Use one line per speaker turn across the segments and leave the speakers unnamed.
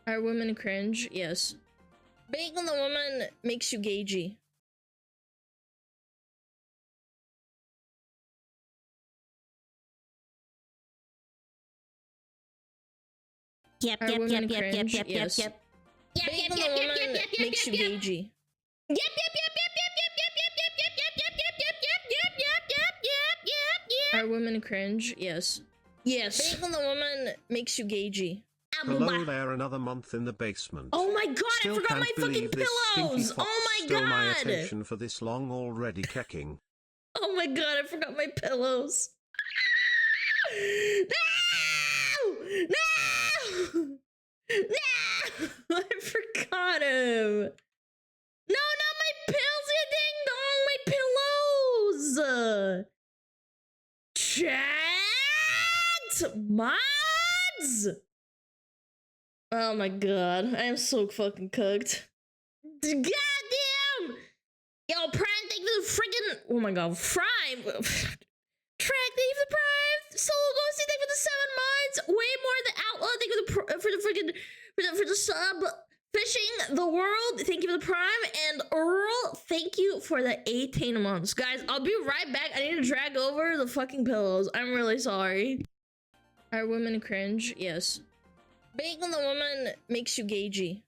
Are women cringe? Yes. Being on the woman makes you gagey.
Yep.
Being on the woman makes you gagey. Are women cringe? Yes. Yes. Being on the woman makes you gagey.
Hello there, another month in the basement.
Oh my god,
Still
I forgot my
can't
fucking
believe this stinky
pillows!
fox
Oh my
stole my
god!
attention for this long already kecking.
Oh my god, I forgot my pillows. No! No! No! I forgot him. No, not my pills, you ding dong, my pillows! Chat! Mods! Oh my god, I am so fucking cooked. Goddamn! Yo, Prime, thank you for the friggin'. Oh my god, Prime! Track, thank you for the Prime! Solo Ghosty, thank you for the 7 months! Way more than Outlaw, thank you for the friggin'. For the sub. Fishing the World, thank you for the Prime. And Earl, thank you for the 18 months. Guys, I'll be right back. I need to drag over the fucking pillows. I'm really sorry. Are women cringe? Yes. Being on the woman makes you gagey.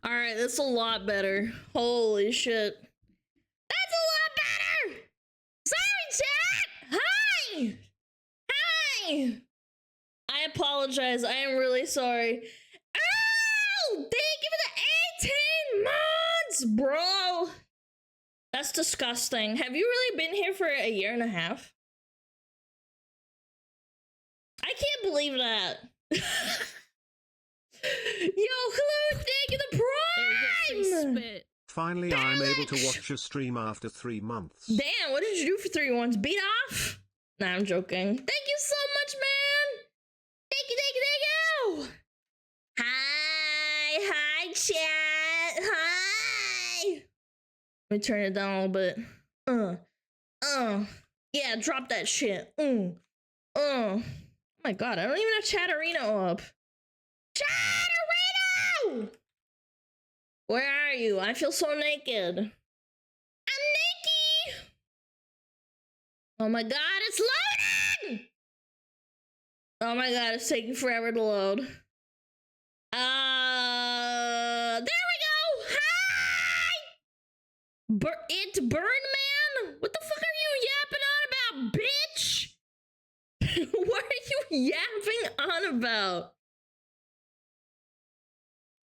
All right, that's a lot better. Holy shit. That's a lot better! Sorry, chat! Hi! Hi! I apologize. I am really sorry. Oh! Thank you for the 18 months, bro! That's disgusting. Have you really been here for a year and a half? I can't believe that. Yo, hello, thank you the Prime!
Finally, I'm able to watch your stream after 3 months.
Damn, what did you do for 3 months? Beat off? Nah, I'm joking. Thank you so much, man! Thank you, thank you, thank you! Hi, chat! Hi! Let me turn it down a little bit. Yeah, drop that shit. Oh my god, I don't even have Chatterino up. Chatterino! Where are you? I feel so naked. I'm naked! Oh my god, it's loading! Oh my god, it's taking forever to load. There we go! Hi! It's Birdman? What the fuck are you yapping on about, bitch? What are you yapping on about?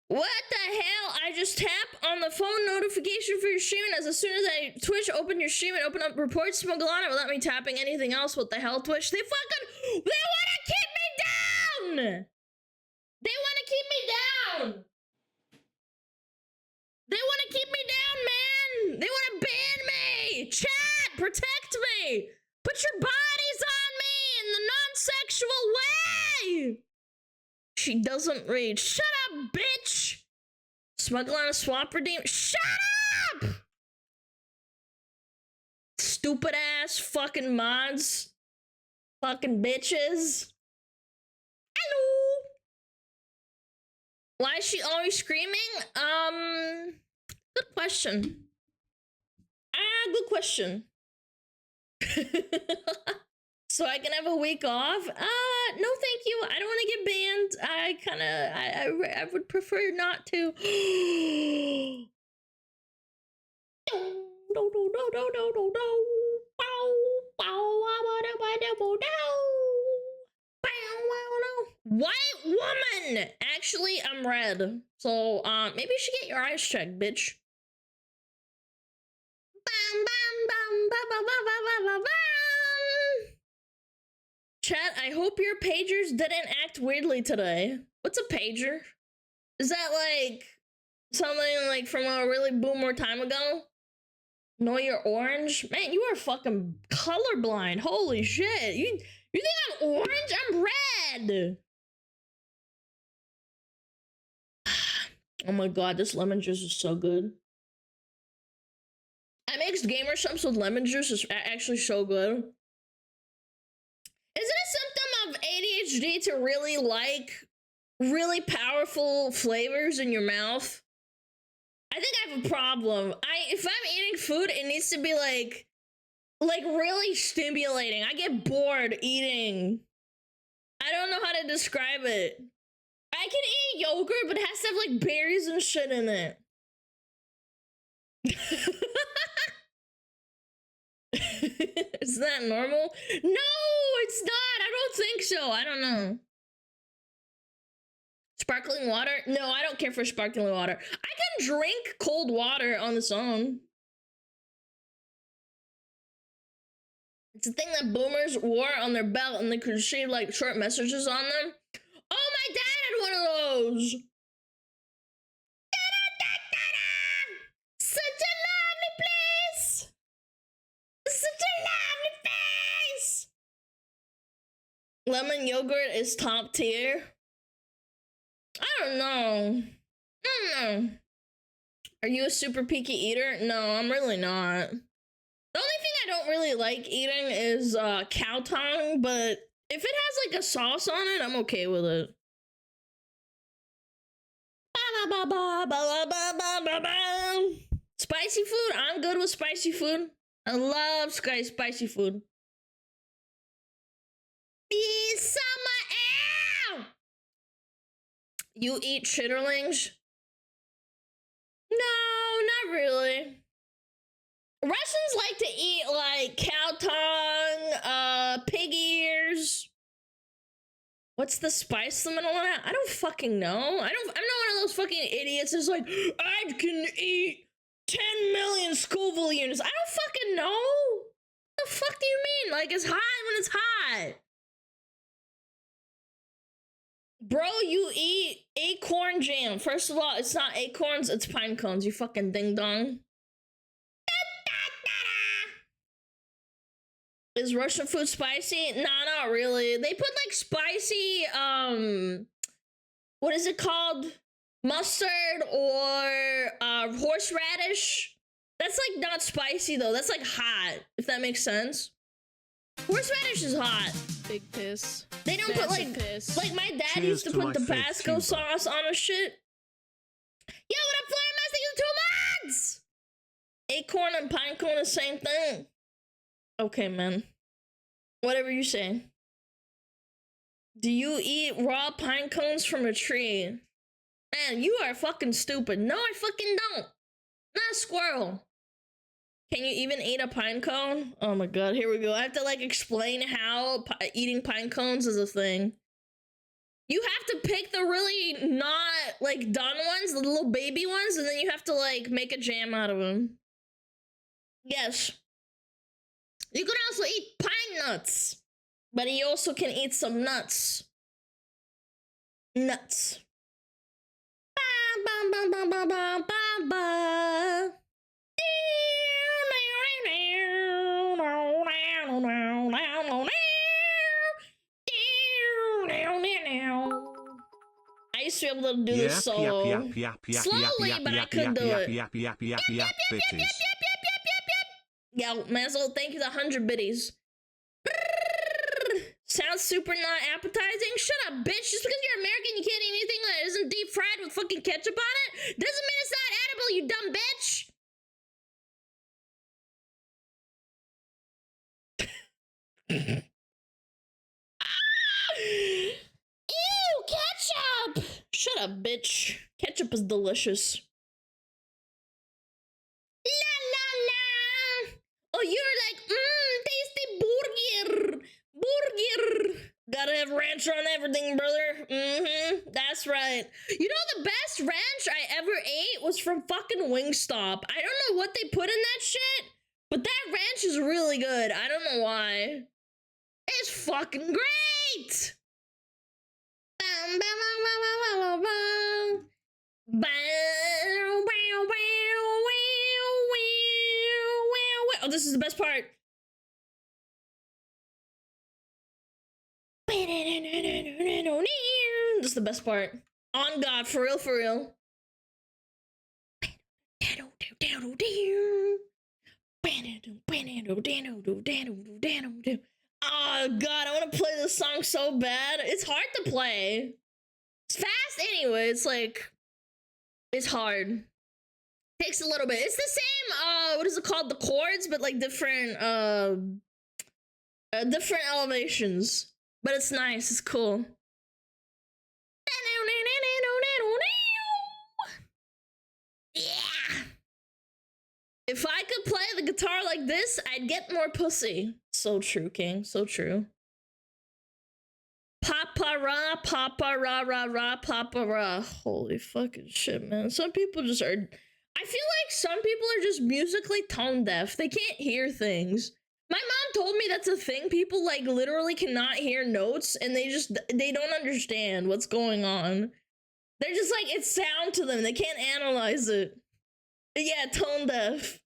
What the hell? I just tap on the phone notification for your stream, and as soon as I Twitch open your stream and open up reports, SmugAlana without me tapping anything else. What the hell, Twitch? They want to keep me down! They want to keep me down! They want to keep me down, man! They want to ban me! Chat, protect me! Put your bodies on me in the non-sexual way! She doesn't read. Shut up, bitch! SmugAlana swap redeem. Shut up! Stupid ass fucking mods. Fucking bitches. Hello! Why is she always screaming? Good question. Good question. So I can have a week off? No thank you. I don't want to get banned. I would prefer not to. White woman! Actually, I'm red. So, maybe you should get your eyes checked, bitch. Bam, bam, Chat, I hope your pagers didn't act weirdly today. What's a pager? Is that like something like from a really boomer time ago? Know you're orange? Man, you are fucking colorblind. Holy shit. You think I'm orange? I'm red. Oh my god, this lemon juice is so good. I mixed gamer shumps with lemon juice. It's actually so good. Is it a symptom of ADHD to really like really powerful flavors in your mouth? I think I have a problem. If I'm eating food, it needs to be like really stimulating. I get bored eating. I don't know how to describe it. I can eat yogurt, but it has to have like berries and shit in it. Is that normal? No, it's not. I don't think so. I don't know. Sparkling water? No, I don't care for sparkling water. I can drink cold water on its own. It's a thing that boomers wore on their belt and they could shave like short messages on them. Oh, my dad had one of those. Such a lovely place. Such a lovely face. Lemon yogurt is top tier. I don't know. Are you a super picky eater? No, I'm really not. The only thing I don't really like eating is cow tongue, but if it has like a sauce on it, I'm okay with it. Spicy food? I'm good with spicy food. I love spicy food. Summer. Ow! You eat chitterlings? No, not really. Russians like to eat like cow tongue, pig ears. What's the spice limit on that? I don't fucking know. I'm not one of those fucking idiots that's like, I can eat 10 million Scoville units. I don't fucking know. What the fuck do you mean? Like, it's hot when it's hot. Bro, you eat acorn jam. First of all, it's not acorns, it's pine cones, you fucking ding dong. Is Russian food spicy? Nah, not really. They put like spicy, what is it called? Mustard or horseradish. That's like not spicy though. That's like hot, if that makes sense. Horseradish is hot.
Big piss.
They don't put like
piss.
Like my dad
Cheers
used to
to
put
my
Tabasco
fake
sauce on a shit. Yo, what up, Flyer Master? You 2 months. Acorn and pine cone the same thing. Okay, man. Whatever you say. Do you eat raw pine cones from a tree? Man, you are fucking stupid. No, I fucking don't. Not a squirrel. Can you even eat a pine cone? Oh my god, here we go. I have to like explain how eating pine cones is a thing. You have to pick the really not like done ones, the little baby ones, and then you have to like make a jam out of them. Yes. You can also eat pine nuts, but you also can eat some nuts. Nuts. Ba, ba, ba, ba, ba, ba, ba. I used to be able to do this solo. Slowly, but I could do it. Yo, Mazel, thank you the 100 biddies. Sounds super not appetizing. Shut up, bitch. Just because you're American, you can't eat anything that isn't deep fried with fucking ketchup on it doesn't mean it's not edible, you dumb bitch. Ew, ketchup! Shut up, bitch. Ketchup is delicious. La la la! Oh, you're like, tasty burger! Burger! Gotta have ranch on everything, brother. That's right. You know the best ranch I ever ate was from fucking Wingstop. I don't know what they put in that shit, But that ranch is really good. I don't know why. It's fucking great. Oh, this is the best part. This is the best part. On God, for real, for real. Oh God, I want to play this song so bad. It's hard to play. It's fast anyway. It's like, it's hard. Takes a little bit. It's the same, what is it called? The chords, but like different, different elevations. But it's nice. It's cool. Yeah. If I could play the guitar like this, I'd get more pussy. So true, King. So true. Papa ra, papa ra ra ra, papa ra. Holy fucking shit, man. Some people just are. I feel like some people are just musically tone deaf. They can't hear things. My mom told me that's a thing. People like literally cannot hear notes and they don't understand what's going on. They're just like, it's sound to them. They can't analyze it. Yeah, tone deaf.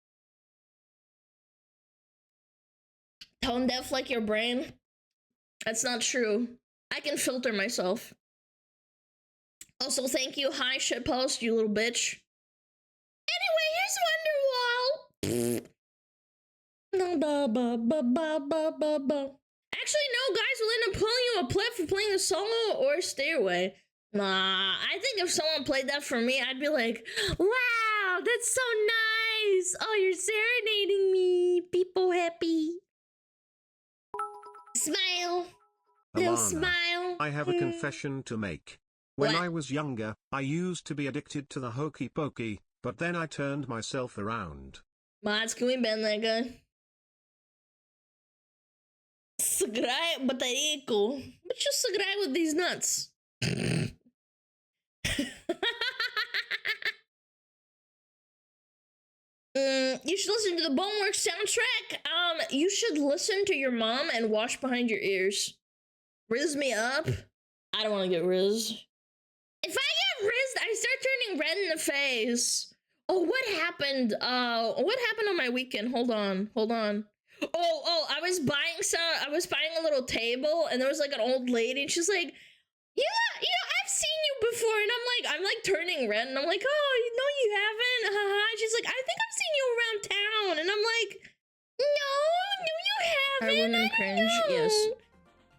Tone deaf like your brain? That's not true. I can filter myself. Also, thank you. Hi, shitpost, you little bitch. Anyway, here's Wonderwall. No, ba ba ba ba ba ba ba. Actually, no, guys, will end up pulling you a plip for playing a solo or Stairway. Nah, I think if someone played that for me, I'd be like, wow, that's so nice. Oh, you're serenading me. People happy. Smile. Little
Alana,
smile.
I have a confession to make. When
What?
I was younger, I used to be addicted to the hokey pokey, but then I turned myself around.
Mods, can we ban that guy? Sagray Batarico. What you sagray with these nuts? You should listen to the Boneworks soundtrack. You should listen to your mom and wash behind your ears. Riz me up. I don't want to get riz. If I get rizzed, I start turning red in the face. Oh, what happened? What happened on my weekend? Hold on. Oh, I was buying a little table, and there was like an old lady, and she's like, yeah, I've seen you before, and I'm like turning red, and I'm like, oh, no, you haven't, haha. She's like, I think I've seen you around town, and I'm like, no, you haven't. Are women cringe? Yes.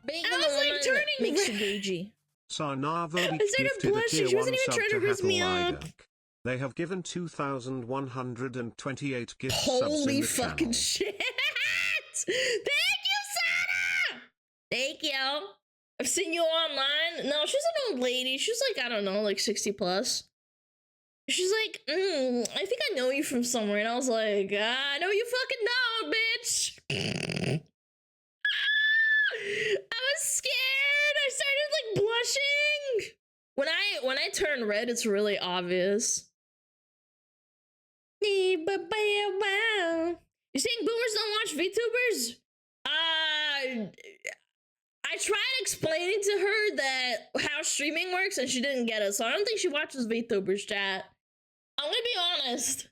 Being I was like turning makes you gagey.
Sarnavo
I started
gifted a
blushing.
tier
She
1
wasn't even
sub
trying
to
to riz me
Hathaway
up.
Duck. They have given 2,128 gift subs in
Holy
the
fucking
channel.
shit! Thank you, Sana! Thank you. I've seen you online. No, she's an old lady. She's like, I don't know, like 60 plus. She's like, I think I know you from somewhere. And I was like, I know you fucking know, bitch. I was scared. I started like blushing. When I turn red, it's really obvious. You saying boomers don't watch VTubers? I tried explaining to her that how streaming works and she didn't get it, so I don't think she watches VTubers, chat. I'm gonna be honest.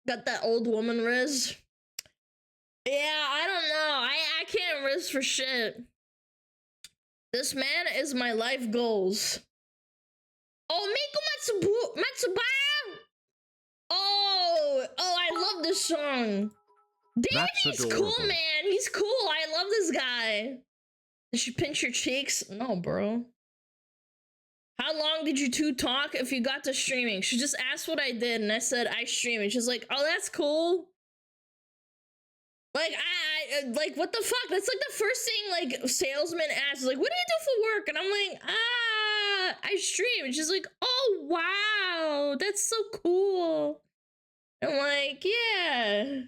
Got that old woman riz. Yeah, I don't know. I can't riz for shit. This man is my life goals. Oh, Miku Matsubara! Oh, I love this song. Davey's cool, man. He's cool. I love this guy. Did she pinch your cheeks? No, bro. How long did you two talk if you got to streaming? She just asked what I did, and I said I stream, and she's like, oh, that's cool. Like, I like, what the fuck? That's like the first thing, like, salesman asks, like, what do you do for work? And I'm like, I stream. And she's like, oh, wow, that's so cool. I'm like, yeah.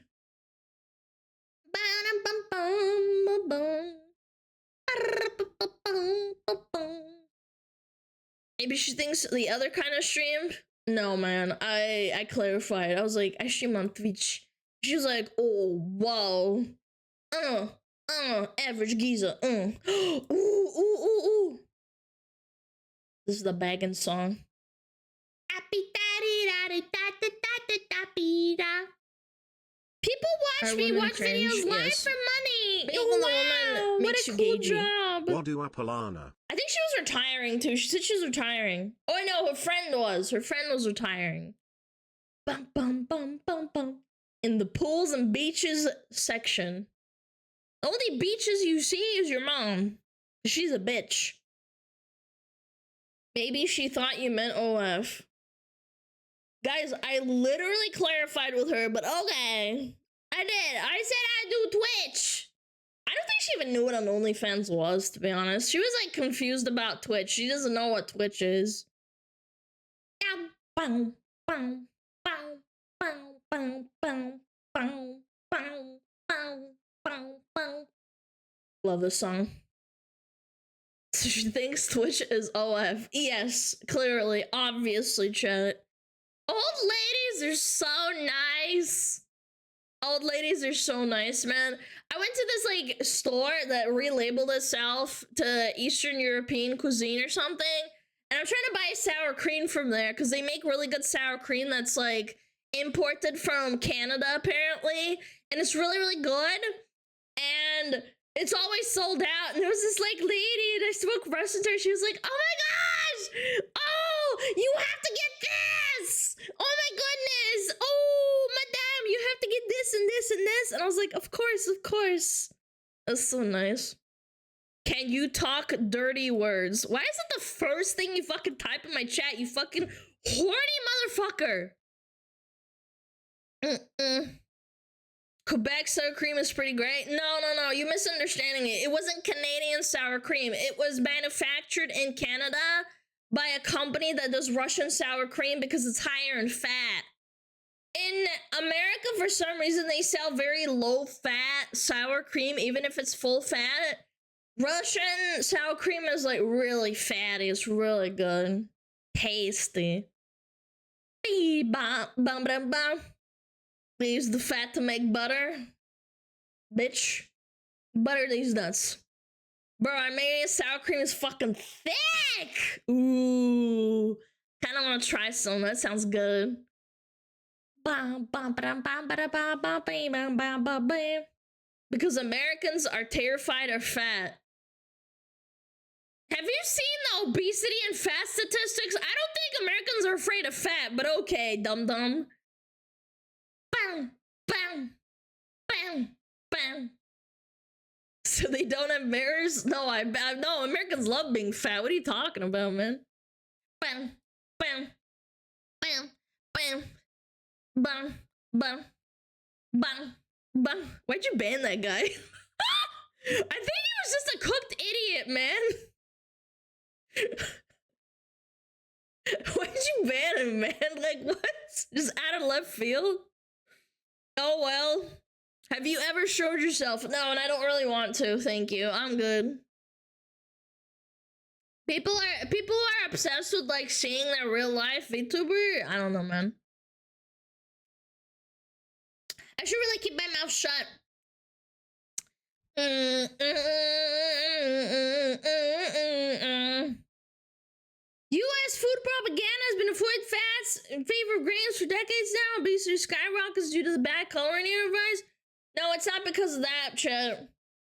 Maybe she thinks the other kind of stream. No, man. I clarified. I was like, I stream on Twitch. She was like, oh wow. Average geezer. Ooh, ooh, ooh, ooh. This is the bagging song. People watch me watch videos live for money.
Being a woman makes you
cool
gagey.
job.
What do Alana?
I think she was retiring too. She said she was retiring. Oh no, her friend was. Her friend was retiring. Bum bum bum bum bum. In the pools and beaches section. The only beaches you see is your mom. She's a bitch. Maybe she thought you meant OF. Guys, I literally clarified with her, but okay. I did. I said I do Twitch. I don't think she even knew what an OnlyFans was, to be honest. She was like confused about Twitch. She doesn't know what Twitch is. Love this song. So she thinks Twitch is OF. Yes, clearly, obviously, chat. Old ladies are so nice. Old ladies are so nice, man. I went to this like store that relabeled itself to Eastern European cuisine or something, and I'm trying to buy sour cream from there because they make really good sour cream that's like imported from Canada apparently, and it's really, really good. And it's always sold out. And there was this like lady, and I spoke Russian to her. She was like, "Oh my gosh! Oh, you have to get this! Oh my goodness! Oh, madame, you have to get this and this and this." And I was like, "Of course, of course." That's so nice. Can you talk dirty words? Why is it the first thing you fucking type in my chat? You fucking horny motherfucker. Quebec sour cream is pretty great. No, you're misunderstanding it. It wasn't Canadian sour cream. It was manufactured in Canada by a company that does Russian sour cream because it's higher in fat. In America, for some reason, they sell very low fat sour cream, even if it's full fat. Russian sour cream is like really fatty. It's really good. Tasty. They use the fat to make butter. Bitch. Butter these nuts. Bro, Armenian sour cream is fucking thick! Ooh. Kinda wanna try some. That sounds good. Because Americans are terrified of fat. Have you seen the obesity and fat statistics? I don't think Americans are afraid of fat, but okay, dum-dum. Bam, bam, bam, bam. So they don't have mirrors? No, no, Americans love being fat. What are you talking about, man? Bam, bam, bam, bam, bam, bam, bam, bam. Why'd you ban that guy? I think he was just a cooked idiot, man. Why'd you ban him, man? Like, what? Just out of left field? Oh, well. Have you ever showed yourself? No, and I don't really want to. Thank you. I'm good. People are obsessed with, like, seeing their real life VTuber. I don't know, man. I should really keep my mouth shut. U.S. food propaganda has been avoiding fats in favor of grains for decades now. Obesity skyrockets due to the bad coloring advice. No, it's not because of that, chat.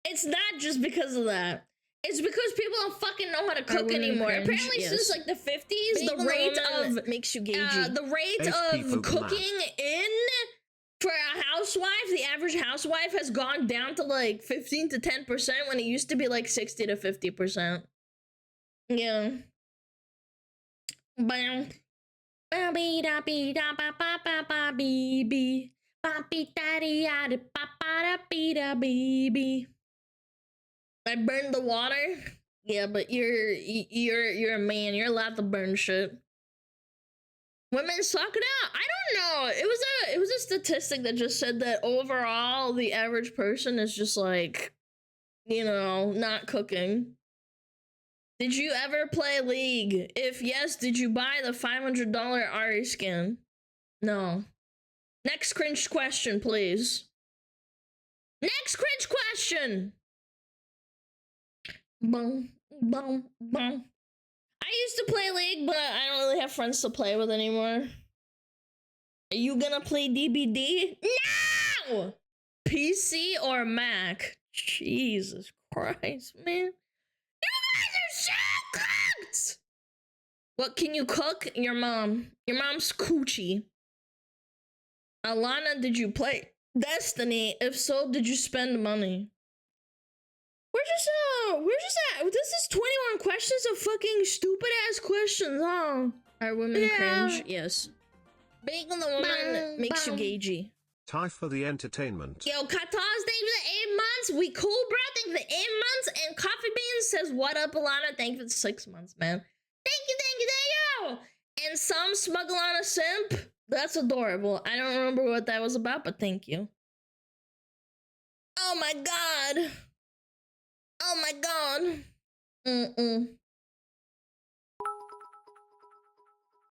It's not just because of that. It's because people don't fucking know how to cook anymore. Cringe, apparently, yes. Since like the 50s, the rate of
makes you gagey.
The rate of cooking in for a housewife, the average housewife, has gone down to like 15 to 10% when it used to be like 60 to 50%. Yeah. Bam. I burned the water. Yeah, but you're a man. You're allowed to burn shit. Women suck it out. I don't know. It was a statistic that just said that overall the average person is just like, you know, not cooking. Did you ever play League? If yes, did you buy the $500 Ari skin? No. Next cringe question, please. Next cringe question! Boom, boom, boom. I used to play League, but I don't really have friends to play with anymore. Are you gonna play DBD? No! PC or Mac? Jesus Christ, man. You guys are so cooked! What can you cook? Your mom. Your mom's coochie. Alana, did you play Destiny? If so, did you spend money? We're just at, this is 21 questions of fucking stupid ass questions, huh?
Are women cringe? Yes. Being on the woman makes you gagey.
Time for the entertainment.
Yo, Kataz, thank you for the 8 months. We cool, bro. Thank you for the 8 months. And Coffee Beans says, what up, Alana? Thank you for the 6 months, man. Thank you, thank you, thank you. And some SmugAlana simp. That's adorable. I don't remember what that was about, but thank you. Oh my god. Oh my god.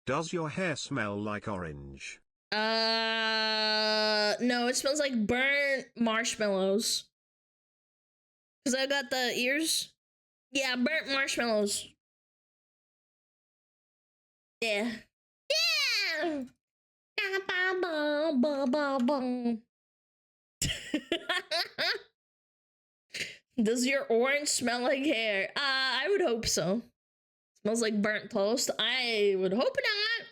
Does your hair smell like orange?
No, it smells like burnt marshmallows. Cause I got the ears. Yeah, burnt marshmallows. Yeah. Yeah! Does your orange smell like hair? I would hope so. Smells like burnt toast. I would hope not.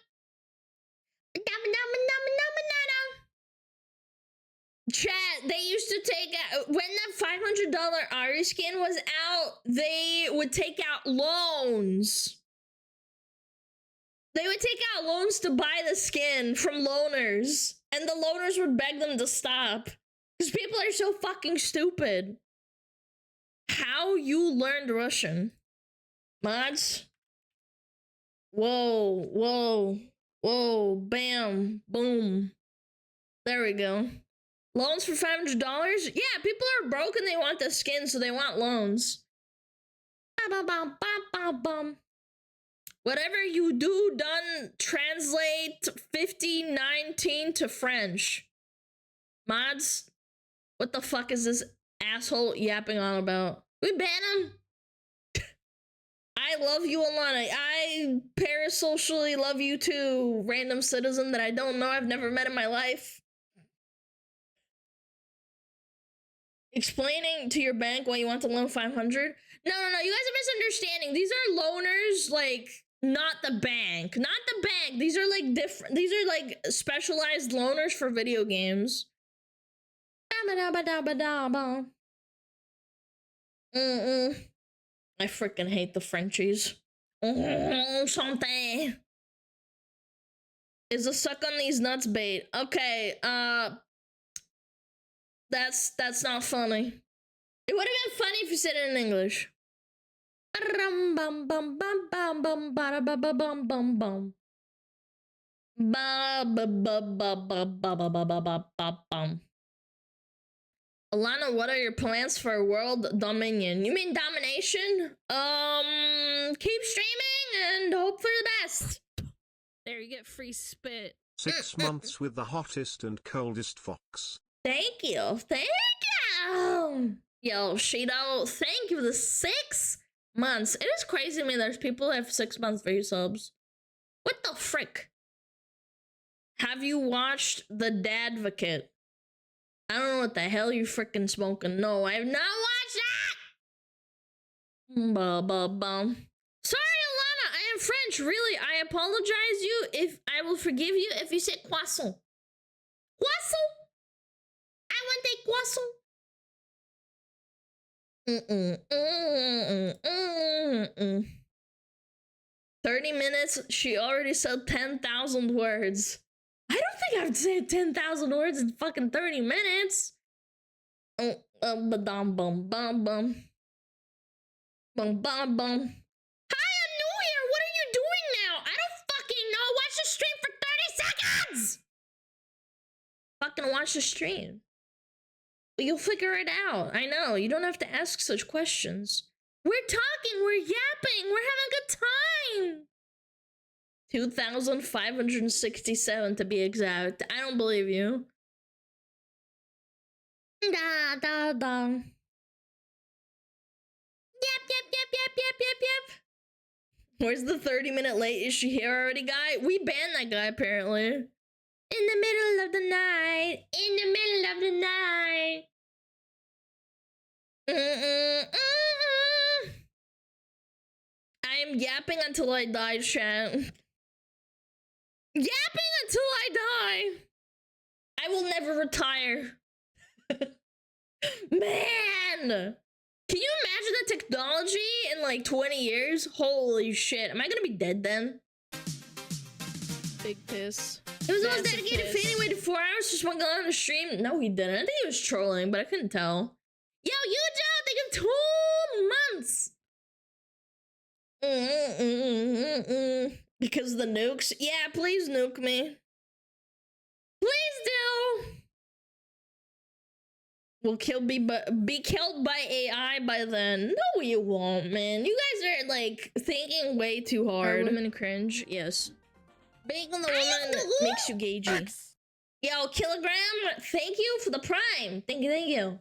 Chat, they used to take out, when the $500 Ari skin was out, they would take out loans. They would take out loans to buy the skin from loners. And the loners would beg them to stop. Because people are so fucking stupid. How you learned Russian? Mods? Whoa, whoa, whoa, bam, boom. There we go. Loans for $500? Yeah, people are broke and they want the skin, so they want loans. Whatever you do, done, translate 5019 to French. Mods, what the fuck is this asshole yapping on about? We ban him. I love you, Alana. I parasocially love you too, random citizen that I don't know, I've never met in my life. Explaining to your bank why you want to loan 500? No, you guys are misunderstanding. These are loaners, like, not the bank. Not the bank. These are, like, different. These are, like, specialized loaners for video games. I freaking hate the Frenchies. Something. Is a suck on these nuts bait? Okay, that's not funny. It would have been funny if you said it in English. Alana, what are your plans for world dominion? You mean domination? Keep streaming and hope for the best.
There, you get free spit.
6 months with the hottest and coldest fox.
Thank you. Thank you. Yo, Shido, thank you for the 6 months. It is crazy to me there's people who have 6 months for your subs. What the frick? Have you watched The Dadvocate? I don't know what the hell you freaking smoking. No, I have not watched that. Sorry, Alana, I am French. Really, I apologize you if I will forgive you if you say croissant. Croissant? I want a croissant. 30 minutes, she already said 10,000 words. I don't think I've said 10,000 words in fucking 30 minutes. Hi, I'm new here. What are you doing now? I don't fucking know. Watch the stream for 30 seconds. Fucking watch the stream. You'll figure it out. I know. You don't have to ask such questions. We're talking, we're yapping, we're having a good time. 2,567 to be exact. I don't believe you. Da da da. Yep, yep, yep, yep, yep, yep, yep. Where's the 30-minute late? Is she here already, guy? We banned that guy, apparently. In the middle of the night. In the middle of the night. I am yapping until I die, chat. Yapping until I die. I will never retire. Man! Can you imagine the technology in like 20 years? Holy shit. Am I gonna be dead then?
Big piss.
It was the most dedicated fan. He waited 4 hours for SmugAlana to stream. No, he didn't. I think he was trolling, but I couldn't tell. Yo, Yujo, thank you 2 months. Because of the nukes? Yeah, please nuke me. Please do. We'll be killed by AI by then. No, you won't, man. You guys are like thinking way too hard.
Are women cringe? Yes. Being on the woman makes you gagey.
Yo, Kilogram, thank you for the prime. Thank you.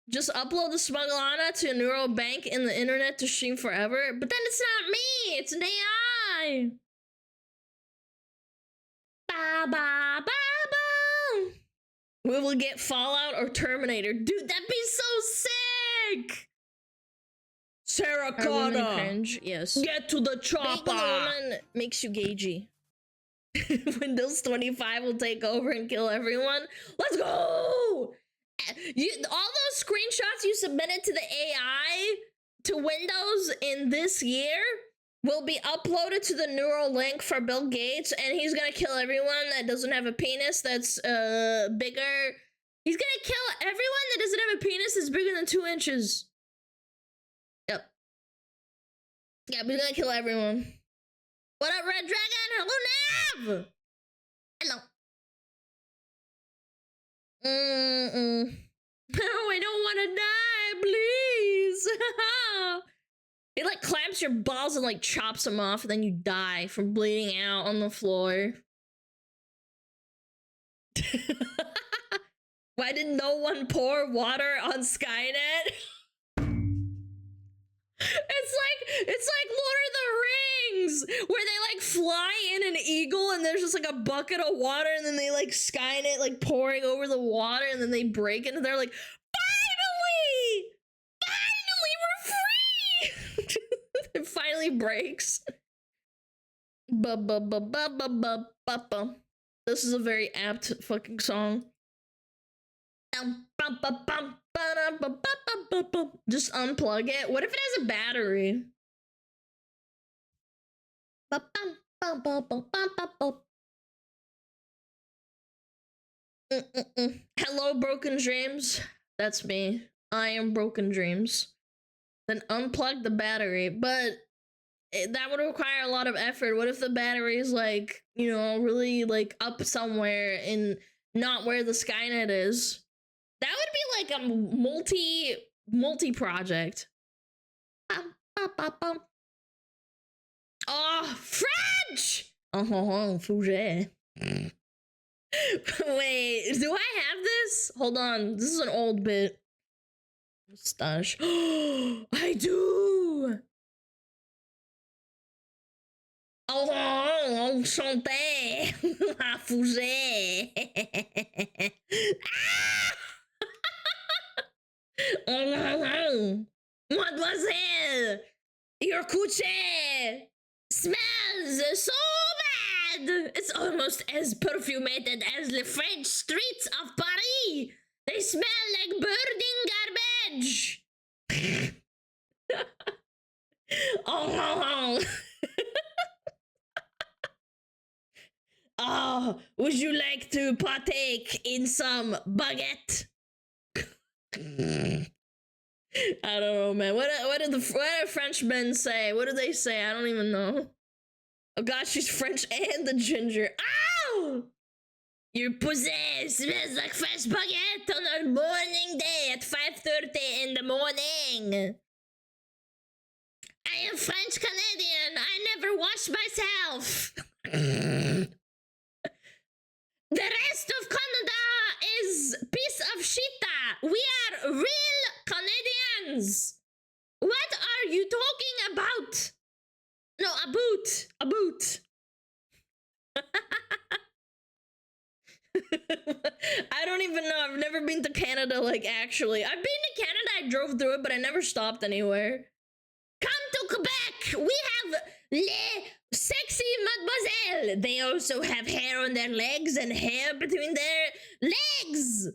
Just upload the SmugAlana to a neural bank in the internet to stream forever. But then it's not me, it's an AI. Ba ba ba ba. We will get Fallout or Terminator. Dude, that'd be so sick. Sarah Connor.
Cringe? Yes.
Get to the chopper.
Being on the woman makes you gagey.
Windows 25 will take over and kill everyone. Let's go! All those screenshots you submitted to the AI to Windows in this year will be uploaded to the neural link for Bill Gates, and he's gonna kill everyone that doesn't have a penis that's bigger. He's gonna kill everyone that doesn't have a penis that's bigger than 2 inches. Yep. Yep, he's gonna kill everyone. What up, Red Dragon? Hello, Nav! Hello. No, I don't want to die, please. It like clamps your balls and like chops them off, and then you die from bleeding out on the floor. Why did no one pour water on Skynet? It's like Lord of the Rings, where they like fly in an eagle and there's just like a bucket of water, and then they like Skynet like pouring over the water, and then they break into there like, finally we're free. It finally breaks. This is a very apt fucking song. Just unplug it. What if it has a battery? Hello, Broken Dreams. That's me. I am Broken Dreams. Then unplug the battery, but that would require a lot of effort. What if the battery is like, you know, really like up somewhere in not where the Skynet is? That would be like a multi project. Oh, French! Oh, Fouget. Wait, do I have this? Hold on, this is an old bit. Mustache. I do! Oh, enchanté! Fouget! Oh, mademoiselle, your couche smells so bad. It's almost as perfumated as the French streets of Paris. They smell like burning garbage. Oh. Oh, would you like to partake in some baguette? I don't know, man. What do Frenchmen say? What do they say? I don't even know. Oh god, she's French and the ginger. Ow! Your pussy smells like fresh baguette on a morning day at 5:30 in the morning. thing. I am French Canadian. I never wash myself. The rest of Canada is piece of shita. We are real Canadians. What are you talking about? No, a boot. A boot. I don't even know. I've never been to Canada, like, actually. I've been to Canada, I drove through it, but I never stopped anywhere. Come to Quebec! We have les sexy mademoiselles. They also have hair on their legs and hair between their legs.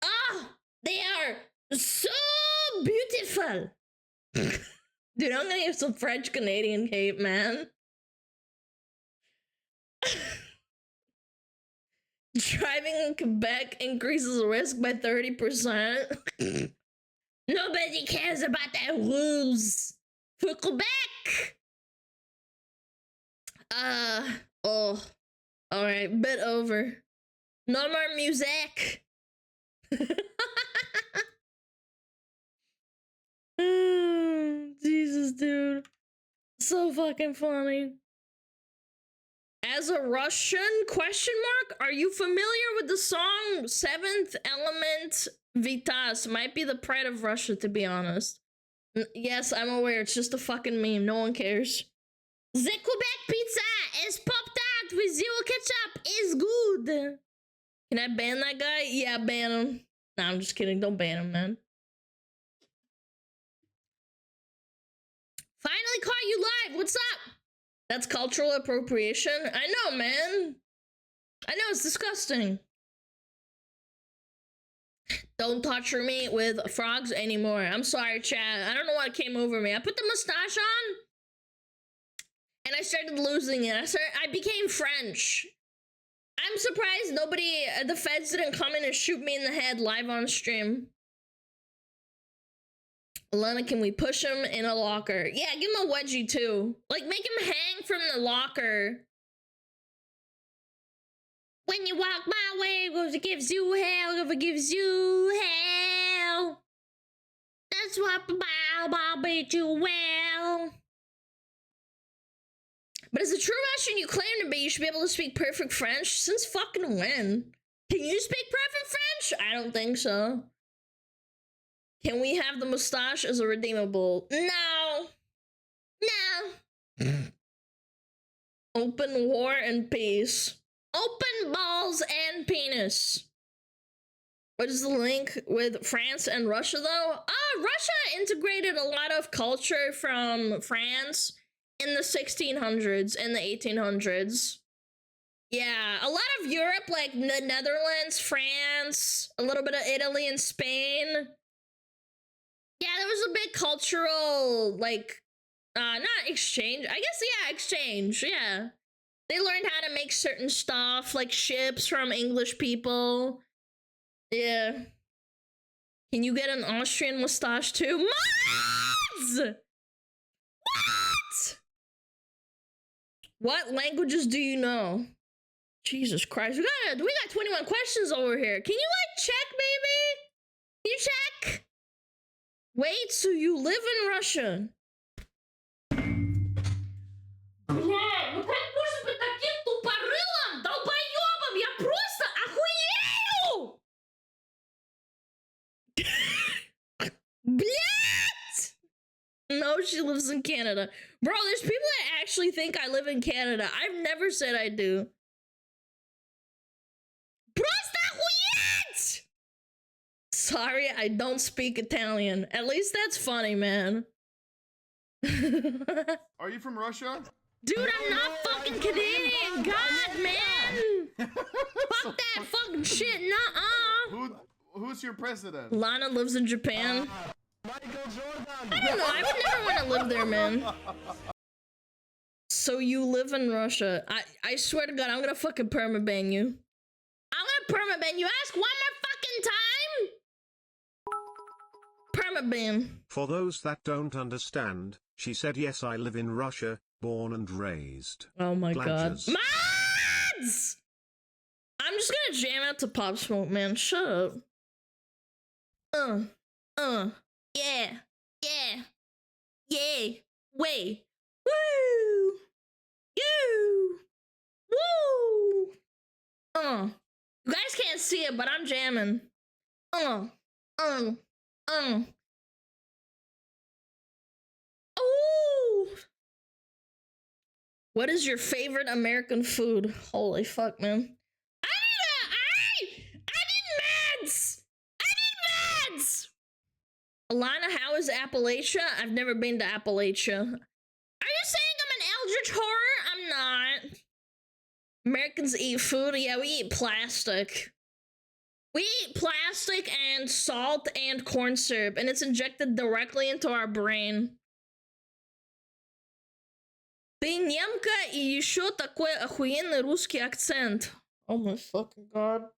Ah, they are so beautiful. Dude, I'm gonna have some French Canadian cape, man. Driving in Quebec increases risk by 30%. Nobody cares about the rules for Quebec. Oh, all right, bit over. No more music. Jesus, dude, so fucking funny. As a Russian, question mark, are you familiar with the song Seventh Element Vitas? Might be the pride of Russia, to be honest. Yes, I'm aware, it's just a fucking meme, no one cares. The Quebec pizza is popped out with zero ketchup, is good. Can I ban that guy? Yeah, ban him. Nah, I'm just kidding, don't ban him, man. Finally caught you live, what's up? That's cultural appropriation? I know, man. I know, it's disgusting. Don't torture me with frogs anymore. I'm sorry, chat. I don't know what came over me. I put the mustache on, and I started losing it. I became French. I'm surprised nobody, the feds didn't come in and shoot me in the head live on stream. Alana, can we push him in a locker? Yeah, give him a wedgie too. Like, make him hang from the locker. When you walk my way, it gives you hell, it gives you hell. That's what I'll beat you well. But as a true Russian you claim to be, you should be able to speak perfect French. Since fucking when? Can you speak perfect French? I don't think so. Can we have the mustache as a redeemable? No. No. Open war and peace. Open balls and penis. What is the link with France and Russia, though? Russia integrated a lot of culture from France in the 1600s and the 1800s. Yeah, a lot of Europe, like the Netherlands, France, a little bit of Italy and Spain. Yeah, there was a big cultural, like, not exchange. I guess, yeah, exchange, yeah. They learned how to make certain stuff, like ships from English people. Yeah. Can you get an Austrian mustache too? Mods! What languages do you know? Jesus Christ, we got 21 questions over here. Can you, like, check, baby? Can you check? Wait, so you live in Russia? Блядь, ну как можно быть таким тупорылым, долбоёбом? Я просто охуею! Блядь! No, she lives in Canada. Bro, there's people that actually think I live in Canada. I've never said I do. Просто охуеть! Sorry, I don't speak Italian. At least that's funny, man.
Are you from Russia?
Dude, I'm not fucking Canadian. God, man. Fuck that fucking shit. Nuh-uh.
Who's your president?
Lana lives in Japan. I don't know. I would never want to live there, man. So you live in Russia. I swear to God, I'm gonna fucking permaban you. I'm gonna permaban you. Ask one more fucking time. Permaban.
For those that don't understand, she said, yes, I live in Russia, born and raised.
Oh my God.
Blanches.
Mods! I'm just gonna jam out to Pop Smoke, man. Shut up. Yeah. Yeah. Yeah. Way. Woo. You. Woo. You guys can't see it, but I'm jamming. Ooh. What is your favorite American food? Holy fuck, man. I need meds! I need meds! Alana, how is Appalachia? I've never been to Appalachia. Are you saying I'm an eldritch horror? I'm not. Americans eat food? Yeah, we eat plastic. We eat plastic and salt and corn syrup, and it's injected directly into our brain. Ты немка и еще такой охуенный русский акцент. Oh my fucking god.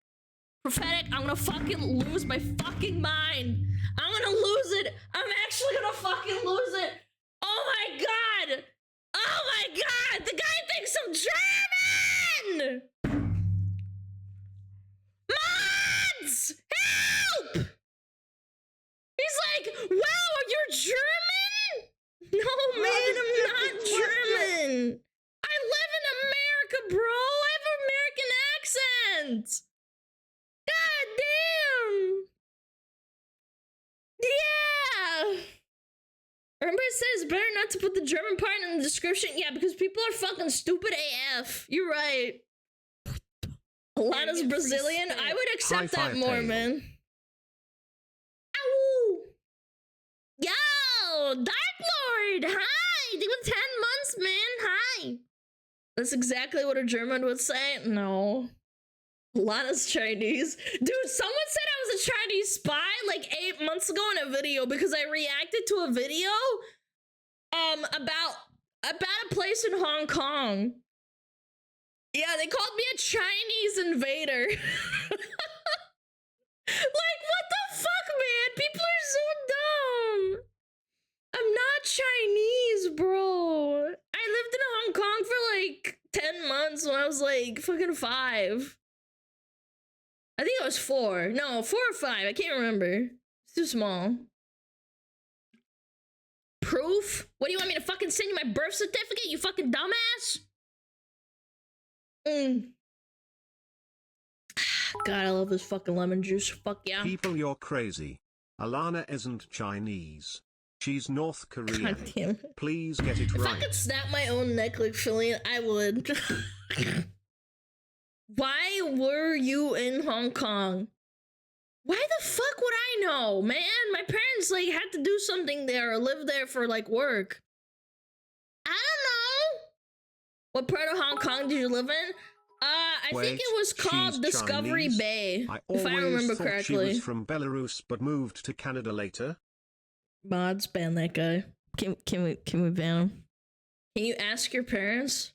Prophetic, I'm gonna fucking lose my fucking mind. I'm gonna lose it. I'm actually gonna fucking lose it. Oh my god. Oh my god. The guy thinks I'm German. Mods! Help! He's like, wow, you're German? No, man, I'm not German. I live in America, bro. I have an American accent. God damn. Yeah. Remember it says better not to put the German part in the description? Yeah, because people are fucking stupid AF. You're right. Alana's Brazilian. I would accept that more, man. Ow! Yo, Dark Lord, hi! Doing 10 months, man, hi! That's exactly what a German would say? No. Alana's Chinese. Dude, someone said I was a Chinese spy like 8 months ago in a video because I reacted to a video about a place in Hong Kong. Yeah, they called me a Chinese invader. Like, what the fuck, man? People are so dumb. I'm not Chinese, bro. I lived in Hong Kong for like 10 months when I was like fucking 5. I think I was 4. No, 4 or 5. I can't remember. It's too small. Proof? What do you want me to fucking send you my birth certificate, you fucking dumbass? God, I love this fucking lemon juice. Fuck yeah.
People, you're crazy. Alana isn't Chinese. She's North Korean.
God damn it.
Please get it
If
right.
I could snap my own neck like Philly, I would. Why were you in Hong Kong? Why the fuck would I know, man? My parents like had to do something there or live there for like work. I don't know. What part of Hong Kong did you live in? I think it was called Discovery
Chinese.
Bay,
I
if I remember
thought
correctly.
She was from Belarus but moved to Canada later.
Mods, ban that guy. Can we ban him? Can you ask your parents?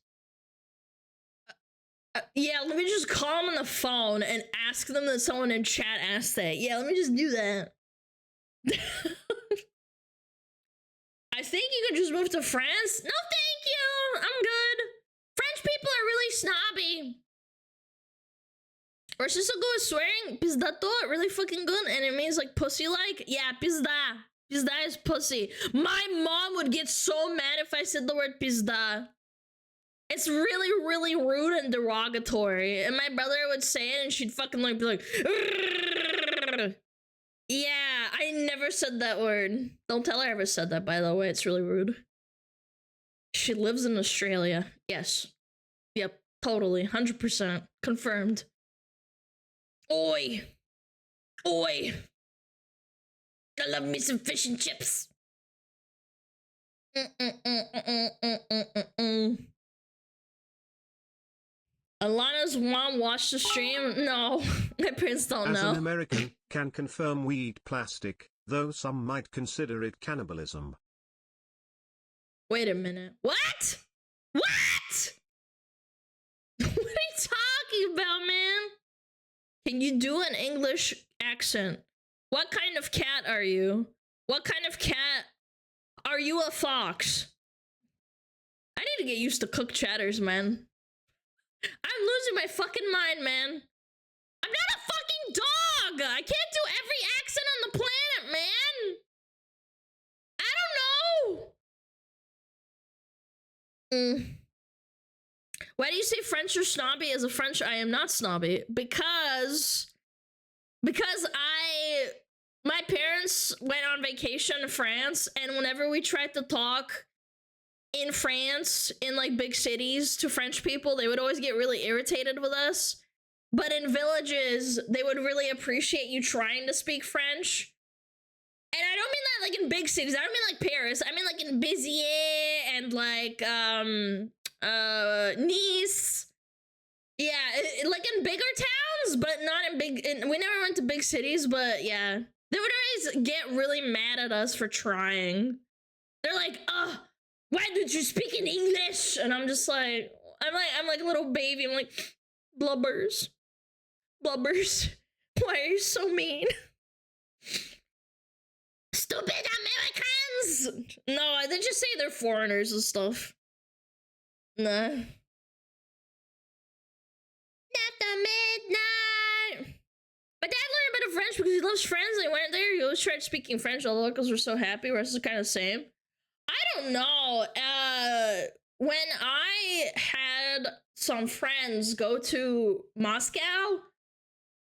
Yeah, let me just call them on the phone and ask them that someone in chat asked that. Yeah, let me just do that. I think you could just move to France. No, thank you. I'm good. French people are really snobby. Or just go with swearing. Pizdato, really fucking good. And it means like pussy like. Yeah, pizda. Pizda is pussy. My mom would get so mad if I said the word pizda. It's really, really rude and derogatory. And my brother would say it and she'd fucking like be like, "Rrrr." Yeah, I never said that word. Don't tell her I ever said that, by the way. It's really rude. She lives in Australia. Yes. Yep, totally. 100%. Confirmed. Oi. Oi. I love me some fish and chips. Alana's mom watched the stream? No, my parents don't know.
As an American, can confirm we eat plastic, though some might consider it cannibalism.
Wait a minute. What? What? What are you talking about, man? Can you do an English accent? What kind of cat are you? What kind of cat? Are you a fox? I need to get used to cook chatters, man. I'm losing my fucking mind, man. I'm not a fucking dog. I can't do every accent on the planet, man. Why do you say French are snobby? As a French, I am not snobby because my parents went on vacation to France, and whenever we tried to talk in France, in like big cities, to French people, they would always get really irritated with us. But in villages, they would really appreciate you trying to speak French. And I don't mean that like in big cities. I don't mean like Paris. I mean like in Béziers and like Nice. Yeah, like in bigger towns, but not in big. We never went to big cities, but yeah, they would always get really mad at us for trying. They're like, "Oh, why did you speak in English?" And I'm just like, I'm like a little baby. I'm like, blubbers. Why are you so mean? Stupid Americans! No, they just say they're foreigners and stuff. Nah. After midnight. My dad learned a bit of French because he loves France. They went there. He always tried speaking French. All the locals were so happy. Rest is kind of the same. I don't know. When I had some friends go to Moscow,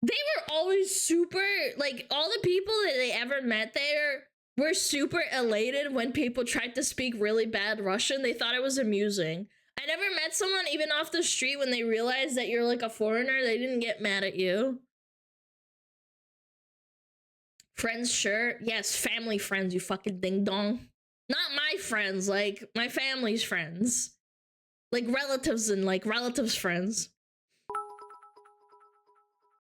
they were always super, like, all the people that they ever met there were super elated when people tried to speak really bad Russian. They thought it was amusing. I never met someone, even off the street, when they realized that you're like a foreigner, they didn't get mad at you. Friends, sure. Yes, family friends, you fucking ding-dong. Not my friends, like, my family's friends. Like, relatives and, like, relatives' friends.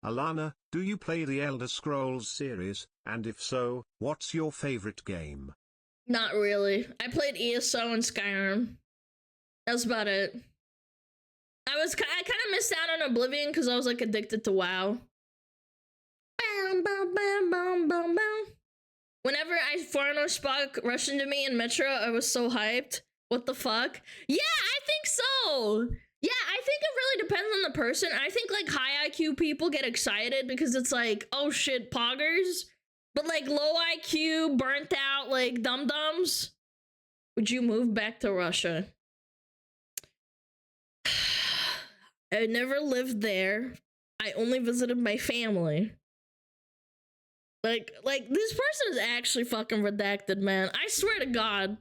Alana, do you play the Elder Scrolls series, and if so, what's your favorite game?
Not really. I played ESO and Skyrim. That's about it. I kind of missed out on Oblivion because I was like addicted to WoW. Whenever foreigner spoke Russian to me in Metro, I was so hyped. What the fuck? Yeah, I think so. Yeah, I think it really depends on the person. I think like high IQ people get excited because it's like, oh shit, poggers. But like low IQ, burnt out, like dum-dums. Would you move back to Russia? I never lived there. I only visited my family. Like this person is actually fucking redacted, man. I swear to God.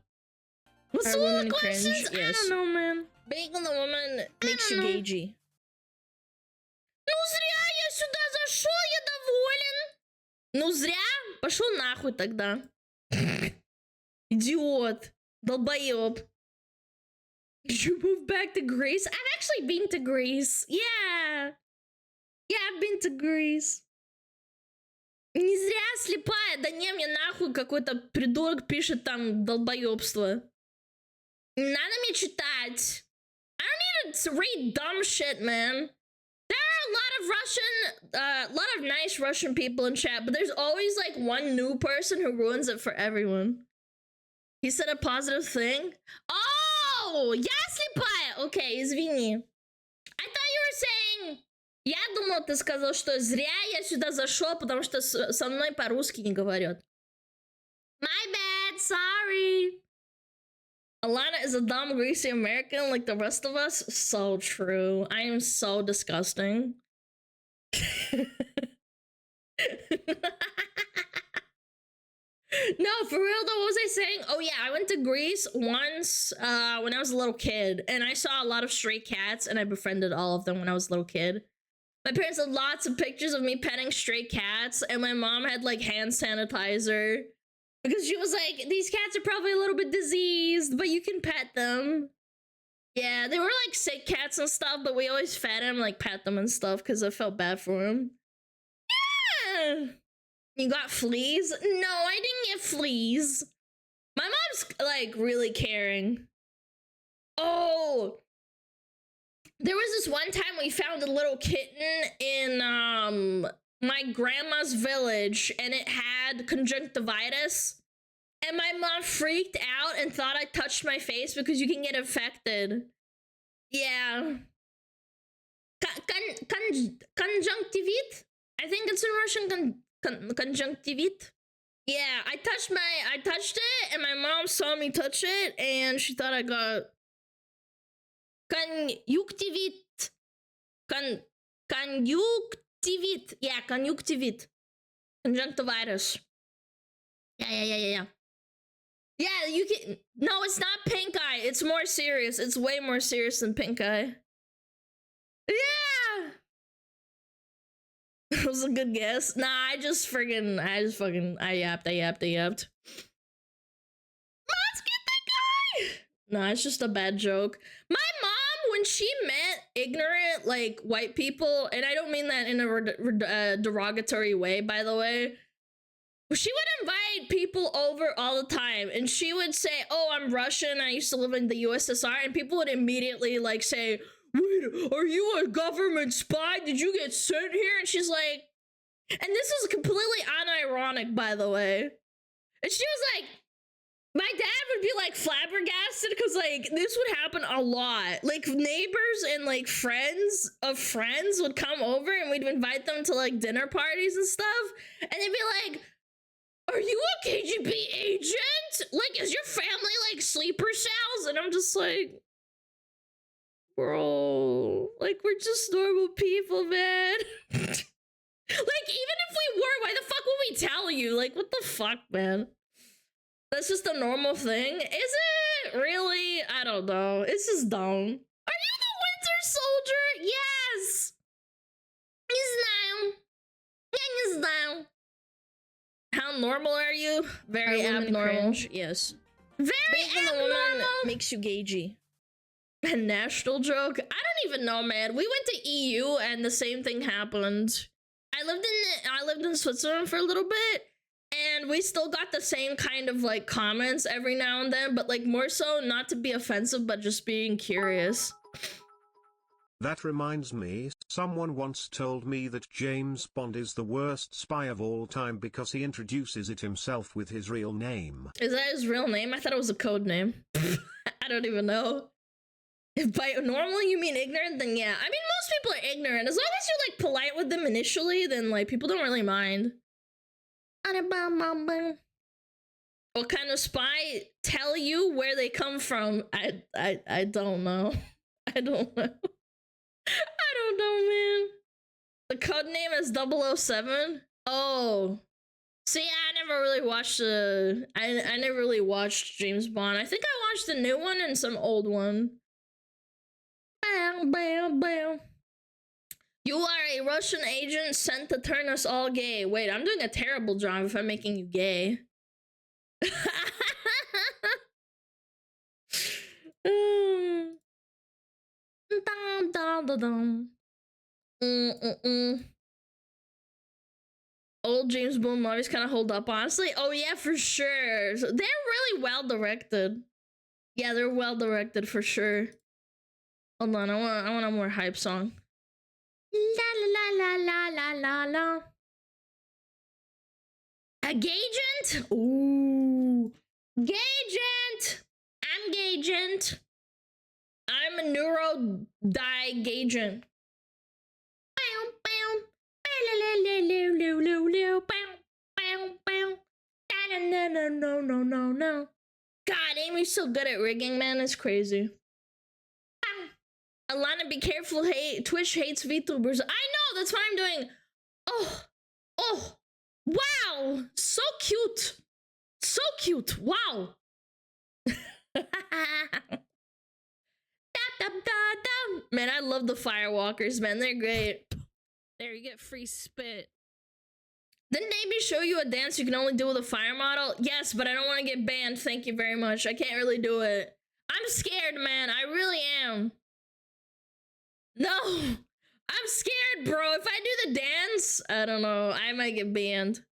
What's the
women
questions?
cringe? Yes.
I don't know, man.
Being on the woman makes you gagey.
Ну зря я сюда зашел, я доволен. Ну зря, пошел нахуй тогда. Идиот, долбоеб. Did you move back to Greece? I've actually been to Greece. Yeah. Yeah, I've been to Greece. Не зря слепая, да не, мне нахуй какой-то придурок пишет там долбоебство. Не надо мне читать. I don't need to read dumb shit, man. There are a lot of nice Russian people in chat, but there's always like one new person who ruins it for everyone. He said a positive thing. Oh, я слепая. Okay, извини. I thought you were saying... Я думал, ты сказал, что зря я сюда зашел, потому что со мной по-русски не говорят. My bad, sorry. Alana is a dumb, greasy American like the rest of us. So true. I am so disgusting. No, for real though, what was I saying? Oh yeah, I went to Greece once when I was a little kid, and I saw a lot of stray cats, and I befriended all of them when I was a little kid. My parents had lots of pictures of me petting stray cats, and my mom had like hand sanitizer. Because she was like, these cats are probably a little bit diseased, but you can pet them. Yeah, they were like sick cats and stuff, but we always fed them, like pet them and stuff, because I felt bad for them. Yeah! You got fleas? No, I didn't get fleas. My mom's like really caring. Oh! There was this one time we found a little kitten in my grandma's village, and it had conjunctivitis, and my mom freaked out and thought I touched my face because you can get infected. Yeah. Conjunctivit? I think it's in Russian conjunctivit. Yeah, I touched it, and my mom saw me touch it, and she thought I got Conjunctivit. Conjunctivit. Yeah, conjunctivit. Conjunctivitis. Yeah. Yeah, you can. No, it's not pink eye. It's more serious. It's way more serious than pink eye. Yeah. That was a good guess. Nah, I yapped. Let's get that guy. Nah, it's just a bad joke. My mom, when she met ignorant, like, white people, and I don't mean that in a derogatory way, by the way, she would invite people over all the time, and she would say, oh, I'm Russian, I used to live in the USSR, and people would immediately, like, say, wait, are you a government spy? Did you get sent here? And she's like, and this is completely unironic, by the way, and she was like, my dad would be, like, flabbergasted, because, like, this would happen a lot. Like, neighbors and, like, friends of friends would come over, and we'd invite them to, like, dinner parties and stuff, and they'd be like, are you a KGB agent? Like, is your family, like, sleeper cells? And I'm just like, bro, like, we're just normal people, man. Like, even if we were, why the fuck would we tell you? Like, what the fuck, man? That's just a normal thing? Is it really? I don't know. It's just dumb. Are you the Winter Soldier? Yes! He's down. He's down. How normal are you? Very abnormal.
Yes.
Very abnormal.
Makes you gagey.
A national joke? I don't even know, man. We went to EU and the same thing happened. I lived in Switzerland for a little bit, and we still got the same kind of, like, comments every now and then, but, like, more so not to be offensive, but just being curious.
That reminds me, someone once told me that James Bond is the worst spy of all time because he introduces it himself with his real name.
Is that his real name? I thought it was a code name. I don't even know. If by normal you mean ignorant, then yeah. I mean, most people are ignorant. As long as you're, like, polite with them initially, then, like, people don't really mind. What kind of spy tell you where they come from? I don't know. I don't know. I don't know, man. The code name is 007? Oh. See, I never really watched I never really watched James Bond. I think I watched the new one and some old one. Bam, bam, bam. You are a Russian agent sent to turn us all gay. Wait, I'm doing a terrible job if I'm making you gay. Old James Bond movies kind of hold up, honestly. Oh yeah, for sure. So they're really well directed. Yeah, they're well directed for sure. Hold on, I want a more hype song. La la la la la la la. A gagent? Ooh. Gagent! I'm gagent. I'm a neurodigagent. No. God, Amy's so good at rigging, man. It's crazy. Alana, be careful. Hey, Twitch hates VTubers. I know, that's what I'm doing. Oh, wow. So cute. So cute. Wow. Man, I love the Firewalkers, man. They're great. There, you get free spit. Didn't Amy show you a dance you can only do with a fire model? Yes, but I don't want to get banned. Thank you very much. I can't really do it. I'm scared, man. I really am. No. I'm scared, bro. If I do the dance, I don't know. I might get banned.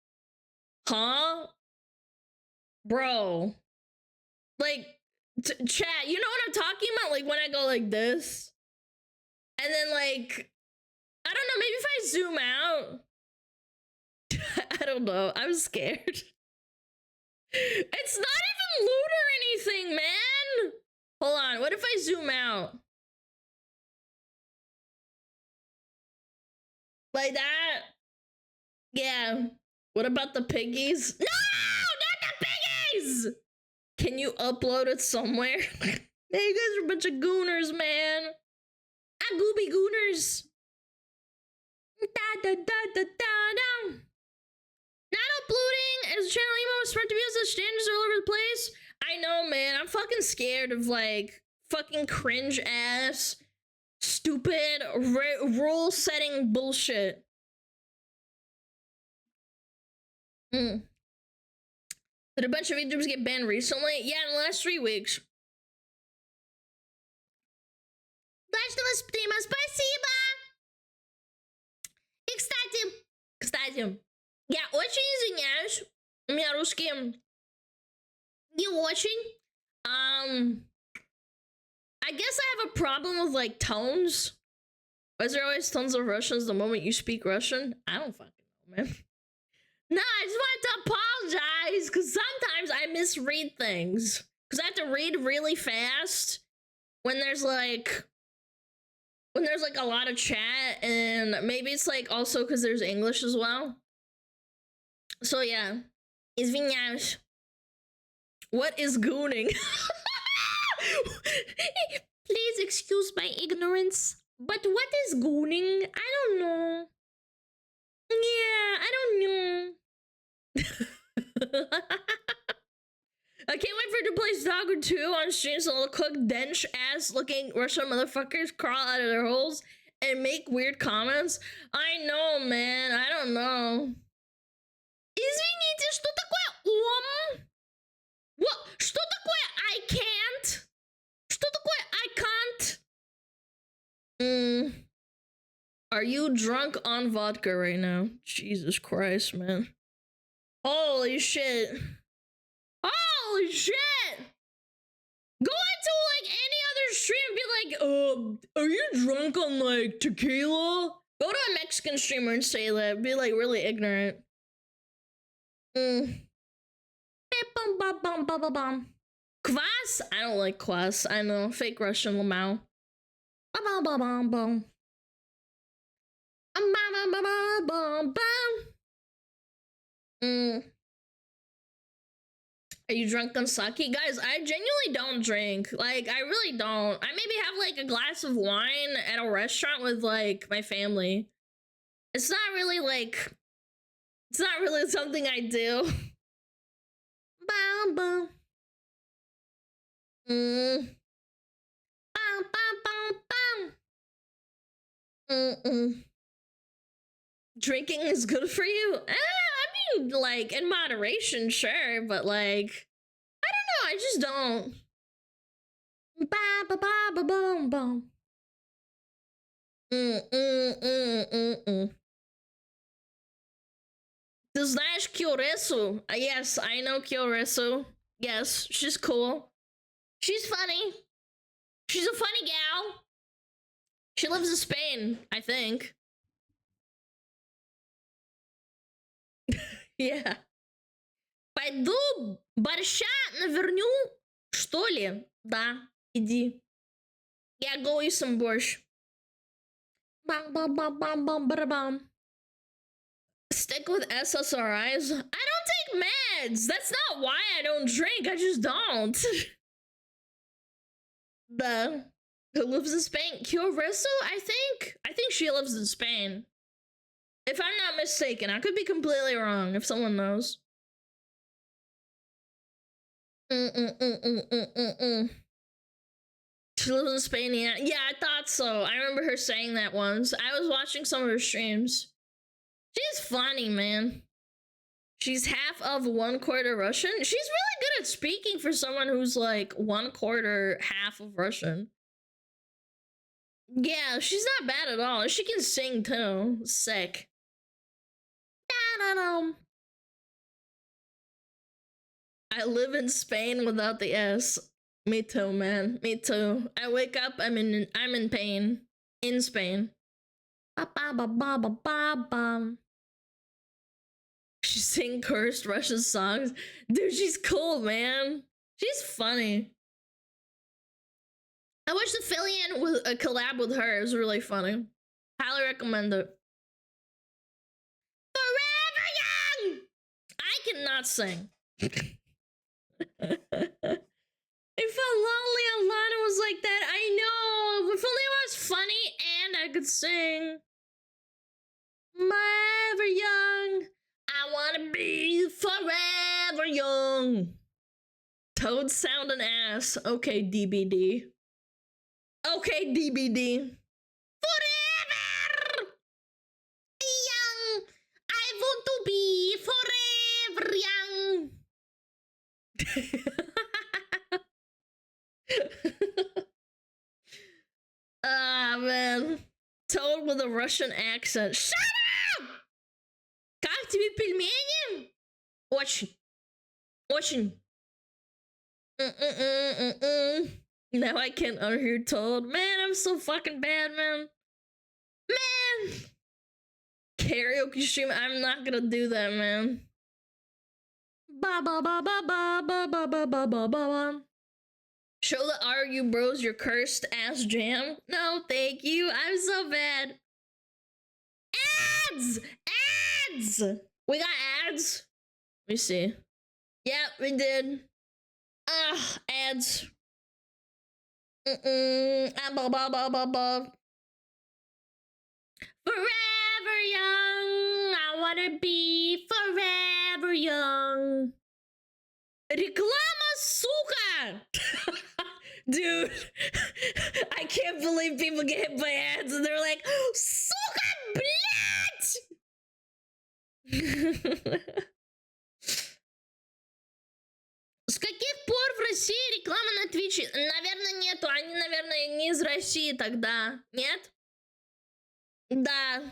Huh? Bro. Like, chat, you know what I'm talking about? Like, when I go like this. And then, like, I don't know. Maybe if I zoom out. I don't know. I'm scared. It's not even loot or anything, man. Hold on. What if I zoom out? Like that? Yeah. What about the piggies? No! Not the piggies! Can you upload it somewhere? Yeah, you guys are a bunch of gooners, man. Gooby gooners. Da da da da da da. Not uploading as channel emo with smart reviews and standards all over the place. I know, man. I'm fucking scared of like fucking cringe ass, stupid rule setting bullshit. Did a bunch of YouTubers get banned recently? Yeah, in the last 3 weeks. Спасибо. И кстати, я очень извиняюсь. У меня русский не очень. I guess I have a problem with like tones. Why is there always tons of Russians the moment you speak Russian? I don't fucking know, man. No, I just wanted to apologize because sometimes I misread things. Because I have to read really fast when there's like a lot of chat, and maybe it's like also because there's English as well. So yeah, извиняюсь. What is gooning? Please excuse my ignorance, but what is gooning? I don't know. Yeah, I don't know. I can't wait for it to play Stalker 2 on stream so I'll cook dench ass looking Russian motherfuckers crawl out of their holes and make weird comments. I know, man. I don't know. Извините, что такое What? Что такое I can't? Что такое I can't? Are you drunk on vodka right now? Jesus Christ, man. Holy shit. Holy shit! Go into like any other stream and be like, are you drunk on like tequila? Go to a Mexican streamer and say that. Be like really ignorant. Kvass? I don't like kvass. I know. Fake Russian lamau. Are you drunk on sake? Guys, I genuinely don't drink. Like, I really don't. I maybe have like a glass of wine at a restaurant with like my family. It's not really like, it's not really something I do. Drinking is good for you? I mean, like, in moderation, sure, but like, I don't know, I just don't. Ты знаешь Kyoresu? Yes, I know Kyoresu. Yes, she's cool. She's funny. She's a funny gal. She lives in Spain, I think. Yeah. Пойду борща наверню, что ли? Да, иди. Yeah, go eat some борщ. Stick with SSRIs? I don't take meds! That's not why I don't drink, I just don't. Who lives in Spain? Kyoresu, I think? I think she lives in Spain. If I'm not mistaken, I could be completely wrong if someone knows. She lives in Spain, yeah. Yeah, I thought so. I remember her saying that once. I was watching some of her streams. She's funny, man. She's half of 1/4 Russian. She's really good at speaking for someone who's like 1/4 half of Russian. Yeah, she's not bad at all. She can sing too. Sick. I live in Spain without the S. Me too, man. Me too. I wake up, I'm in pain. In Spain. She sing cursed Russian songs. Dude, she's cool, man. She's funny. I watched the Fillion with a collab with her. It was really funny. Highly recommend it. Forever Young! I cannot sing. I felt lonely. Alana was like that. I know. If only I was funny and I could sing. Forever young. I wanna be forever young. Toad sound an ass. Okay, DBD. Okay, DBD. Forever young. I want to be forever young. Ah, man. Toad with a Russian accent. Shut up! Как тебе пельмени? Очень. Очень. Now I can't unhear Toad. Man, I'm so fucking bad, man. Man! Karaoke stream, I'm not gonna do that, man. Ba ba ba ba ba ba ba ba ba ba ba. Show the Argue Bros your cursed ass jam. No, thank you. I'm so bad. Ads! Ads! We got ads? Let me see. Yep, we did. Ah, ads. Ba ba ba ba ba. Forever young. I wanna be forever young. Реклама, сука! Dude, I can't believe people get hit by ads and they're like, сука, блядь! С каких пор в России реклама на Твиче? Наверное, нету. Они, наверное, не из России тогда. Нет? Да.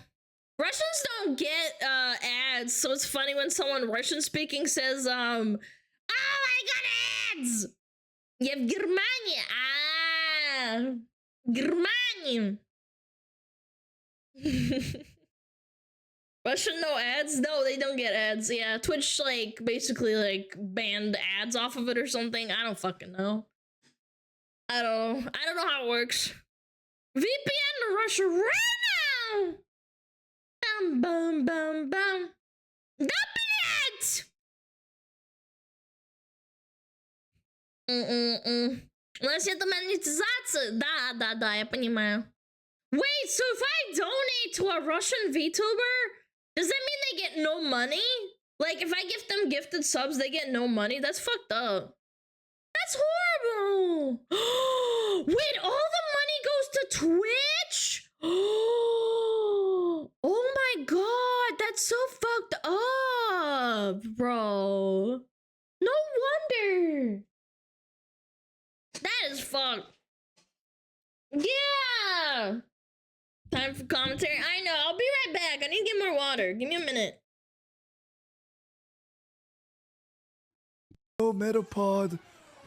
Russians don't get ads, so it's funny when someone Russian speaking says, oh, I got ads! Я в Германии. А, Германии. Russian no ads? No, they don't get ads. Yeah, Twitch like basically like banned ads off of it or something. I don't fucking know. I don't know how it works. VPN to Russia right now. Bum bum bum bum. Да, блять! У нас это монетизация. Да, я понимаю. Wait, so if I donate to a Russian VTuber, does that mean they get no money? Like, if I give them gifted subs, they get no money? That's fucked up. That's horrible. Wait, all the money goes to Twitch? Oh my god, that's so fucked up, bro. No wonder. That is fucked. Yeah. Time for commentary. I know. I'll be right back. I need to get more water. Give me a minute.
Oh, Metapod.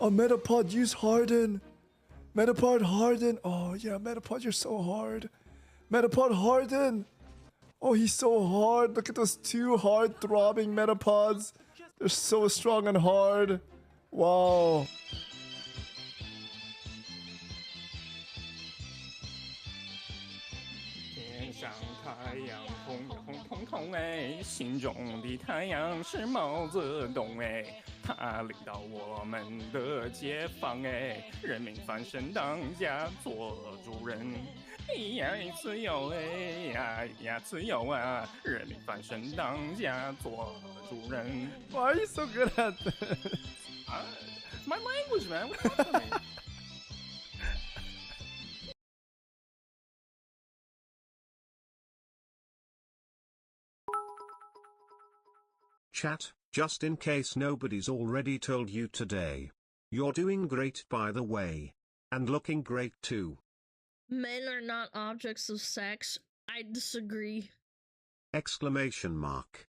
Oh, Metapod, use Harden. Metapod, Harden. Oh, yeah, Metapod, you're so hard. Metapod, Harden. Oh, he's so hard. Look at those two hard throbbing Metapods. They're so strong and hard. Wow.
天上太阳红红彤彤哎，心中的太阳是毛泽东哎，他领导我们的解放哎，人民翻身当家做主人，呀自由哎呀自由啊，人民翻身当家做主人。
Why are you so good at this?
My language, man. What's up with me?
Chat, just in case nobody's already told you today. You're doing great, by the way. And looking great too.
Men are not objects of sex. I disagree.
Exclamation mark.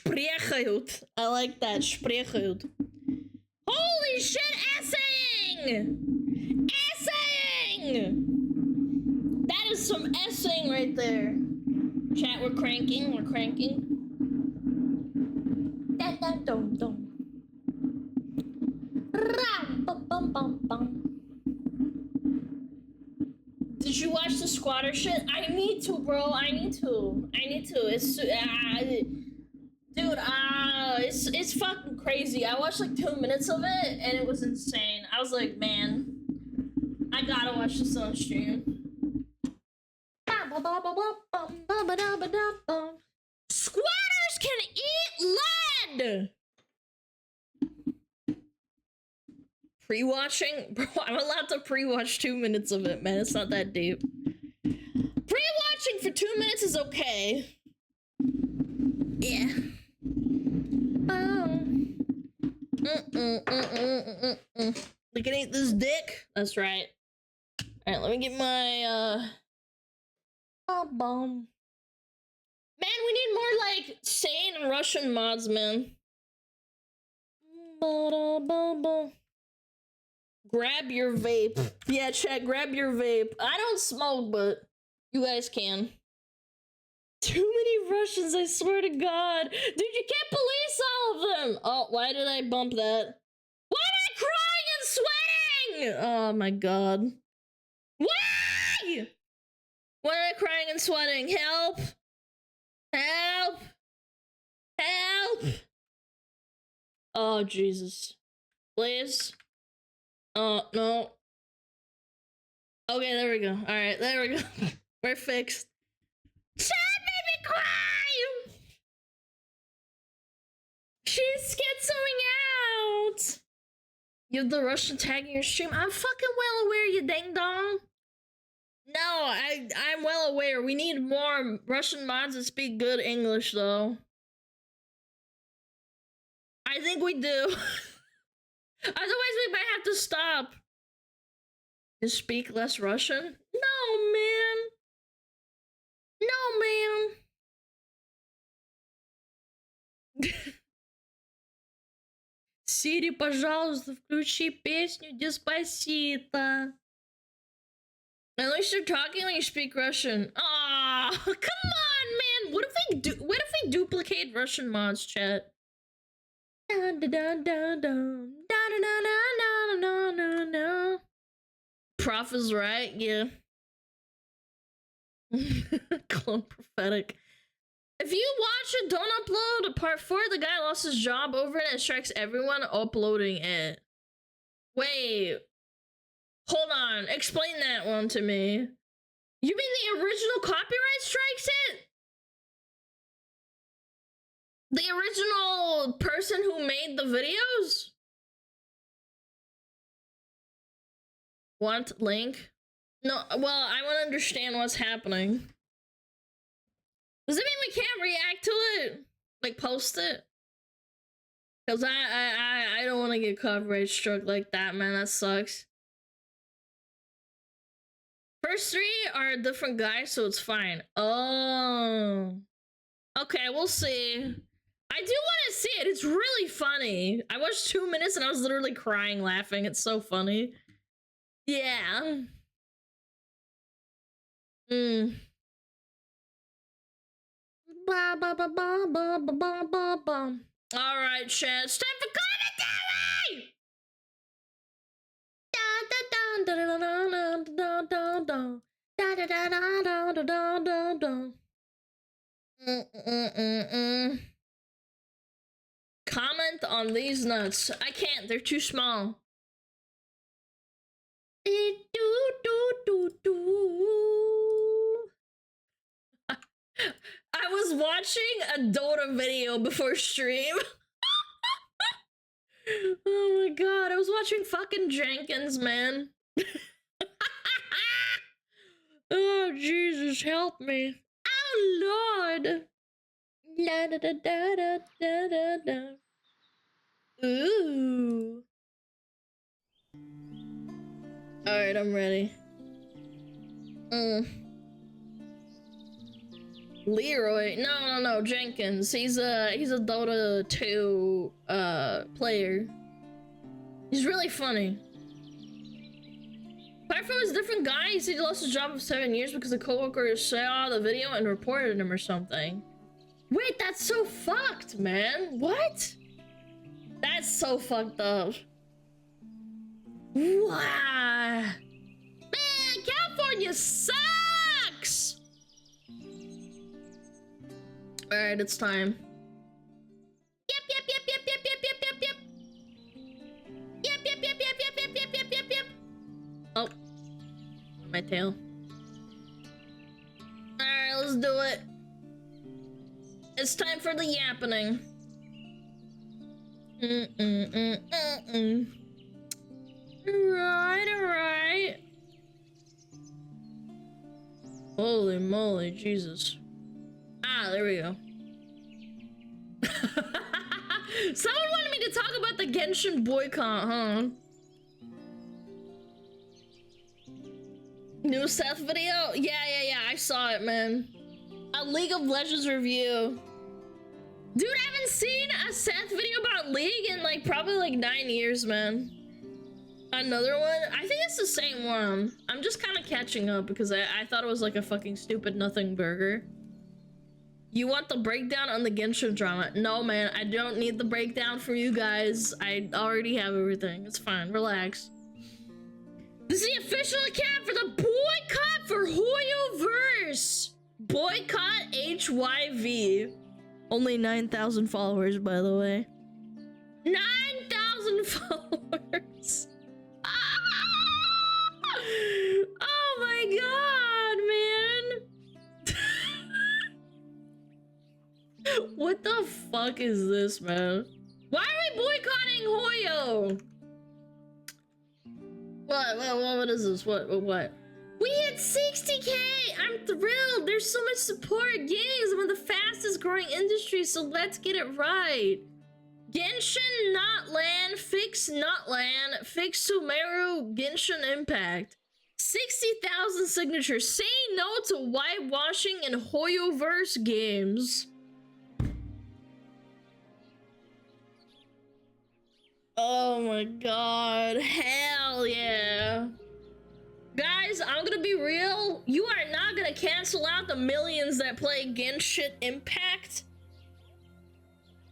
Spreechают. I like that. Spreechают. Holy shit, essaying! Essaying! That is some essaying right there. Chat, we're cranking. We're cranking. Dun, dun, dun, dun. Ram, bum, bum, bum, bum. Did you watch the squatter shit? I need to, bro. I need to. It's dude. It's fucking crazy. I watched like 2 minutes of it and it was insane. I was like, man, I gotta watch this on stream. Squatters can eat lead. Pre-watching? Bro, I'm allowed to pre-watch 2 minutes of it, man. It's not that deep. Pre-watching for 2 minutes is okay. Yeah. We can eat this dick? That's right. Alright, let me get my, bomb. Man, we need more, like, sane Russian mods, man. Grab your vape. Yeah, chat, grab your vape. I don't smoke, but you guys can. Too many Russians, I swear to God. Dude, you can't police all of them. Oh, why did I bump that? Why am I crying and sweating? Oh my God. Why? Why am I crying and sweating? Help. Help. Help. Oh, Jesus. Please. Oh, no. Okay, there we go. Alright, there we go. We're fixed. Chat made me cry! She's schizoing out! You have the Russian tag in your stream? I'm fucking well aware, you ding dong. No, I'm well aware. We need more Russian mods that speak good English, though. I think we do. Otherwise, we might have to stop. To speak less Russian? No, man. No, man. Сири, пожалуйста, включи песню Деспасито. At least you're talking when you speak Russian. Ah, come on, man. What if we duplicate Russian mods, chat? Dun, dun, dun, dun, dun. Dun, dun, dun, dun, dun, dun, dun. Prof is right, yeah. Clone prophetic. If you watch it, don't upload part 4. The guy lost his job over it and strikes everyone uploading it. Wait. Hold on. Explain that one to me. You mean the original copyright strikes it? The original person who made the videos? Want link? No, well, I want to understand what's happening. Does it mean we can't react to it? Like, post it? Because I don't want to get copyright struck like that, man. That sucks. First 3 are a different guy, so it's fine. Oh. Okay, we'll see. I do want to see it. It's really funny. I watched 2 minutes and I was literally crying laughing. It's so funny. Yeah. Ba ba ba ba ba ba ba ba ba. All right, chat. It's time for commentary. Da da da da da da da da da da da da da da. Comment on these nuts. I can't. They're too small. I was watching a Dota video before stream. Oh my God, I was watching fucking Jenkins, man. Oh Jesus, help me. Oh Lord. La da da da da da da da. Ooh. Alright, I'm ready. Leroy? No, Jenkins. He's a Dota 2 player. He's really funny. Apart from his different guy, he said he lost his job of 7 years because a coworker saw the video and reported him or something. Wait, that's so fucked, man. What? That's so fucked up. Wow. Man, California sucks! Alright, it's time. Yep. Oh. My tail. Alright, let's do it. It's time for the yappening. Alright. Holy moly, Jesus. Ah, there we go. Someone wanted me to talk about the Genshin boycott, huh? New Seth video? Yeah, I saw it, man. A League of Legends review. Dude, I haven't seen a Seth video about League in like probably like 9 years, man. Another one? I think it's the same one. I'm just kind of catching up because I thought it was like a fucking stupid nothing burger. You want the breakdown on the Genshin drama? No, man, I don't need the breakdown for you guys. I already have everything. It's fine. Relax. This is the official account for the boycott for Hoyoverse. Boycott HYV. Only 9,000 followers, by the way. 9,000 followers. Oh my god, man. What the fuck is this, man? Why are we boycotting Hoyo? What is this? What? We hit 60K! I'm thrilled! There's so much support! Gaming is one of the fastest growing industries, so let's get it right! Genshin not LAN, fix not LAN, fix Sumeru Genshin Impact. 60,000 signatures. Say no to whitewashing in Hoyoverse games. Oh my god. Hell yeah. Guys, I'm gonna be real. You are not gonna cancel out the millions that play Genshin Impact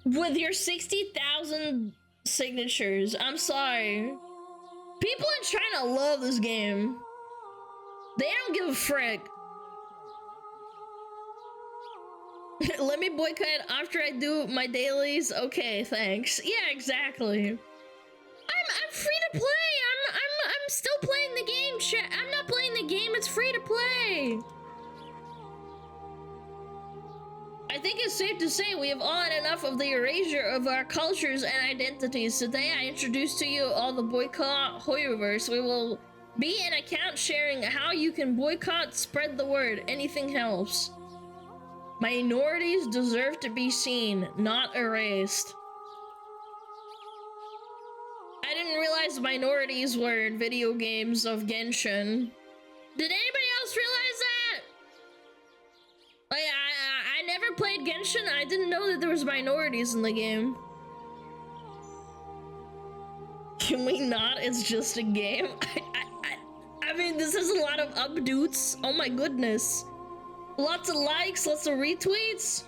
with your 60,000 signatures. I'm sorry. People in China love this game. They don't give a frick. Let me boycott after I do my dailies. Okay, thanks. Yeah, exactly. I'm free to play. I'm still playing the game, chat. I'm not playing the game. It's free to play. I think it's safe to say we have all had enough of the erasure of our cultures and identities. Today I introduce to you all the boycott Hoyoverse. We will be an account sharing how you can boycott, spread the word. Anything helps. Minorities deserve to be seen, not erased. I didn't realize minorities were in video games of Genshin. Did anybody else realize that? Like, I never played Genshin. I didn't know that there was minorities in the game. Can we not? It's just a game. I mean, this is a lot of updates. Oh my goodness. Lots of likes, lots of retweets.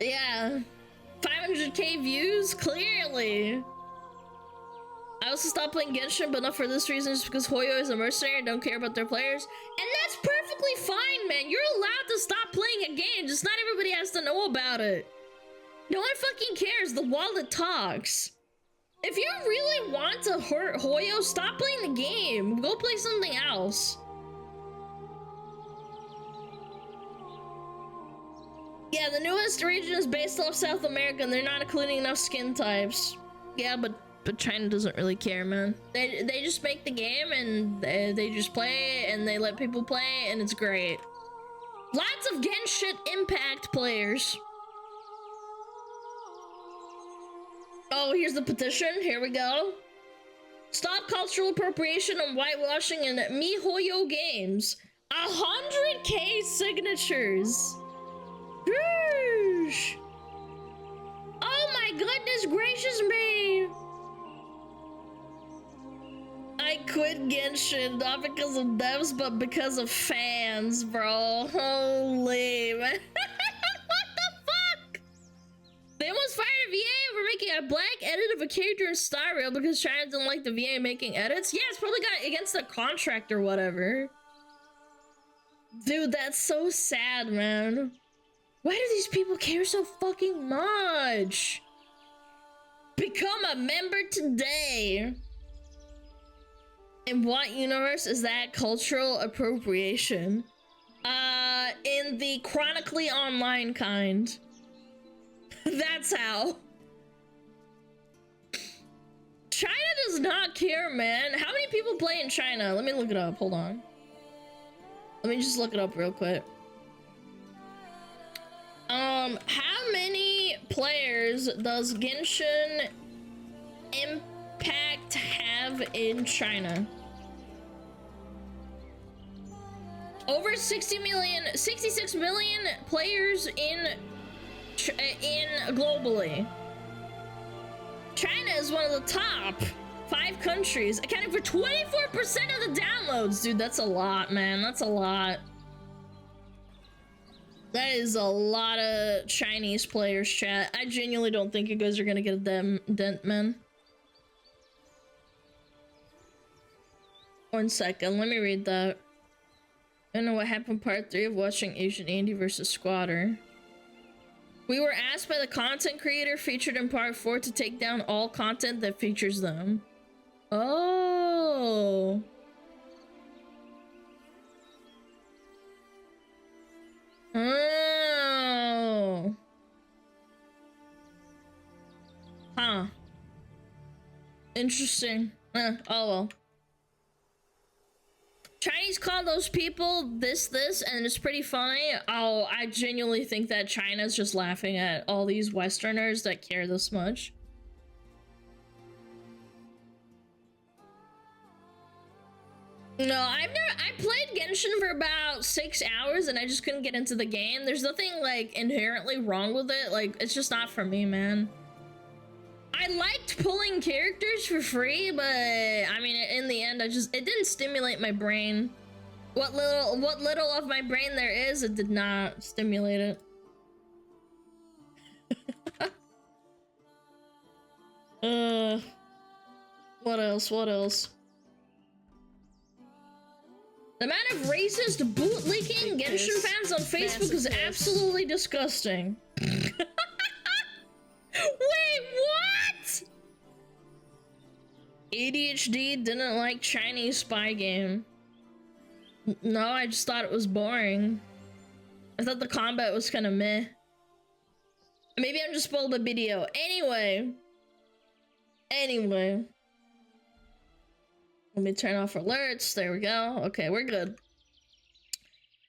Yeah. 500k views? Clearly. I also stopped playing Genshin, but not for this reason, just because Hoyo is a mercenary and don't care about their players. And that's perfectly fine, man. You're allowed to stop playing a game, just not everybody has to know about it. No one fucking cares. The wallet talks. If you really want to hurt Hoyo, stop playing the game. Go play something else. Yeah, the newest region is based off South America, and they're not including enough skin types. Yeah, but China doesn't really care, man. They just make the game, and they just play, and they let people play, and it's great. Lots of Genshin Impact players. Oh, here's the petition. Here we go. Stop cultural appropriation and whitewashing in MiHoYo games. 100k 20K signatures. Sheesh. Oh my goodness gracious me. I quit Genshin not because of devs but because of fans, bro. Holy man. What the fuck? They almost fired a VA over making a black edit of a character in Star Rail because China didn't like the VA making edits. Yeah, it's probably got against the contract or whatever. Dude, that's so sad, man. Why do these people care so fucking much? Become a member today. In what universe is that cultural appropriation? In the chronically online kind. That's how. China does not care, man. How many people play in China? Let me look it up. Hold on. Let me just look it up real quick. How many players does Genshin Impact have in China? Over 66 million players in globally. China is one of the top 5 countries, accounting for 24% of the downloads. Dude, that's a lot, man. That's a lot. That is a lot of Chinese players, chat. I genuinely don't think you guys are gonna get a dent, man. 1 second, let me read that. I don't know what happened part 3 of watching Asian Andy versus Squatter. We were asked by the content creator featured in part 4 to take down all content that features them. Oh. Oh. Huh. Interesting. Oh well. Chinese call those people this, and it's pretty funny. Oh, I genuinely think that China's just laughing at all these Westerners that care this much. No, I played Genshin for about 6 hours and I just couldn't get into the game. There's nothing like inherently wrong with it. Like, it's just not for me, man. I liked pulling characters for free, but I mean, in the end, it didn't stimulate my brain. What little of my brain there is, it did not stimulate it. What else? The amount of racist bootlicking Genshin fans on Facebook is absolutely disgusting. Wait, what? ADHD didn't like Chinese spy game. No, I just thought it was boring. I thought the combat was kind of meh. Maybe I'm just spoiled the video. Anyway. Let me turn off alerts. There we go. Okay, we're good.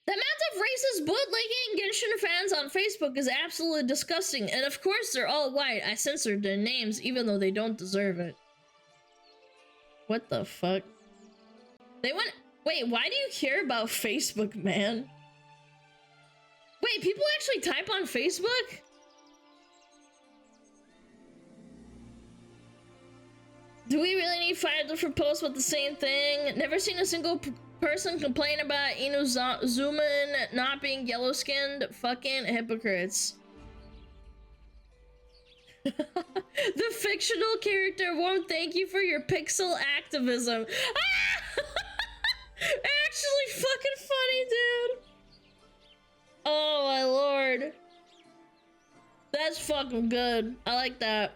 The amount of racist bootlicking Genshin fans on Facebook is absolutely disgusting. And of course, they're all white. I censored their names, even though they don't deserve it. What the fuck? Wait, why do you care about Facebook, man? Wait, people actually type on Facebook? Do we really need 5 different posts with the same thing? Never seen a single person complain about Inuzuman not being yellow-skinned. Fucking hypocrites. The fictional character won't thank you for your pixel activism. Actually fucking funny, dude. Oh my lord. That's fucking good. I like that.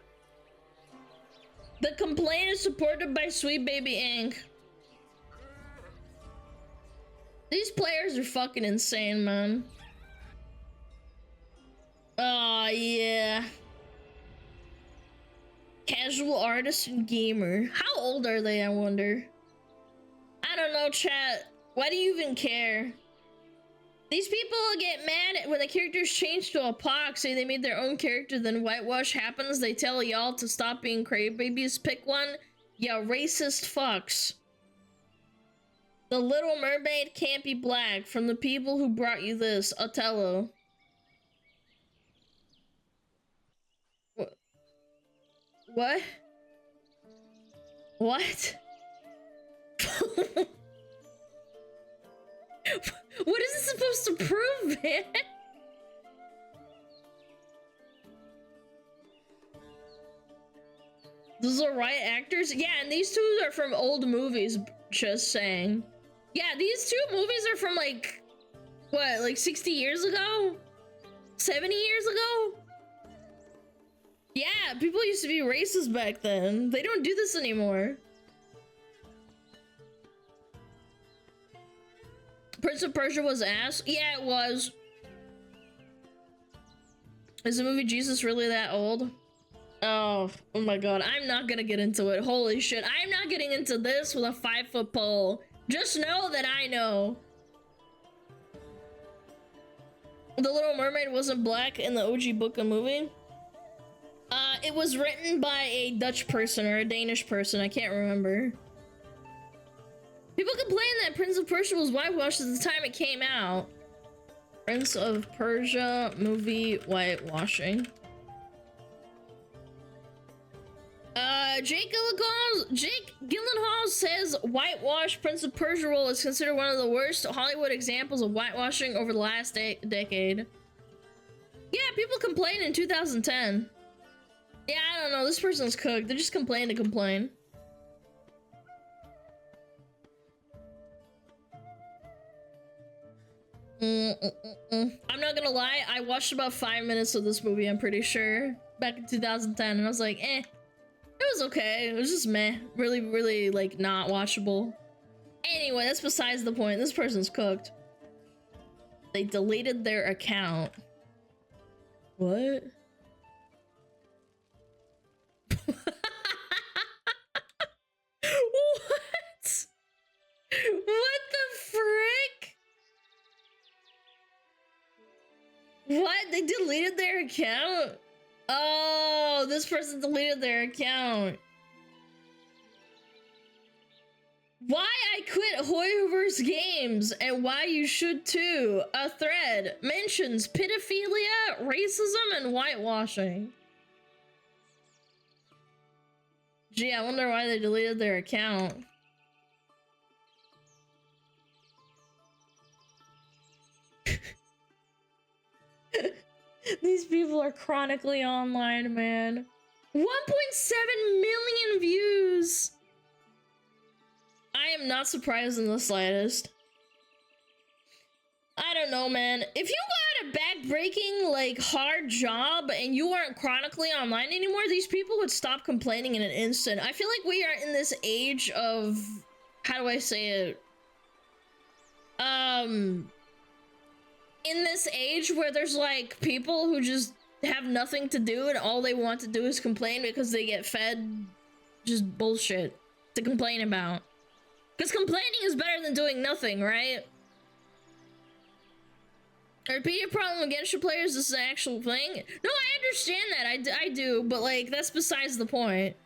The complaint is supported by Sweet Baby Inc. These players are fucking insane, man. Oh, yeah. Casual artist and gamer. How old are they, I wonder? I don't know, chat. Why do you even care? These people get mad when the characters change to a pox, say they made their own character, then whitewash happens, they tell y'all to stop being crybabies, pick one. Yeah, racist fucks. The Little Mermaid can't be black. From the people who brought you this, Othello. What? What? What is it supposed to prove, man? Those are right actors? Yeah, and these two are from old movies, just saying. Yeah, these two movies are from like, what, like 60 years ago? 70 years ago? Yeah, people used to be racist back then. They don't do this anymore. Prince of Persia was ass? Yeah, it was. Is the movie Jesus really that old? Oh my god, I'm not gonna get into it. Holy shit, I'm not getting into this with a 5-foot pole. Just know that I know. The Little Mermaid wasn't black in the OG book and movie. It was written by a Dutch person or a Danish person, I can't remember. People complain that Prince of Persia was whitewashed at the time it came out. Prince of Persia movie whitewashing. Jake Gyllenhaal says whitewash Prince of Persia role is considered one of the worst Hollywood examples of whitewashing over the last decade. Yeah, people complained in 2010. Yeah, I don't know, this person's cooked. They just complain to complain. I'm not gonna lie, I watched about 5 minutes of this movie, I'm pretty sure, back in 2010, and I was like, eh. It was okay, it was just meh. Really, really, like, not watchable. Anyway, that's besides the point. This person's cooked. They deleted their account. What? What? What the frick? What? They deleted their account? Oh, this person deleted their account. Why I quit Hoyoverse Games and why you should too. A thread mentions pedophilia, racism, and whitewashing. Gee, I wonder why they deleted their account. These people are chronically online, man. 1.7 million views. I am not surprised in the slightest. I don't know, man. If you got a back-breaking, like, hard job and you aren't chronically online anymore, these people would stop complaining in an instant. I feel like we are in this age of... How do I say it? In this age where there's, like, people who just have nothing to do and all they want to do is complain because they get fed just bullshit to complain about. Because complaining is better than doing nothing, right? Repeat your problem against your players, this is an actual thing? No, I understand that, I do, but, like, that's besides the point.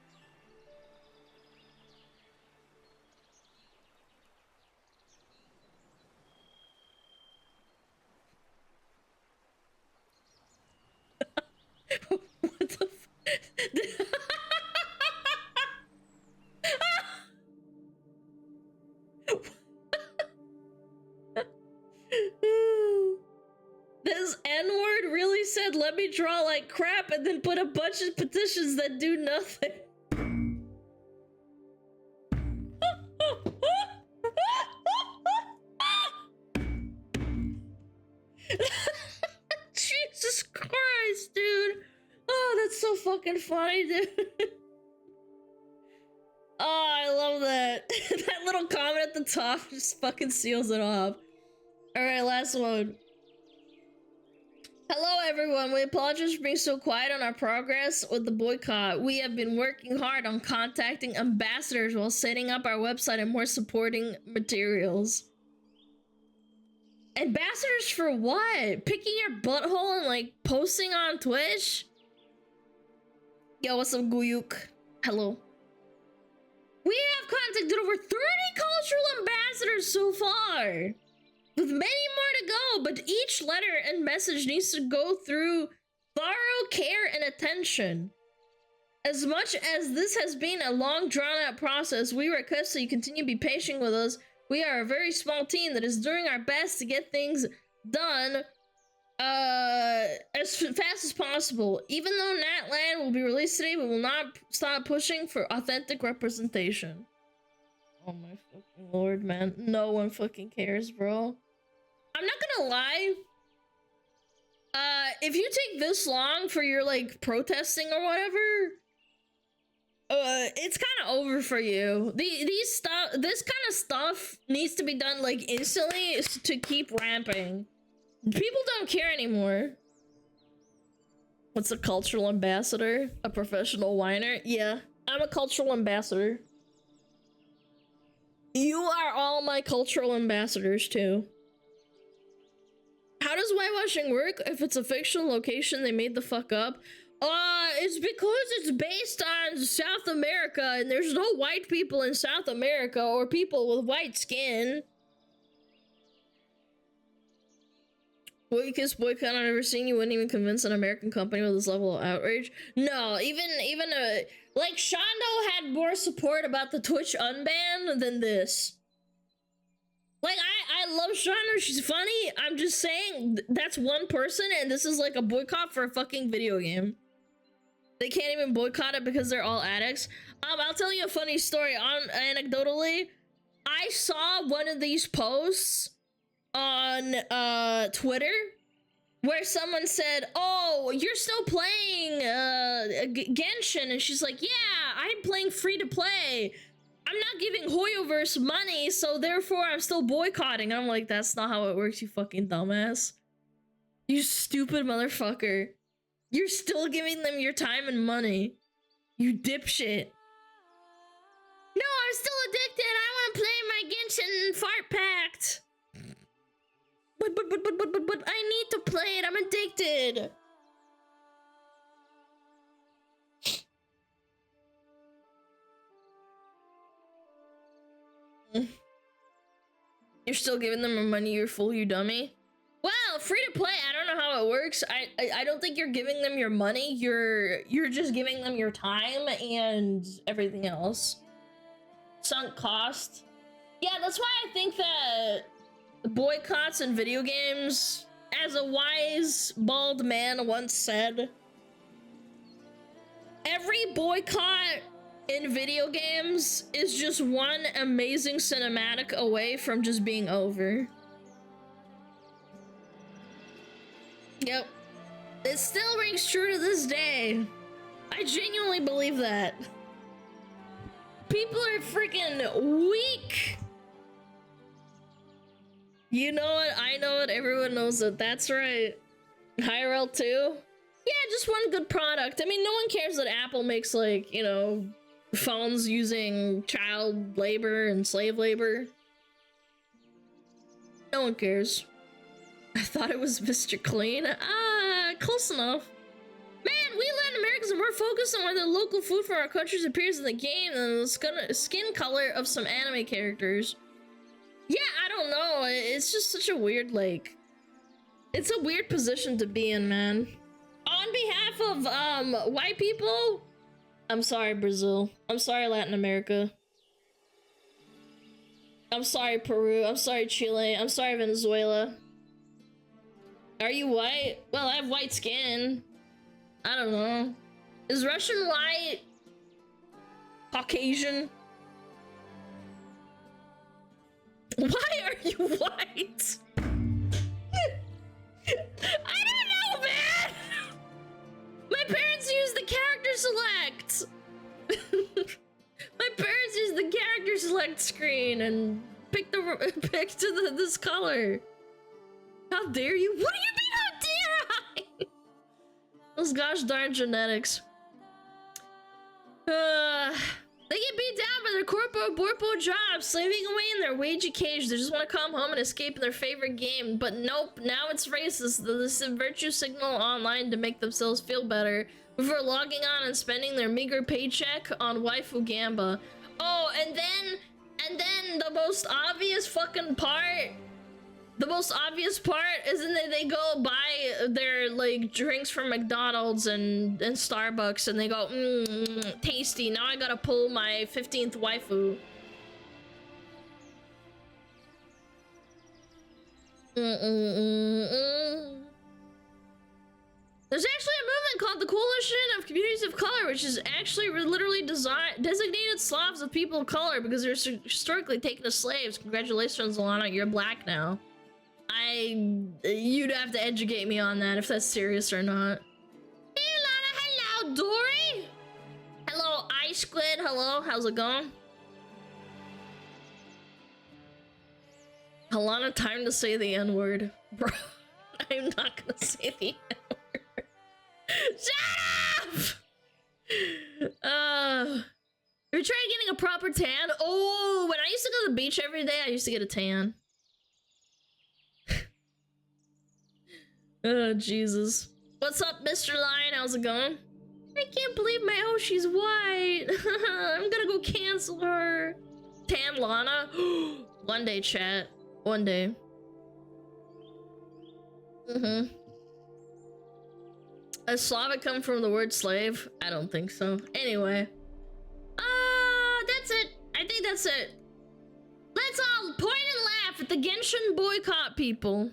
What the f- This N-word really said, let me draw like crap, and then put a bunch of petitions that do nothing. Jesus Christ, dude. Oh, that's so fucking funny, dude. Oh, I love that. That little comment at the top just fucking seals it off. Alright, last one. Hello everyone, we apologize for being so quiet on our progress with the boycott. We have been working hard on contacting ambassadors while setting up our website and more supporting materials. Ambassadors for what? Picking your butthole and like posting on Twitch? Yo, what's up, Guyuk? Hello. We have contacted over 30 cultural ambassadors so far, with many more to go, but each letter and message needs to go through thorough care and attention. As much as this has been a long, drawn-out process, we request that you continue to be patient with us. We are a very small team that is doing our best to get things done as fast as possible. Even though Natland will be released today, we will not stop pushing for authentic representation. Oh my fucking lord, man. No one fucking cares, bro. I'm not gonna lie. If you take this long for your, like, protesting or whatever, it's kind of over for you. This kind of stuff needs to be done, like, instantly to keep ramping. People don't care anymore. What's a cultural ambassador? A professional whiner? Yeah, I'm a cultural ambassador. You are all my cultural ambassadors, too. How does whitewashing work if it's a fictional location they made the fuck up? It's because it's based on South America and there's no white people in South America or people with white skin. Weakest boycott I've ever seen. You wouldn't even convince an American company with this level of outrage. No, even like Shondo had more support about the Twitch unban than this. Like, I love Shondo, she's funny. I'm just saying that's one person and this is like a boycott for a fucking video game. They can't even boycott it because they're all addicts. I'll tell you a funny story. Anecdotally, I saw one of these posts on Twitter where someone said, "Oh, you're still playing Genshin," and she's like, "Yeah, I'm playing free to play. I'm not giving Hoyoverse money, so therefore I'm still boycotting." I'm like, that's not how it works, you fucking dumbass. You stupid motherfucker. You're still giving them your time and money. You dipshit. No, I'm still addicted. I want to play my Genshin Fart Pact. But I need to play it. I'm addicted. You're still giving them money, you're fool, you dummy. Well, free to play, I don't know how it works. I don't think you're giving them your money. You're just giving them your time and everything else. Sunk cost. Yeah, that's why I think that boycotts in video games, as a wise bald man once said, every boycott in video games is just one amazing cinematic away from just being over. Yep. It still rings true to this day. I genuinely believe that. People are freaking weak. You know it, I know it, everyone knows it. That's right. IRL 2? Yeah, just one good product. I mean, no one cares that Apple makes, like, you know, phones using child labor and slave labor. No one cares. I thought it was Mr. Clean. Close enough. Man, we Latin Americans are more focused on whether local food from our countries appears in the game than the skin color of some anime characters. Yeah, I don't know. It's just such a weird, like... It's a weird position to be in, man. On behalf of, white people... I'm sorry, Brazil. I'm sorry, Latin America. I'm sorry, Peru. I'm sorry, Chile. I'm sorry, Venezuela. Are you white? Well, I have white skin. I don't know. Is Russian white? Caucasian? Why are you white? I don't know, man! My parents use the character select! My parents used the character select screen and picked this color. How dare you? What do you mean, how dare I? Those gosh darn genetics. They get beat down by their corpo jobs, slaving away in their wagey cage. They just want to come home and escape in their favorite game. But nope, now it's racist. They virtue signal online to make themselves feel better before logging on and spending their meager paycheck on waifu gamba. Oh, and then the most obvious fucking part. The most obvious part isn't that they go buy their like drinks from McDonald's and Starbucks, and they go, tasty. Now I gotta pull my 15th waifu. There's actually a movement called the Coalition of Communities of Color, which is actually literally designated Slavs of people of color because they're historically taken as slaves. Congratulations, Alana, you're black now. You'd have to educate me on that if that's serious or not. Hey, Alana, hello, Dory. Hello, Ice Squid. Hello, how's it going? Alana, time to say the N-word. Bro, I'm not gonna say the N-word. Shut up! Have you tried getting a proper tan? Oh, when I used to go to the beach every day, I used to get a tan. Oh, Jesus. What's up, Mr. Lion? How's it going? I can't believe my Oshi's white. I'm gonna go cancel her. Tan Lana? One day, chat. One day. Does Slavic come from the word slave? I don't think so. Anyway. That's it. I think that's it. Let's all point and laugh at the Genshin boycott people.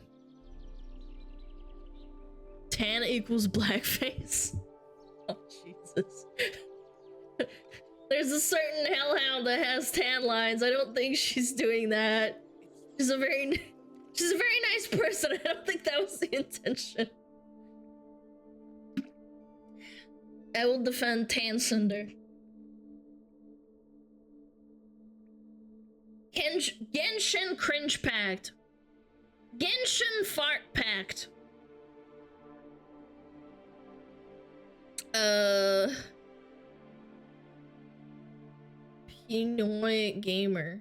Tan equals blackface. Oh, Jesus. There's a certain hellhound that has tan lines. I don't think she's doing that. She's a very nice person. I don't think that was the intention. I will defend Tan Cinder. Genshin Cringe Pact. Genshin Fart Pact. Pinoy Gamer.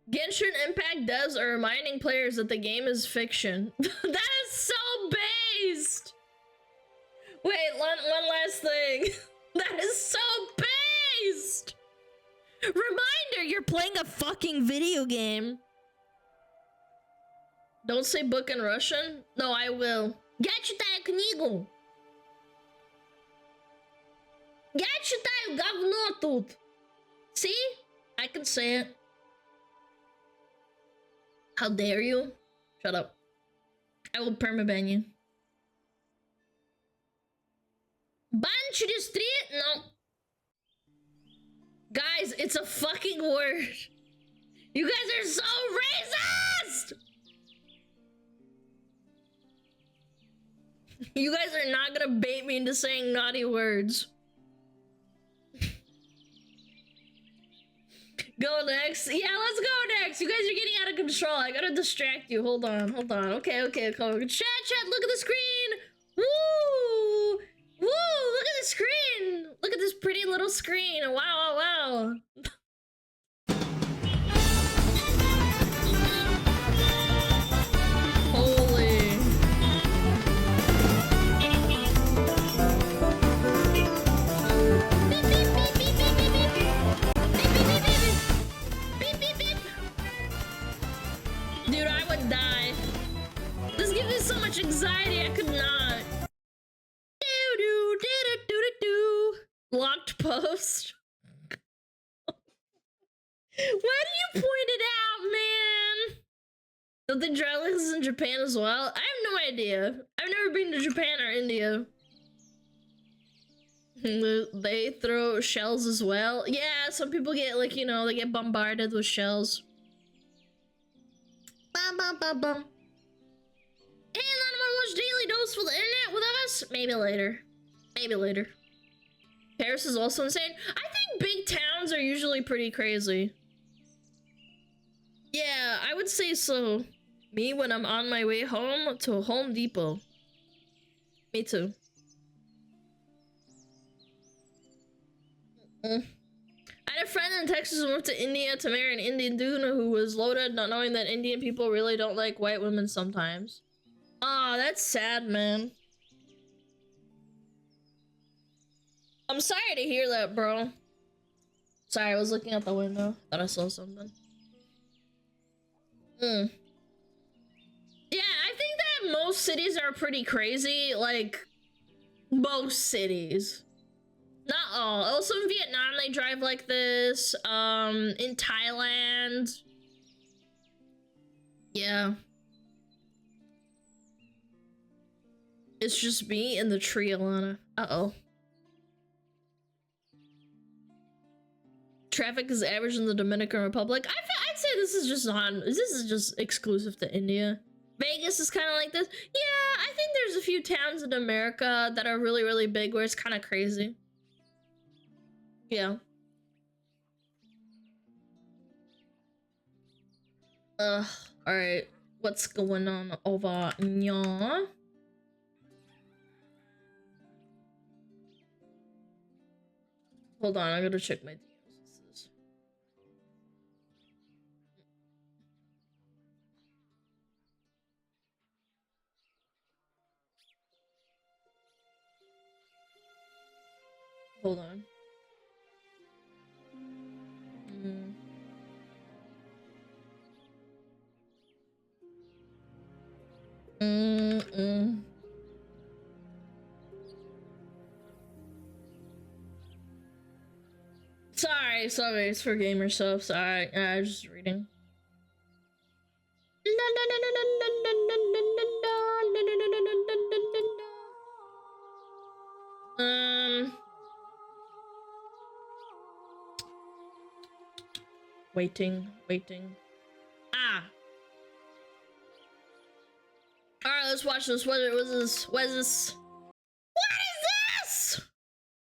Genshin Impact devs are reminding players that the game is fiction. That is so based! Wait, one last thing. That is so based! Reminder, you're playing a fucking video game. Don't say book in Russian? No, I will. Я читаю книгу. Я читаю говно тут. See? I can say it. How dare you? Shut up. I will permaban you. Ban через 3? No. Guys, it's a fucking word. You guys are so racist! You guys are not gonna bait me into saying naughty words. Go next. Yeah, let's go next. You guys are getting out of control. I gotta distract you. Hold on. Okay. Come on. Chat, look at the screen. Woo! Look at the screen. Look at this pretty little screen. Wow. Holy. Dude, I would die. This gives me so much anxiety, I could not. Locked post. Why do you point it out, man? Don't they dry license in Japan as well? I have no idea. I've never been to Japan or India. They throw shells as well. Yeah, some people get like, you know, they get bombarded with shells. Bum. And anyone watch Daily Dose for the internet with us? Maybe later. Paris is also insane. I think big towns are usually pretty crazy. Yeah, I would say so. Me when I'm on my way home to Home Depot. Me too. I had a friend in Texas who moved to India to marry an Indian dude who was loaded, not knowing that Indian people really don't like white women sometimes. Aw, that's sad, man. I'm sorry to hear that, bro. Sorry, I was looking out the window. Thought I saw something. Yeah, I think that most cities are pretty crazy. Like, most cities. Not all. Also in Vietnam, they drive like this. In Thailand. Yeah. It's just me and the tree, Alana. Uh-oh. Traffic is average in the Dominican Republic. I'd say this is just exclusive to India. Vegas is kind of like this. Yeah, I think there's a few towns in America that are really, really big where it's kind of crazy. Yeah. Alright. What's going on over here? Hold on, I gotta check my DMs. Hold on. Sorry, it's for gamer stuff. Sorry, I was just reading. Waiting. Ah. All right, let's watch this. What is this? What is this?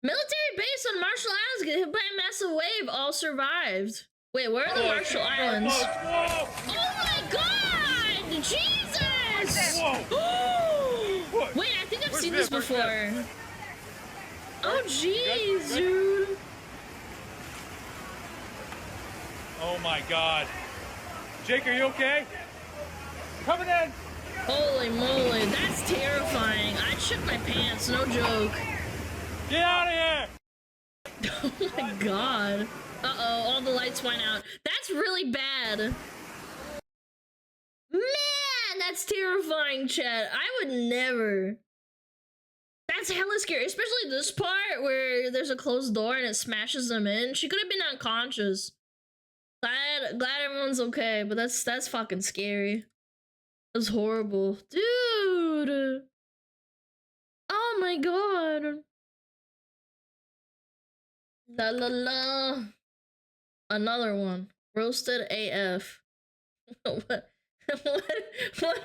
Military base on Marshall Islands get hit by a massive wave. All survived. Wait, where are the Marshall Islands? Oh my God! Jesus! Wait, I think I've seen this before. Oh jeez, dude.
Oh my God. Jake, are you okay? Coming in.
Holy moly, that's terrifying. I shit my pants, no joke.
Get out of here!
Oh my God. Uh-oh, all the lights went out. That's really bad. Man, that's terrifying, chat. I would never. That's hella scary, especially this part where there's a closed door and it smashes them in. She could have been unconscious. Glad everyone's okay, but that's fucking scary. That's horrible. Dude. Oh my God. La la la. Another one. Roasted AF. What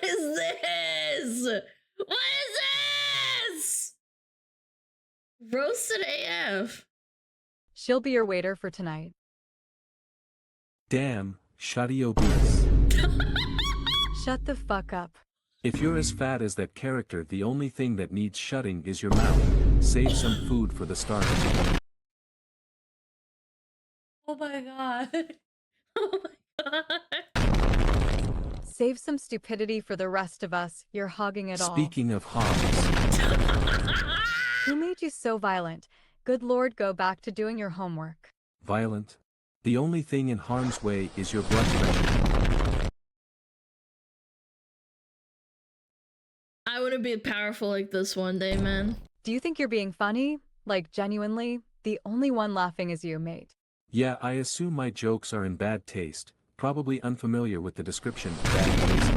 is this? What is this? Roasted AF.
She'll be your waiter for tonight.
Damn, shutty obese.
Shut the fuck up.
If you're as fat as that character, the only thing that needs shutting is your mouth. Save some food for the starters.
Oh my God. Oh my God.
Save some stupidity for the rest of us. You're hogging it all.
Speaking of hogs.
Who made you so violent? Good Lord, go back to doing your homework.
Violent? The only thing in harm's way is your blood pressure.
I want to be powerful like this one day, man.
Do you think you're being funny? Like, genuinely? The only one laughing is you, mate.
Yeah, I assume my jokes are in bad taste. Probably unfamiliar with the description, bad taste.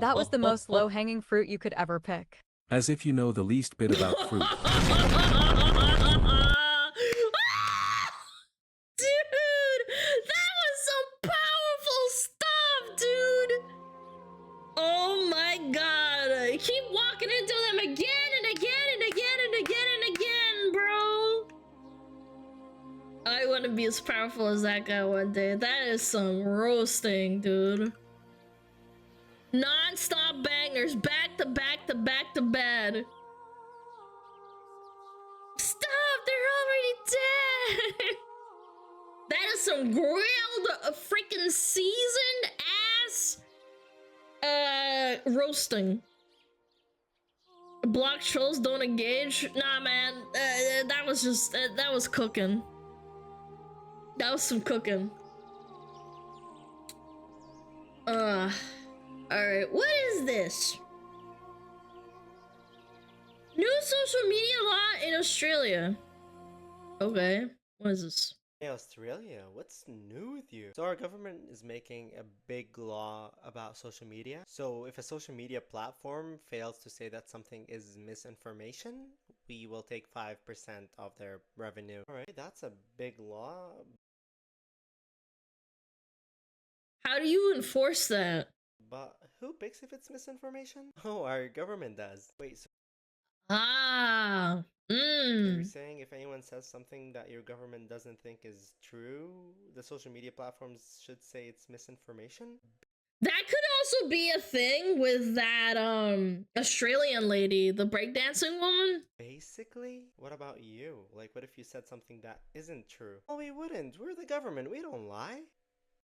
That was the most low-hanging fruit you could ever pick.
As if you know the least bit about fruit.
Dude, that was some powerful stuff, dude. Oh my God. Keep walking into them again and again and again and again and again, bro. I want to be as powerful as that guy one day. That is some roasting, dude. Non-stop bangers, back to back to back to bed. Stop, they're already dead. That is some grilled, freaking seasoned ass, roasting. Block trolls don't engage. Nah, man, that was just, that was cooking. That was some cooking. Alright, what is this? New social media law in Australia. Okay, what is this?
Hey Australia, what's new with you? So our government is making a big law about social media. So if a social media platform fails to say that something is misinformation, we will take 5% of their revenue. Alright, that's a big law.
How do you enforce that?
But who picks if it's misinformation? Oh, our government does. Wait, so
Ah,
you're saying if anyone says something that your government doesn't think is true, the social media platforms should say it's misinformation?
That could also be a thing with that Australian lady, the breakdancing woman.
Basically, what about you? Like, what if you said something that isn't true? Well, we wouldn't. We're the government. We don't lie.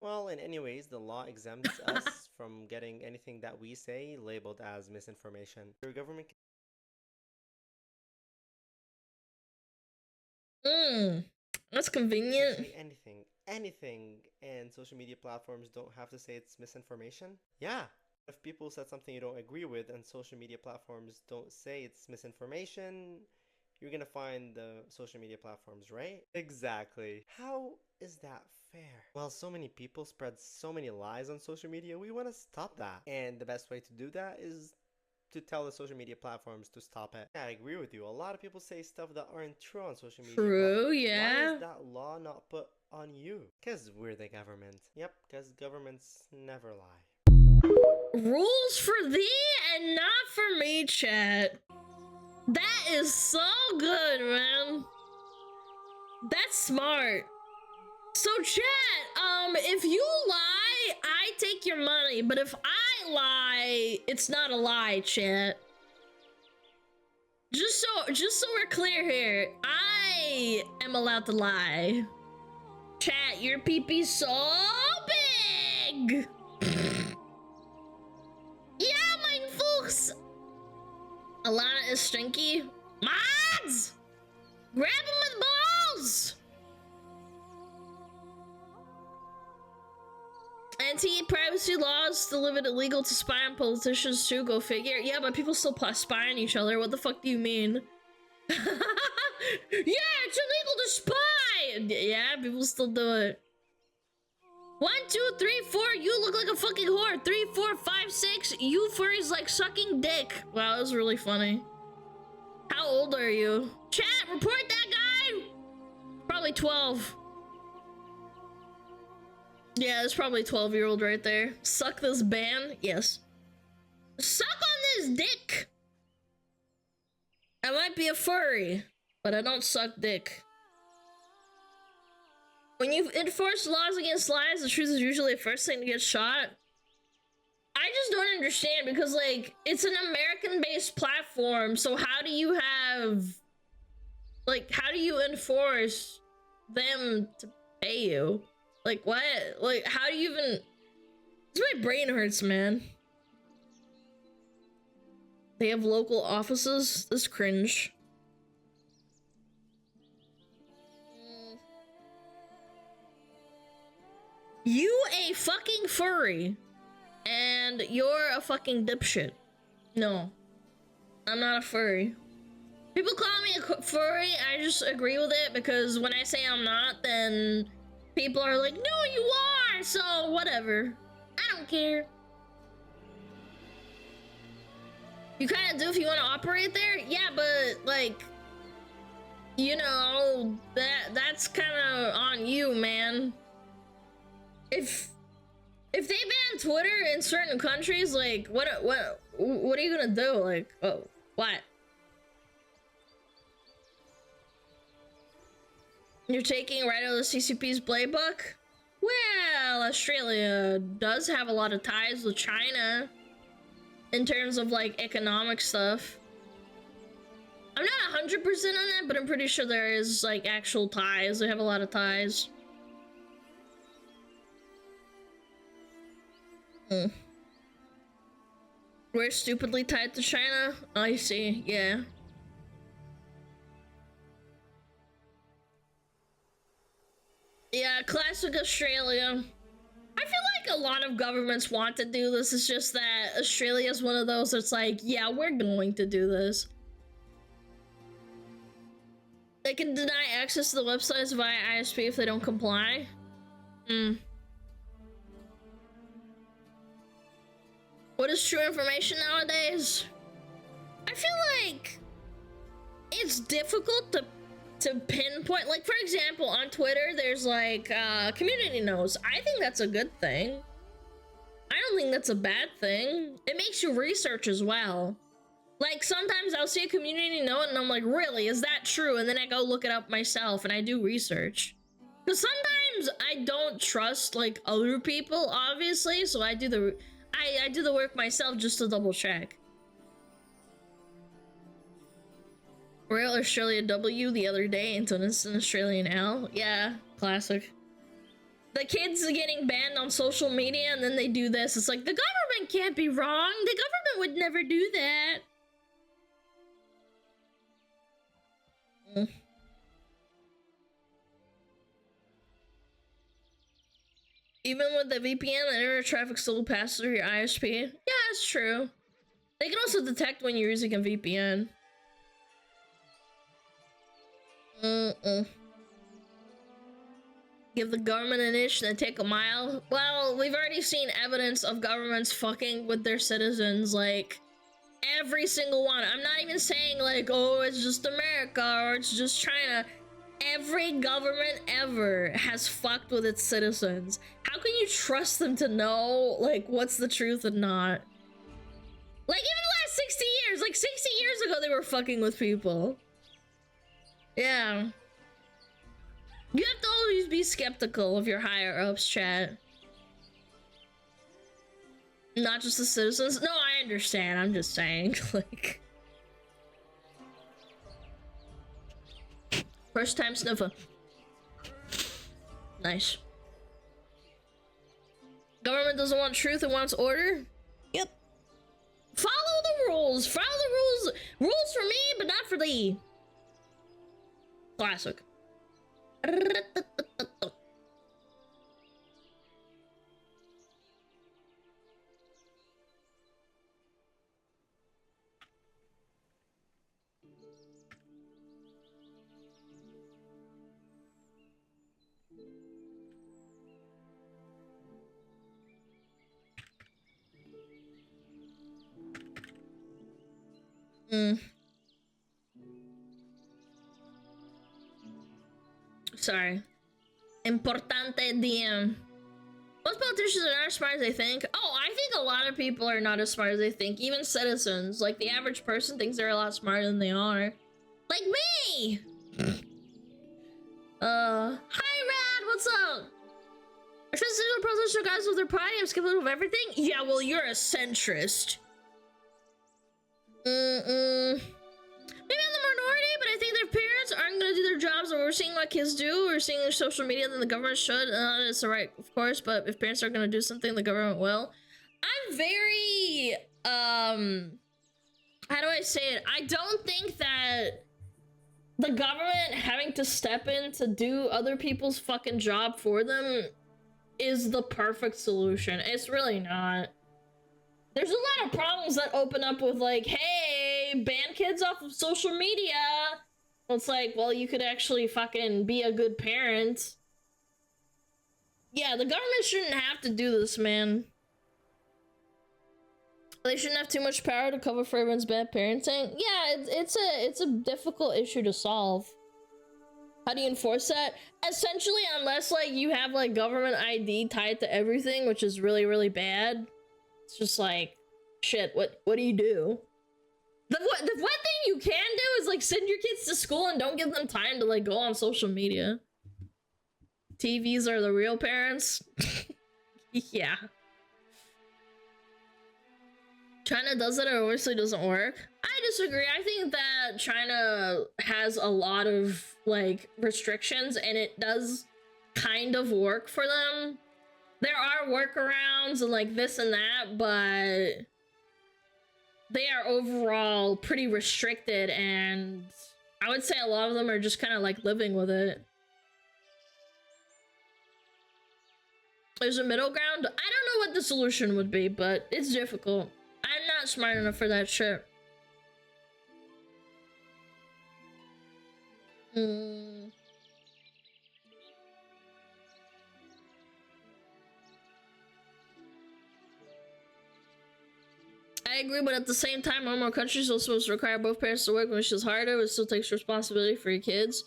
Well, in any ways, the law exempts us from getting anything that we say labeled as misinformation. Your government
That's
can
convenient.
say anything, and social media platforms don't have to say it's misinformation? Yeah. If people said something you don't agree with and social media platforms don't say it's misinformation, you're gonna find the social media platforms, right? Exactly. How is that fair? Well, so many people spread so many lies on social media, we want to stop that. And the best way to do that is to tell the social media platforms to stop it. Yeah, I agree with you. A lot of people say stuff that aren't true on social media.
True,
Why
yeah.
is that law not put on you? Because we're the government. Yep, because governments never lie.
Rules for thee and not for me, chat. That is so good, man. That's smart. So chat, if you lie, I take your money, but if I lie, it's not a lie, chat. Just so we're clear here, I am allowed to lie. Chat, your pee-pee's so big. Yeah, mein folks. Alana is stinky. Mods! Grab him with balls! Anti-privacy laws still leave it illegal to spy on politicians too, go figure. Yeah, but people still spy on each other. What the fuck do you mean? Yeah, it's illegal to spy! Yeah, people still do it. 1, 2, 3, 4, you look like a fucking whore. 3, 4, 5, 6, you furries like sucking dick. Wow, that was really funny. How old are you? Chat, report that guy! Probably 12. Yeah, it's probably 12-year-old right there. Suck this ban? Yes. Suck on this dick! I might be a furry, but I don't suck dick. When you enforce laws against lies, the truth is usually the first thing to get shot. I just don't understand because, like, it's an American-based platform, so how do you have... Like, how do you enforce them to pay you? Like, what? Like, how do you even... My brain hurts, man. They have local offices? This cringe. You a fucking furry. And you're a fucking dipshit. No. I'm not a furry. People call me a furry, I just agree with it because when I say I'm not, then people are like, no, you are, so whatever. I don't care. You kind of do if you want to operate there? Yeah, but, like, you know, that's kind of on you, man. If they ban Twitter in certain countries, like, what are you gonna do? Like, oh, what? You're taking right out of the CCP's playbook? Well, Australia does have a lot of ties with China in terms of, like, economic stuff. I'm not 100% on that, but I'm pretty sure there is, like, actual ties. They have a lot of ties. We're stupidly tied to China? I see, yeah. Yeah, Yeah, classic Australia. I feel like a lot of governments want to do this. It's just that Australia is one of those that's like, yeah, we're going to do this. They can deny access to the websites via ISP if they don't comply. What is true information nowadays? I feel like it's difficult to pinpoint. Like, for example, on Twitter, there's like community notes. I think that's a good thing. I don't think that's a bad thing. It makes you research as well. Like, sometimes I'll see a community note and I'm like, really, is that true? And then I go look it up myself and I do research. Because sometimes I don't trust like other people, obviously, so I do the I do the work myself just to double check. Royal Australia W the other day into an Australian L. Yeah, classic. The kids are getting banned on social media and then they do this. It's like, the government can't be wrong. The government would never do that. Even with the VPN, the internet traffic still passes through your ISP. Yeah, it's true. They can also detect when you're using a VPN. Give the government an inch and then take a mile. Well, we've already seen evidence of governments fucking with their citizens, like every single one. I'm not even saying like, oh, it's just America or it's just China. Every government ever has fucked with its citizens. How can you trust them to know like what's the truth and not? Like, even the last 60 years, like 60 years ago they were fucking with people. Yeah. You have to always be skeptical of your higher ups, chat. Not just the citizens. No, I understand. I'm just saying, like. First time sniffer. Nice. Government doesn't want truth, it wants order? Yep. Follow the rules. Follow the rules. Rules for me, but not for thee. Classic. Sorry. Importante DM. Most politicians are not as smart as they think. Oh, I think a lot of people are not as smart as they think. Even citizens. Like, the average person thinks they're a lot smarter than they are. Like me! Hi, Rad! What's up? Are transitional presidential guys with their party? I'm skeptical of everything? Yeah, well, you're a centrist. Maybe I'm the minority, but I think their parents aren't gonna do their jobs, and we're seeing what kids do. We're seeing their social media, then the government should. It's alright, of course, but if parents are gonna do something, the government will. I'm very, how do I say it? I don't think that the government having to step in to do other people's fucking job for them is the perfect solution. It's really not. There's a lot of problems that open up with like, hey, ban kids off of social media. It's like, well, you could actually fucking be a good parent. Yeah, the government shouldn't have to do this, man. They shouldn't have too much power to cover for everyone's bad parenting. Yeah, it's a difficult issue to solve. How do you enforce that? Essentially, unless like you have like government ID tied to everything, which is really, really bad. It's just like, shit, what do you do? The one thing you can do is like send your kids to school and don't give them time to like go on social media. TVs are the real parents. Yeah. China does it, or obviously doesn't work. I disagree. I think that China has a lot of like restrictions and it does kind of work for them. There are workarounds and like this and that, but they are overall pretty restricted, and I would say a lot of them are just kind of like living with it. There's a middle ground. I don't know what the solution would be, but it's difficult. I'm not smart enough for that shit. I agree, but at the same time, more countries are supposed to require both parents to work, which is harder, but still takes responsibility for your kids.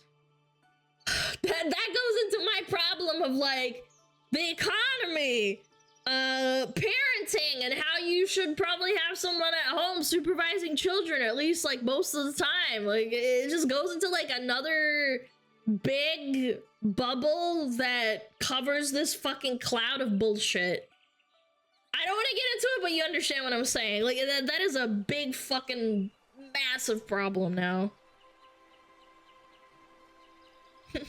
that goes into my problem of like the economy, parenting, and how you should probably have someone at home supervising children at least like most of the time. Like it just goes into like another big bubble that covers this fucking cloud of bullshit. I don't want to get into it, but you understand what I'm saying. Like that is a big fucking massive problem now. I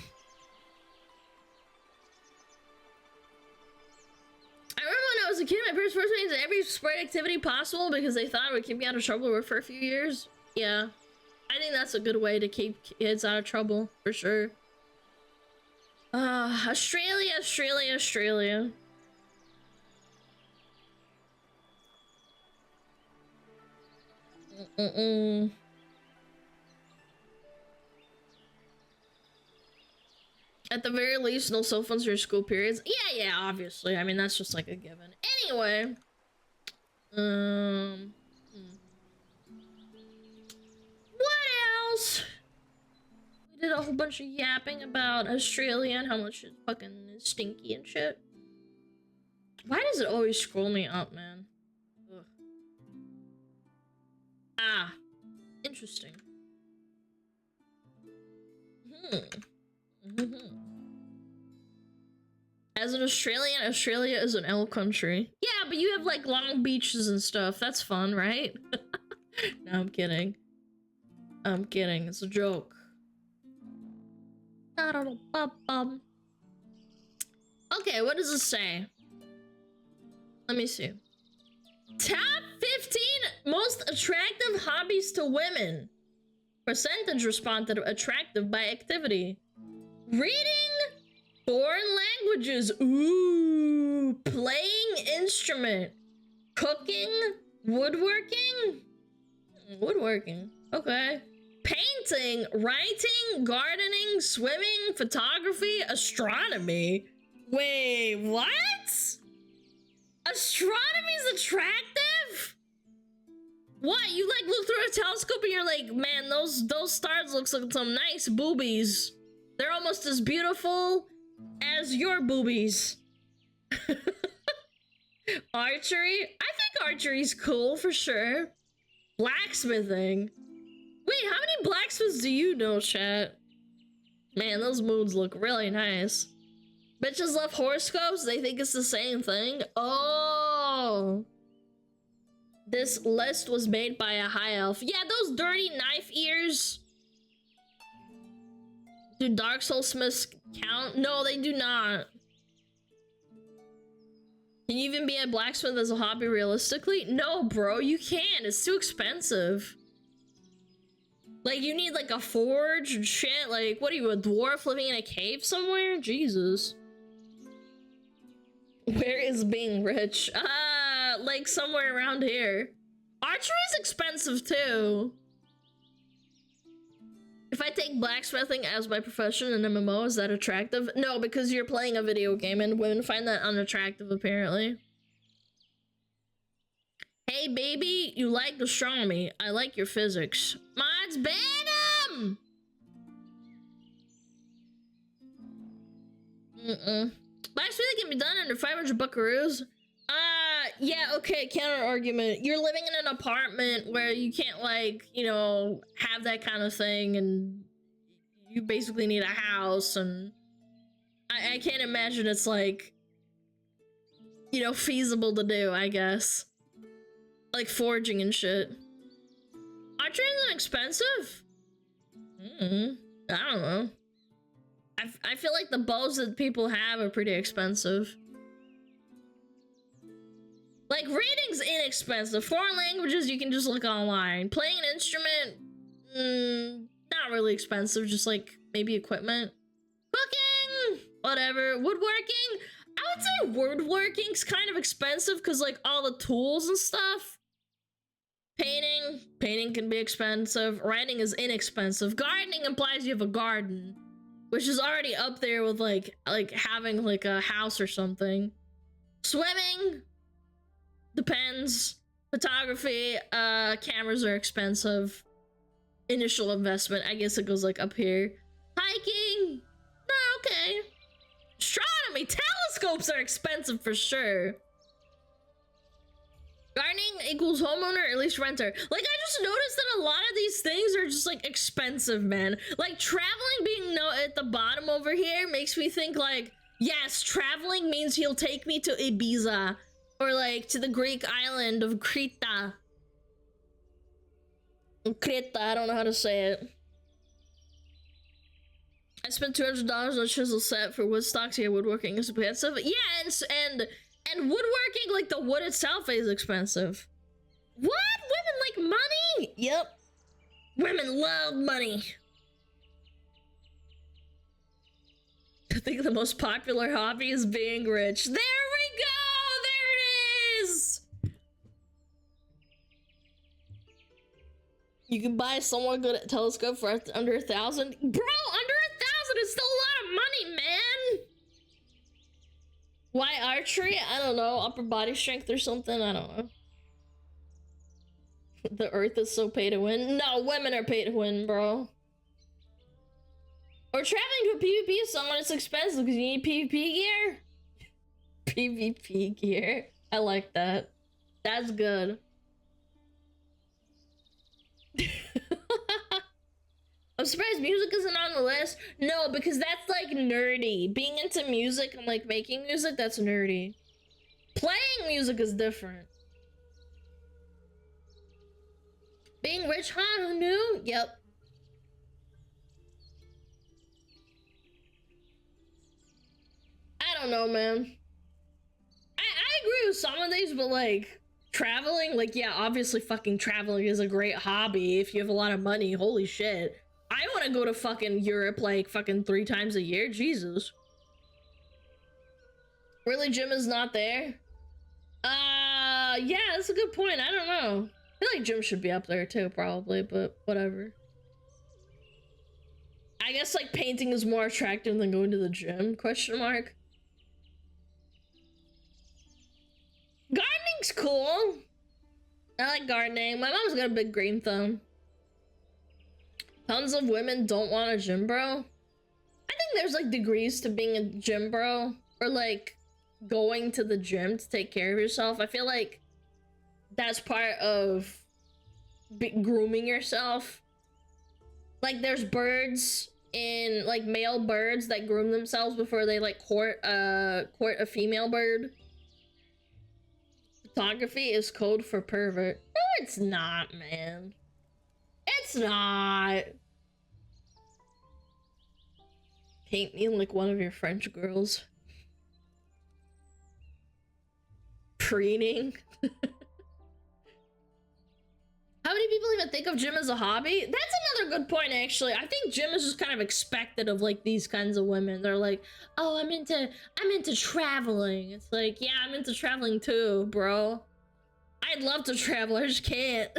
remember when I was a kid, my parents forced me into every sport activity possible because they thought it would keep me out of trouble for a few years. Yeah, I think that's a good way to keep kids out of trouble, for sure. Australia. At the very least, no cell phones during school periods. Yeah, obviously. I mean, that's just like a given. Anyway. What else? We did a whole bunch of yapping about Australia and how much it's fucking stinky and shit. Why does it always scroll me up, man? Ugh. Ah. Interesting. As an Australian, Australia is an L country. Yeah, but you have like long beaches and stuff. That's fun, right? No, I'm kidding. I'm kidding. It's a joke. Okay, what does it say? Let me see. Top 15 most attractive hobbies to women. Percentage responded attractive by activity. Reading foreign languages. Ooh. Playing instrument. Cooking. Woodworking. Woodworking. Okay. Painting. Writing. Gardening. Swimming. Photography. Astronomy. Wait, what? Astronomy is attractive? What? You like look through a telescope and you're like, man, those stars looks like some nice boobies. They're almost as beautiful as your boobies. Archery? I think archery's cool for sure. Blacksmithing. Wait, how many blacksmiths do you know, chat? Man, those moons look really nice. Bitches love horoscopes? They think it's the same thing? Oh. This list was made by a high elf. Yeah, those dirty knife ears. Do Dark Soul Smiths count? No, they do not. Can you even be a blacksmith as a hobby realistically? No, bro, you can't. It's too expensive. Like, you need like a forge and shit. Like, what are you, a dwarf living in a cave somewhere? Jesus. Where is being rich? Like somewhere around here. Archery is expensive too. If I take blacksmithing as my profession in MMO, is that attractive? No, because you're playing a video game and women find that unattractive apparently. Hey baby, you like astronomy. I like your physics. Mods, ban him! Blacksmithing can be done under 500 buckaroos. Yeah, okay, counter argument. You're living in an apartment where you can't, like, you know, have that kind of thing, and you basically need a house, and I can't imagine it's, like, you know, feasible to do, I guess. Like, forging and shit. Archery isn't expensive? I don't know. I feel like the bows that people have are pretty expensive. Like, reading's inexpensive. Foreign languages, you can just look online. Playing an instrument, not really expensive. Just, like, maybe equipment. Cooking! Whatever. Woodworking? I would would say woodworking's kind of expensive because like all the tools and stuff. Painting can be expensive. Writing is inexpensive. Gardening implies you have a garden, which is already up there with like having like a house or something. Swimming depends. Photography, cameras are expensive. Initial investment, I guess it goes like up here. Hiking, no, okay. Astronomy, telescopes are expensive for sure. Gardening equals homeowner, or at least renter. Like, I just noticed that a lot of these things are just like expensive, man. Like traveling being at the bottom over here makes me think like, yes, traveling means he'll take me to Ibiza or like to the Greek island of Kreta. Kreta, I don't know how to say it. I spent $200 on a chisel set for wood stocks. Yeah, woodworking is expensive. Yeah, and woodworking, like the wood itself is expensive. What? Women like money? Yep. Women love money. I think the most popular hobby is being rich. There we go! There it is! You can buy someone good at telescope for under 1,000. Bro, under 1,000 is still a lot of money, man! Why archery? I don't know. Upper body strength or something? I don't know. The earth is so pay to win. No, women are pay to win, bro. Or traveling to a PvP zone, it's expensive because you need PvP gear. PvP gear. I like that. That's good. I'm surprised music isn't on the list. No, because that's like nerdy. Being into music and like making music, that's nerdy. Playing music is different. Being rich, huh? Who knew? Yep. I don't know, man. I agree with some of these, but like traveling, like yeah, obviously fucking traveling is a great hobby if you have a lot of money. Holy shit. I want to go to fucking Europe like fucking 3 times a year. Jesus. Really, gym is not there? Yeah, that's a good point. I don't know. I feel like gym should be up there too, probably, but whatever. I guess like painting is more attractive than going to the gym, question mark. Gardening's cool. I like gardening. My mom's got a big green thumb. Tons of women don't want a gym bro. I think there's like degrees to being a gym bro, or like going to the gym to take care of yourself. I feel like that's part of grooming yourself. Like there's birds in like male birds that groom themselves before they like court a female bird. Photography is code for pervert. No, it's not, man. It's not. Paint me like one of your French girls. Preening. How many people even think of gym as a hobby? That's another good point, actually. I think gym is just kind of expected of like these kinds of women. They're like, oh, I'm into traveling. It's like, yeah, I'm into traveling too, bro. I'd love to travel, I just can't.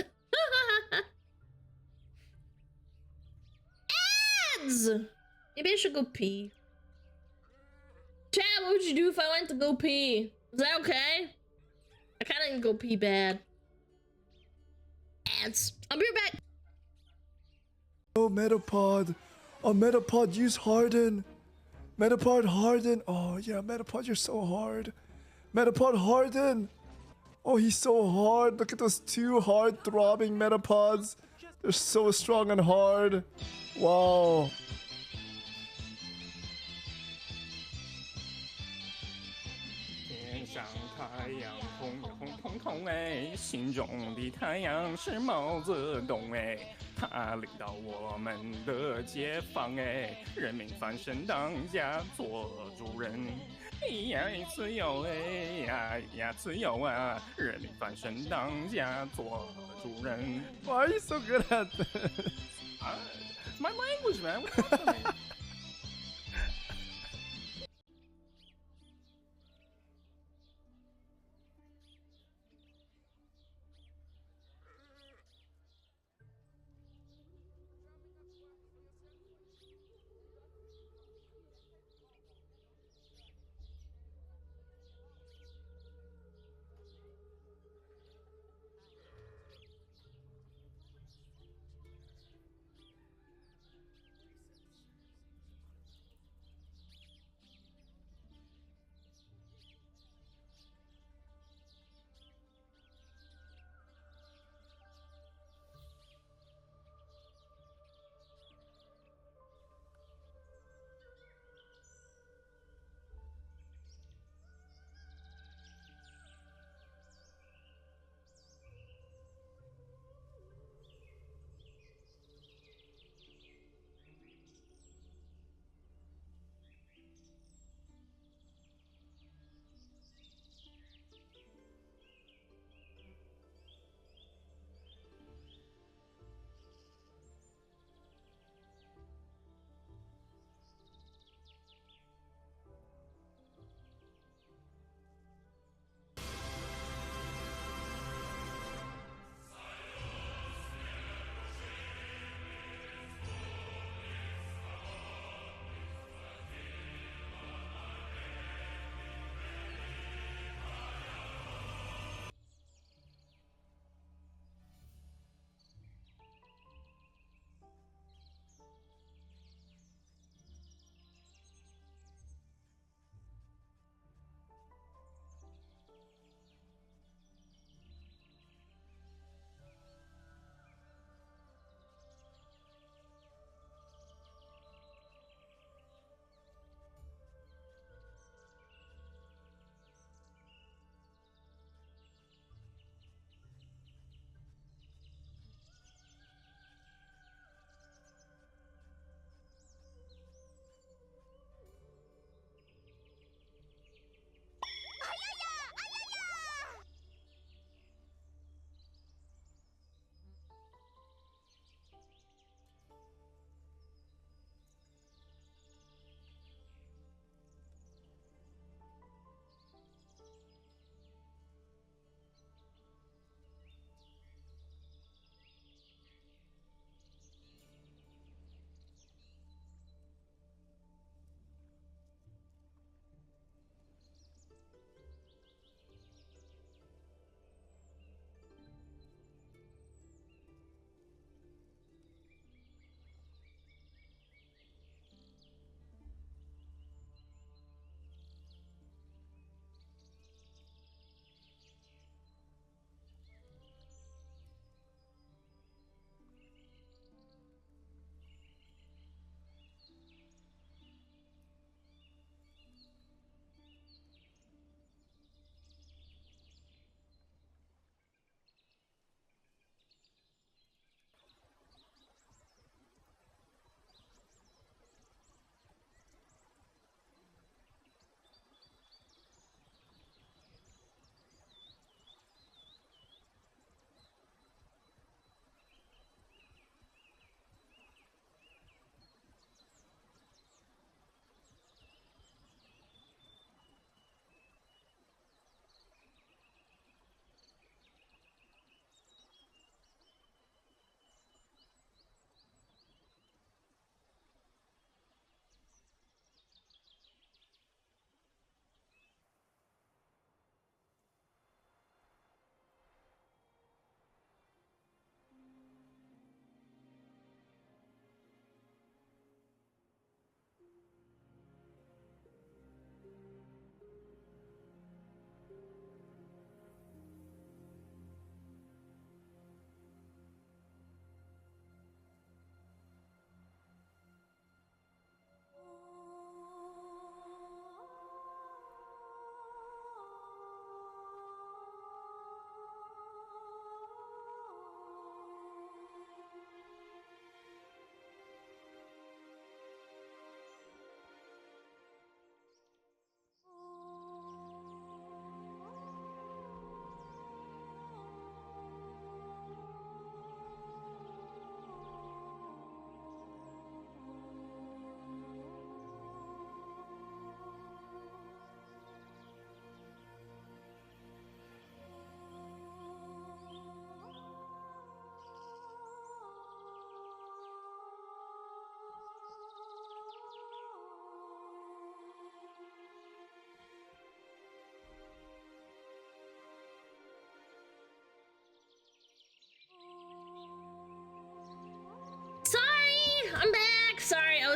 Ads! Maybe I should go pee. Chat, what would you do if I went to go pee? Is that okay? I kinda need to go pee bad. Ads. I'll be right back.
Oh, Metapod. Oh, Metapod, use Harden. Metapod, Harden. Oh, yeah, Metapod, you're so hard. Metapod, Harden. Oh, he's so hard. Look at those 2 hard throbbing Metapods. They're so strong and hard. Wow. Why are you so good at this?
My language, man. What's up with me?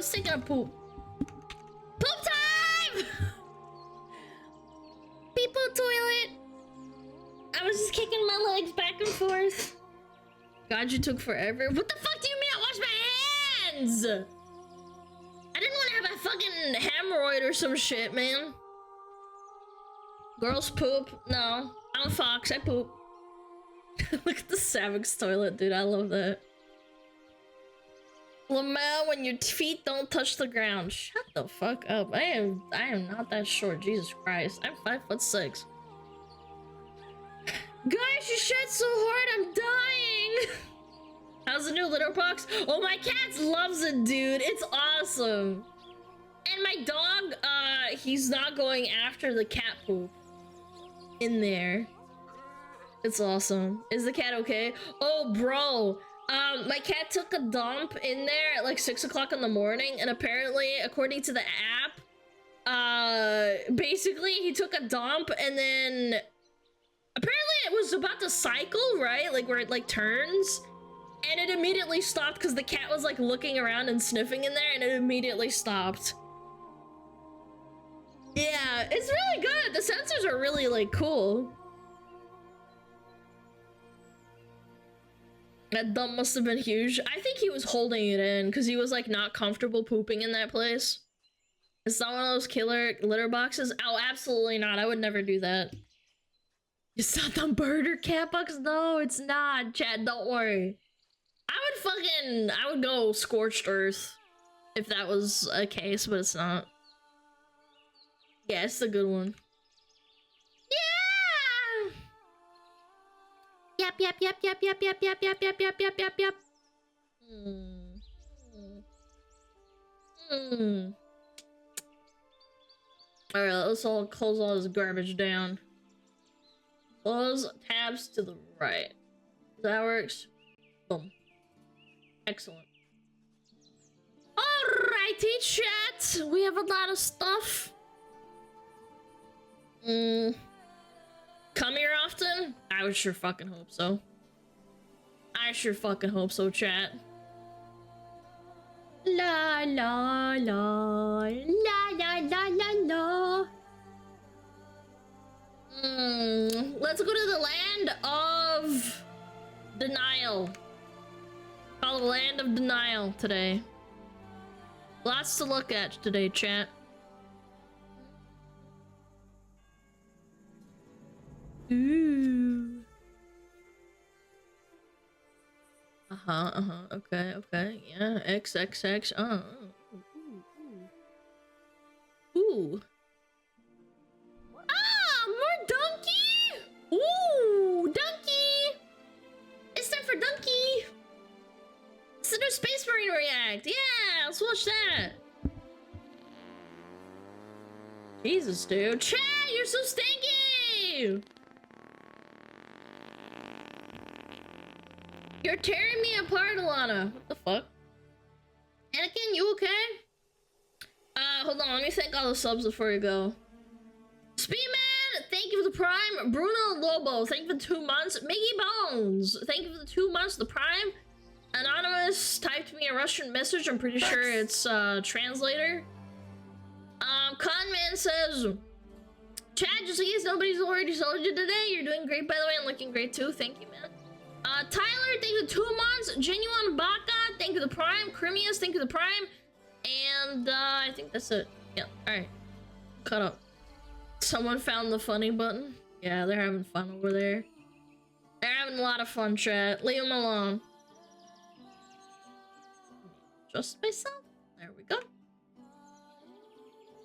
was taking a poop. Poop time! People toilet. I was just kicking my legs back and forth. God, you took forever. What the fuck do you mean I washed my hands? I didn't want to have a fucking hemorrhoid or some shit, man. Girls poop. No, I'm a fox. I poop. Look at the Savix toilet, dude. I love that. Lamel, when your feet don't touch the ground. Shut the fuck up. I am not that short. Jesus Christ. I'm 5'6". Guys, you shed so hard, I'm dying. How's the new litter box? Oh, my cat loves it, dude. It's awesome. And my dog, he's not going after the cat poop in there. It's awesome. Is the cat okay? Oh, bro. My cat took a dump in there at like 6 o'clock in the morning, and apparently, according to the app, basically he took a dump and then apparently it was about to cycle, right? Like where it like turns, and it immediately stopped because the cat was like looking around and sniffing in there, and it immediately stopped. Yeah, it's really good. The sensors are really like cool. That dump must have been huge. I think he was holding it in because he was like not comfortable pooping in that place. It's not one of those killer litter boxes. Oh, absolutely not. I would never do that. It's not the murder cat box. No, it's not. Chad, don't worry. I would go scorched earth if that was a case, but it's not. Yeah, it's a good one. Yeah! Yep. Alright, let's all close all this garbage down. Close tabs to the right. That works. Boom. Excellent. Alrighty, chat. We have a lot of stuff. Come here often? I would sure fucking hope so. I sure fucking hope so, chat. La la la la la la la la. Let's go to the land of denial. Call the land of denial today. Lots to look at today, chat. Ooh. Okay. Yeah. XXX. Ooh. Ah, more donkey. Ooh, donkey. It's time for donkey. It's the new Space Marine React. Yeah, let's watch that. Jesus, dude. Chad, you're so stinky. You're tearing me apart, Alana. What the fuck? Anakin, you okay? Hold on. Let me thank all the subs before you go. Speedman, thank you for the prime. Bruno Lobo, thank you for the 2 months. Miggy Bones, thank you for the 2 months. The prime. Anonymous typed me a Russian message. I'm pretty sure it's translator. Conman says, Chad, just in case nobody's already told you today, you're doing great, by the way. I'm looking great too. Thank you, man. Tyler, thank you for 2 months. Genuine Baka, thank you for the prime. Crimius, thank you for the prime. And I think that's it. Yeah, alright. Cut up. Someone found the funny button. Yeah, they're having fun over there. They're having a lot of fun, chat. Leave them alone. Just myself. There we go.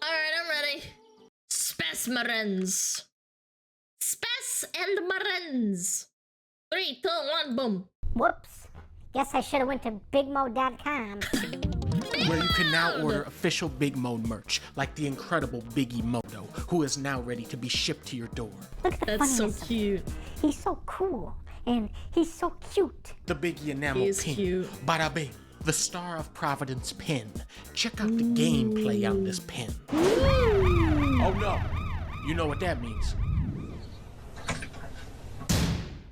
Alright, I'm ready. Spes Marines. Spes and Marines. 3, 2, 1, boom.
Whoops. Guess I should have went to bigmo.com.
Where you can now order official Big Mo merch, like the incredible Biggie Moto, who is now ready to be shipped to your door.
Look at the
That's so
funniness of
cute.
it. He's so cool, and he's so cute.
The Biggie enamel
He is
pin.
cute.
Bada bing. The Star of Providence pin. Check out the gameplay on this pin. Oh no. You know what that means.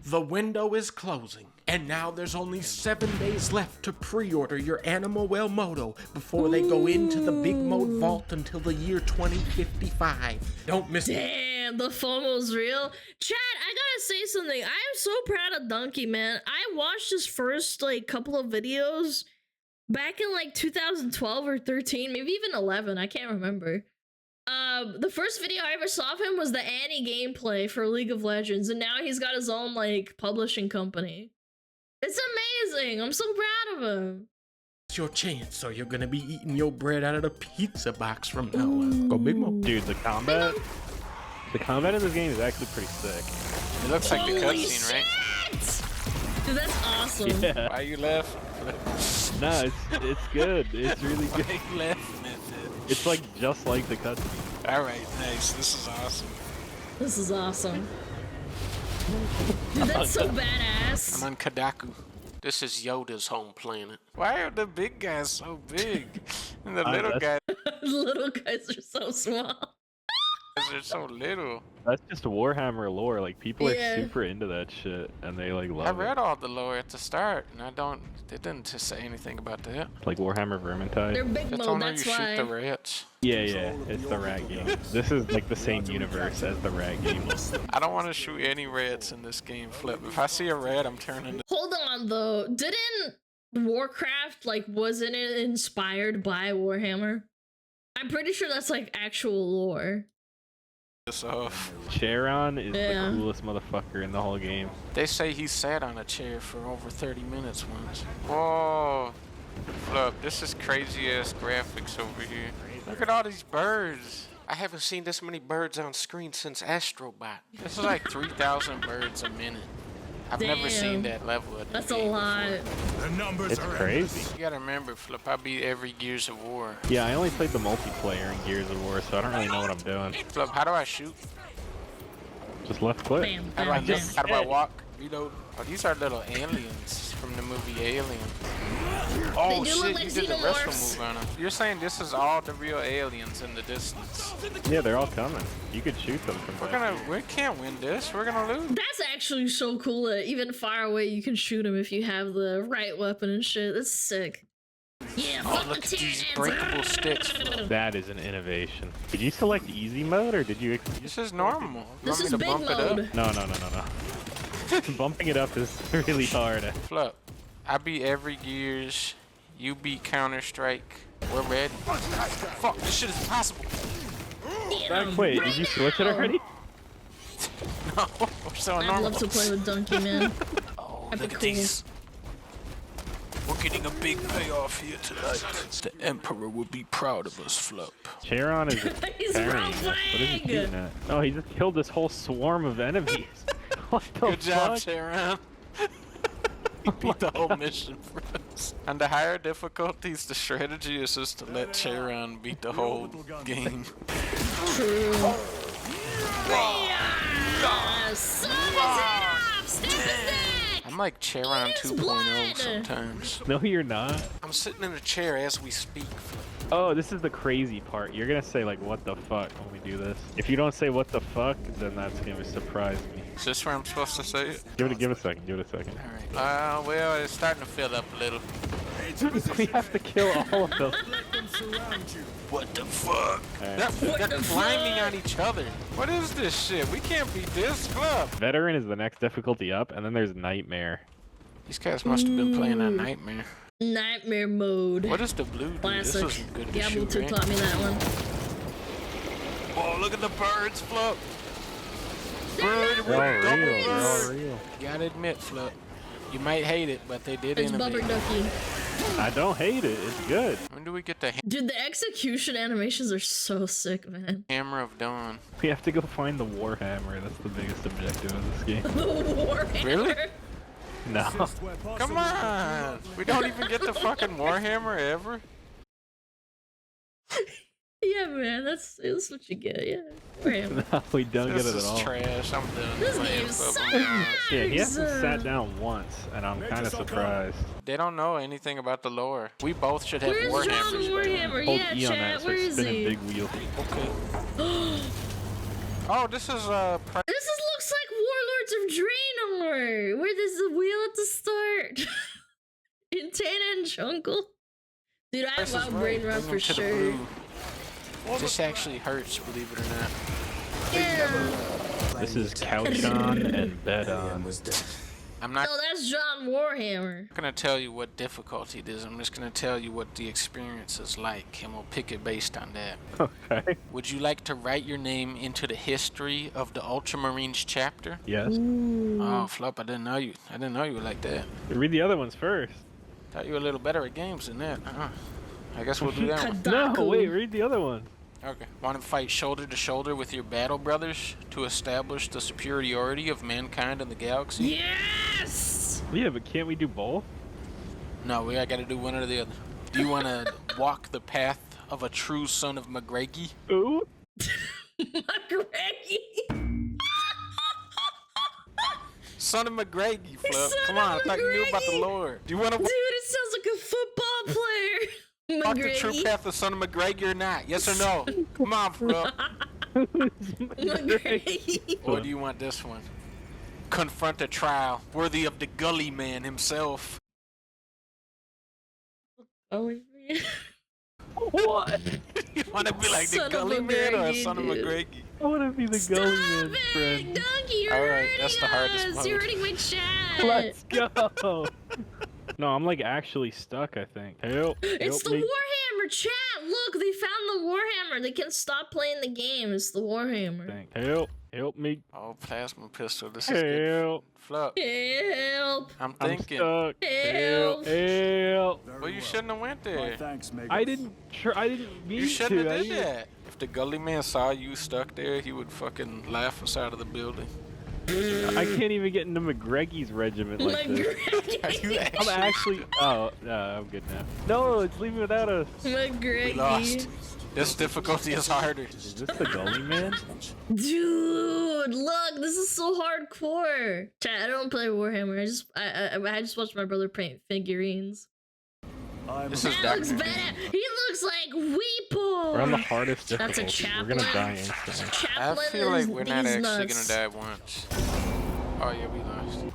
The window is closing. And now there's only 7 days left to pre-order your Animal Well Moto before they go into the Big Mode Vault until the year 2055. Don't miss it.
Damn, the FOMO's real. Chat, I gotta say something. I am so proud of Donkey, man. I watched his first, like, couple of videos back in, like, 2012 or 13, maybe even 11. I can't remember. The first video I ever saw of him was the Annie gameplay for League of Legends, and now he's got his own, like, publishing company. It's amazing. I'm so proud of him.
It's your chance, or you're gonna be eating your bread out of the pizza box from now on. Go Big Mo.
Dude, the combat in this game is actually pretty sick.
It looks like the
Holy
cutscene, right?
shit! Dude, that's awesome.
Yeah.
Why you left?
No, it's good. It's really good.
Why you laughing at that?
It's like just like the cutscene.
Alright, nice. This is awesome.
This is awesome. Dude, that's so badass.
I'm on Kadaku. This is Yoda's home planet.
Why are the big guys so big? And the little guys
Little guys are so small.
are so little.
That's just Warhammer lore. Like people
Yeah.
are super into that shit, and they like
I
love
read
it.
all the lore at the start, and they didn't just say anything about that.
Like Warhammer Vermintide.
They're big
It's
mode,
only
that's
you
why.
shoot the rats.
Yeah, it's the rat game. This is like the same universe as the rat game.
I don't want to shoot any rats in this game, Flip. If I see a rat, I'm turning.
Hold on, though. Didn't Warcraft, like, wasn't it inspired by Warhammer? I'm pretty sure that's, like, actual lore.
This off.
Charon is
Yeah.
the coolest motherfucker in the whole game.
They say he sat on a chair for over 30 minutes once. Whoa. Look, this is crazy ass graphics over here. Look at all these birds.
I haven't seen this many birds on screen since Astrobot.
This is like 3,000 birds a minute. I've never seen that level of
That's a
game
lot.
It's crazy.
You gotta remember, Flip, I beat every Gears of War.
Yeah, I only played the multiplayer in Gears of War, so I don't really know what I'm doing.
Flip, how do I shoot?
Just left click.
Bam,
How do I
bam,
just?
bam.
How do I walk? Reload. Oh, these are little aliens from the movie Alien. Oh
They do
shit,
look like
you did the wrestle
xenomorphs.
move on them. You're saying this is all the real aliens in the distance.
Yeah, they're all coming. You could shoot them from back here.
We can't win this. We're gonna lose.
That's actually so cool that even far away you can shoot them if you have the right weapon and shit. That's sick. Yeah,
Oh,
fuck
look
the
at these
Tyranids.
breakable sticks. Flip.
That is an innovation. Did you select easy mode or did you?
This is normal. You
This
want
is
me to
big
bump it up?
mode.
No. Bumping it up is really hard.
Flip, I beat every Gears. You beat Counter-Strike. We're ready. Fuck, this shit is impossible.
Wait, did you switch it already?
No, we're so
I'd
normal.
love to play with Donkey, man.
Oh,
That'd be
look at
cool.
these. We're getting a big payoff here tonight. The Emperor will be proud of us, Flip.
Charon is
He's
carrying us. What is he shooting at? Oh, he just killed this whole swarm of enemies. What the
Good job,
fuck?
Sharon. You beat the whole mission for us. On the higher difficulties, the strategy is just to let Charon beat the whole game.
True. Son of his head off! Stab his neck!
I'm like Charon
His
2.0
blood!
sometimes.
No, you're not.
I'm sitting in a chair as we speak.
Oh, this is the crazy part. You're gonna say like, what the fuck when we do this. If you don't say what the fuck, then that's gonna surprise me.
Is this where I'm supposed to say it?
Give it a second.
Alright. Well, it's starting to fill up a little.
We have to kill all of them.
What the fuck?
Alright.
They're climbing on each other. What is this shit? We can't beat this club.
Veteran is the next difficulty up, and then there's Nightmare.
These guys must have been playing on Nightmare.
Nightmare mode.
What is the blue dude?
Classic.
This isn't good to
Diablo
shoot,
2
right?
taught me that one.
Oh, look at the birds, Flip.
They're all real.
You gotta admit, Flip, you might hate it, but they did
It's
innovate.
Bubber Ducky.
I don't hate it. It's good.
When do we get the
Dude, the execution animations are so sick, man.
Hammer of Dawn?
We have to go find the Warhammer. That's the biggest objective of this game.
The Warhammer.
Really?
No.
Come on! We don't even get the fucking Warhammer ever?
Yeah, man, that's what you get, yeah. Warhammer.
No, we don't
This
get it
is
at all.
trash. I'm done
This
playing
game
Pokemon.
Yeah, he hasn't
sucks.
sat down once, and I'm kind of surprised.
They don't know anything about the lore. We both should have
Where's John
Warhammers. by now.
Warhammer?
Hold
Yeah,
E on that,
chat,
so
where is
spinning
he?
big wheel.
Okay. Oh, this is
Looks like Warlords of Draenor, where there's the wheel at the start. hurt. In Tana and Jungle. Dude, I have wild brain rot for
Bring 'em to the
sure.
blue. This actually hurts, believe it or not.
Yeah.
This is couch on and bed on.
I'm not
So that's John Warhammer.
gonna tell you what difficulty it is. I'm just gonna tell you what the experience is like, and we'll pick it based on that.
Okay.
Would you like to write your name into the history of the Ultramarines chapter?
Yes.
Oh, Flop, I didn't know you were like that.
Read the other ones first.
Thought you were a little better at games than that. I guess we'll do that one.
No, wait, read the other one.
Okay. Want to fight shoulder to shoulder with your battle brothers to establish the superiority of mankind in the galaxy?
Yes!
Yeah, but can't we do both?
No, we gotta do one or the other. Do you want to walk the path of a true son of McGregor?
Ooh.
McGregor.
Son of McGregor, Flip. Come on, I thought you knew about the lore. Do you want to
Dude, it sounds like a football player.
walk the true path of son of McGregor or not? Yes or no? Come on, Flip. Or do you want this one? Confront a trial worthy of the Gully Man himself.
Oh, man.
What?
You want to be like
Son
the
of
Gully Man or a
McGregor,
son of
dude.
McGregor?
I want to be the Gully Man friend.
Donkey, you're
Alright,
hurting
that's the hardest
us.
mode.
You're hurting my chat.
Let's go. No, I'm like actually stuck, I think. Help.
It's
help
the
me.
Warhammer chat. Look, they found the Warhammer. They can stop playing the game. It's the Warhammer.
Thank- Help. Help me.
Oh, plasma pistol. This is good.
Help.
Flip.
Help.
I'm
I'm
thinking.
stuck.
Help.
Help.
Well, you shouldn't have went there.
I didn't mean
You shouldn't
to.
have
I
did that. If the Gully Man saw you stuck there, he would fucking laugh us out of the building.
I can't even get into McGregor's regiment like this.
Are you
I'm actually. Oh, no, I'm good now. No, it's leaving without us.
McGregor.
We lost. This difficulty is harder.
Is this the Gully Man?
Dude, look, this is so hardcore. Chat, I don't play Warhammer. I just watch my brother paint figurines.
This is
That looks
Dr.
bad. He looks like Weeple.
We're on the hardest
That's a
difficulty. We're gonna die instantly.
I
Chaplain
feel like
is
we're not
these
actually
nuts.
gonna die once. Oh yeah, we lost.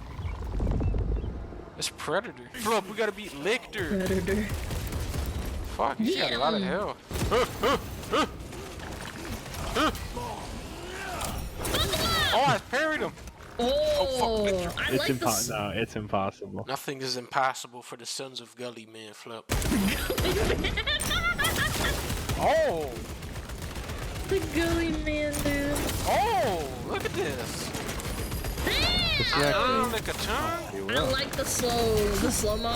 It's Predator. Flip, we gotta beat Lictor.
Predator.
Fuck, he's got a lot of health. Oh, I parried him.
Oh, I
It's
like this.
No, it's impossible.
Nothing is impossible for the sons of Gully Man, Flip. Oh!
The Gully Man, dude.
Oh! Look at this! Like a tongue.
I like the slow-mo.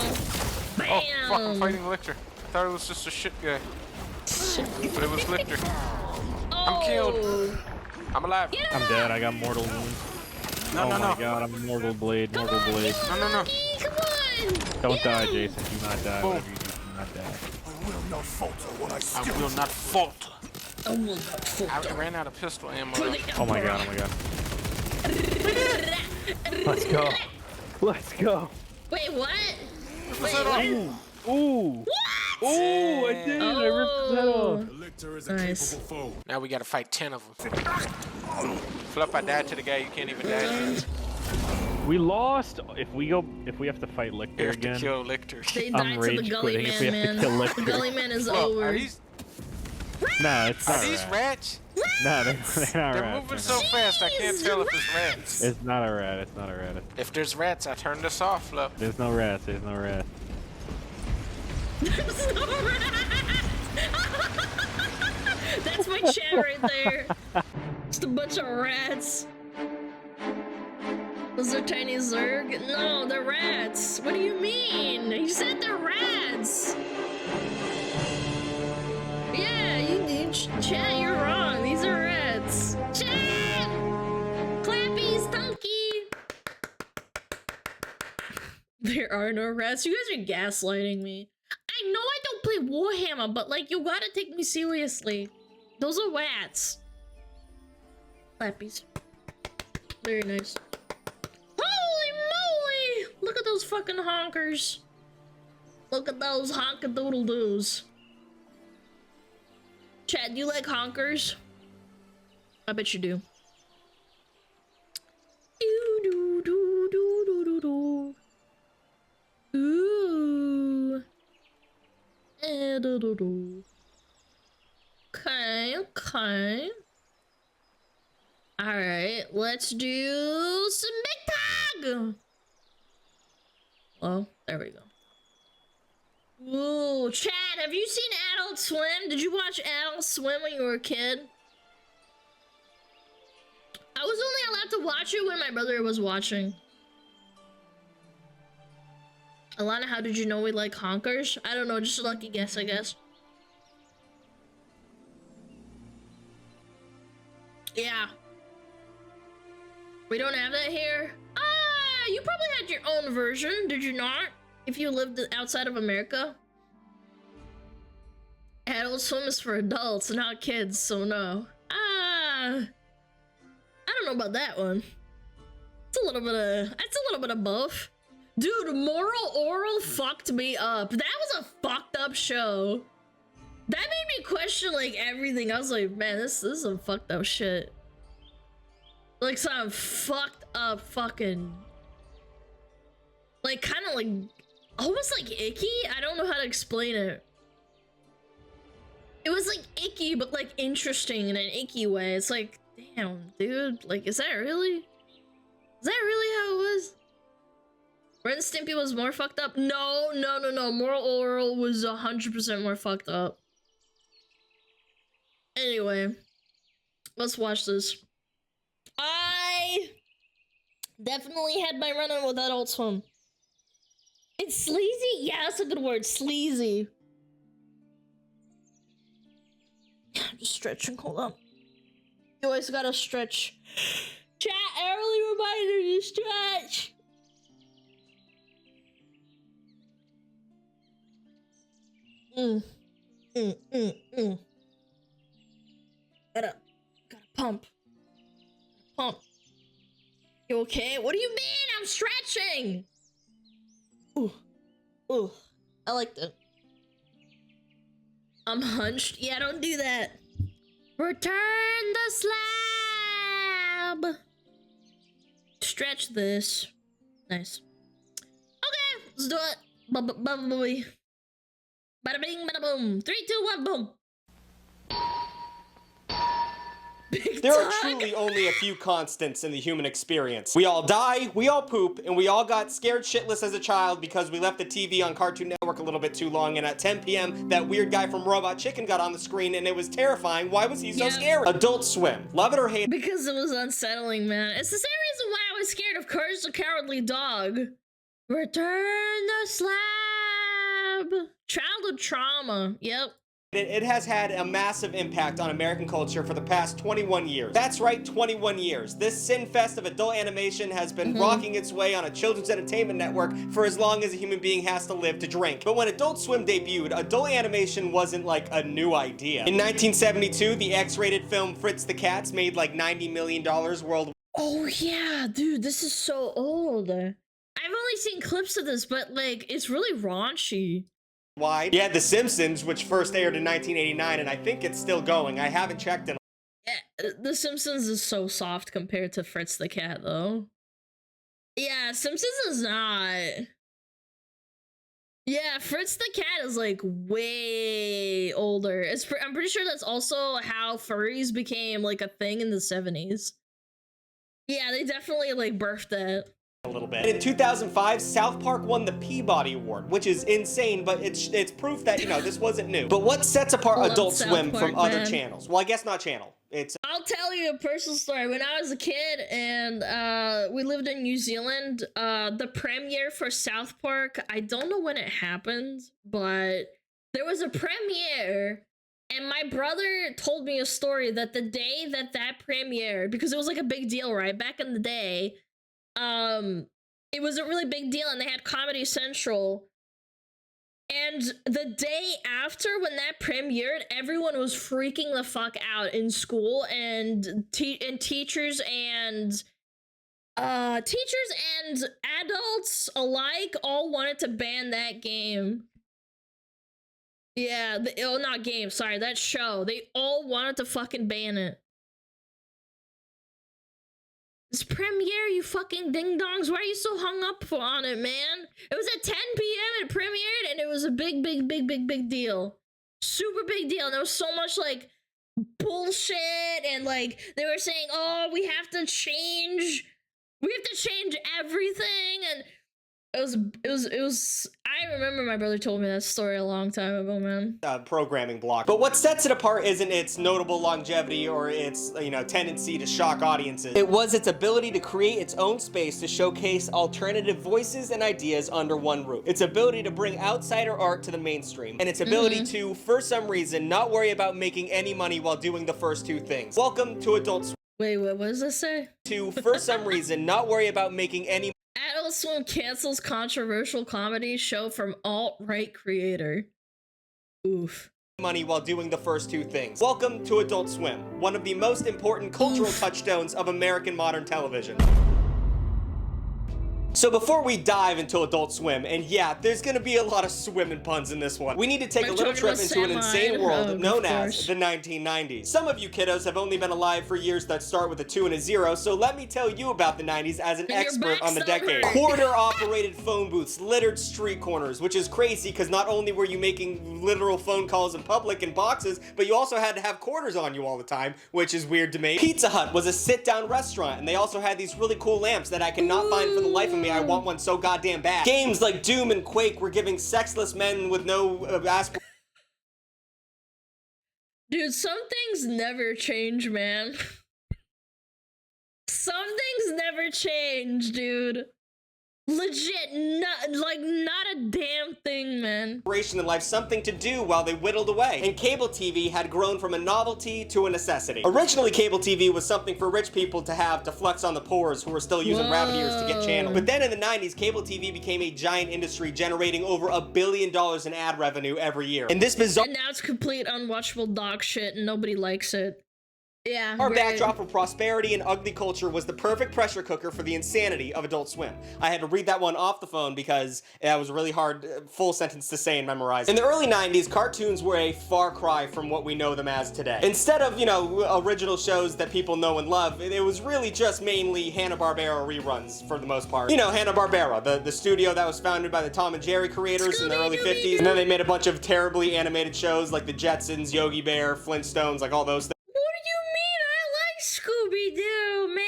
Bam!
Oh, fuck, I'm fighting Lictor. I thought it was just a shit guy. But it was Lictor. I'm killed. I'm alive.
I'm dead. I got mortal wounds.
No,
oh
no,
my
no.
god, I'm mortal blade. Mortal blade.
No, no, no.
Come on!
Don't die, Jason. Do not die.
Boom.
Whatever you do, do not die.
I will not falter.
I will not falter.
I ran out of pistol ammo.
Oh my god, oh my god. Let's go. Let's go.
Wait, what? Wait,
that
what?
Ooh. Ooh, I did. I ripped his head off.
Nice.
Now we gotta fight 10 of them. Flip, I died to the guy you can't even die to.
We lost. If we have to fight Lictor
We have to
again.
kill Lictor.
They
I'm
died to the
rage
Gully
quitting if we
Man,
have to
man.
kill
The
Lictor.
Gully Man is
Flip,
over.
are these
Nah, it's not.
Are these rats?
Nah, they're not
They're
rats.
moving so fast I can't tell if it's rats.
It's not a rat. It's not a rat.
If there's rats, I turn this off, Flip.
There's no rats. There's no rats.
There's no rat. That's my chat right there. Just a bunch of rats. Those are tiny Zerg? No, they're rats. What do you mean? You said they're rats. Yeah, you chat, you're wrong. These are rats. Chat! Clappies, donkey! There are no rats. You guys are gaslighting me. I know I don't play Warhammer, but like, you gotta take me seriously. Those are rats. Clappies. Very nice. Holy moly! Look at those fucking honkers. Look at those honkadoodle-doos. Chad, do you like honkers? I bet you do. Okay. Alright, let's do some big tag! Oh, there we go. Ooh, Chad, have you seen Adult Swim? Did you watch Adult Swim when you were a kid? I was only allowed to watch it when my brother was watching. Alana, how did you know we like honkers? I don't know, just a lucky guess, I guess. Yeah. We don't have that here? Ah, you probably had your own version, did you not? If you lived outside of America? Adult Swim is for adults, not kids, so no. Ah, I don't know about that one. It's a little bit of both. Dude, Moral Oral fucked me up. That was a fucked up show. That made me question like everything. I was like, man, this is some fucked up shit. Like some fucked up fucking, like kind of like almost like icky. I don't know how to explain it. It was like icky, but like interesting in an icky way. It's like, damn, dude, like, is that really how it was? Ren and Stimpy was more fucked up? No. Moral Oral was 100% more fucked up. Anyway, let's watch this. I definitely had my run-in with Adult Swim. It's sleazy? Yeah, that's a good word. Sleazy. I'm just stretching. Hold on. You always gotta stretch. Chat, early reminder to stretch. Gotta pump. You okay? What do you mean? I'm stretching. Ooh. I like that. I'm hunched. Yeah, don't do that. Return the slab. Stretch this. Nice. Okay, let's do it. Bada bing, bada boom. 3, 2, 1, boom.
There are truly only a few constants in the human experience. We all die, we all poop, and we all got scared shitless as a child because we left the TV on Cartoon Network a little bit too long, and at 10 p.m. that weird guy from Robot Chicken got on the screen and it was terrifying. Why was he so scary? Adult Swim. Love it or hate it.
Because it was unsettling, man. It's the same reason why I was scared of Courage the Cowardly Dog. Return the slab. Childhood trauma. Yep.
It has had a massive impact on American culture for the past 21 years. That's right, 21 years. This sin fest of adult animation has been rocking its way on a children's entertainment network for as long as a human being has to live to drink. But when Adult Swim debuted, adult animation wasn't like a new idea. In 1972, the X-rated film Fritz the Cat's made like $90 million worldwide.
Oh yeah, dude, this is so old. I've only seen clips of this, but like, it's really raunchy.
Why? You had The Simpsons, which first aired in 1989, and I think it's still going. I haven't checked in.
Yeah, The Simpsons is so soft compared to Fritz the Cat, though. Yeah, Simpsons is not. Yeah, Fritz the Cat is like way older. I'm pretty sure that's also how furries became like a thing in the 70s. Yeah, they definitely like birthed that.
A little bit. And in 2005, South Park won the Peabody Award, which is insane, but it's proof that, you know, this wasn't new. But what sets apart Adult Swim from other channels? Well, I guess not channel.
I'll tell you a personal story. When I was a kid and we lived in New Zealand, the premiere for South Park, I don't know when it happened, but there was a premiere. And my brother told me a story that the day that premiered, because it was like a big deal, right? Back in the day, it was a really big deal and they had Comedy Central. And the day after when that premiered, everyone was freaking the fuck out in school, and teachers and adults alike all wanted to ban that game. Yeah, not game, sorry, that show. They all wanted to fucking ban it. This premiere, you fucking ding-dongs. Why are you so hung up on it, man? It was at 10 p.m. it premiered, and it was a big deal. Super big deal. And there was so much like bullshit, and like they were saying, oh, we have to change everything, and it was I remember my brother told me that story a long time ago, man.
Programming block. But what sets it apart isn't its notable longevity or its, tendency to shock audiences. It was its ability to create its own space to showcase alternative voices and ideas under one roof. Its ability to bring outsider art to the mainstream. And its ability to, for some reason, not worry about making any money while doing the first two things. Welcome to Adult Swim.
Wait, what does this say?
To, for some reason, not worry about making any
Adult Swim cancels controversial comedy show from alt-right creator. Oof.
Money while doing the first two things. Welcome to Adult Swim, one of the most important cultural touchstones of American modern television. So before we dive into Adult Swim, and yeah, there's gonna be a lot of swimming puns in this one, we need to take a little trip into an insane world known as the 1990s. Some of you kiddos have only been alive for years that start with a 2 and a 0, so let me tell you about the 90s as an expert on the decade. Quarter-operated phone booths littered street corners, which is crazy because not only were you making literal phone calls in public in boxes, but you also had to have quarters on you all the time, which is weird to me. Pizza Hut was a sit-down restaurant, and they also had these really cool lamps that I cannot find for the life of me. I want one so goddamn bad. Games like Doom and Quake were giving sexless men with no aspirations.
Dude, some things never change, man. Some things never change, dude. Legit, not a damn thing, man.
In life, something to do while they whittled away. And cable TV had grown from a novelty to a necessity. Originally, cable TV was something for rich people to have to flex on the poors who were still using rabbit ears to get channels. But then in the 90s, cable TV became a giant industry generating over $1 billion in ad revenue every year. And this bizarre—
And now it's complete unwatchable dog shit and nobody likes it. Yeah,
our backdrop of prosperity and ugly culture was the perfect pressure cooker for the insanity of Adult Swim. I had to read that one off the phone because it was a really hard full sentence to say and memorize. In the early 90s, cartoons were a far cry from what we know them as today. Instead of, original shows that people know and love, it was really just mainly Hanna-Barbera reruns for the most part. Hanna-Barbera, the studio that was founded by the Tom and Jerry creators in the early 50s, and then they made a bunch of terribly animated shows like the Jetsons, Yogi Bear, Flintstones, like all those things.
Scooby-Doo, man!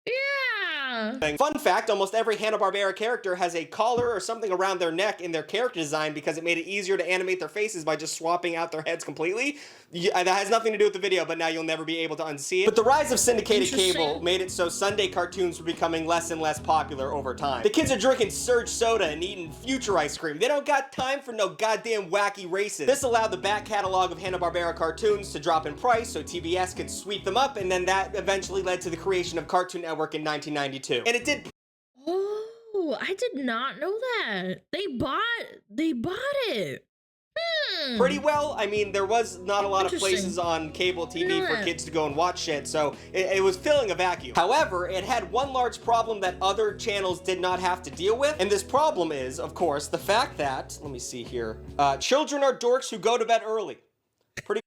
Yeah!
Fun fact, almost every Hanna-Barbera character has a collar or something around their neck in their character design because it made it easier to animate their faces by just swapping out their heads completely. That has nothing to do with the video, but now you'll never be able to unsee it. But the rise of syndicated cable made it so Sunday cartoons were becoming less and less popular over time. The kids are drinking Surge soda and eating Future ice cream. They don't got time for no goddamn wacky races. This allowed the back catalog of Hanna-Barbera cartoons to drop in price so TBS could sweep them up, and then that eventually led to the creation of Cartoon Network in 1992. And it did—
Oh, I did not know that. They bought it.
Pretty well. I mean, there was not a lot of places on cable TV for kids to go and watch shit, so it was filling a vacuum. However, it had one large problem that other channels did not have to deal with, and this problem is, of course, the fact that, let me see here, children are dorks who go to bed early. Pretty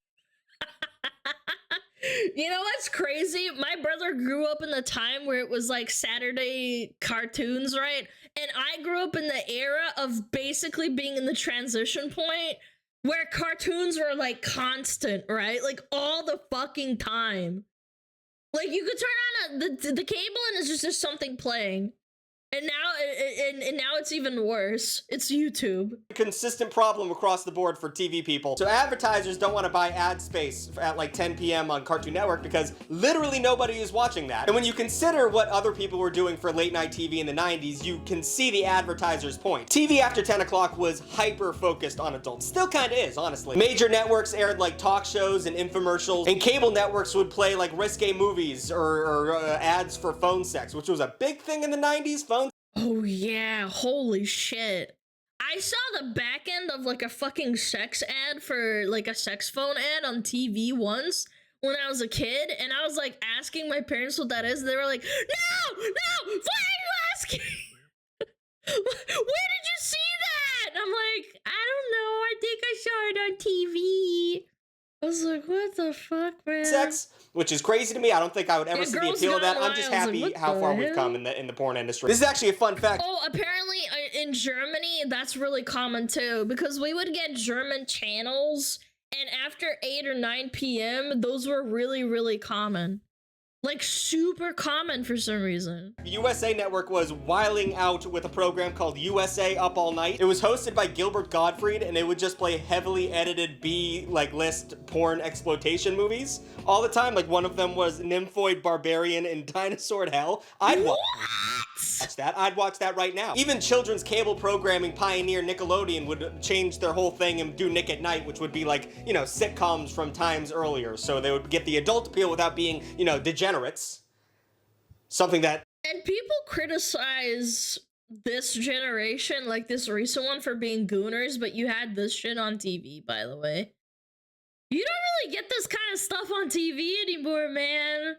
You know what's crazy? My brother grew up in the time where it was like Saturday cartoons, right? And I grew up in the era of basically being in the transition point where cartoons were like constant, right? Like all the fucking time. Like you could turn on the cable and it's just something playing. And now it's even worse. It's YouTube.
Consistent problem across the board for TV people. So advertisers don't want to buy ad space at like 10 p.m. on Cartoon Network because literally nobody is watching that. And when you consider what other people were doing for late night TV in the 90s, you can see the advertiser's point. TV after 10 o'clock was hyper focused on adults. Still kind of is, honestly. Major networks aired like talk shows and infomercials, and cable networks would play like risque movies or ads for phone sex, which was a big thing in the 90s.
Oh yeah, holy shit. I saw the back end of like a fucking sex ad for like a sex phone ad on TV once when I was a kid, and I was like asking my parents what that is, and they were like, no, why are you asking? Where did you see that? And I'm like, I don't know, I think I saw it on TV. I was like, what the fuck, man?
Sex, which is crazy to me. I don't think I would ever see the appeal of that. I'm just happy
like,
how far we've come in the porn industry. This is actually a fun fact.
Oh, apparently in Germany, that's really common too, because we would get German channels, and after 8 or 9 p.m., those were really, really common. Like, super common for some reason.
USA Network was wiling out with a program called USA Up All Night. It was hosted by Gilbert Gottfried, and it would just play heavily edited B-list porn exploitation movies all the time. Like, one of them was Nymphoid Barbarian in Dinosaur Hell. I'd watch that. I'd watch that right now. Even children's cable programming pioneer Nickelodeon would change their whole thing and do Nick at Night, which would be like, you know, sitcoms from times earlier. So they would get the adult appeal without being, you know, degenerates. Something that...
And people criticize this generation, like this recent one, for being gooners, but you had this shit on TV, by the way. You don't really get this kind of stuff on TV anymore, man.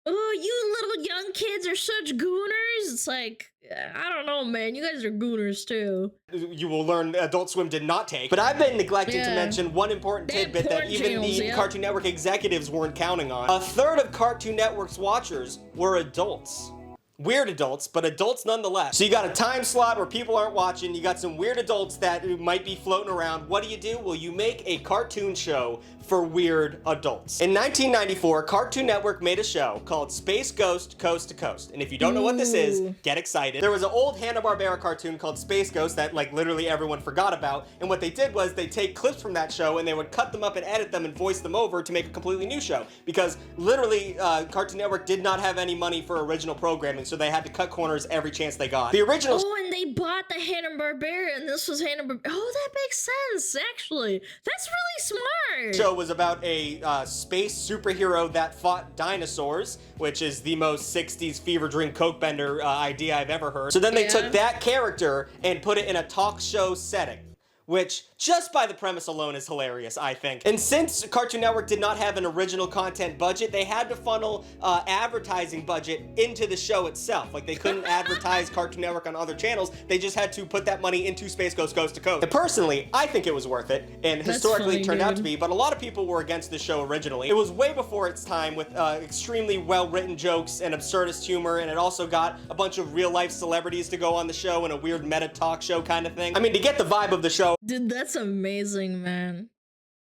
Oh, you little young kids are such gooners. It's like, I don't know, man. You guys are gooners too.
You will learn Adult Swim did not take. But I've been neglecting to mention one important tidbit that even the Cartoon Network executives weren't counting on. A third of Cartoon Network's watchers were adults. Weird adults, but adults nonetheless. So you got a time slot where people aren't watching, you got some weird adults that might be floating around. What do? Well, you make a cartoon show for weird adults. In 1994, Cartoon Network made a show called Space Ghost Coast to Coast. And if you don't know what this is, get excited. There was an old Hanna-Barbera cartoon called Space Ghost that like literally everyone forgot about. And what they did was they take clips from that show and they would cut them up and edit them and voice them over to make a completely new show. Because literally Cartoon Network did not have any money for original programming, so they had to cut corners every chance they got. The original...
Oh, and they bought the Hanna-Barbera, and this was Hanna-Barbera. Oh, that makes sense, actually. That's really smart.
Show was about a space superhero that fought dinosaurs, which is the most 60s fever dream coke bender idea I've ever heard. So then they took that character and put it in a talk show setting, which just by the premise alone is hilarious, I think. And since Cartoon Network did not have an original content budget, they had to funnel advertising budget into the show itself. Like, they couldn't advertise Cartoon Network on other channels, they just had to put that money into Space Ghost Coast to Coast. And personally, I think it was worth it, and historically it turned out to be, but a lot of people were against the show originally. It was way before its time with extremely well-written jokes and absurdist humor, and it also got a bunch of real-life celebrities to go on the show in a weird meta talk show kind of thing. I mean, to get the vibe of the show...
Dude, that's amazing, man.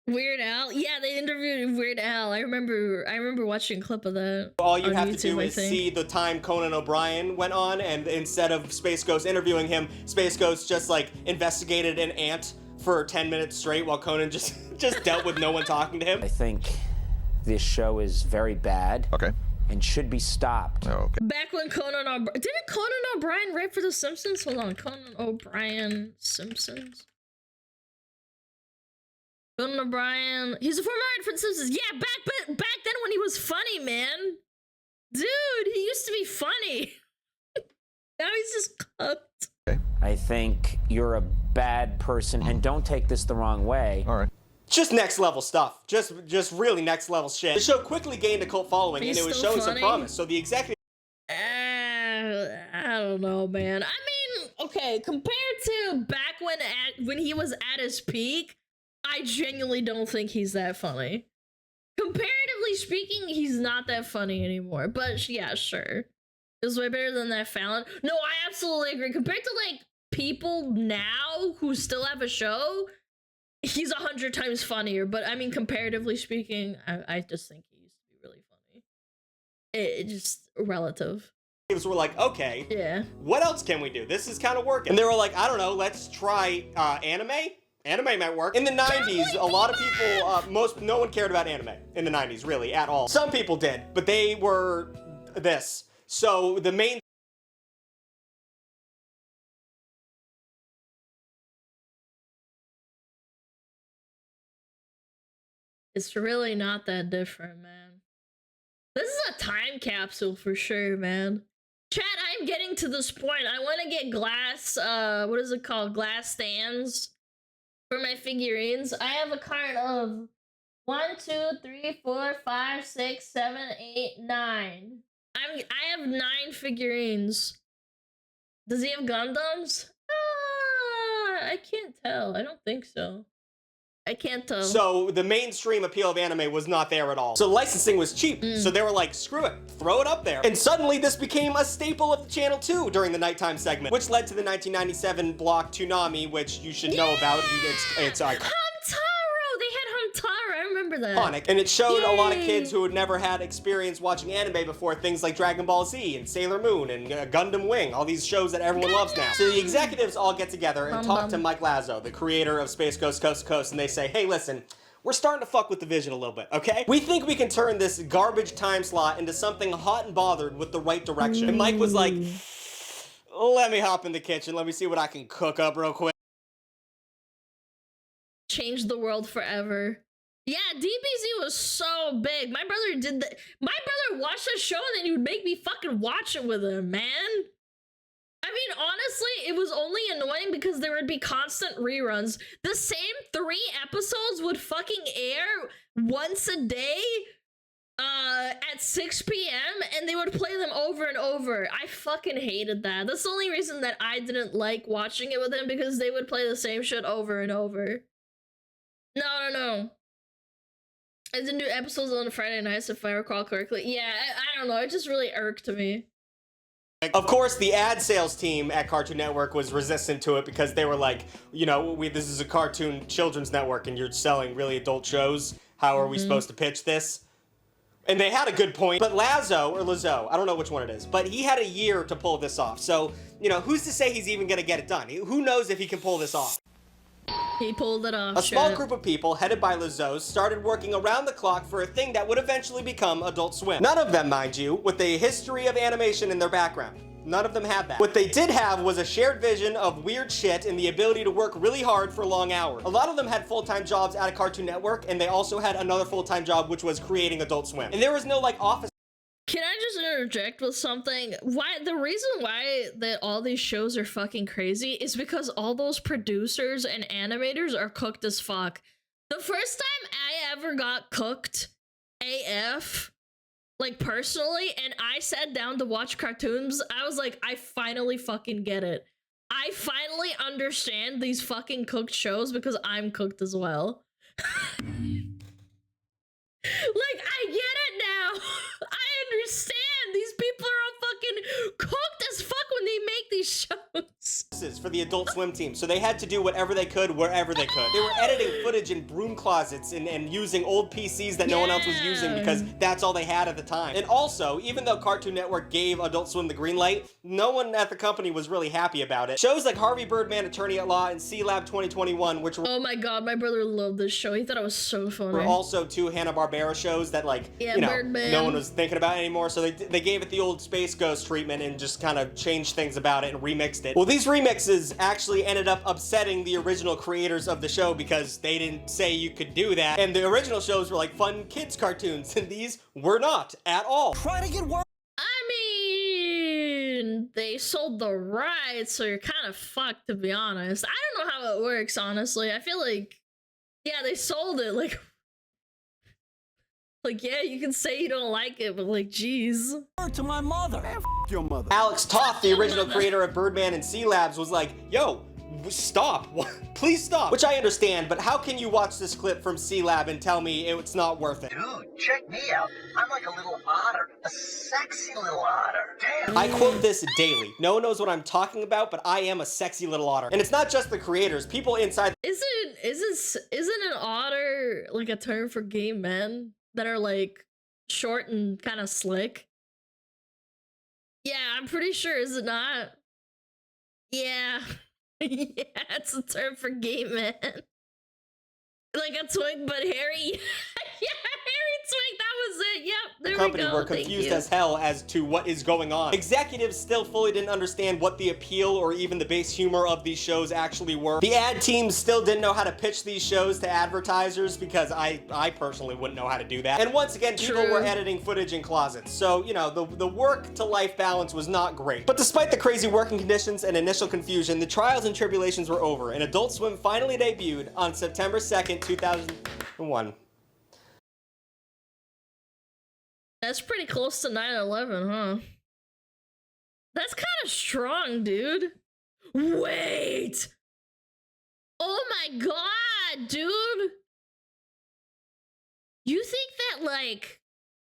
Weird Al? Yeah, they interviewed Weird Al. I remember watching a clip of that.
All you have to do is see the time Conan O'Brien went on, and instead of Space Ghost interviewing him, Space Ghost just like investigated an ant for 10 minutes straight while Conan just dealt with no one talking to him.
I think this show is very bad. Okay. And should be stopped.
Oh, okay.
Back when Conan O'Brien... Didn't Conan O'Brien write for The Simpsons? Hold on. Conan O'Brien Simpsons? Conan O'Brien... He's a former writer for The Simpsons. Yeah, back then when he was funny, man. Dude, he used to be funny. Now he's just cooked.
Okay. I think you're a bad person, and don't take this the wrong way.
All right.
Just next level stuff. Just really next level shit. The show quickly gained a cult following, and it was showing some promise. So the executive...
I don't know, man. I mean, okay, compared to back when he was at his peak, I genuinely don't think he's that funny. Comparatively speaking, he's not that funny anymore. But yeah, sure. It was way better than that Fallon. No, I absolutely agree. Compared to like people now who still have a show, he's 100 times funnier. But I mean, comparatively speaking, I just think he used to be really funny. It's just relative.
Were like, okay,
yeah,
what else can we do? This is kind of working. And they were like, I don't know, let's try anime. Anime might work. In the 90s, a lot of people, no one cared about anime in the 90s, really, at all. Some people did, but they were this. So the main...
It's really not that different, man. This is a time capsule for sure, man. Chat, I'm getting to this point. I want to get glass, what is it called? Glass stands for my figurines. I have a cart of 1, 2, 3, 4, 5, 6, 7, 8, 9. I have 9 figurines. Does he have Gundams? I can't tell. I don't think so. I can't tell.
So the mainstream appeal of anime was not there at all. So licensing was cheap. So they were like, screw it, throw it up there. And suddenly this became a staple of the channel too during the nighttime segment, which led to the 1997 block Toonami, which you should know about. It's iconic.
Hamtaro! They had Hamtaro, I remember that.
And it showed a lot of kids who had never had experience watching anime before, things like Dragon Ball Z and Sailor Moon and Gundam Wing, all these shows that everyone loves now. So the executives all get together and talk to Mike Lazo, the creator of Space Ghost Coast to Coast, and they say, hey, listen, we're starting to fuck with the vision a little bit, okay? We think we can turn this garbage time slot into something hot and bothered with the right direction. And Mike was like, let me hop in the kitchen, let me see what I can cook up real quick.
Changed the world forever. Yeah, DBZ was so big. My brother did that. My brother watched the show and then he would make me fucking watch it with him, man. I mean, honestly, it was only annoying because there would be constant reruns. The same 3 episodes would fucking air once a day at 6 p.m. and they would play them over and over. I fucking hated that. That's the only reason that I didn't like watching it with him, because they would play the same shit over and over. No. I didn't do episodes on Friday nights, if I recall correctly. Yeah, I don't know. It just really irked me.
Of course, the ad sales team at Cartoon Network was resistant to it because they were like, you know, this is a cartoon children's network and you're selling really adult shows. How are we supposed to pitch this? And they had a good point, but Lazo, I don't know which one it is, but he had a year to pull this off. So, you know, who's to say he's even gonna get it done? Who knows if he can pull this off?
He pulled it off.
A small group of people, headed by Lazo, started working around the clock for a thing that would eventually become Adult Swim. None of them, mind you, with a history of animation in their background. None of them had that. What they did have was a shared vision of weird shit and the ability to work really hard for long hours. A lot of them had full-time jobs at a Cartoon Network, and they also had another full-time job, which was creating Adult Swim. And there was no, like, office.
Can I just interject with something? The reason why that all these shows are fucking crazy is because all those producers and animators are cooked as fuck. The first time I ever got cooked AF, like personally, and I sat down to watch cartoons, I was like, I finally fucking get it. I finally understand these fucking cooked shows because I'm cooked as well. Like, I get it now. I understand. These people are all fucking cooked as fuck when they make these shows.
For the Adult Swim team, so they had to do whatever they could, wherever they could. They were editing footage in broom closets and using old PCs that no one else was using because that's all they had at the time. And also, even though Cartoon Network gave Adult Swim the green light, no one at the company was really happy about it. Shows like Harvey Birdman, Attorney at Law, and C-Lab 2021, which were—
oh my god, my brother loved this show. He thought it was so funny.
Were also 2 Hanna-Barbera shows that, like, you know,
Birdman.
No one was thinking about anymore, so they gave it the old Space Ghost treatment and just kind of changed things about it and remixed it. Well, these remixes actually ended up upsetting the original creators of the show because they didn't say you could do that, and the original shows were like fun kids cartoons, and these were not at all.
Try to get work. I mean, they sold the rights, so you're kind of fucked, to be honest. I don't know how it works, honestly. I feel like, yeah, they sold it, like, yeah, you can say you don't like it, but like, geez.
To my mother. Man, your mother.
Alex Toth, the original creator of Birdman and C-Labs, was like, yo, stop, please stop. Which I understand, but how can you watch this clip from C-Lab and tell me it's not worth it?
Dude, check me out. I'm like a little otter. A sexy little otter. Damn.
I quote this daily. No one knows what I'm talking about, but I am a sexy little otter. And it's not just the creators, people inside—
Isn't an otter like a term for gay men that are like short and kind of slick? Yeah, I'm pretty sure, is it not? Yeah. Yeah, it's a term for gay men. Like a twink but hairy. Yeah, hairy twink, that was it. Yep, there we go.
Company were confused as hell as to what is going on. Executives still fully didn't understand what the appeal or even the base humor of these shows actually were. The ad teams still didn't know how to pitch these shows to advertisers because I personally wouldn't know how to do that. And once again, people were editing footage in closets. So, you know, the work-to-life balance was not great. But despite the crazy working conditions and initial confusion, the trials and tribulations were over, and Adult Swim finally debuted on September 2nd, 2001.
That's pretty close to 9/11, huh? That's kind of strong, dude. Wait! Oh my god! dude. You think that, like,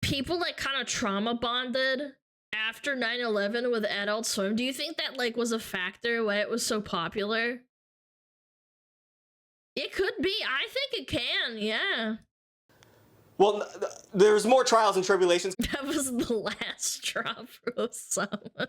people, like, kind of trauma bonded after 9/11 with Adult Swim? Do you think that, like, was a factor why it was so popular? It could be. I think it can, yeah.
Well, there's more trials and tribulations.
That was the last straw for Osama.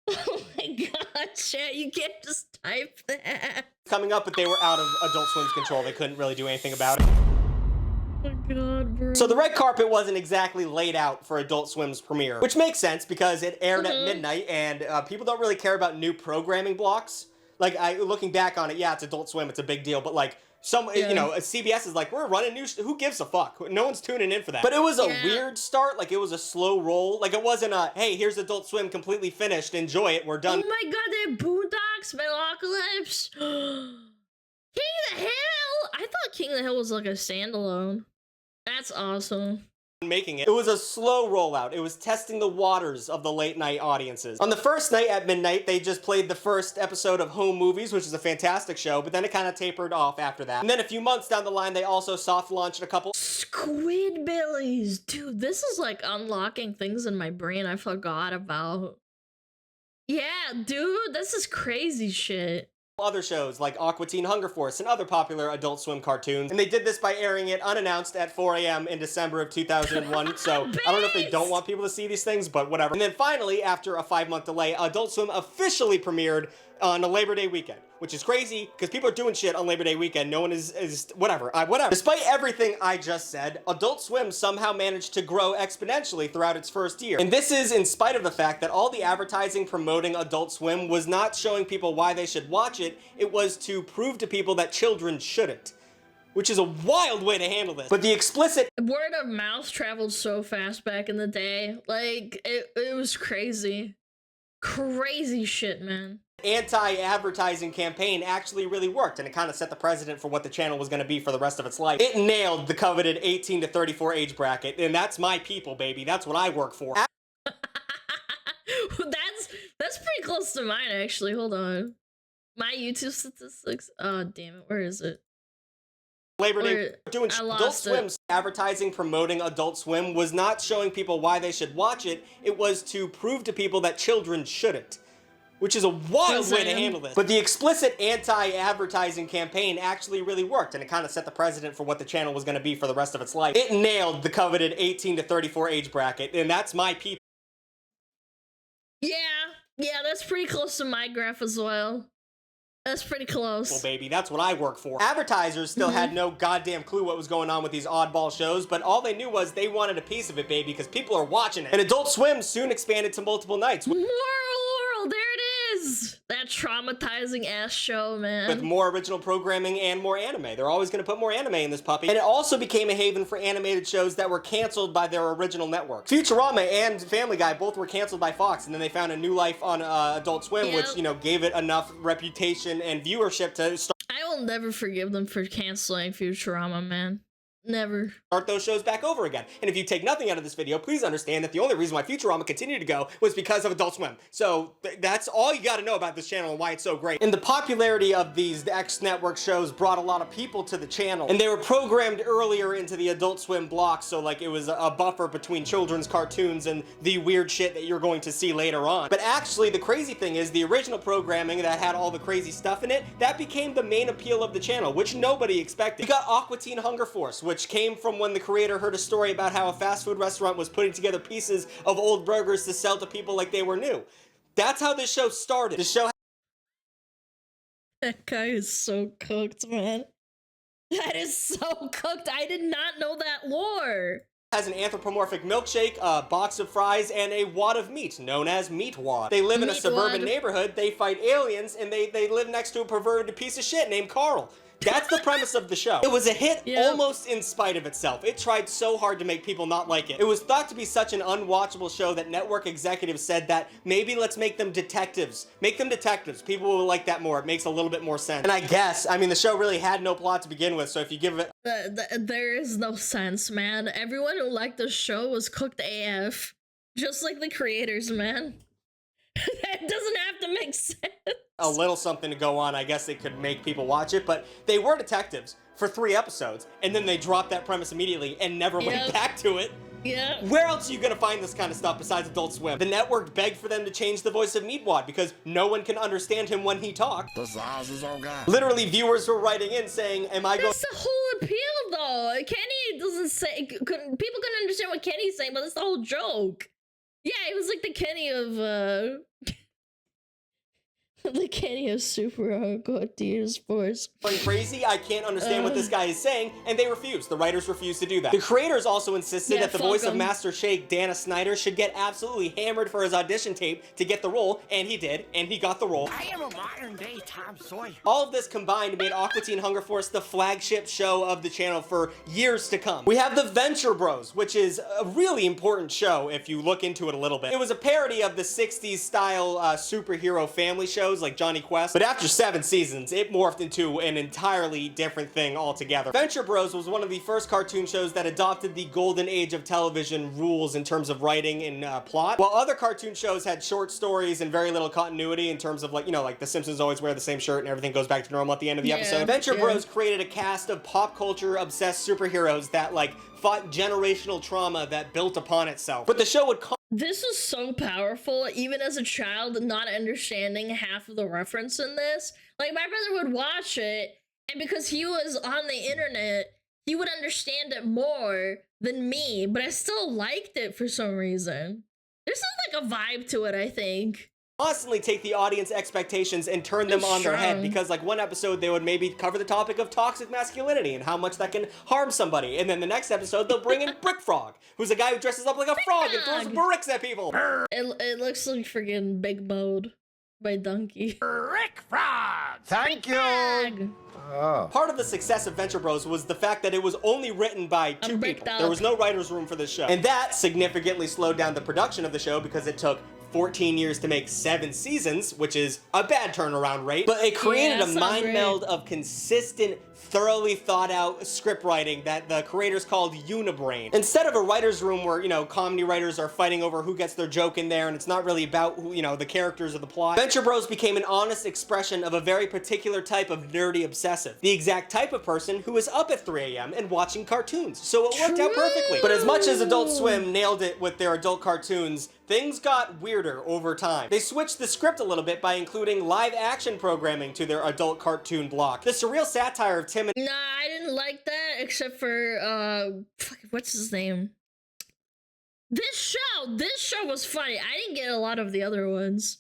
Oh my god, chat, you can't just type that.
Coming up, but they were out of Adult Swim's control. They couldn't really do anything about it.
Oh my god, bro.
So the red carpet wasn't exactly laid out for Adult Swim's premiere, which makes sense because it aired at midnight, and people don't really care about new programming blocks. Like, looking back on it, yeah, it's Adult Swim, it's a big deal, but like, you know, CBS is like, we're running new, who gives a fuck? No one's tuning in for that. But it was a weird start, like it was a slow roll. Like it wasn't a, hey, here's Adult Swim completely finished, enjoy it, we're done.
Oh my god, they have Boondocks, Metalocalypse. King of the Hill! I thought King of the Hill was like a standalone. That's awesome.
Making it. It was a slow rollout. It was testing the waters of the late night audiences. On the first night at midnight, they just played the first episode of Home Movies, which is a fantastic show, but then it kind of tapered off after that. And then a few months down the line, they also soft launched a couple
Squidbillies. Dude, this is like unlocking things in my brain I forgot about. Yeah, dude, this is crazy shit.
Other shows like Aqua Teen Hunger Force and other popular Adult Swim cartoons. And they did this by airing it unannounced at 4 a.m. in December of 2001. So I don't know if they don't want people to see these things, but whatever. And then finally, after a 5-month delay, Adult Swim officially premiered on a Labor Day weekend, which is crazy because people are doing shit on Labor Day weekend. No one is whatever. Despite everything I just said, Adult Swim somehow managed to grow exponentially throughout its first year. And this is in spite of the fact that all the advertising promoting Adult Swim was not showing people why they should watch it. It was to prove to people that children shouldn't. Which is a wild way to handle this. But the explicit
word of mouth traveled so fast back in the day. Like, it was crazy. Crazy shit, man.
Anti-advertising campaign actually really worked, and it kind of set the precedent for what the channel was going to be for the rest of its life. It nailed the coveted 18 to 34 age bracket, and that's my people, baby. That's what I work for.
That's pretty close to mine, actually. Hold on. My YouTube statistics. Oh, damn it. Where is it?
Labor Day doing Adult Swim's advertising promoting Adult Swim was not showing people why they should watch it. It was to prove to people that children shouldn't. Which is a wild way to handle this. But the explicit anti-advertising campaign actually really worked, and it kind of set the precedent for what the channel was going to be for the rest of its life. It nailed the coveted 18 to 34 age bracket, and that's my people.
Yeah, that's pretty close to my graph as well. That's pretty close.
Well, baby, that's what I work for. Advertisers still had no goddamn clue what was going on with these oddball shows, but all they knew was they wanted a piece of it, baby, because people are watching it. And Adult Swim soon expanded to multiple nights.
Laurel, there it is! That traumatizing ass show, man.
With more original programming and more anime. They're always going to put more anime in this puppy. And it also became a haven for animated shows that were canceled by their original networks. Futurama and Family Guy both were canceled by Fox, and then they found a new life on Adult Swim, which, you know, gave it enough reputation and viewership to start.
I will never forgive them for canceling Futurama, man. Never.
Start those shows back over again. And if you take nothing out of this video, please understand that the only reason why Futurama continued to go was because of Adult Swim. So that's all you gotta know about this channel and why it's so great. And the popularity of these X-Network shows brought a lot of people to the channel. And they were programmed earlier into the Adult Swim block, so like it was a buffer between children's cartoons and the weird shit that you're going to see later on. But actually, the crazy thing is the original programming that had all the crazy stuff in it, that became the main appeal of the channel, which nobody expected. You got Aqua Teen Hunger Force, which came from when the creator heard a story about how a fast food restaurant was putting together pieces of old burgers to sell to people like they were new. That's how this show started. The show.
That guy is so cooked, man. That is so cooked. I did not know that lore.
Has an anthropomorphic milkshake, a box of fries, and a wad of meat, known as Meat Wad. They live in a suburban neighborhood, they fight aliens, and they live next to a perverted piece of shit named Carl. That's the premise of the show. It was a hit almost in spite of itself. It tried so hard to make people not like it. It was thought to be such an unwatchable show that network executives said that maybe let's make them detectives. Make them detectives. People will like that more. It makes a little bit more sense. And I guess, I mean, the show really had no plot to begin with, so if you give it...
There is no sense, man. Everyone who liked the show was cooked AF. Just like the creators, man. It doesn't have to That makes sense.
A little something to go on, I guess they could make people watch it, but they were detectives for 3 episodes, and then they dropped that premise immediately and never went back to it.
Yeah.
Where else are you gonna find this kind of stuff besides Adult Swim? The network begged for them to change the voice of Meatwad because no one can understand him when he talks. Literally, viewers were writing in saying, am I going—
That's the whole appeal, though. Kenny doesn't say... people couldn't understand what Kenny's saying, but that's the whole joke. Yeah, it was like the Kenny of, the Kenny of Super Hardcore Theater Sports.
crazy, I can't understand what this guy is saying, and they refused. The writers refused to do that. The creators also insisted that the voice of Master Shake, Dana Snyder, should get absolutely hammered for his audition tape to get the role, and he did, and he got the role.
I am a modern-day Tom Sawyer.
All of this combined made Aqua Teen Hunger Force the flagship show of the channel for years to come. We have the Venture Bros, which is a really important show if you look into it a little bit. It was a parody of the 60s style superhero family shows like Johnny Quest, but after 7 seasons, it morphed into an entirely different thing altogether. Venture Bros was one of the first cartoon shows that adopted the golden age of television rules in terms of writing and plot. While other cartoon shows had short stories and very little continuity in terms of, like, you know, like The Simpsons always wear the same shirt and everything goes back to normal at the end of the episode. Venture Bros created a cast of pop culture obsessed superheroes that, like, fought generational trauma that built upon itself. But the show would
This was so powerful, even as a child, not understanding half of the reference in this. Like, my brother would watch it, and because he was on the internet, he would understand it more than me, but I still liked it for some reason. There's like a vibe to it, I think.
Constantly take the audience expectations and turn them on their head, because like one episode they would maybe cover the topic of toxic masculinity and how much that can harm somebody, and then the next episode they'll bring in Brick Frog, who's a guy who dresses up like a frog and throws bricks at people.
It looks like friggin' Big Mode by Donkey.
Brick Frog!
Thank you! Part of the success of Venture Bros was the fact that it was only written by 2 people. There was no writer's room for this show. And that significantly slowed down the production of the show because it took 14 years to make 7 seasons, which is a bad turnaround rate, but it created a mind meld of consistent, thoroughly thought out script writing that the creators called Unibrain. Instead of a writer's room where, you know, comedy writers are fighting over who gets their joke in there and it's not really about who, you know, the characters of the plot, Venture Bros became an honest expression of a very particular type of nerdy obsessive. The exact type of person who is up at 3 a.m. and watching cartoons. So it worked out perfectly. But as much as Adult Swim nailed it with their adult cartoons, things got weirder over time. They switched the script a little bit by including live action programming to their adult cartoon block. The surreal satire of Tim and—
Nah, I didn't like that, except for, what's his name? This show was funny. I didn't get a lot of the other ones.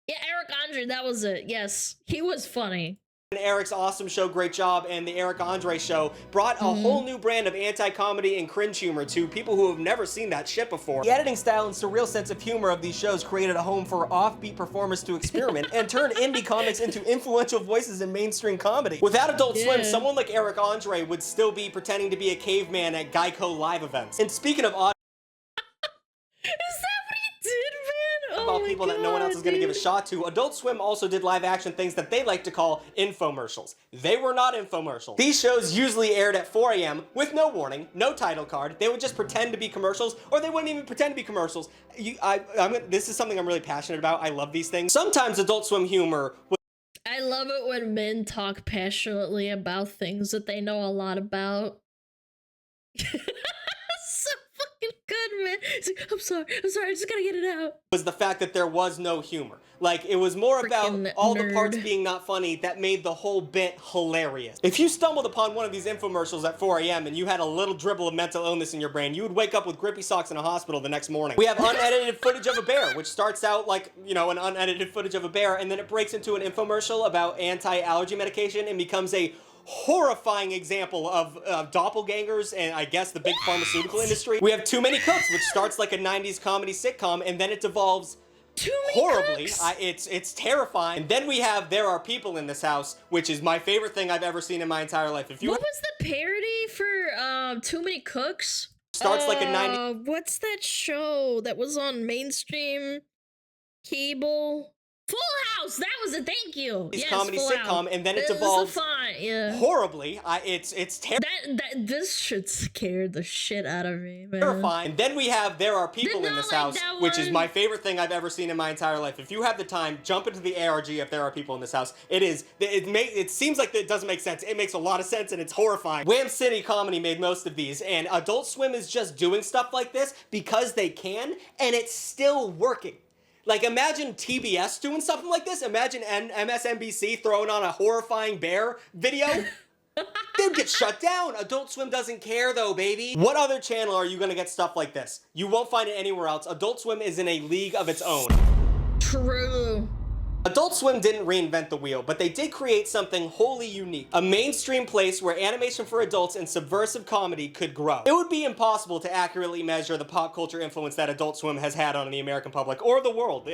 Yeah, Eric Andre, that was it. Yes, he was funny.
Eric's awesome show, Great Job, and the Eric Andre show brought a whole new brand of anti-comedy and cringe humor to people who have never seen that shit before. The editing style and surreal sense of humor of these shows created a home for offbeat performers to experiment and turn indie comics into influential voices in mainstream comedy. Without Adult Swim, someone like Eric Andre would still be pretending to be a caveman at Geico live events. And speaking of about people that no one else is going to give a shot to, Adult Swim also did live action things that they like to call infomercials. They were not infomercials. These shows usually aired at 4 a.m. with no warning, no title card. They would just pretend to be commercials, or they wouldn't even pretend to be commercials. This is something I'm really passionate about. I love these things. Sometimes Adult Swim humor
I love it when men talk passionately about things that they know a lot about. Good, man. Like, I'm sorry, I just gotta get it out.
Was the fact that there was no humor. Like, it was more about all the parts being not funny that made the whole bit hilarious. If you stumbled upon one of these infomercials at 4 a.m. and you had a little dribble of mental illness in your brain, you would wake up with grippy socks in a hospital the next morning. We have unedited footage of a bear, which starts out like, you know, an unedited footage of a bear, and then it breaks into an infomercial about anti-allergy medication and becomes a horrifying example of doppelgangers and I guess the big pharmaceutical industry. We have Too Many Cooks, which starts like a 90s comedy sitcom and then it devolves horribly. It's terrifying. And then we have There Are People in This House, which is my favorite thing I've ever seen in my entire life. If you
What was the parody for Too Many Cooks?
Starts like a 90s.
What's that show that was on mainstream cable? Full House. That was it. Thank you.
It's
yes,
comedy
Full
sitcom,
House.
and then it's
This is
evolved
fine, yeah.
horribly. It's terrible.
This shit scared the shit out of me, man.
Terrifying. And then we have There Are People in This House, which is my favorite thing I've ever seen in my entire life. If you have the time, jump into the ARG if There Are People in This House. It seems like it doesn't make sense. It makes a lot of sense and it's horrifying. Wham City Comedy made most of these, and Adult Swim is just doing stuff like this because they can, and it's still working. Like, imagine TBS doing something like this. Imagine MSNBC throwing on a horrifying bear video. They'd get shut down. Adult Swim doesn't care though, baby. What other channel are you gonna get stuff like this? You won't find it anywhere else. Adult Swim is in a league of its own.
True.
Adult Swim didn't reinvent the wheel, but they did create something wholly unique. A mainstream place where animation for adults and subversive comedy could grow. It would be impossible to accurately measure the pop culture influence that Adult Swim has had on the American public or the world.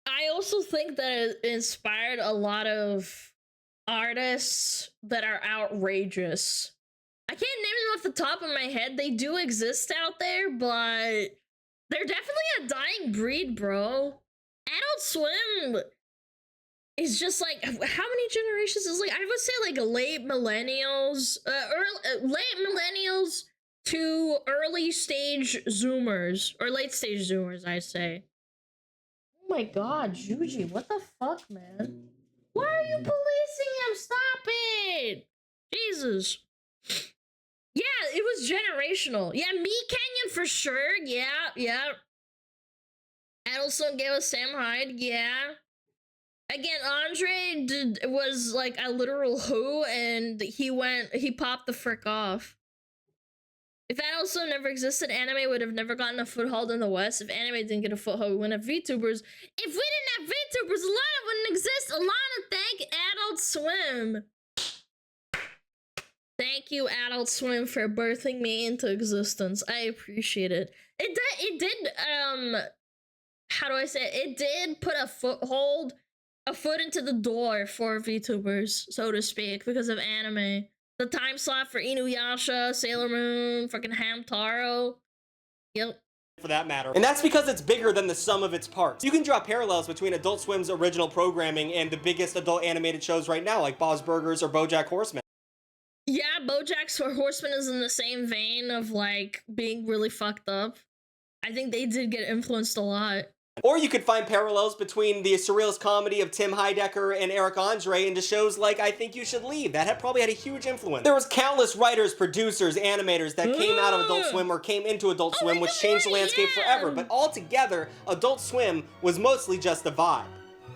I also think that it inspired a lot of artists that are outrageous. I can't name them off the top of my head. They do exist out there, but they're definitely a dying breed, bro. Adult Swim is just like, how many generations is like, I would say like late millennials to early stage Zoomers, or late stage Zoomers, I say. Oh my god, Juji, what the fuck, man? Why are you policing him? Stop it! Jesus. Yeah, it was generational. Yeah, me Canyon for sure. Yeah. Adelson gave us Sam Hyde. Yeah. Again, Andre was like a literal who, and he popped the frick off. If Adelson never existed, anime would have never gotten a foothold in the West. If anime didn't get a foothold, we wouldn't have VTubers. If we didn't have VTubers, Alana wouldn't exist. Alana, thank Adult Swim. Thank you, Adult Swim, for birthing me into existence. I appreciate it. It did, how do I say it? It did put a foot into the door for VTubers, so to speak, because of anime. The time slot for Inuyasha, Sailor Moon, fucking Hamtaro. Yep.
For that matter. And that's because it's bigger than the sum of its parts. You can draw parallels between Adult Swim's original programming and the biggest adult animated shows right now, like Bob's Burgers or BoJack Horseman.
Yeah, BoJack Horseman is in the same vein of, like, being really fucked up. I think they did get influenced a lot.
Or you could find parallels between the surrealist comedy of Tim Heidecker and Eric Andre into shows like I Think You Should Leave. That probably had a huge influence. There was countless writers, producers, animators that came out of Adult Swim or came into Adult Swim, which changed the landscape forever. But altogether, Adult Swim was mostly just a vibe.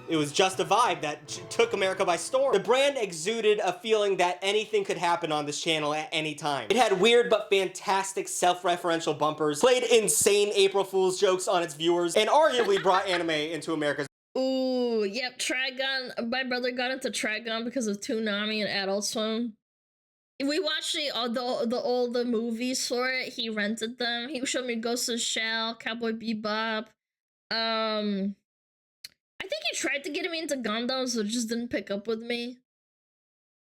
It was just a vibe that took America by storm. The brand exuded a feeling that anything could happen on this channel at any time. It had weird but fantastic self-referential bumpers, played insane April Fool's jokes on its viewers, and arguably brought anime into America's.
Ooh, yep, Trigun. My brother got into Trigun because of Toonami and Adult Swim. We watched all the movies for it. He rented them. He showed me Ghost in the Shell, Cowboy Bebop. I think he tried to get me into Gundam, so it just didn't pick up with me.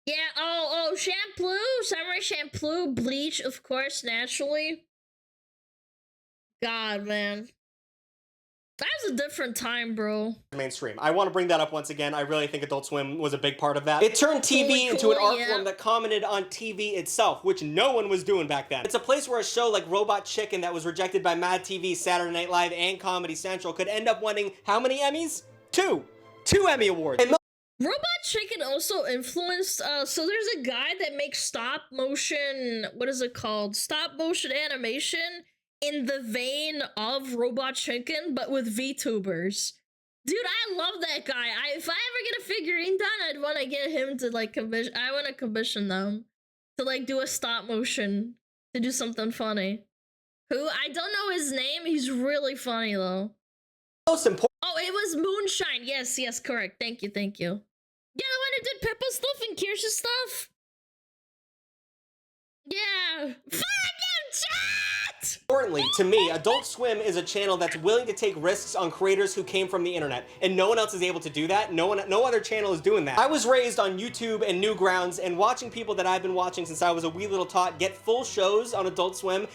Yeah, oh, Shampoo, Samurai Shampoo, Bleach, of course, naturally. God, man. That was a different time, bro.
Mainstream. I want to bring that up once again. I really think Adult Swim was a big part of that. It turned TV into an art form that commented on TV itself, which no one was doing back then. It's a place where a show like Robot Chicken that was rejected by Mad TV, Saturday Night Live, and Comedy Central could end up winning how many Emmys? Two Emmy Awards. And
Robot Chicken also influenced, so there's a guy that makes stop motion, what is it called? Stop motion animation in the vein of Robot Chicken, but with VTubers. Dude, I love that guy. If I ever get a figurine done, I'd want to get him to, like, I want to commission them to, like, do a stop motion, to do something funny. Who? I don't know his name. He's really funny, though.
Most important.
Oh, it was Moonshine. Yes, correct. Thank you. Yeah, the one who did Peppa's stuff and Kirsch's stuff. Yeah. Fuck you, chat!
Importantly, to me, Adult Swim is a channel that's willing to take risks on creators who came from the internet, and no one else is able to do that. No other channel is doing that. I was raised on YouTube and Newgrounds, and watching people that I've been watching since I was a wee little tot get full shows on Adult Swim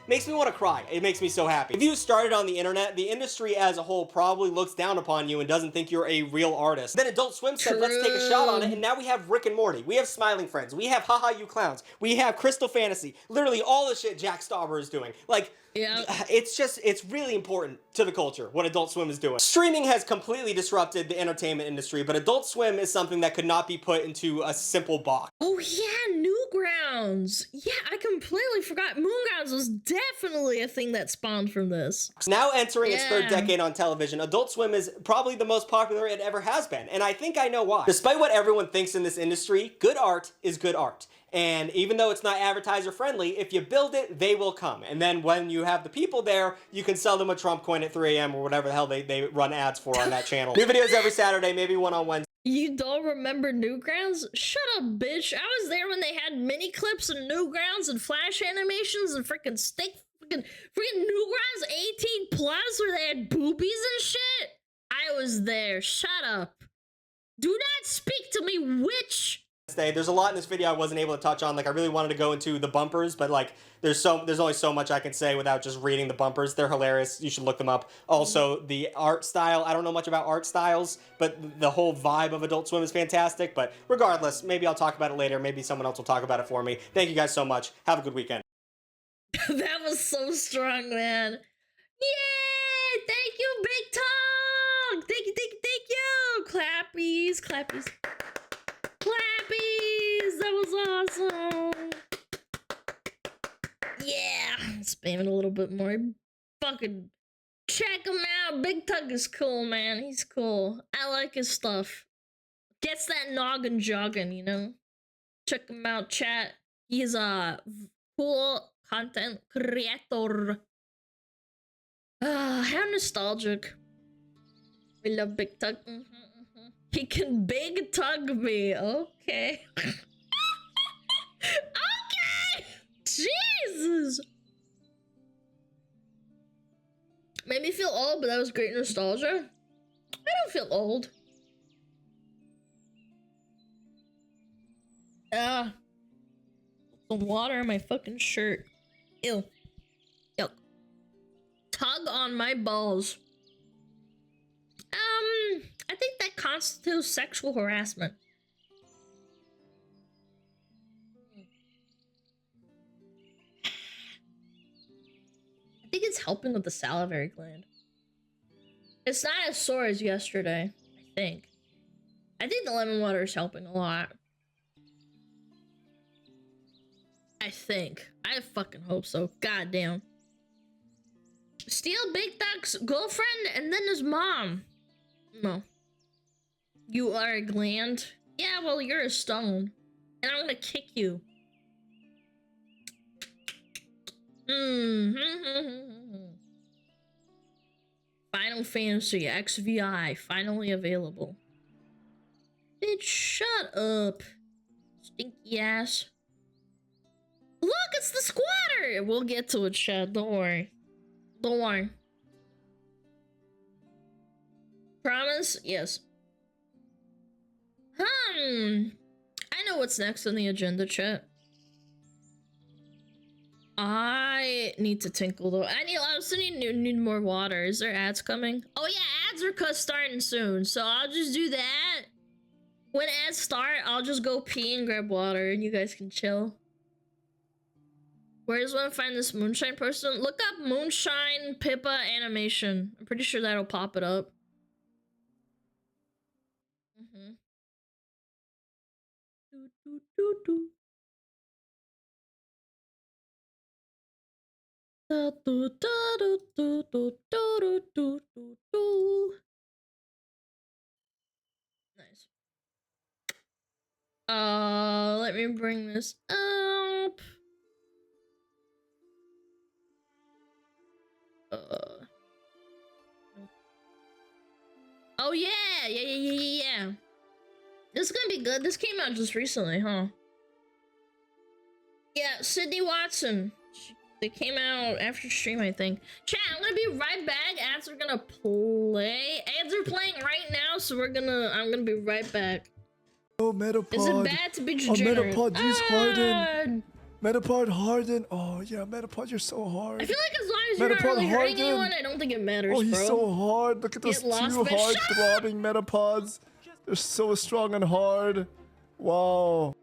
makes me want to cry. It makes me so happy. If you started on the internet, the industry as a whole probably looks down upon you and doesn't think you're a real artist. Then Adult Swim said, let's take a shot on it, and now we have Rick and Morty, we have Smiling Friends, we have Haha You Clowns, we have Crystal Fantasy, literally all the shit Jack Stauber is doing. Like, yeah, it's really important to the culture what Adult Swim is doing. Streaming has completely disrupted the entertainment industry, but Adult Swim is something that could not be put into a simple box.
Oh yeah, Newgrounds. Yeah, I completely forgot. Moongrounds was definitely a thing that spawned from this.
Now entering its third decade on television, Adult Swim is probably the most popular it ever has been, and I think I know why. Despite what everyone thinks in this industry, good art is good art. And even though it's not advertiser friendly, if you build it, they will come. And then when you have the people there, you can sell them a Trump coin at 3 a.m. or whatever the hell they run ads for on that channel. New videos every Saturday, maybe one on Wednesday.
You don't remember Newgrounds? Shut up, bitch. I was there when they had mini clips and Newgrounds and flash animations and freaking freaking Newgrounds 18 plus where they had boobies and shit. I was there. Shut up. Do not speak to me, witch.
There's a lot in this video I wasn't able to touch on. Like, I really wanted to go into the bumpers, but like there's only so much I can say without just reading the bumpers. They're hilarious. You should look them up. Also, the art style, I don't know much about art styles, but the whole vibe of Adult Swim is fantastic. But regardless, maybe I'll talk about it later. Maybe someone else will talk about it for me. Thank you guys so much. Have a good weekend.
That was so strong, man. Yay! Thank you, Big Tongue! Thank you, thank you, thank you! Clappies, clappies. Clappies! That was awesome! Yeah! Spam it a little bit more. Fucking check him out! Big Tug is cool, man. He's cool. I like his stuff. Gets that noggin jogging, you know? Check him out, chat. He's a cool content creator. How nostalgic. We love Big Tug. He can big tug me. Okay. Okay. Jesus. Made me feel old, but that was great nostalgia. I don't feel old. Ah. The water in my fucking shirt. Ew. Yuck. Tug on my balls. I think that constitutes sexual harassment. I think it's helping with the salivary gland. It's not as sore as yesterday, I think. I think the lemon water is helping a lot. I think. I fucking hope so. Goddamn. Steal Big Duck's girlfriend and then his mom. No. You are a gland? Yeah, well, you're a stone. And I'm gonna kick you. Final Fantasy XVI, finally available. Bitch, shut up. Stinky ass. Look, it's the squatter! We'll get to it, chat. Don't worry. Don't worry. Promise? Yes. I know what's next on the agenda, chat. I need to tinkle though. I also need more water. Is there ads coming? Oh yeah, ads are starting soon. So I'll just do that. When ads start, I'll just go pee and grab water and you guys can chill. Where does one find this Moonshine person? Look up Moonshine Pippa animation. I'm pretty sure that'll pop it up. Nice. Let me bring this up. Oh yeah. This is gonna be good. This came out just recently, huh? Yeah, Sydney Watson. They came out after stream, I think. Chat, I'm gonna be right back. Ads are gonna play. Ads are playing right now, so I'm gonna be right back.
Oh, Metapod.
Is it bad to be degenerate?
Metapod, use Harden. Metapod, Harden. Oh, yeah, Metapod, you're so hard.
I feel like as long as you're not really hurting anyone, I don't think it matters,
Oh, he's
bro.
so hard. Look at those
Get lost,
two
bitch.
hard throbbing Metapods. They're so strong and hard. Wow.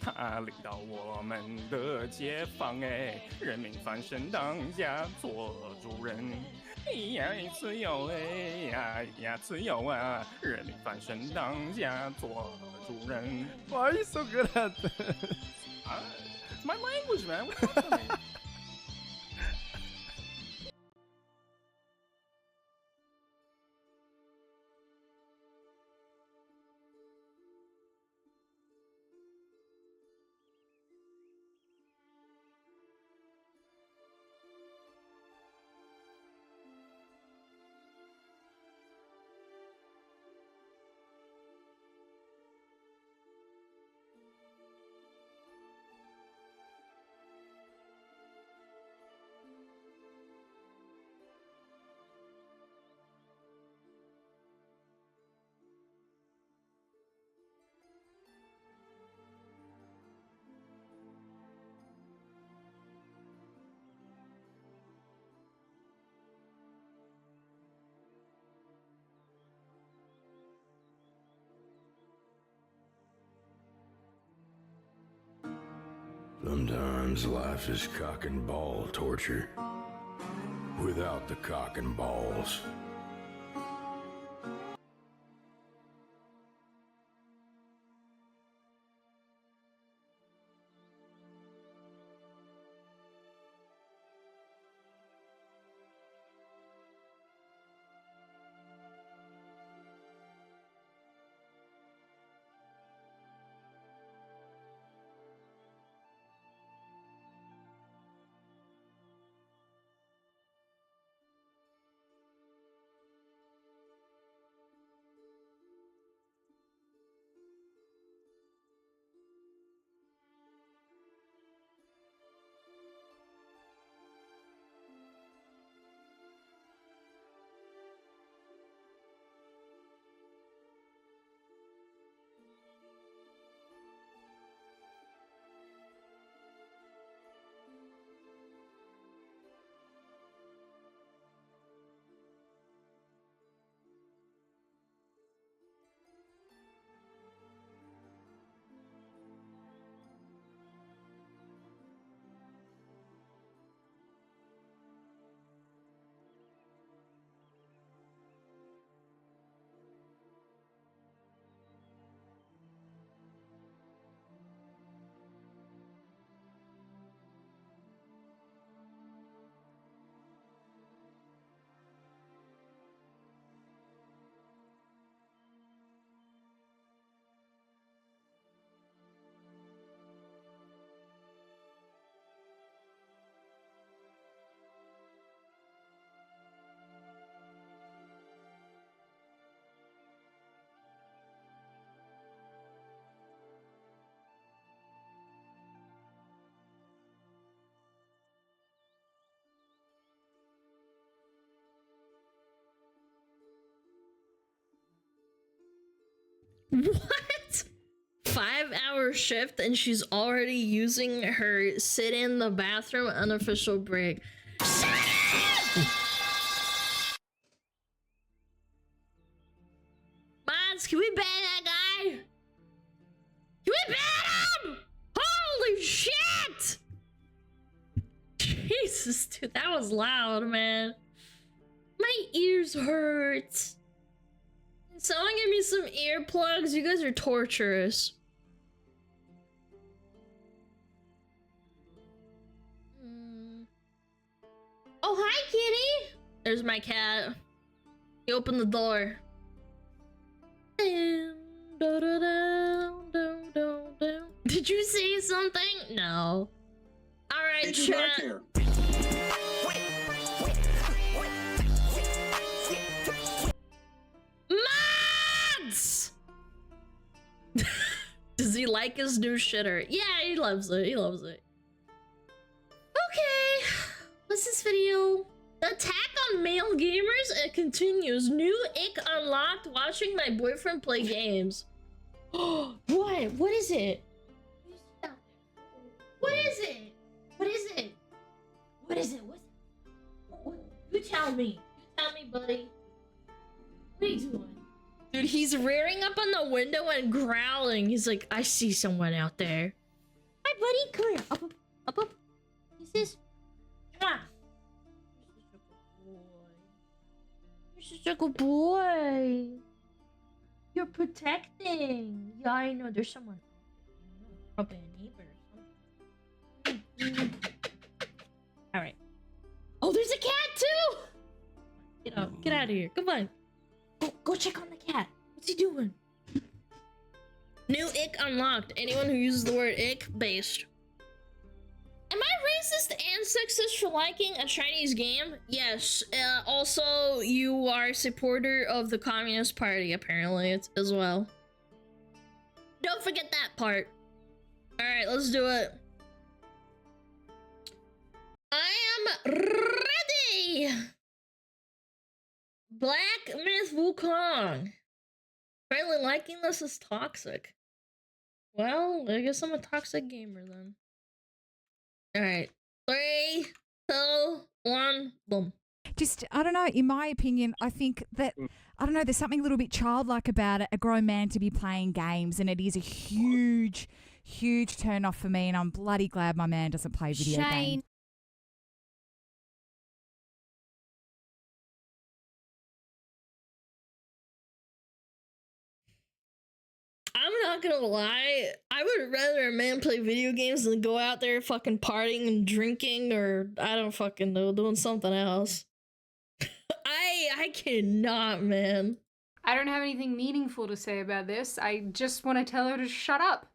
他领导我们的解放哎，人民翻身当家做主人，呀自由哎呀自由啊，人民翻身当家做主人。
Why are you so good at this?
My language, man. What's up with me?
Sometimes life is cock and ball torture without the cock and balls.
What? 5-hour shift and she's already using her sit in the bathroom unofficial break. Shut up! Mods, can we ban that guy? Can we ban him? Holy shit! Jesus, dude, that was loud, man. My ears hurt. Someone give me some earplugs. You guys are torturous. Oh, hi, kitty. There's my cat. He opened the door. Did you say something? No. All right, chat. Mods! Does he like his new shitter? Yeah, he loves it. He loves it. Okay. What's this video? The attack on male gamers, it continues. New ick unlocked watching my boyfriend play games. What? What is it? What is it? What is it? What is it? What's it? You tell me. You tell me, buddy. What are you doing? Dude, he's rearing up on the window and growling. He's like, I see someone out there. Hi, buddy. Come here. Up, up, up, up. He says, ah. You're such a good boy. You're protecting. Yeah, I know. There's someone. Probably a neighbor or something. Alright. Oh, there's a cat too! Get out. Get out of here. Come on. Go check on the cat. What's he doing? New ick unlocked. Anyone who uses the word ick, based. Am I racist and sexist for liking a Chinese game? Yes. Also, you are a supporter of the Communist Party, apparently, as well. Don't forget that part. Alright, let's do it. I am ready! Black Myth Wukong. Apparently liking this is toxic. Well, I guess I'm a toxic gamer then. Alright. 3, 2, 1, boom.
Just, I don't know, in my opinion, I think that, I don't know, there's something a little bit childlike about it, a grown man to be playing games, and it is a huge, huge turn off for me, and I'm bloody glad my man doesn't play video games.
I'm not gonna lie, I would rather a man play video games than go out there fucking partying and drinking, or I don't fucking know, doing something else. I cannot, man.
I don't have anything meaningful to say about this. I just want to tell her to shut up.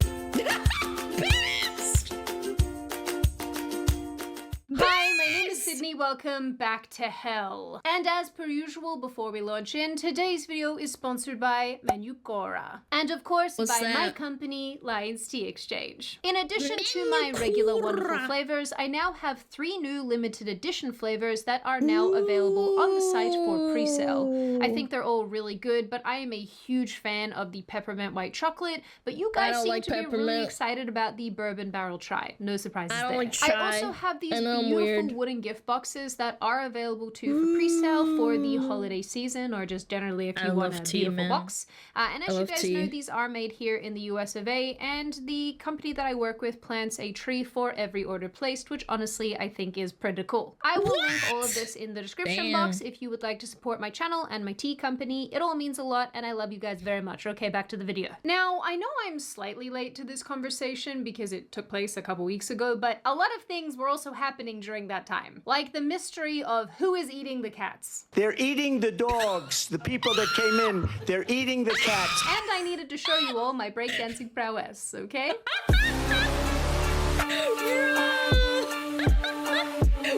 Hi, my name is Sydney. Welcome back to hell. And as per usual, before we launch in, today's video is sponsored by Manukora. And of course,
What's
by
that?
my company, Lions Tea Exchange. In addition to my regular wonderful flavors, I now have 3 new limited edition flavors that are now available on the site for pre-sale. I think they're all really good, but I am a huge fan of the peppermint white chocolate, but you guys seem to be really excited about the bourbon barrel chai. No surprises there. I also have these beautiful wooden gift boxes that are available too for pre-sale for the holiday season, or just generally if you want a beautiful box. And as you guys know, these are made here in the US of A, and the company that I work with plants a tree for every order placed, which honestly I think is pretty cool. I will link all of this in the description box if you would like to support my channel and my tea company. It all means a lot, and I love you guys very much. Okay, back to the video. Now, I know I'm slightly late to this conversation because it took place a couple weeks ago, but a lot of things were also happening during that time. Like the mystery of who is eating the cats.
They're eating the dogs. The people that came in, they're eating the cats.
And I needed to show you all my breakdancing prowess, okay?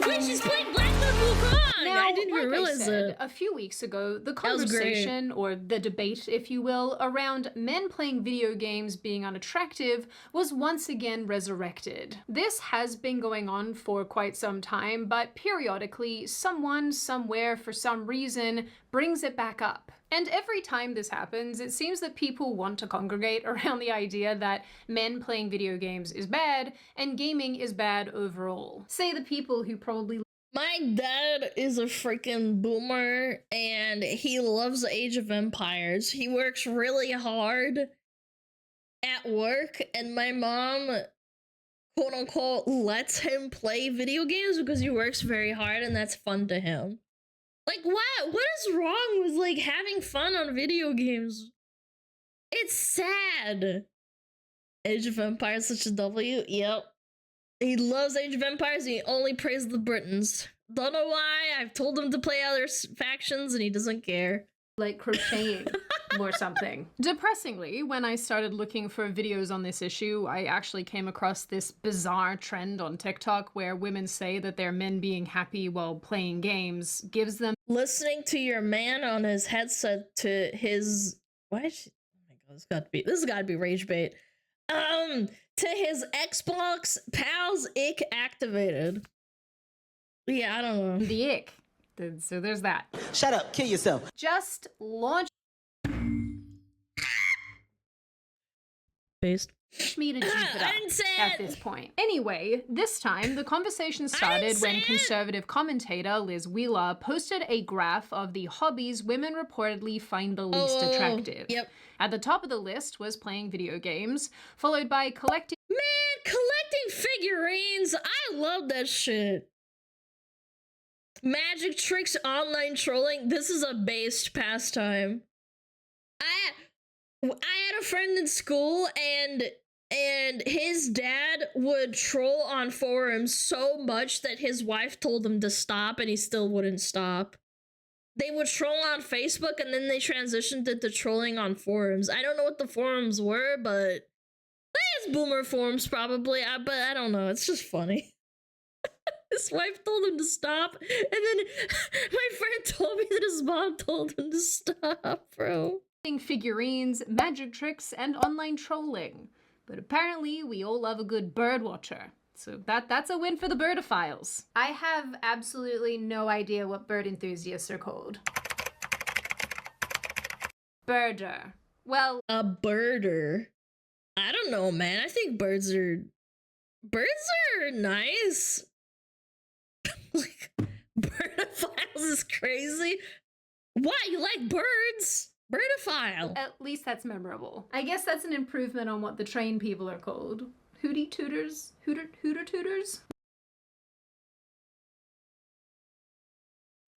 Wait, she's playing Black Myth Wukong!
Now,
I didn't even realize it.
A few weeks ago, the
That was great.
conversation, or the debate, if you will, around men playing video games being unattractive was once again resurrected. This has been going on for quite some time, but periodically, someone, somewhere, for some reason, brings it back up. And every time this happens, it seems that people want to congregate around the idea that men playing video games is bad, and gaming is bad overall. Say the people who probably...
My dad is a freaking boomer, and he loves Age of Empires. He works really hard at work, and my mom, quote unquote, lets him play video games because he works very hard and that's fun to him. Like, what is wrong with, like, having fun on video games? It's sad. Age of Empires, such a W. Yep. He loves Age of Empires. He only prays the Britons. Don't know why. I've told him to play other factions and he doesn't care.
Like crocheting. or something. Depressingly, when I started looking for videos on this issue, I actually came across this bizarre trend on TikTok where women say that their men being happy while playing games gives them
listening to your man on his headset to his oh my god, this has gotta be rage bait. To his Xbox pals ick activated. Yeah, I don't know.
The ick. So there's that.
Shut up, kill yourself.
Just launch
based
me to juke it up at this point. Anyway, this time the conversation started when conservative commentator Liz Wheeler posted a graph of the hobbies women reportedly find the least attractive.
Yep.
At the top of the list was playing video games, followed by collecting.
Man, collecting figurines! I love that shit. Magic tricks, online trolling. This is a based pastime. I had a friend in school and his dad would troll on forums so much that his wife told him to stop and he still wouldn't stop. They would troll on Facebook and then they transitioned into trolling on forums. I don't know what the forums were, but it's boomer forums probably, but I don't know. It's just funny. His wife told him to stop, and then my friend told me that his mom told him to stop, bro.
Figurines, magic tricks, and online trolling. But apparently, we all love a good bird watcher. So that's a win for the birdophiles. I have absolutely no idea what bird enthusiasts are called. Birder. Well,
a birder. I don't know, man. I think birds are nice. Like, birdophiles is crazy. Why? You like birds? Birdophile.
At least that's memorable. I guess that's an improvement on what the trained people are called. Hootie tooters? Hooter tooters?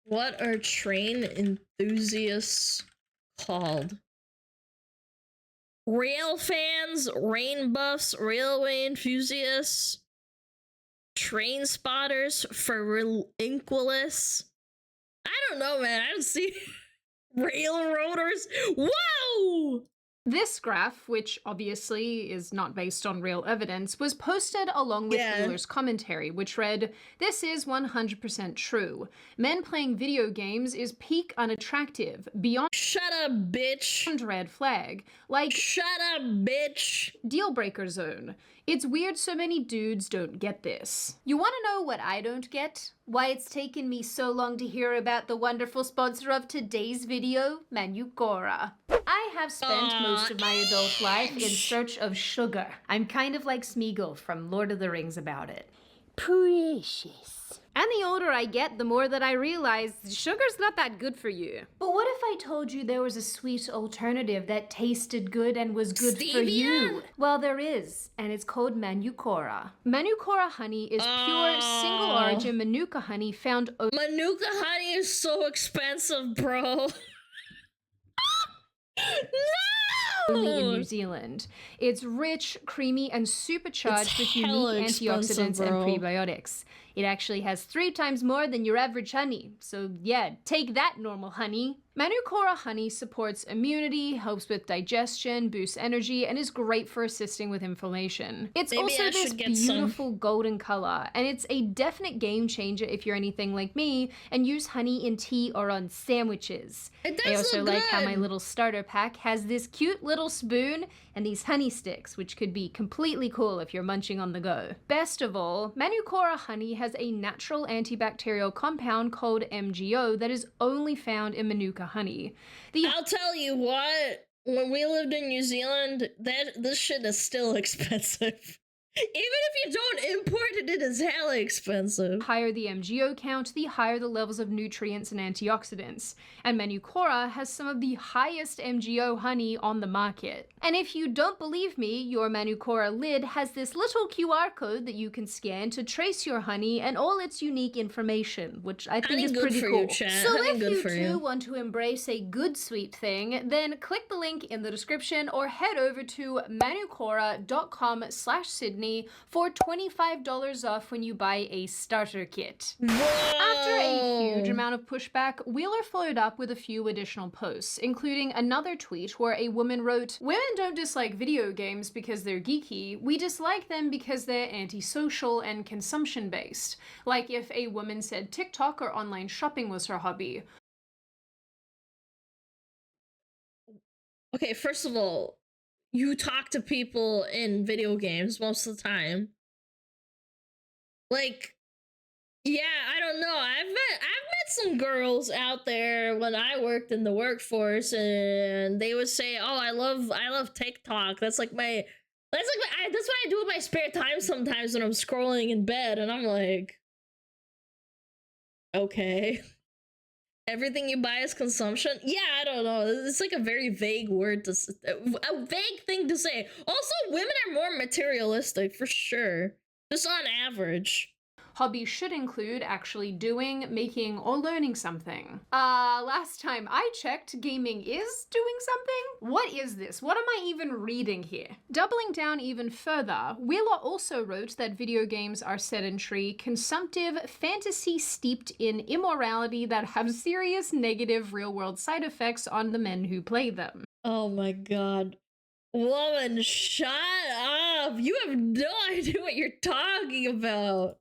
What are train enthusiasts called? Rail fans, rain buffs, railway enthusiasts, train spotters, furunculus. I don't know, man. I don't see railroaders. Whoa!
This graph, which obviously is not based on real evidence, was posted along with Wheeler's commentary, which read, "This is 100% true. Men playing video games is peak unattractive, beyond—
Shut up, bitch.
Red flag. Like—
Shut up, bitch.
Deal breaker zone. It's weird so many dudes don't get this. You want to know what I don't get? Why it's taken me so long to hear about the wonderful sponsor of today's video, Manukora. I have spent most of my adult life in search of sugar. I'm kind of like Smeagol from Lord of the Rings about it. Precious. And the older I get, the more that I realize sugar's not that good for you. But what if I told you there was a sweet alternative that tasted good and was good for you? Well, there is, and it's called Manukora. Manukora honey is pure, single-origin Manuka honey found—
Manuka honey is so expensive, bro. No!
Only in New Zealand. It's rich, creamy, and supercharged with unique antioxidants and prebiotics. It actually has 3 times more than your average honey. So yeah, take that, normal honey. Manukora honey supports immunity, helps with digestion, boosts energy, and is great for assisting with inflammation. It's also this beautiful golden color, and it's a definite game changer if you're anything like me and use honey in tea or on sandwiches. I also like how my little starter pack has this cute little spoon and these honey sticks, which could be completely cool if you're munching on the go. Best of all, Manukora honey has a natural antibacterial compound called MGO that is only found in Manuka honey.
I'll tell you what, when we lived in New Zealand, this shit is still expensive. Even if you don't import it, it is hella expensive.
The higher the MGO count, the higher the levels of nutrients and antioxidants. And Manukora has some of the highest MGO honey on the market. And if you don't believe me, your Manukora lid has this little QR code that you can scan to trace your honey and all its unique information, which I think is pretty cool. So if you too want to embrace a good sweet thing, then click the link in the description or head over to manukora.com/Sydney Sydney for $25 off when you buy a starter kit.
Whoa.
After a huge amount of pushback, Wheeler followed up with a few additional posts, including another tweet where a woman wrote, "Women don't dislike video games because they're geeky, we dislike them because they're antisocial and consumption-based. Like if a woman said TikTok or online shopping was her hobby."
Okay, first of all, you talk to people in video games most of the time. Like, yeah, I don't know. I've met some girls out there when I worked in the workforce, and they would say, "Oh, I love TikTok. That's what I do in my spare time sometimes when I'm scrolling in bed." And I'm like, okay. Everything you buy is consumption? Yeah, I don't know. It's like a very vague word to a vague thing to say. Also, women are more materialistic for sure. Just on average.
Hobbies should include actually doing, making, or learning something. Last time I checked, gaming is doing something? What is this? What am I even reading here? Doubling down even further, Wheeler also wrote that video games are sedentary, consumptive, fantasy steeped in immorality that have serious negative real-world side effects on the men who play them.
Oh my god. Woman, shut up! You have no idea what you're talking about.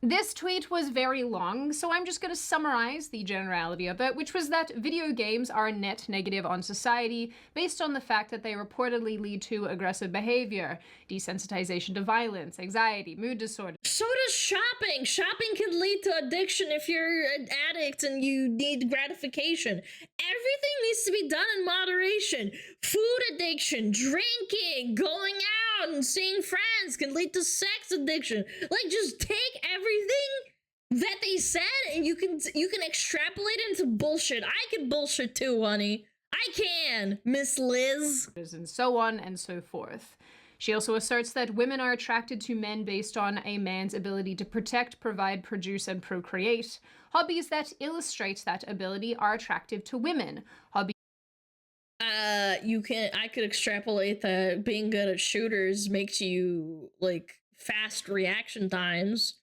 This tweet was very long, so I'm just going to summarize the generality of it, which was that video games are net negative on society based on the fact that they reportedly lead to aggressive behavior, desensitization to violence, anxiety, mood disorders.
So does shopping. Shopping can lead to addiction if you're an addict and you need gratification. Everything needs to be done in moderation. Food addiction, drinking, going out and seeing friends can lead to sex addiction. Like, just take everything that they said and you can extrapolate it into bullshit. I can bullshit too, honey. I can, Miss Liz.
And so on and so forth. She also asserts that women are attracted to men based on a man's ability to protect, provide, produce, and procreate. Hobbies that illustrate that ability are attractive to women.
I could extrapolate that being good at shooters makes you, like, fast reaction times,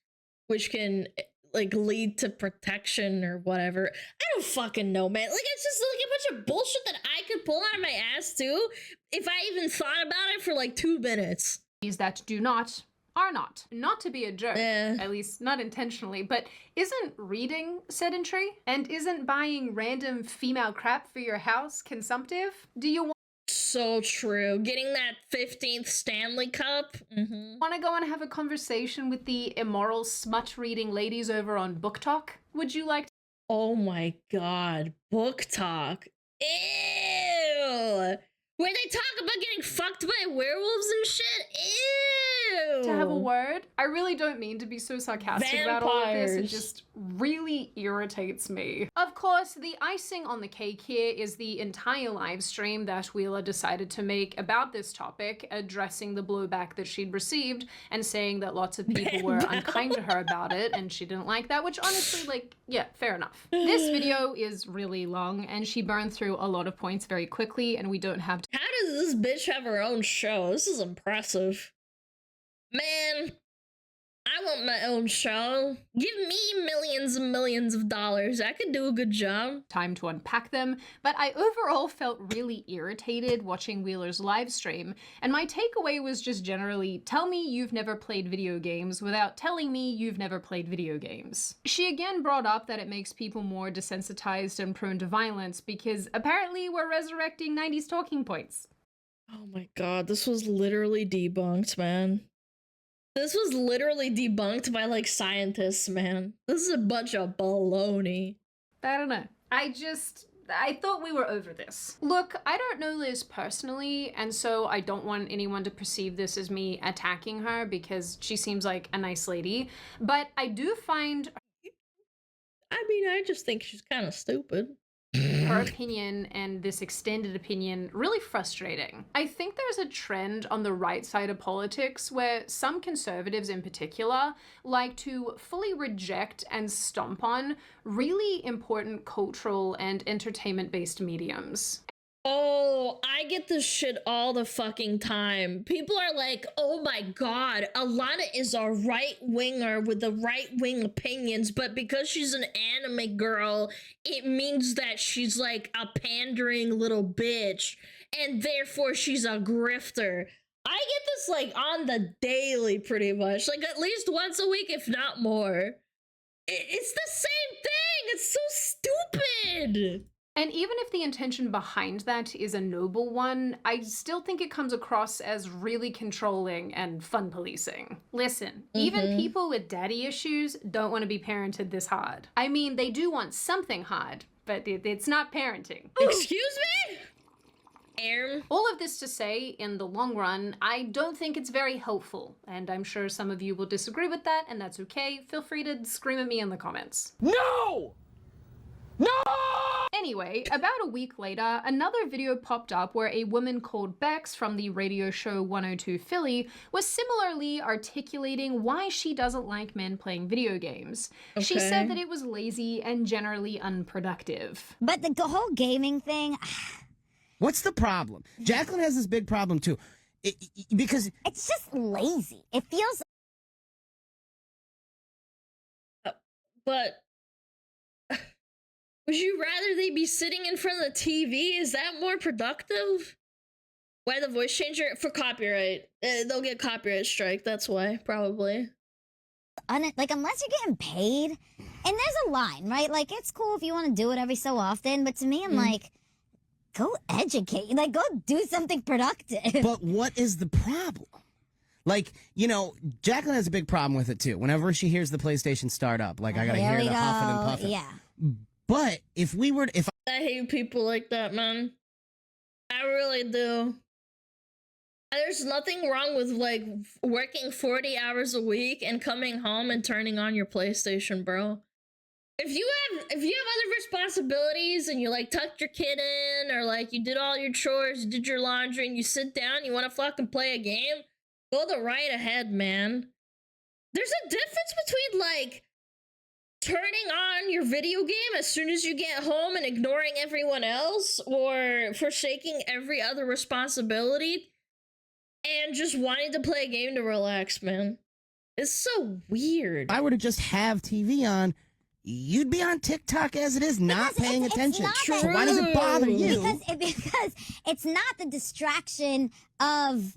which can, like, lead to protection or whatever. I don't fucking know, man. Like, it's just, like, a bunch of bullshit that I could pull out of my ass, too, if I even thought about it for, like, 2 minutes.
That do not are not. Not to be a jerk, at least not intentionally, but isn't reading sedentary? And isn't buying random female crap for your house consumptive? Do you want
so true. Getting that 15th Stanley Cup?
Want to go and have a conversation with the immoral smut-reading ladies over on Book Talk? Would you like to?
Oh my god, Book Talk. Ew! Where they talk about getting fucked by werewolves and shit? Ew!
To have a word? I really don't mean to be so sarcastic about all of this. It just really irritates me. Of course, the icing on the cake here is the entire live stream that Wheeler decided to make about this topic, addressing the blowback that she'd received and saying that lots of people were unkind to her about it and she didn't like that, which honestly, like, yeah, fair enough. This video is really long and she burned through a lot of points very quickly and we don't have to.
How does this bitch have her own show? This is impressive. Man, I want my own show. Give me millions and millions of dollars. I could do a good job.
Time to unpack them, but I overall felt really irritated watching Wheeler's live stream, and my takeaway was just generally, tell me you've never played video games without telling me you've never played video games. She again brought up that it makes people more desensitized and prone to violence because apparently we're resurrecting 90s talking points.
Oh my god, this was literally debunked, man. This was literally debunked by, like, scientists, man. This is a bunch of baloney.
I don't know. I thought we were over this. Look, I don't know Liz personally, and so I don't want anyone to perceive this as me attacking her because she seems like a nice lady, but I do find...
I mean, I just think she's kind of stupid.
Her opinion and this extended opinion really frustrating. I think there's a trend on the right side of politics where some conservatives in particular like to fully reject and stomp on really important cultural and entertainment-based mediums.
Oh, I get this shit all the fucking time. People are like, oh my god, Alana is a right-winger with the right-wing opinions, but because she's an anime girl, it means that she's like a pandering little bitch, and therefore she's a grifter. I get this like on the daily, pretty much. Like at least once a week, if not more. It's the same thing! It's so stupid!
And even if the intention behind that is a noble one, I still think it comes across as really controlling and fun policing. Listen, even people with daddy issues don't want to be parented this hard. I mean, they do want something hard, but it's not parenting.
Excuse me?
All of this to say, in the long run, I don't think it's very helpful, and I'm sure some of you will disagree with that, and that's okay. Feel free to scream at me in the comments.
No! No!
Anyway, about a week later, another video popped up where a woman called Bex from the radio show 102 Philly was similarly articulating why she doesn't like men playing video games. She said that it was lazy and generally unproductive.
But the whole gaming thing...
What's the problem? Jacqueline has this big problem too. Because...
It's just lazy. It feels...
But... Would you rather they be sitting in front of the TV? Is that more productive? Why the voice changer? For copyright. They'll get copyright strike, that's why, probably.
Like, unless you're getting paid, and there's a line, right? Like, it's cool if you want to do it every so often, but to me, I'm like, go educate. Like, go do something productive.
But what is the problem? Like, you know, Jacqueline has a big problem with it, too. Whenever she hears the PlayStation start up, like, I gotta hear the huffing and puffing.
Yeah.
But if we were to,
I hate people like that, man. I really do. There's nothing wrong with like working 40 hours a week and coming home and turning on your PlayStation, bro. If you have other responsibilities and you like tucked your kid in, or like you did all your chores, you did your laundry, and you sit down, you want to fucking play a game, go the right ahead, man. There's a difference between like turning on your video game as soon as you get home and ignoring everyone else, or forsaking every other responsibility and just wanting to play a game to relax, man. It's so weird.
If I were to just have TV on, you'd be on TikTok as it is, not paying attention. So why does it bother you?
Because it's not the distraction of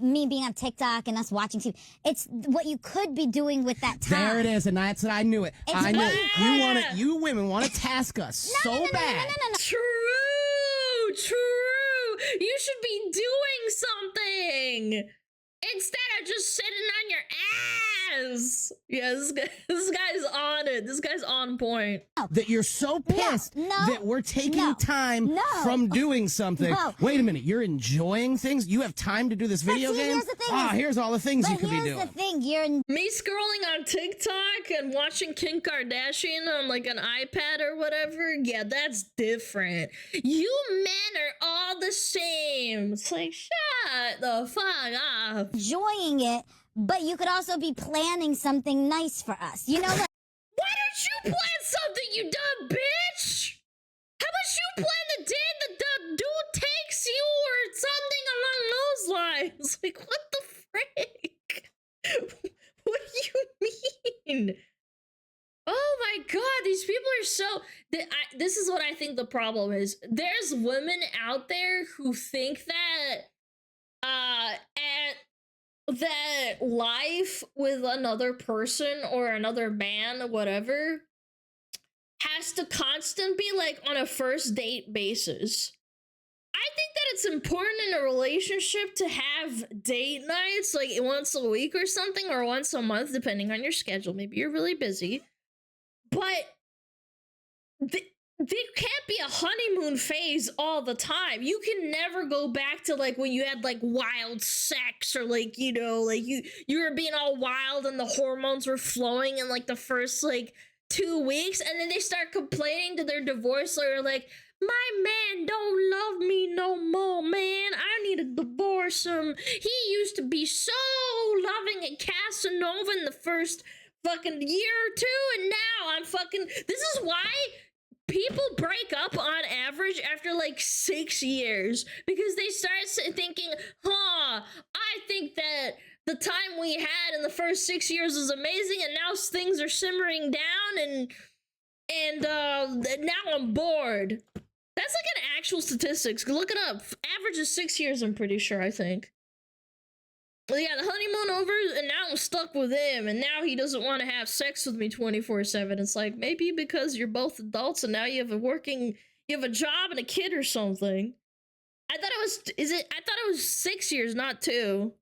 me being on TikTok and us watching TV. It's what you could be doing with that time.
There it is, and that's it. I knew it. I knew it. You women want to task us so bad.
True. You should be doing something instead of just sitting on your ass. Yeah, this guy's on it. This guy's on point.
That you're so pissed that we're taking time from doing something. Wait a minute, you're enjoying things? You have time to do this video game?
Here's the thing
here's all the things you could be doing.
Here's the thing,
me scrolling on TikTok and watching Kim Kardashian on like an iPad or whatever, yeah, that's different. You men are all the same. It's like, shut the fuck up.
Enjoying it, but you could also be planning something nice for us. You know what?
Why don't you plan something, you dumb bitch? How about you plan the day that the dude takes you or something along those lines? Like, what the frick? What do you mean? Oh my god, these people are so... this is what I think the problem is. There's women out there who think that that life with another person or another man, whatever, has to constantly be like on a first date basis. I think that it's important in a relationship to have date nights like once a week or something, or once a month, depending on your schedule. Maybe you're really busy, but there can't be a honeymoon phase all the time. You can never go back to like when you had like wild sex, or like, you know, like you were being all wild and the hormones were flowing in like the first like 2 weeks, and then they start complaining to their divorce lawyer like, my man don't love me no more, man. I need to divorce him. He used to be so loving and Casanova in the first fucking year or two, and now I'm fucking... This is why people break up on average after like 6 years because they start thinking, I think that the time we had in the first 6 years was amazing, and now things are simmering down, and now I'm bored. That's like an actual statistics. Look it up. Average is 6 years, I'm pretty sure, I think. Well, yeah, the honeymoon over, and now I'm stuck with him, and now he doesn't want to have sex with me 24/7. It's like, maybe because you're both adults, and now you have a job and a kid or something. I thought it was 6 years, not 2.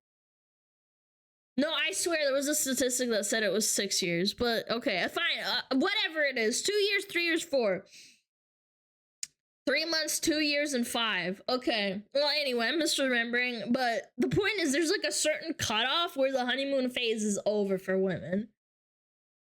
No, I swear there was a statistic that said it was 6 years, but okay, fine, whatever it is. 2 years, 3 years, 4. 3 months, 2 years, and 5. Okay. Well, anyway, I'm misremembering, but the point is there's like a certain cutoff where the honeymoon phase is over for women.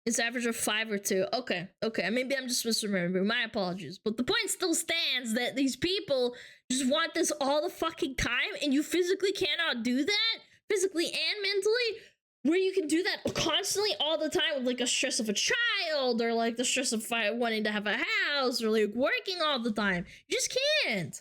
It's average of 5 or 2. Okay. Maybe I'm just misremembering. My apologies. But the point still stands that these people just want this all the fucking time, and you physically cannot do that, physically and mentally, where you can do that constantly all the time with like a stress of a child, or like the stress of wanting to have a house, or like working all the time. You just can't.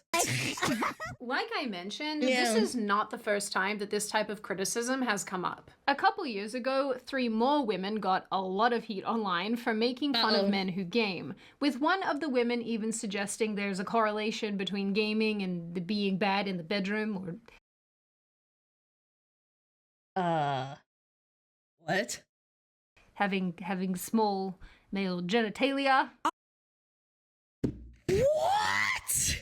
Like I mentioned, this is not the first time that this type of criticism has come up. A couple years ago, 3 more women got a lot of heat online for making fun of men who game, with one of the women even suggesting there's a correlation between gaming and the being bad in the bedroom, or...
What?
Having small male genitalia.
What?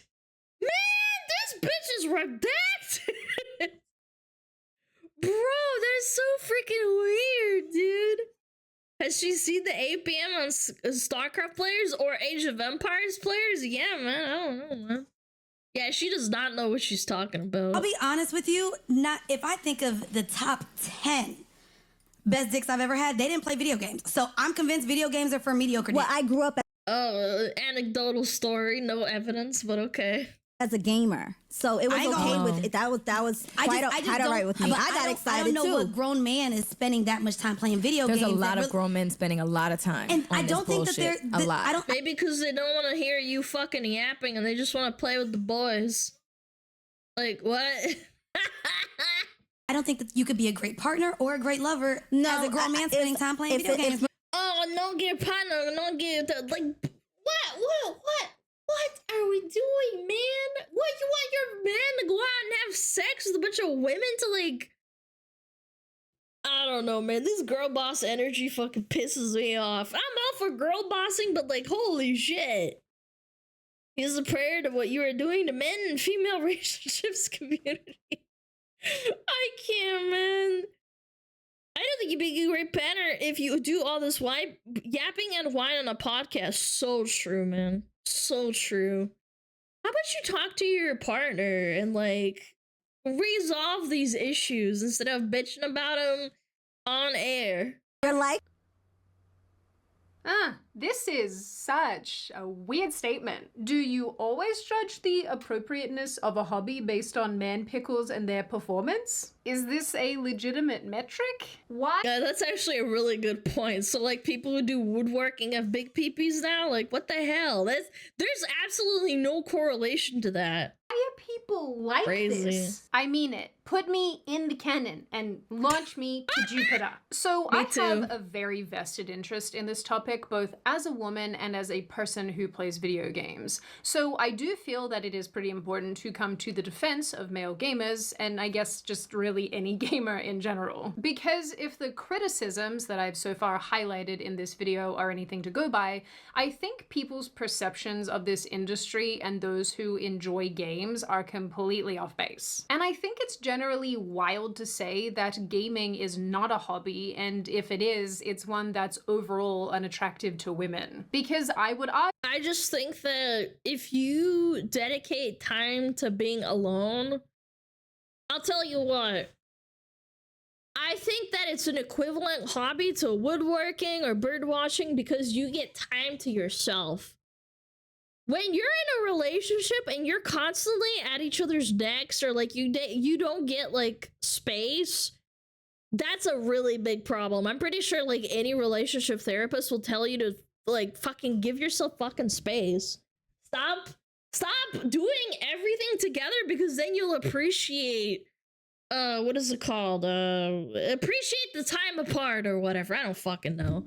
Man, this bitch is redacted. Bro, that is so freaking weird, dude. Has she seen the 8 p.m. on StarCraft players or Age of Empires players? Yeah, man, I don't know, man. Yeah, she does not know what she's talking about.
I'll be honest with you, if I think of the top 10 best dicks I've ever had, they didn't play video games. So I'm convinced video games are for mediocre dicks.
Well, I grew up
anecdotal story, no evidence, but okay.
As a gamer, so it was okay with it. That was quite alright with me. I got excited too.
I don't know what grown man is spending that much time playing video games.
There's a lot of grown men spending a lot of time.
And I don't think that they're
a lot.
Maybe because they don't want to hear you fucking yapping and they just want to play with the boys. Like what?
I don't think that you could be a great partner or a great lover as a grown man spending time playing video games.
Oh, no, get a partner, no get like what are we doing, man? What, you want your man to go out and have sex with a bunch of women to like? I don't know, man. This girl boss energy fucking pisses me off. I'm all for girl bossing, but like, holy shit. Here's a prayer to what you are doing to men and female relationships community. I can't, man. I don't think you'd be a great partner if you do all this yapping and whine on a podcast. So true, man. So true. How about you talk to your partner and like resolve these issues instead of bitching about them on air?
You're like,
this is such a weird statement. Do you always judge the appropriateness of a hobby based on man pickles and their performance? Is this a legitimate metric? Why?
Yeah, that's actually a really good point. So like people who do woodworking have big peepees now? Like what the hell? There's absolutely no correlation to that.
Why are people like this? I mean it. Put me in the cannon and launch me to Jupiter. So I have a very vested interest in this topic, both as a woman and as a person who plays video games. So I do feel that it is pretty important to come to the defense of male gamers, and I guess just really any gamer in general. Because if the criticisms that I've so far highlighted in this video are anything to go by, I think people's perceptions of this industry and those who enjoy games are completely off base. And I think it's generally wild to say that gaming is not a hobby, and if it is, it's one that's overall unattractive to women. Because I
just think that if you dedicate time to being alone, I'll tell you what, I think that it's an equivalent hobby to woodworking or bird watching because you get time to yourself. When you're in a relationship and you're constantly at each other's necks, or like you don't get like space, that's a really big problem. I'm pretty sure like any relationship therapist will tell you to like fucking give yourself fucking space. Stop doing everything together, because then you'll appreciate what is it called? Appreciate the time apart or whatever. I don't fucking know.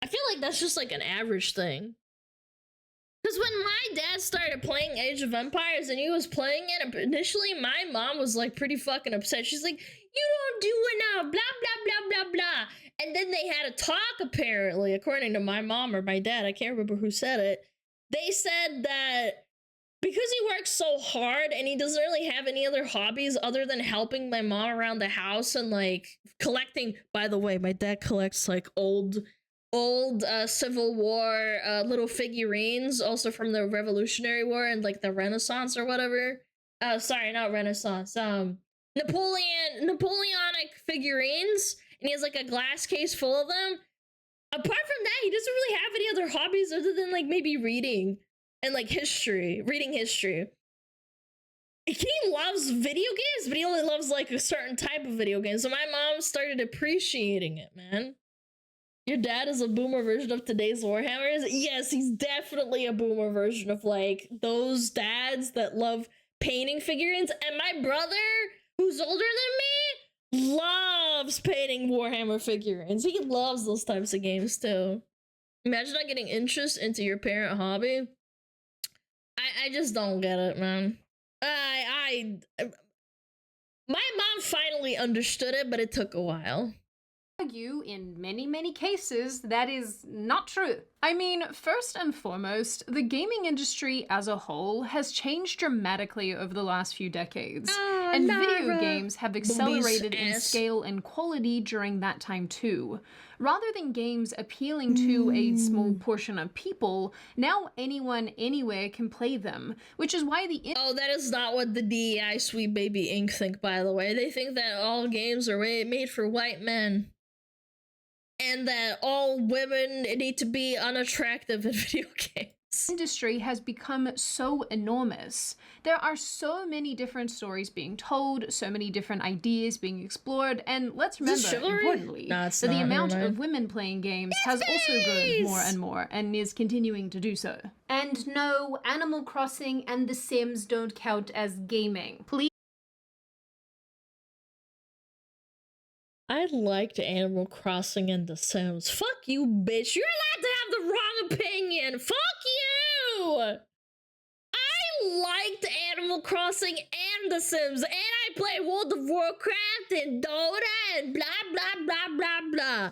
I feel like that's just like an average thing. Because when my dad started playing Age of Empires and he was playing it, initially my mom was like pretty fucking upset. She's like, you don't do it now, blah, blah, blah, blah, blah. And then they had a talk, apparently, according to my mom or my dad. I can't remember who said it. They said that because he works so hard and he doesn't really have any other hobbies other than helping my mom around the house and like collecting. By the way, my dad collects like old Civil War little figurines, also from the Revolutionary War and like the Renaissance or whatever. Sorry, not Renaissance. Napoleonic figurines, and he has like a glass case full of them. Apart from that, he doesn't really have any other hobbies other than like maybe reading and like reading history. He loves video games, but he only loves like a certain type of video game. So my mom started appreciating it, man. Your dad is a boomer version of today's Warhammers? Yes, he's definitely a boomer version of like those dads that love painting figurines. And my brother, who's older than me, loves painting Warhammer figurines. He loves those types of games too. Imagine not getting interest into your parent hobby. I just don't get it, man. My mom finally understood it, but it took a while.
Argue in many cases that is not true. I mean, first and foremost, the gaming industry as a whole has changed dramatically over the last few decades, and video games have accelerated in scale and quality during that time too. Rather than games appealing to a small portion of people, now anyone anywhere can play them, which is why
that is not what the DEI Sweet Baby Inc. think, by the way. They think that all games are made for white men. And that all women need to be unattractive in video games.
Industry has become so enormous. There are so many different stories being told, so many different ideas being explored, and let's remember, importantly, that the amount of women playing games has also grown more and more, and is continuing to do so. And no, Animal Crossing and The Sims don't count as gaming. Please.
I liked Animal Crossing and The Sims. Fuck you, bitch. You're allowed to have the wrong opinion. Fuck you! I liked Animal Crossing and The Sims, and I played World of Warcraft and Dota and blah, blah, blah, blah, blah.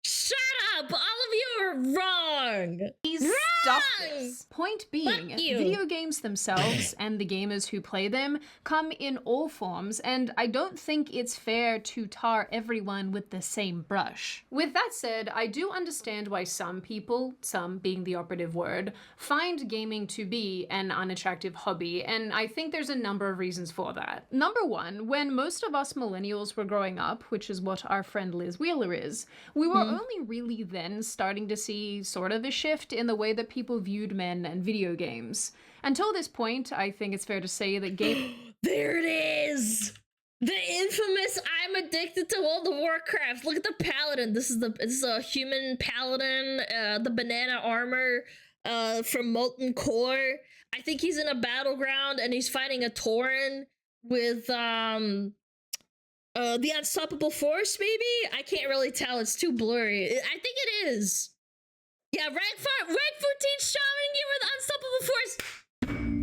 Shut up! All of you are wrong!
Stop this. Point being, video games themselves and the gamers who play them come in all forms, and I don't think it's fair to tar everyone with the same brush. With that said, I do understand why some people, some being the operative word, find gaming to be an unattractive hobby, and I think there's a number of reasons for that. Number one, when most of us millennials were growing up, which is what our friend Liz Wheeler is, we were only really then starting to see sort of a shift in the way that people viewed men and video games. Until this point, I think it's fair to say that
There it is! The infamous I'm addicted to World of Warcraft. Look at the paladin. This is a human paladin, the banana armor from Molten Core. I think he's in a battleground and he's fighting a Tauren with the Unstoppable Force, maybe? I can't really tell. It's too blurry. I think it is. Yeah, rank 14 Shaman Gamer, the Unstoppable Force.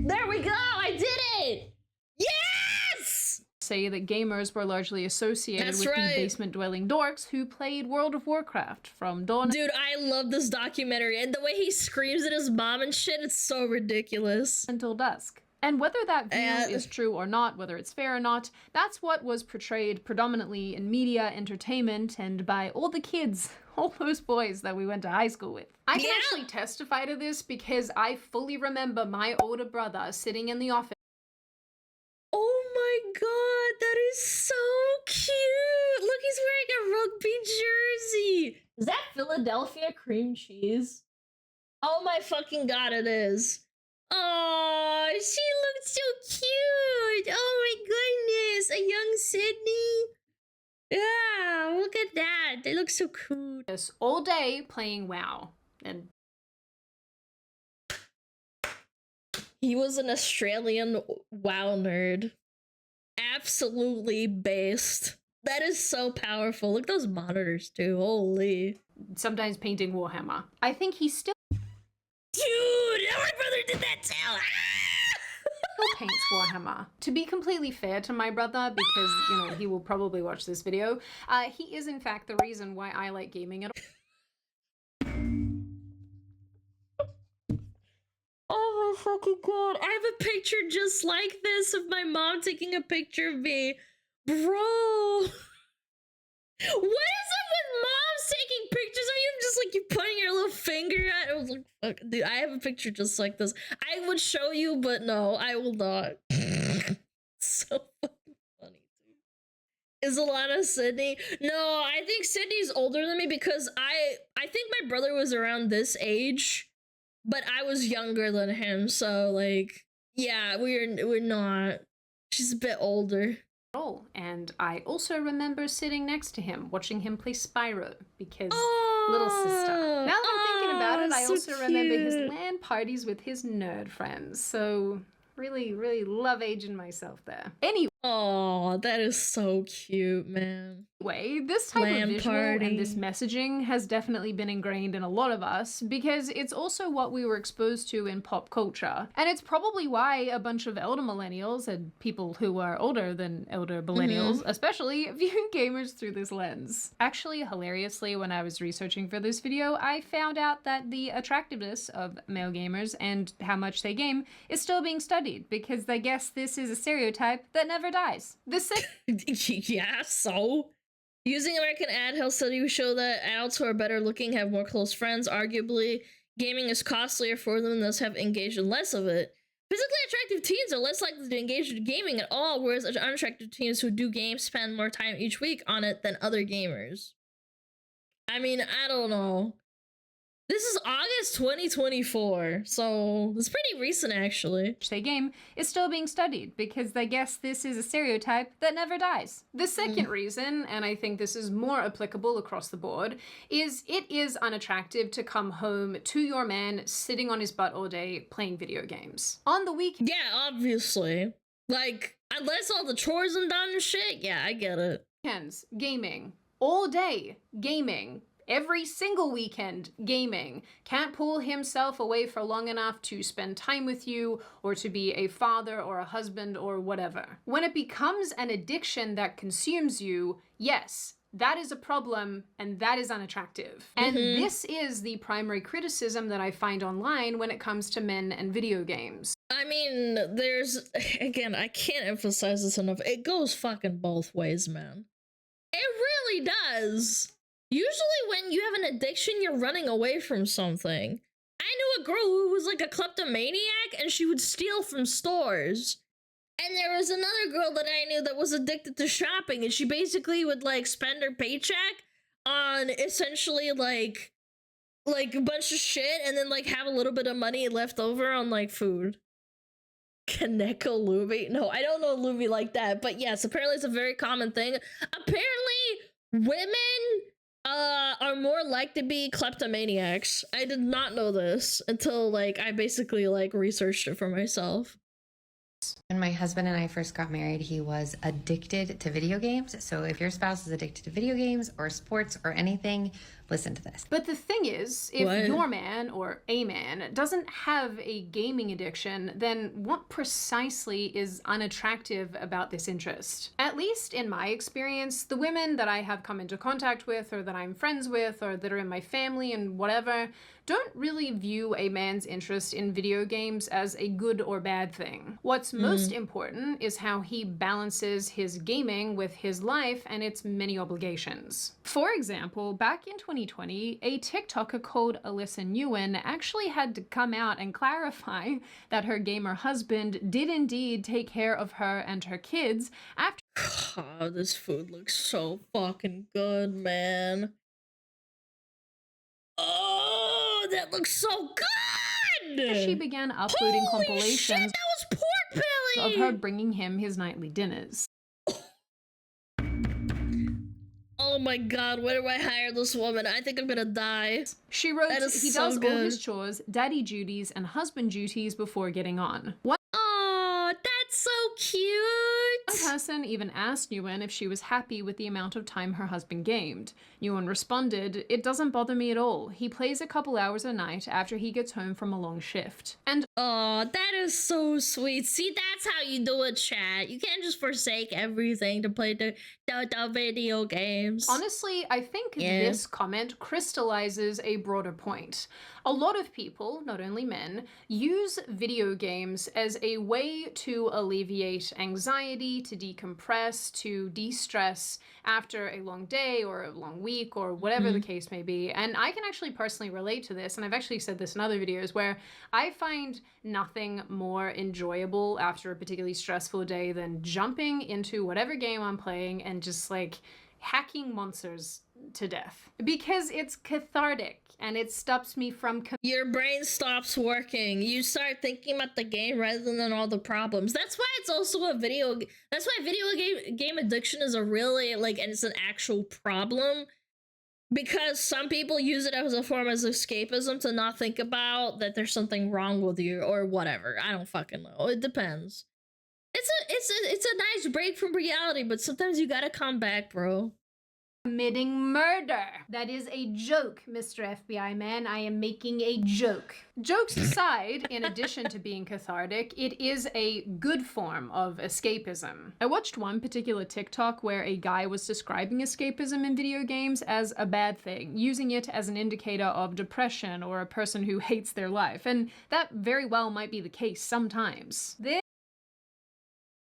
There we go. I did it. Yes!
Say that gamers were largely associated with the basement-dwelling dorks who played World of Warcraft from dawn.
Dude, I love this documentary, and the way he screams at his mom and shit, it's so ridiculous.
Until dusk. And whether that view is true or not, whether it's fair or not, that's what was portrayed predominantly in media, entertainment, and by all the kids, all those boys that we went to high school with. I can actually testify to this because I fully remember my older brother sitting in the office.
Oh my god, that is so cute! Look, he's wearing a rugby jersey! Is that Philadelphia cream cheese? Oh my fucking god, it is. Oh, she looks so cute! Oh my goodness, a young Sydney. Yeah, look at that. They look so cool.
All day playing WoW. And
He was an Australian WoW nerd. Absolutely based. That is so powerful. Look at those monitors too. Holy.
Sometimes painting Warhammer. I think he still
Dude, my brother did that too.
paints Warhammer. To be completely fair to my brother, because, you know, he will probably watch this video, he is in fact the reason why I like gaming at all.
Oh my fucking god. I have a picture just like this of my mom taking a picture of me. Bro. What is it with moms taking pictures of you? Just like you putting your little finger at it. I was like, fuck, dude, I have a picture just like this. I would show you, but no, I will not. So fucking funny, dude. Is Alana Sydney? No, I think Sydney's older than me because I think my brother was around this age, but I was younger than him, so like, yeah, we're not. She's a bit older.
And I also remember sitting next to him, watching him play Spyro, because little sister. Now that I'm thinking about it, I
so
also remember his
cute.
LAN parties with his nerd friends, so really, really love aging myself there. Anyway.
Oh, that is so cute, man.
This type of visual and this messaging has definitely been ingrained in a lot of us because it's also what we were exposed to in pop culture. And it's probably why a bunch of elder millennials and people who are older than elder millennials, especially, view gamers through this lens. Actually, hilariously, when I was researching for this video, I found out that the attractiveness of male gamers and how much they game is still being studied because they guess this is a stereotype that never dies.
Yeah, so? Using American Ad Health study, we show that adults who are better looking have more close friends. Arguably, gaming is costlier for them and thus have engaged in less of it. Physically attractive teens are less likely to engage in gaming at all, whereas unattractive teens who do game spend more time each week on it than other gamers. I mean, I don't know. This is August 2024, so it's pretty recent actually.
They game is still being studied because they guess this is a stereotype that never dies. The second reason, and I think this is more applicable across the board, is it is unattractive to come home to your man sitting on his butt all day playing video games. On the weekend.
Yeah, obviously. Like, unless all the chores are done and shit, yeah, I get it.
Weekends, gaming. All day, gaming. Every single weekend, gaming. Can't pull himself away for long enough to spend time with you or to be a father or a husband or whatever. When it becomes an addiction that consumes you, yes, that is a problem and that is unattractive. And this is the primary criticism that I find online when it comes to men and video games.
I mean, there's, again, I can't emphasize this enough. It goes fucking both ways, man. It really does. Usually when you have an addiction, you're running away from something. I knew a girl who was like a kleptomaniac and she would steal from stores. And there was another girl that I knew that was addicted to shopping and she basically would like spend her paycheck on essentially like a bunch of shit and then like have a little bit of money left over on like food. Kaneko Luby? No, I don't know Luby like that, but yes, apparently it's a very common thing. Apparently women are more like to be kleptomaniacs. I did not know this until like I basically like researched it for myself.
When my husband and I first got married, he was addicted to video games. So if your spouse is addicted to video games or sports or anything, listen to this.
But the thing is, if your man or a man doesn't have a gaming addiction, then what precisely is unattractive about this interest? At least in my experience, the women that I have come into contact with or that I'm friends with or that are in my family and whatever don't really view a man's interest in video games as a good or bad thing. What's most important is how he balances his gaming with his life and its many obligations. For example, back in 2020, a TikToker called Alyssa Nguyen actually had to come out and clarify that her gamer husband did indeed take care of her and her kids after—
Oh, this food looks so fucking good, man. Oh, that looks so good!
She began uploading compilations
shit, that was pork belly!
of her bringing him his nightly dinners.
Oh Oh my god, where do I hire this woman? I think I'm gonna die.
She wrote,
That is
he
so
does all
good.
his chores, daddy duties, and husband duties before getting on.
Oh, that's so cute.
One person even asked Nguyen if she was happy with the amount of time her husband gamed. Nguyen responded, "It doesn't bother me at all. He plays a couple hours a night after he gets home from a long shift." And
oh, that is so sweet. See, that's how you do it, chat. You can't just forsake everything to play the video games.
honestly, I think this comment crystallizes a broader point. A lot of people, not only men, use video games as a way to alleviate anxiety, to decompress, to de-stress after a long day or a long week or whatever the case may be. And I can actually personally relate to this, and I've actually said this in other videos, where I find nothing more enjoyable after a particularly stressful day than jumping into whatever game I'm playing and just like hacking monsters to death, because it's cathartic and it stops me from
your brain stops working. You start thinking about the game rather than all the problems. That's why it's also a that's why video game addiction is a really and it's an actual problem, because some people use it as a form of escapism to not think about that there's something wrong with you or whatever. I don't fucking know. It depends. It's a nice break from reality, but sometimes you gotta come back, bro.
Committing murder. That is a joke, Mr. FBI man. I am making a joke. Jokes aside, in addition to being cathartic, it is a good form of escapism. I watched one particular TikTok where a guy was describing escapism in video games as a bad thing, using it as an indicator of depression or a person who hates their life, and that very well might be the case sometimes.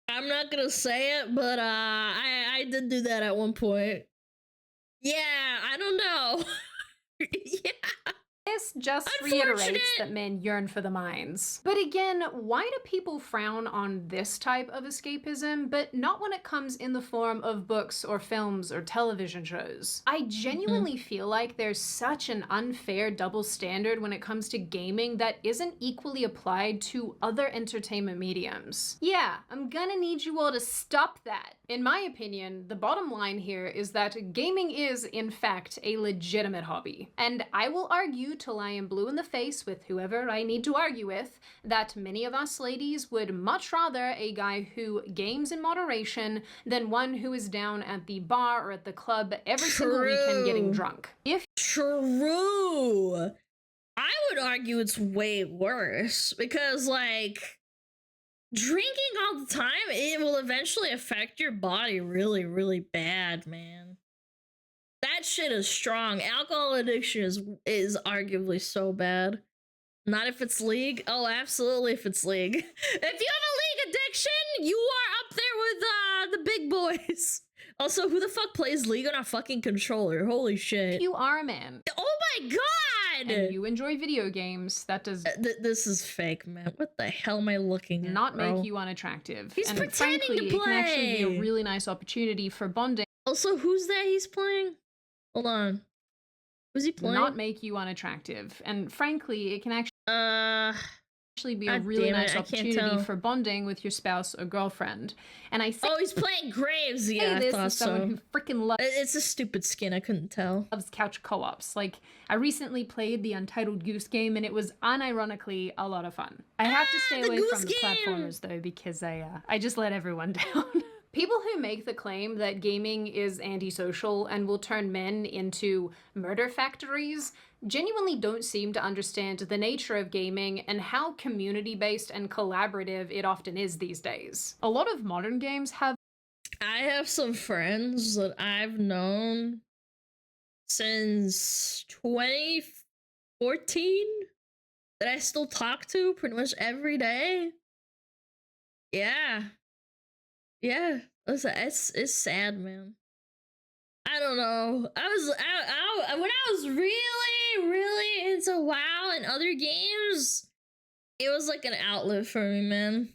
I'm not gonna say it, but I did do that at one point. Yeah, I don't know. Yeah.
This just reiterates that men yearn for the mines. But again, why do people frown on this type of escapism, but not when it comes in the form of books or films or television shows? I genuinely feel like there's such an unfair double standard when it comes to gaming that isn't equally applied to other entertainment mediums. Yeah, I'm gonna need you all to stop that. In my opinion, the bottom line here is that gaming is, in fact, a legitimate hobby. And I will argue till I am blue in the face with whoever I need to argue with, that many of us ladies would much rather a guy who games in moderation than one who is down at the bar or at the club every single weekend getting drunk.
True. I would argue it's way worse, because drinking all the time, it will eventually affect your body really, really bad, man. That shit is strong. Alcohol addiction is arguably so bad. Not if it's League. Oh, absolutely if it's League. If you have a League addiction, you are up there with the big boys. Also, who the fuck plays League on a fucking controller? Holy shit.
If you are a man.
Oh my god!
And you enjoy video games, that does
this is fake, man. What the hell am I looking at,
not
bro?
make you unattractive.
He's
and
pretending
frankly,
to
it can actually be
play.
a really nice opportunity for bonding.
Also, who's that he's playing? Hold on. Who's he playing?
Not make you unattractive. And frankly, it can actually be a really nice opportunity for bonding with your spouse or girlfriend. And I think
he's playing Graves. Yeah, I thought
someone who freaking loves.
It's a stupid skin. I couldn't tell.
Loves couch co-ops. Like, I recently played the Untitled Goose Game, and it was unironically a lot of fun. I have to stay away from the platformers though, because I just let everyone down. People who make the claim that gaming is antisocial and will turn men into murder factories genuinely don't seem to understand the nature of gaming and how community-based and collaborative it often is these days. A lot of modern games have...
I have some friends that I've known since 2014 that I still talk to pretty much every day. Yeah. Yeah, it's sad, man. I don't know. When I was really into WoW and other games, it was like an outlet for me, man.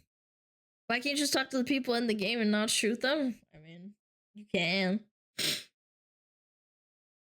Why can't you just talk to the people in the game and not shoot them? I mean, you can.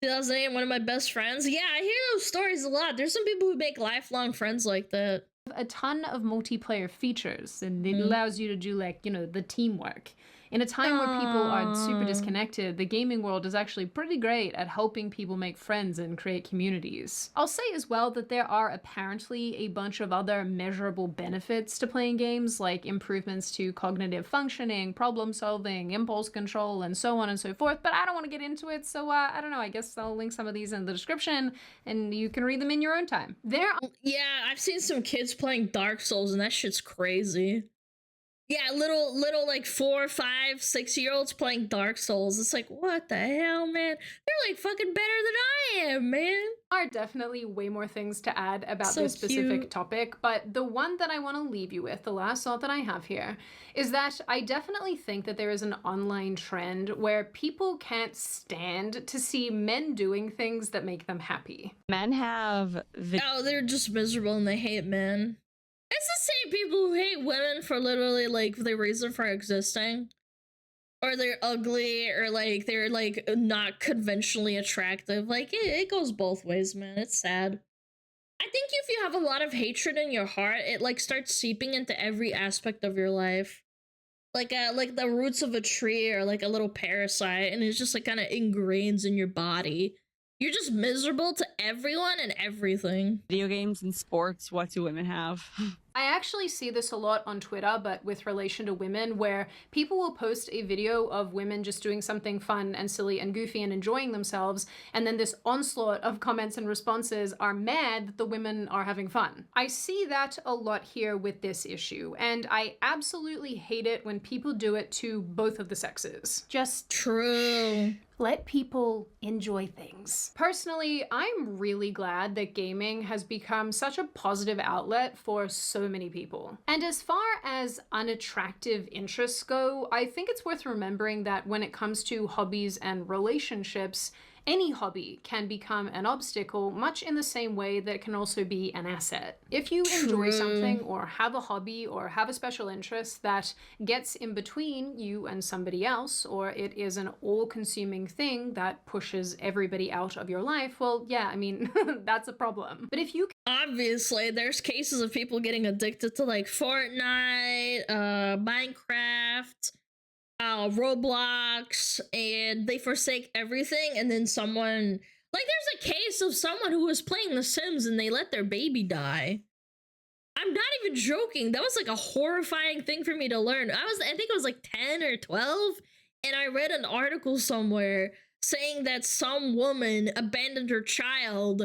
2008, one of my best friends. Yeah, I hear those stories a lot. There's some people who make lifelong friends like that.
A ton of multiplayer features, and it allows you to do the teamwork. In a time where people are super disconnected, the gaming world is actually pretty great at helping people make friends and create communities. I'll say as well that there are apparently a bunch of other measurable benefits to playing games, like improvements to cognitive functioning, problem solving, impulse control, and so on and so forth, but I don't want to get into it, so I don't know, I guess I'll link some of these in the description and you can read them in your own time.
Yeah, I've seen some kids playing Dark Souls and that shit's crazy. Yeah, little like 4, 5, 6-year-olds playing Dark Souls. It's like, what the hell, man? They're like fucking better than I am, man.
There are definitely way more things to add about
So
this specific
cute.
topic, but the one that I want to leave you with, the last thought that I have here, is that I definitely think that there is an online trend where people can't stand to see men doing things that make them happy.
Men have
Oh, they're just miserable and they hate men. It's the same people who hate women for literally like the reason for existing. Or they're ugly, or like they're like not conventionally attractive. Like it goes both ways, man. It's sad. I think if you have a lot of hatred in your heart, it like starts seeping into every aspect of your life. Like the roots of a tree or like a little parasite, and it's just like kind of ingrains in your body. You're just miserable to everyone and everything.
Video games and sports, what do women have?
I actually see this a lot on Twitter, but with relation to women, where people will post a video of women just doing something fun and silly and goofy and enjoying themselves, and then this onslaught of comments and responses are mad that the women are having fun. I see that a lot here with this issue, and I absolutely hate it when people do it to both of the sexes. Just
true.
Let people enjoy things. Personally, I'm really glad that gaming has become such a positive outlet for so many people. And as far as unattractive interests go, I think it's worth remembering that when it comes to hobbies and relationships, any hobby can become an obstacle, much in the same way that it can also be an asset. If you enjoy something or have a hobby or have a special interest that gets in between you and somebody else, or it is an all-consuming thing that pushes everybody out of your life, well, yeah, I mean, that's a problem. But if you
obviously, there's cases of people getting addicted to like Fortnite, Minecraft, Roblox, and they forsake everything, and then someone, like there's a case of someone who was playing The Sims and they let their baby die. I'm not even joking. That was like a horrifying thing for me to learn. I think I was like 10 or 12, and I read an article somewhere saying that some woman abandoned her child,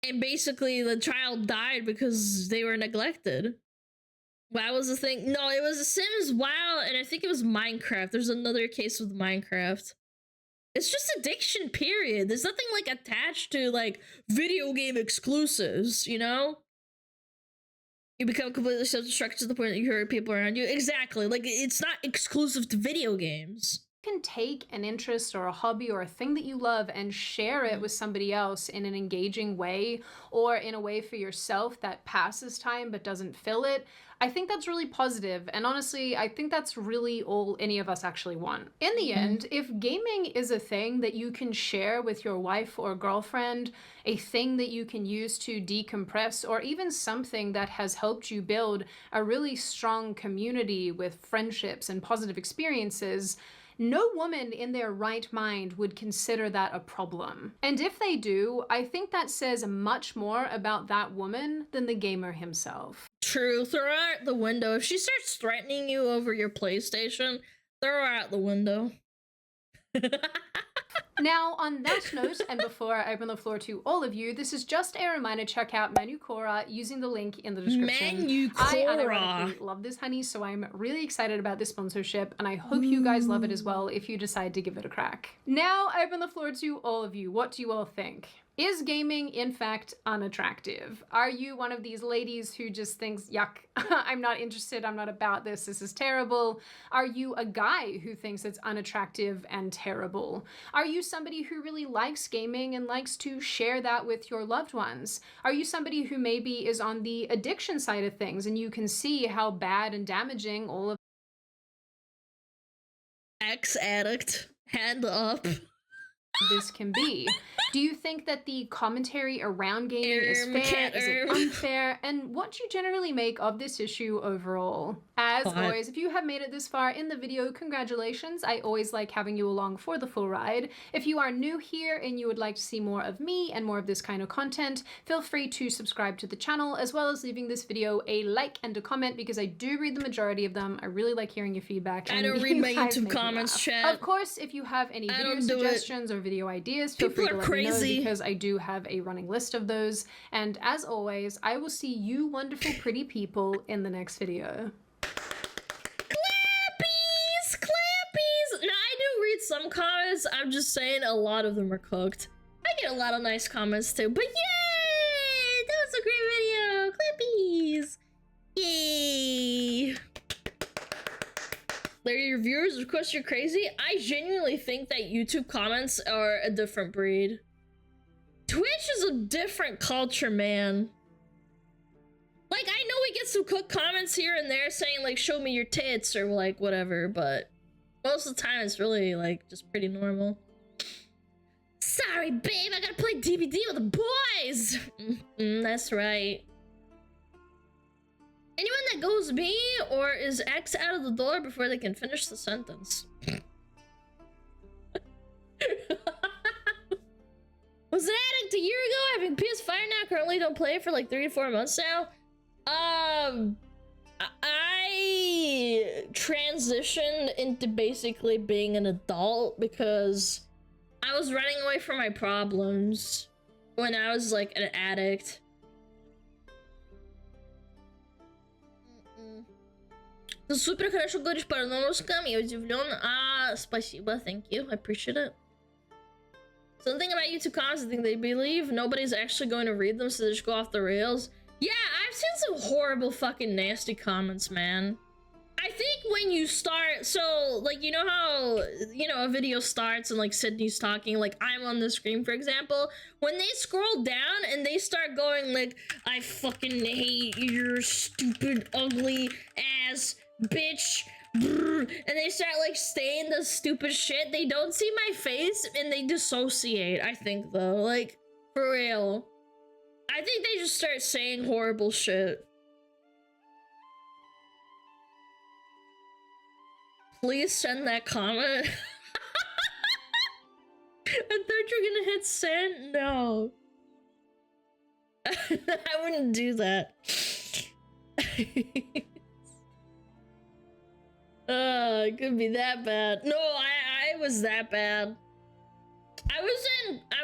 and basically the child died because they were neglected. That was the thing. No, it was The Sims, WoW, and I think it was Minecraft. There's another case with Minecraft. It's just addiction, period. There's nothing like attached to like video game exclusives, you know? You become completely self-destructive to the point that you hurt people around you. Exactly. Like, it's not exclusive to video games.
You can take an interest or a hobby or a thing that you love and share it with somebody else in an engaging way, or in a way for yourself that passes time but doesn't fill it. I think that's really positive, and honestly, I think that's really all any of us actually want. In the end, if gaming is a thing that you can share with your wife or girlfriend, a thing that you can use to decompress, or even something that has helped you build a really strong community with friendships and positive experiences, no woman in their right mind would consider that a problem. And if they do, I think that says much more about that woman than the gamer himself.
True, throw her out the window. If she starts threatening you over your PlayStation, throw her out the window.
Now, on that note, and before I open the floor to all of you, this is just a reminder, check out Manukora using the link in the description. I unironically love this honey, so I'm really excited about this sponsorship, and I hope you guys love it as well if you decide to give it a crack. Now, I open the floor to all of you. What do you all think? Is gaming, in fact, unattractive? Are you one of these ladies who just thinks, yuck, I'm not interested, I'm not about this is terrible? Are you a guy who thinks it's unattractive and terrible? Are you somebody who really likes gaming and likes to share that with your loved ones? Are you somebody who maybe is on the addiction side of things and you can see how bad and damaging all of
ex-addict, hand up.
this can be? Do you think that the commentary around gaming is fair? Is it unfair? And what do you generally make of this issue overall? As always, if you have made it this far in the video, congratulations. I always like having you along for the full ride. If you are new here and you would like to see more of me and more of this kind of content, feel free to subscribe to the channel, as well as leaving this video a like and a comment, because I do read the majority of them. I really like hearing your feedback.
I don't read my YouTube comments, chat.
Of course, if you have any video suggestions or video ideas, feel free to let me know, because I do have a running list of those. And as always, I will see you wonderful pretty people in the next video.
Clappies! Clappies! Now, I do read some comments. I'm just saying a lot of them are cooked. I get a lot of nice comments too. But yay! That was a great video! Clappies! Yay! They're your viewers, of course you're crazy. I genuinely think that YouTube comments are a different breed. Twitch is a different culture, man. Like, I know we get some cooked comments here and there saying, like, show me your tits or, like, whatever, but most of the time it's really, like, just pretty normal. Sorry, babe, I gotta play DVD with the boys! That's right. Anyone that goes me or is X out of the door before they can finish the sentence. Was an addict a year ago, having PS5 now, currently don't play it for like 3 to 4 months now. I transitioned into basically being an adult because I was running away from my problems when I was like an addict. Ты супер хорошо говоришь по русскому, я удивлен. Спасибо, thank you, I appreciate it. Something about YouTube comments, I think they believe nobody's actually going to read them, so they just go off the rails. Yeah, I've seen some horrible fucking nasty comments, man. I think when you start, so, like, you know how, you know, a video starts and, like, Sydney's talking, like, I'm on the screen, for example. When they scroll down and they start going, like, I fucking hate your stupid, ugly ass bitch, and they start like saying the stupid shit, they don't see my face and they dissociate, I think, though. Like, for real. I think they just start saying horrible shit. Please send that comment. I thought you were gonna hit send. No. I wouldn't do that. It could be that bad. No, I was that bad. I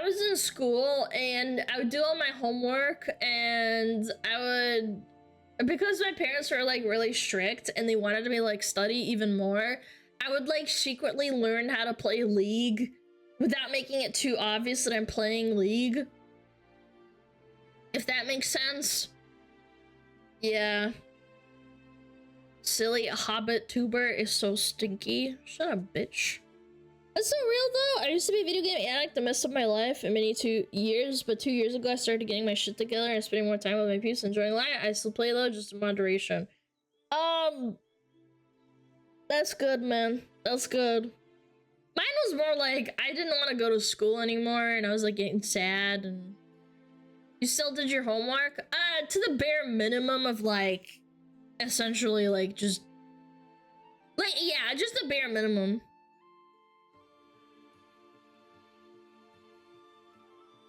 was in school and I would do all my homework, and I would, because my parents were like really strict and they wanted me to like study even more, I would like secretly learn how to play League without making it too obvious that I'm playing League. If that makes sense. Yeah. Silly Hobbit tuber is so stinky. Shut up, bitch. That's so real though. I used to be a video game addict that messed up my life in many 2 years, but 2 years ago I started getting my shit together and spending more time with my peeps, enjoying life. I still play though, just in moderation. That's good, man. That's good. Mine was more like I didn't want to go to school anymore and I was like getting sad. And you still did your homework? To the bare minimum of like essentially like just like, yeah, just the bare minimum.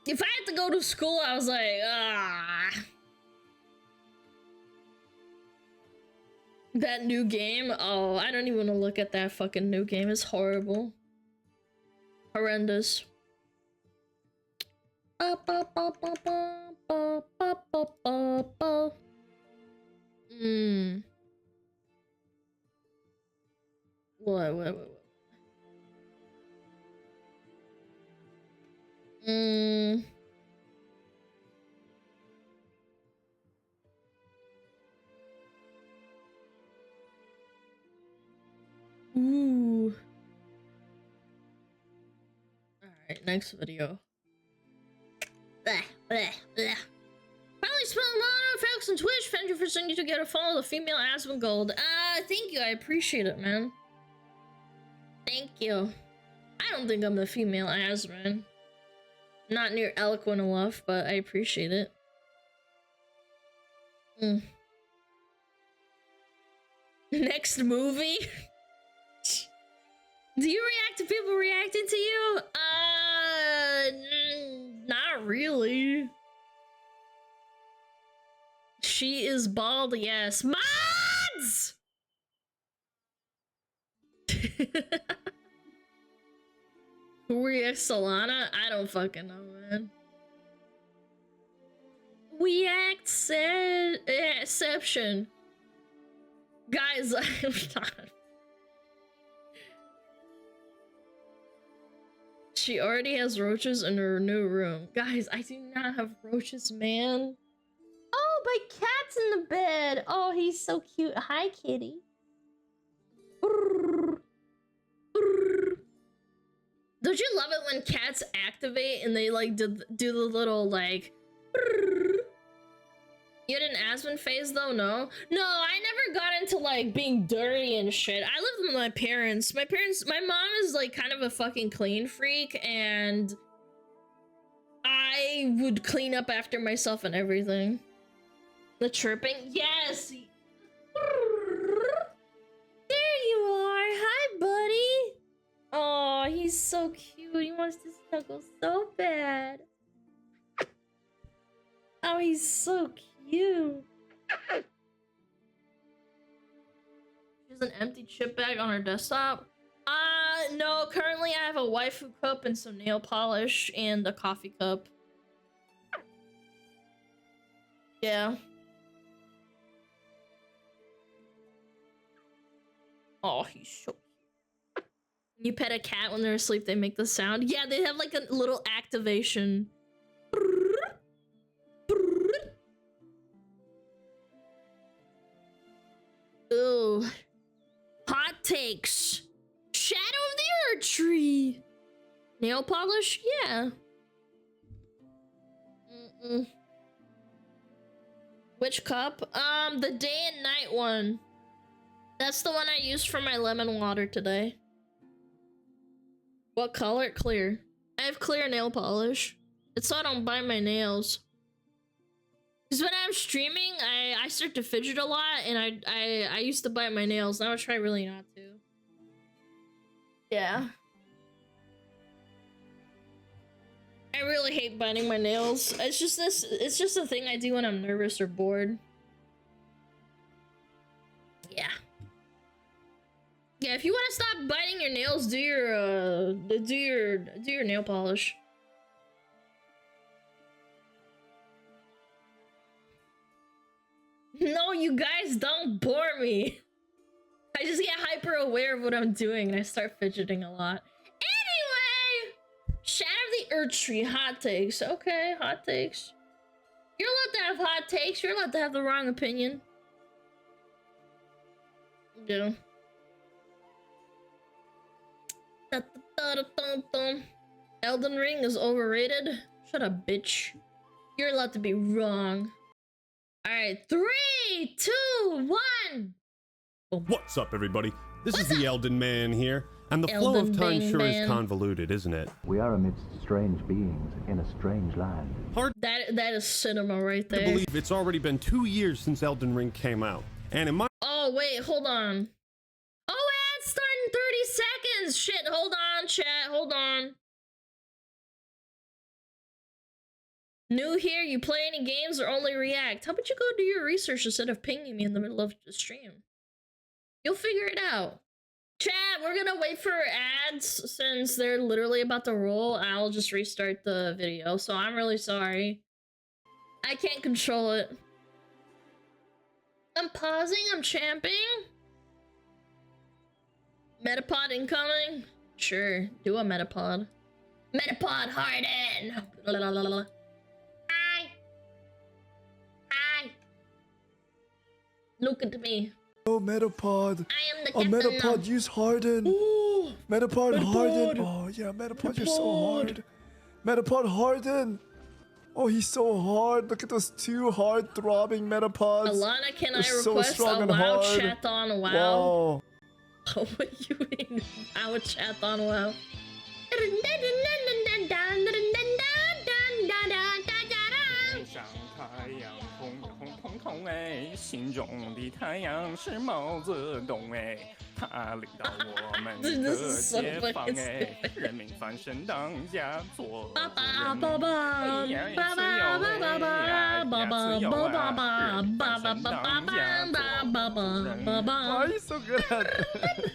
If I had to go to school, I was like, that new game? Oh, I don't even want to look at that fucking new game. It's horrible. Horrendous. What? Ooh. Alright, next video. Probably spell Alana effects on Twitch. Thank you for sending to get a follow the female Aspen Gold. Thank you, I appreciate it, man. Thank you. I don't think I'm the female Aspen. Not near eloquent enough, but I appreciate it. Next movie? Do you react to people reacting to you? Not really. She is bald, yes. Mods! Who reacts Alana? I don't fucking know, man. We act said exception. Guys, I'm not. She already has roaches in her new room. Guys, I do not have roaches, man. Oh, my cat's in the bed. Oh, he's so cute. Hi, kitty. Don't you love it when cats activate and they like do the little like? You had an Aspen phase though? No, I never got into like being dirty and shit. I lived with my parents. My mom is like kind of a fucking clean freak, and I would clean up after myself and everything. The chirping, yes. There you are. Hi, buddy. Oh, he's so cute. He wants to snuggle so bad. Oh, he's so cute. She's an empty chip bag on her desktop. No, currently I have a waifu cup and some nail polish and a coffee cup. Yeah. Oh, he's so cute. You pet a cat when they're asleep, they make the sound. Yeah, they have like a little activation. Ooh. Hot takes. Shadow of the Earth Tree. Nail polish? Yeah. Which cup? The day and night one. That's the one I used for my lemon water today. What color? Clear. I have clear nail polish. It's so I don't bite my nails. Because when I'm streaming, I start to fidget a lot, and I used to bite my nails. Now I try really not to. Yeah. I really hate biting my nails. It's just a thing I do when I'm nervous or bored. Yeah. Yeah, if you want to stop biting your nails, do your nail polish. No, you guys don't bore me. I just get hyper aware of what I'm doing and I start fidgeting a lot. Anyway, Shadow of the Earth Tree, hot takes. Okay, hot takes. You're allowed to have hot takes. You're allowed to have the wrong opinion. Yeah. Elden Ring is overrated. Shut up, bitch. You're allowed to be wrong. Alright, 3, 2, 1.
What's up, everybody? This is the Elden Man here, and the flow of time sure is convoluted, isn't it?
We are amidst strange beings in a strange land.
Hard
that is cinema right there.
to believe it's already been 2 years since Elden Ring came out, and in my—
Oh, wait, hold on. Oh, ads start in 30 seconds! Shit, hold on, chat, hold on. New here, you play any games or only react? How about you go do your research instead of pinging me in the middle of the stream? You'll figure it out. Chat, we're gonna wait for ads since they're literally about to roll. I'll just restart the video, so I'm really sorry. I can't control it. I'm pausing, I'm champing. Metapod incoming? Sure, do a Metapod. Metapod Harden! Hi! Hi! Look at me.
Oh, Metapod.
I am the
Oh,
captain
Metapod,
now.
use Harden.
Ooh,
Metapod
Metapod.
Harden. Oh, yeah, Metapod, you're so hard. Metapod Harden. Oh, he's so hard. Look at those two hard throbbing Metapods.
Alana, can
They're
I
so
request
strong
a
and
WoW
hard.
chat on WoW?
Wow.
Oh, what you mean? WoW chat on WoW?
心中的太阳是毛泽东哎，他领导我们的解放哎，人民翻身当家做主人民。哎呀，自由哎，呀，自由啊，人民翻身当家做主人民。
Why are you so good at it?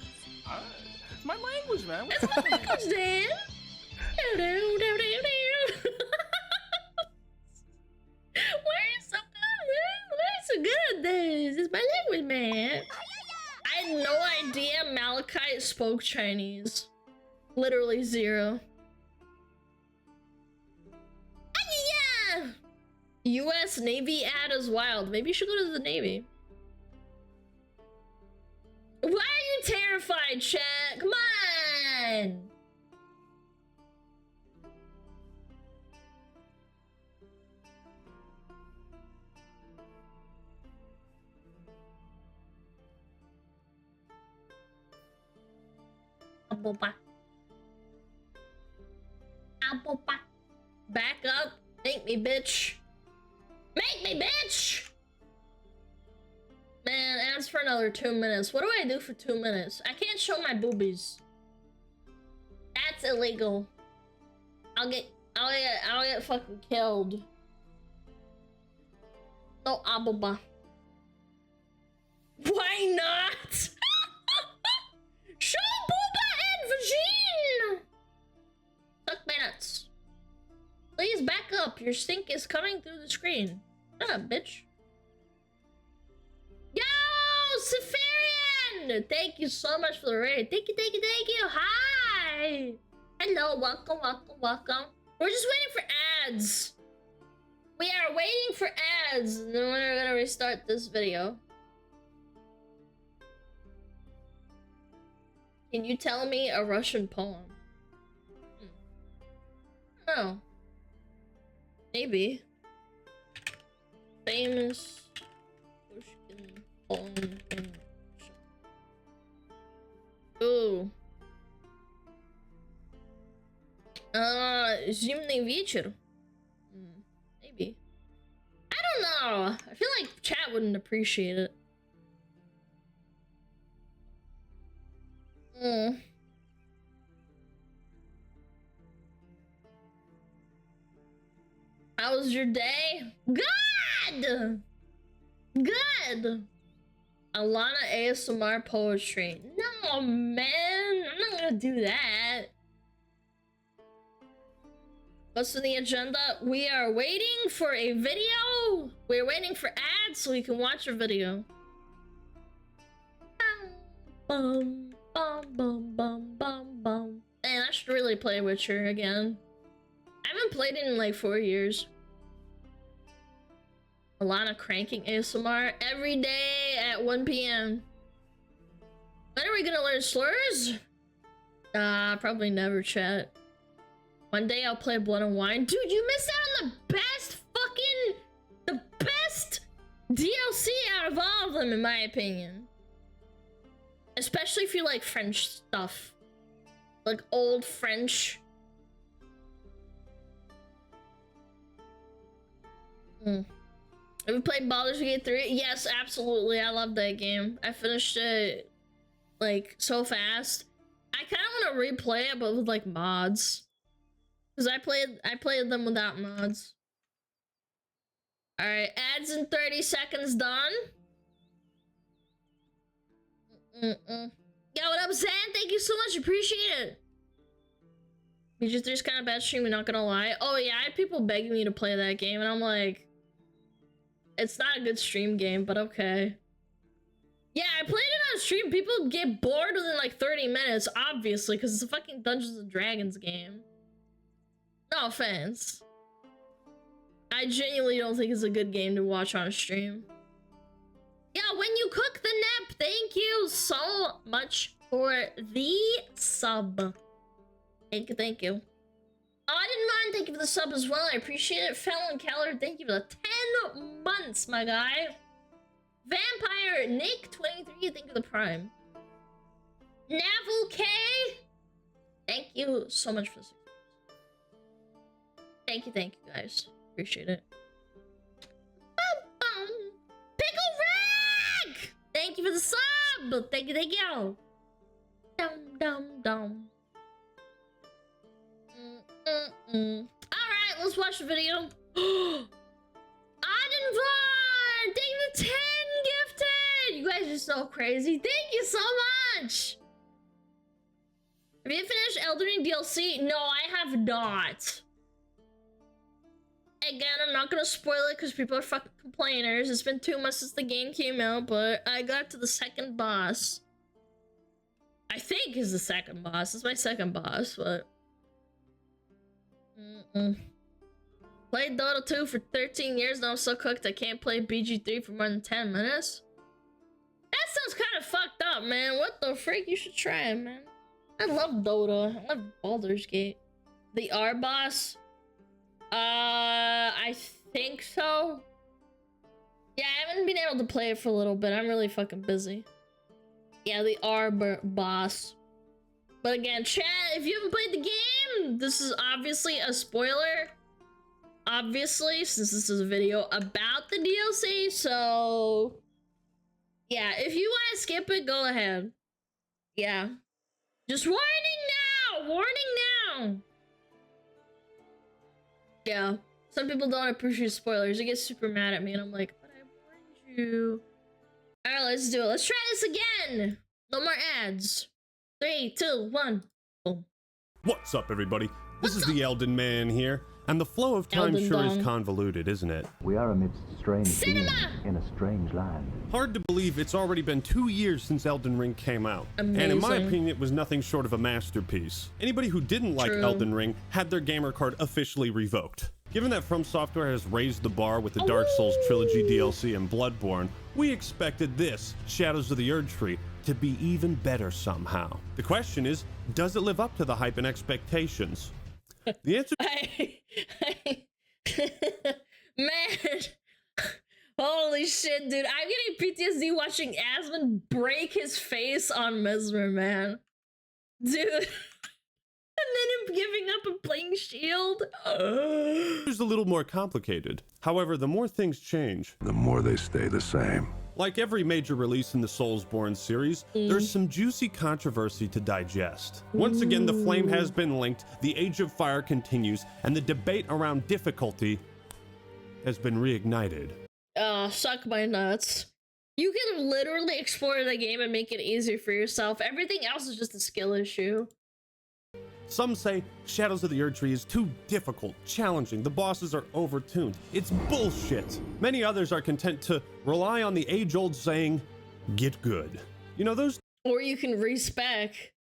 My language, man.
It's my language, Dan. Why are you so good, man? Why are you so good at this? It's my language, man. I had no idea Malachite spoke Chinese. Literally zero. Yeah. U.S. Navy ad is wild. Maybe you should go to the Navy. Why are you terrified, chat? Come on! Apple pie. Apple pie. Back up. Make me, bitch. Make me, bitch! Man, ask for another 2 minutes. What do I do for 2 minutes? I can't show my boobies. That's illegal. I'll get fucking killed. No ababa. Why not? Show booba and vagine. Suck my nuts. Please back up. Your stink is coming through the screen. Shut up, bitch. Yo, Safarian! Thank you so much for the raid. Thank you, thank you, thank you. Hi! Hello, welcome, welcome, welcome. We're just waiting for ads. We are waiting for ads, and then we're gonna restart this video. Can you tell me a Russian poem? Oh. Maybe. Famous Pushkin poem in Russian. Ooh. Zimny вечер? Maybe. I don't know. I feel like chat wouldn't appreciate it. How was your day? Good! Good! Alana ASMR poetry. No, man! I'm not gonna do that. What's on the agenda? We are waiting for a video. We're waiting for ads so we can watch a video. Bum, bum, bum, bum, bum, bum. Man, I should really play Witcher again. I haven't played it in like 4 years. Alana cranking ASMR every day at 1 p.m. When are we gonna learn slurs? Probably never, chat. One day I'll play Blood and Wine. Dude, you missed out on the best DLC out of all of them, in my opinion. Especially if you like French stuff. Like old French. Have you played Baldur's Gate 3? Yes, absolutely. I love that game. I finished it like so fast. I kind of want to replay it, but with like mods. Because I played them without mods. Alright, ads in 30 seconds done. Yo, what up, Zan? Thank you so much. Appreciate it. BG3's kind of bad stream, not gonna lie. Oh yeah, I had people begging me to play that game, and I'm like, it's not a good stream game, but okay. Yeah, I played it on stream. People get bored within like 30 minutes, obviously, because it's a fucking Dungeons and Dragons game. No offense. I genuinely don't think it's a good game to watch on stream. Yeah, when you cook the nap, thank you so much for the sub. Thank you, thank you. Oh, I didn't mind. Thank you for the sub as well. I appreciate it. Fallon Keller, thank you for the 10 months, my guy. Vampire Nick 23, thank you for the prime. Navel K, thank you so much for the 6 months. Thank you guys. Appreciate it. Pickle the sub. Thank you. Dum. Alright, let's watch the video. Auden Vaughn! Thank you for 10 gifted! You guys are so crazy. Thank you so much! Have you finished Elden Ring DLC? No, I have not. Again, I'm not gonna spoil it because people are fucking complainers. It's been 2 months since the game came out, but I got to the second boss. I think is the second boss. It's my second boss, but... Played Dota 2 for 13 years, now I'm so cooked I can't play BG3 for more than 10 minutes. That sounds kind of fucked up, man. What the freak? You should try it, man. I love Dota. I love Baldur's Gate. The R boss? I think so. Yeah, I haven't been able to play it for a little bit. I'm really fucking busy. Yeah, the R boss. But again, chat, if you haven't played the game, this is obviously a spoiler. Obviously, since this is a video about the DLC, so... Yeah, if you want to skip it, go ahead. Yeah. Just warning now! Warning now! Yeah. Some people don't appreciate spoilers. They get super mad at me, and I'm like, but I warned you. Alright, let's do it. Let's try this again! No more ads. 3, 2, 1. Boom.
What's up, everybody? This is the Elden Man here, and the flow of time sure is convoluted, isn't it?
We are amidst strange beings in a strange land.
Hard to believe it's already been 2 years since Elden Ring came out. Amazing. And in my opinion, it was nothing short of a masterpiece. Anybody who didn't like Elden Ring had their gamer card officially revoked. Given that From Software has raised the bar with the Dark Souls Trilogy DLC and Bloodborne, we expected this, Shadows of the Erdtree, to be even better somehow. The question is, does it live up to the hype and expectations? The answer...
Man, holy shit, dude. I'm getting PTSD watching Asmund break his face on Mesmer, man. Dude. And then him giving up and playing Shield.
It's a little more complicated. However, the more things change,
the more they stay the same.
Like every major release in the Soulsborne series, there's some juicy controversy to digest. Once again, the flame has been linked, the Age of Fire continues, and the debate around difficulty has been reignited.
Suck my nuts. You can literally explore the game and make it easier for yourself. Everything else is just a skill issue.
Some say Shadows of the Erdtree is too difficult, challenging, the bosses are overtuned. It's bullshit. Many others are content to rely on the age-old saying, get good. You know, those...
Or you can respec.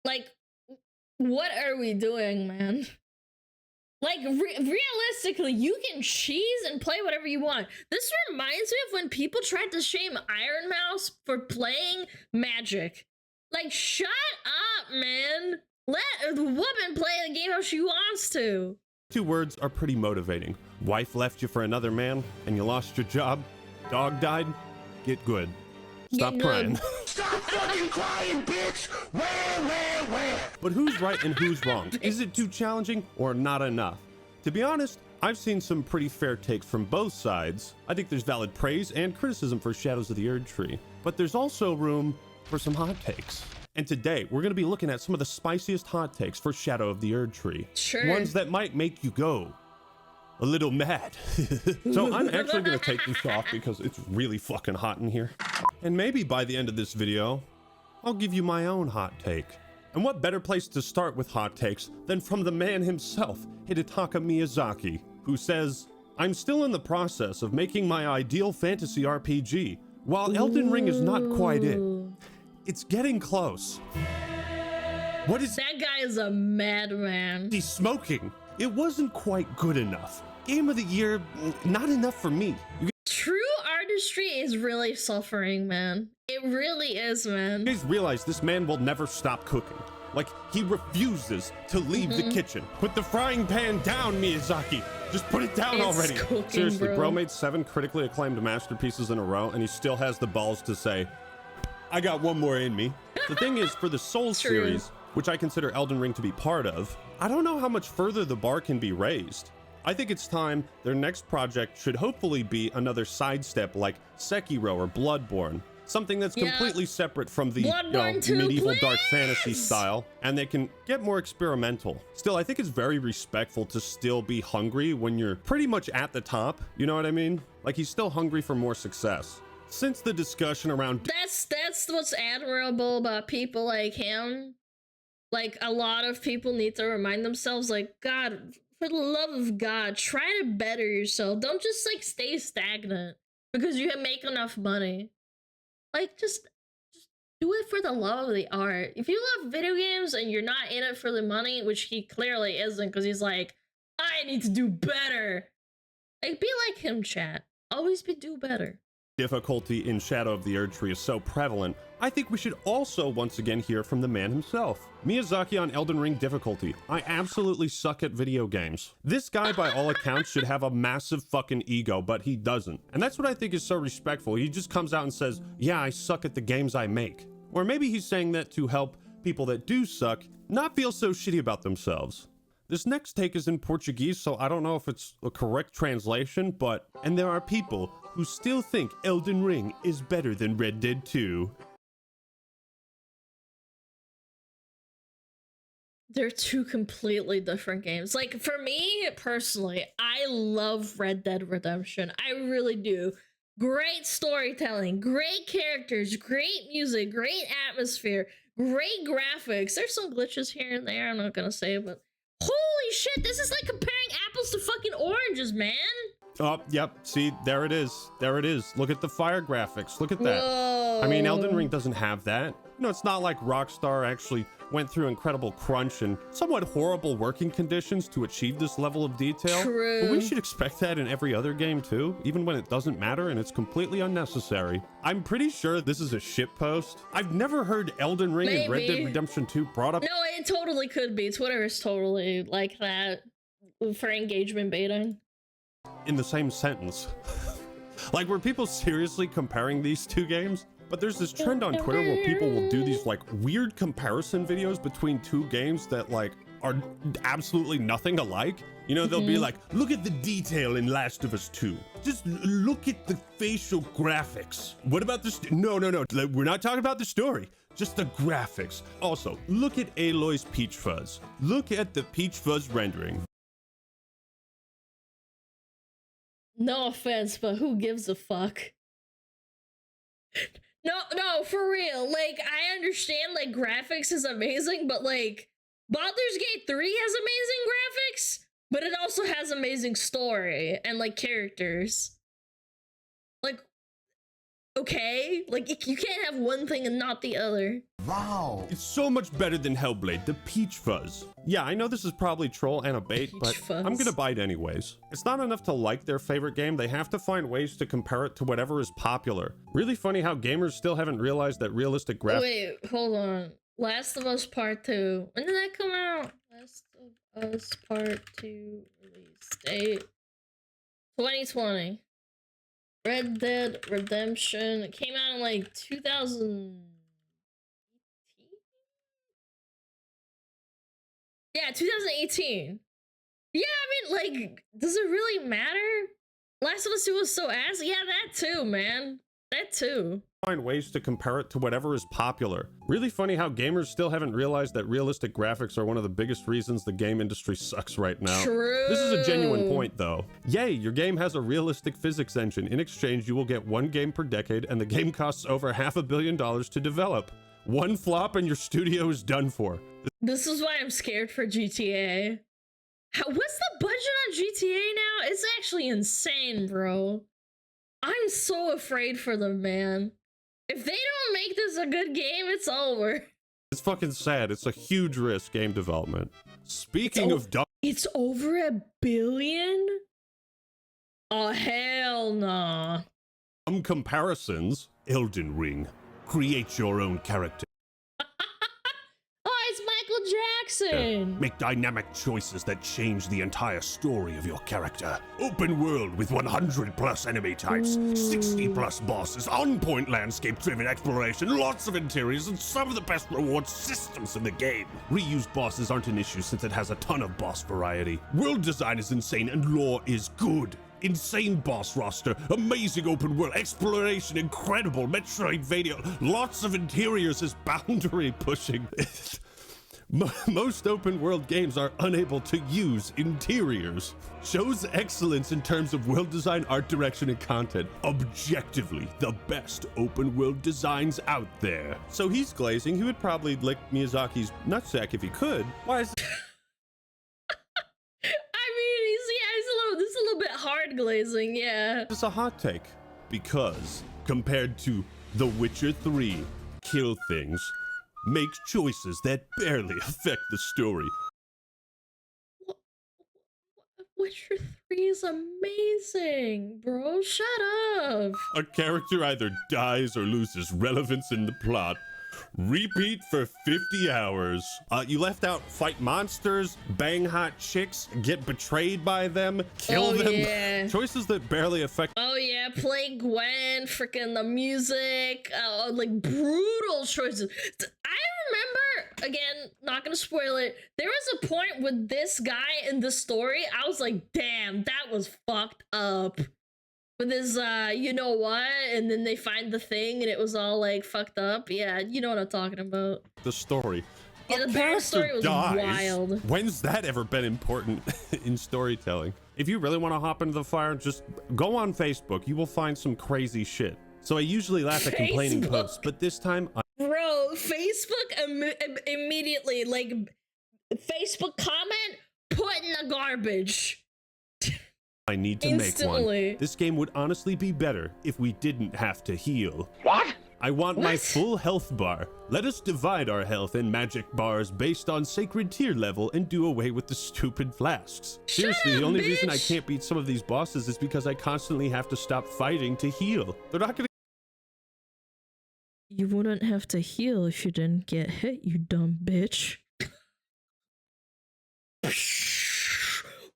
Like, what are we doing, man? Like, realistically, you can cheese and play whatever you want. This reminds me of when people tried to shame Iron Mouse for playing Magic. Like, shut up, man. Let the woman play the game how she wants to.
2 words are pretty motivating. Wife left you for another man, and you lost your job. Dog died. Get good. Stop crying.
Stop fucking crying, bitch! Where?
But who's right and who's wrong? Is it too challenging or not enough? To be honest, I've seen some pretty fair takes from both sides. I think there's valid praise and criticism for Shadows of the Erdtree, but there's also room for some hot takes. And today, we're going to be looking at some of the spiciest hot takes for Shadow of the Erdtree.
Sure.
Ones that might make you go a little mad. So I'm actually going to take this off because it's really fucking hot in here. And maybe by the end of this video, I'll give you my own hot take. And what better place to start with hot takes than from the man himself, Hidetaka Miyazaki, who says, I'm still in the process of making my ideal fantasy RPG. While Elden Ring is not quite it, it's getting close. What is
that guy is a madman.
He's smoking. It wasn't quite good enough. Game of the year, not enough for me.
True artistry is really suffering, man. It really is, man.
You guys realize this man will never stop cooking. Like, he refuses to leave the kitchen. Put the frying pan down, Miyazaki. Just put it down already.
Cooking,
seriously, bro made 7 critically acclaimed masterpieces in a row, and he still has the balls to say, I got one more in me. The thing is, for the Souls series, which I consider Elden Ring to be part of, I don't know how much further the bar can be raised. I think it's time their next project should hopefully be another sidestep like Sekiro or Bloodborne. Something that's completely separate from the
Bloodborne 2,
medieval dark
please!
fantasy style, and they can get more experimental. Still, I think it's very respectful to still be hungry when you're pretty much at the top. You know what I mean? Like, he's still hungry for more success. Since the discussion around
that's what's admirable about people like him. Like, a lot of people need to remind themselves, like, God, for the love of God, try to better yourself. Don't just like stay stagnant because you make enough money. Like, just do it for the love of the art. If you love video games and you're not in it for the money, which he clearly isn't, because he's like, I need to do better. Like, be like him, chat. Always do better.
difficulty in Shadow of the Erdtree is so prevalent, I think we should also once again hear from the man himself. Miyazaki on Elden Ring difficulty. I absolutely suck at video games. This guy, by all accounts, should have a massive fucking ego, but he doesn't. And that's what I think is so respectful. He just comes out and says, yeah, I suck at the games I make. Or maybe he's saying that to help people that do suck not feel so shitty about themselves. This next take is in Portuguese, so I don't know if it's a correct translation, but... And there are people who still think Elden Ring is better than Red Dead 2.
They're two completely different games. Like, for me, personally, I love Red Dead Redemption. I really do. Great storytelling, great characters, great music, great atmosphere, great graphics. There's some glitches here and there, I'm not gonna say, but... Holy shit, this is like comparing apples to fucking oranges, man!
Oh, yep, see, there it is. There it is. Look at the fire graphics. Look at that.
Whoa.
I mean, Elden Ring doesn't have that. You know, it's not like Rockstar actually went through incredible crunch and somewhat horrible working conditions to achieve this level of detail.
True.
But we should expect that in every other game too, even when it doesn't matter and it's completely unnecessary. I'm pretty sure this is a shitpost. I've never heard Elden Ring and Red Dead Redemption 2 brought up.
No, it totally could be. Twitter is totally like that for engagement baiting.
In the same sentence. Like, were people seriously comparing these two games? But there's this trend on Twitter where people will do these like weird comparison videos between two games that like are absolutely nothing alike. You know, they'll be like, look at the detail in Last of Us 2. Just look at the facial graphics. What about this? No. We're not talking about the story. Just the graphics. Also, look at Aloy's Peach Fuzz. Look at the Peach Fuzz rendering.
No offense, but who gives a fuck? No, for real. Like, I understand, like, graphics is amazing, but, like, Baldur's Gate 3 has amazing graphics, but it also has amazing story and, like, characters. Like, okay? Like, you can't have one thing and not the other.
Wow. It's so much better than Hellblade, the Peach Fuzz. Yeah, I know this is probably troll and a bait, but I'm gonna buy it anyways. It's not enough to like their favorite game, they have to find ways to compare it to whatever is popular. Really funny how gamers still haven't realized that realistic graphics—
Wait, hold on. Last of Us Part 2. When did that come out? Last of Us Part 2 release date 2020. Red Dead Redemption. It came out in like 2018? Yeah, 2018. Yeah, I mean, like, does it really matter? Last of Us 2 was so ass. Yeah, that too, man. That too.
Find ways to compare it to whatever is popular. Really funny how gamers still haven't realized that realistic graphics are one of the biggest reasons the game industry sucks right now.
True.
This is a genuine point though. Yay, your game has a realistic physics engine. In exchange, you will get one game per decade and the game costs over $500 million to develop. One flop and your studio is done for.
This is why I'm scared for GTA. What's the budget on GTA now? It's actually insane, bro. I'm so afraid for them, man. If they don't make this a good game, it's over.
It's fucking sad. It's a huge risk, game development. Speaking of dumb—
It's over $1 billion? Oh, hell nah.
Some comparisons. Elden Ring. Create your own character.
Oh, it's Michael Jackson!
Make dynamic choices that change the entire story of your character. Open world with 100+ enemy types, 60+ bosses, on-point landscape-driven exploration, lots of interiors, and some of the best reward systems in the game. Reused bosses aren't an issue since it has a ton of boss variety. World design is insane and lore is good. insane boss roster, amazing open world exploration, incredible Metroidvania, lots of interiors is boundary pushing. Most open world games are unable to use interiors. Shows excellence in terms of world design, art direction, and content. Objectively, the best open world designs out there. So he's glazing. He would probably lick Miyazaki's nutsack if he could. Why is
This is a little bit hard glazing, yeah.
It's a hot take because compared to The Witcher 3, kill things, make choices that barely affect the story.
Witcher 3 is amazing, bro. Shut up.
A character either dies or loses relevance in the plot. Repeat for 50 hours. You left out fight monsters, bang hot chicks, get betrayed by them, kill them.
Yeah.
Choices that barely affect.
Oh yeah, play Gwen, freaking the music, like brutal choices. I remember, again, not gonna spoil it, there was a point with this guy in the story, I was like, damn, that was fucked up. With his, you know what? And then they find the thing and it was all like fucked up. Yeah, you know what I'm talking about.
The story.
Yeah, the backstory was wild.
When's that ever been important in storytelling? If you really want to hop into the fire, just go on Facebook. You will find some crazy shit. So I usually laugh at complaining posts, but this time
Bro, Facebook immediately, like, Facebook comment, put in the garbage.
I need to make one. This game would honestly be better if we didn't have to heal. What? I want my full health bar. Let us divide our health and magic bars based on sacred tier level and do away with the stupid flasks. Seriously, the only reason I can't beat some of these bosses is because I constantly have to stop fighting to heal. They're not gonna.
You wouldn't have to heal if you didn't get hit, you dumb bitch.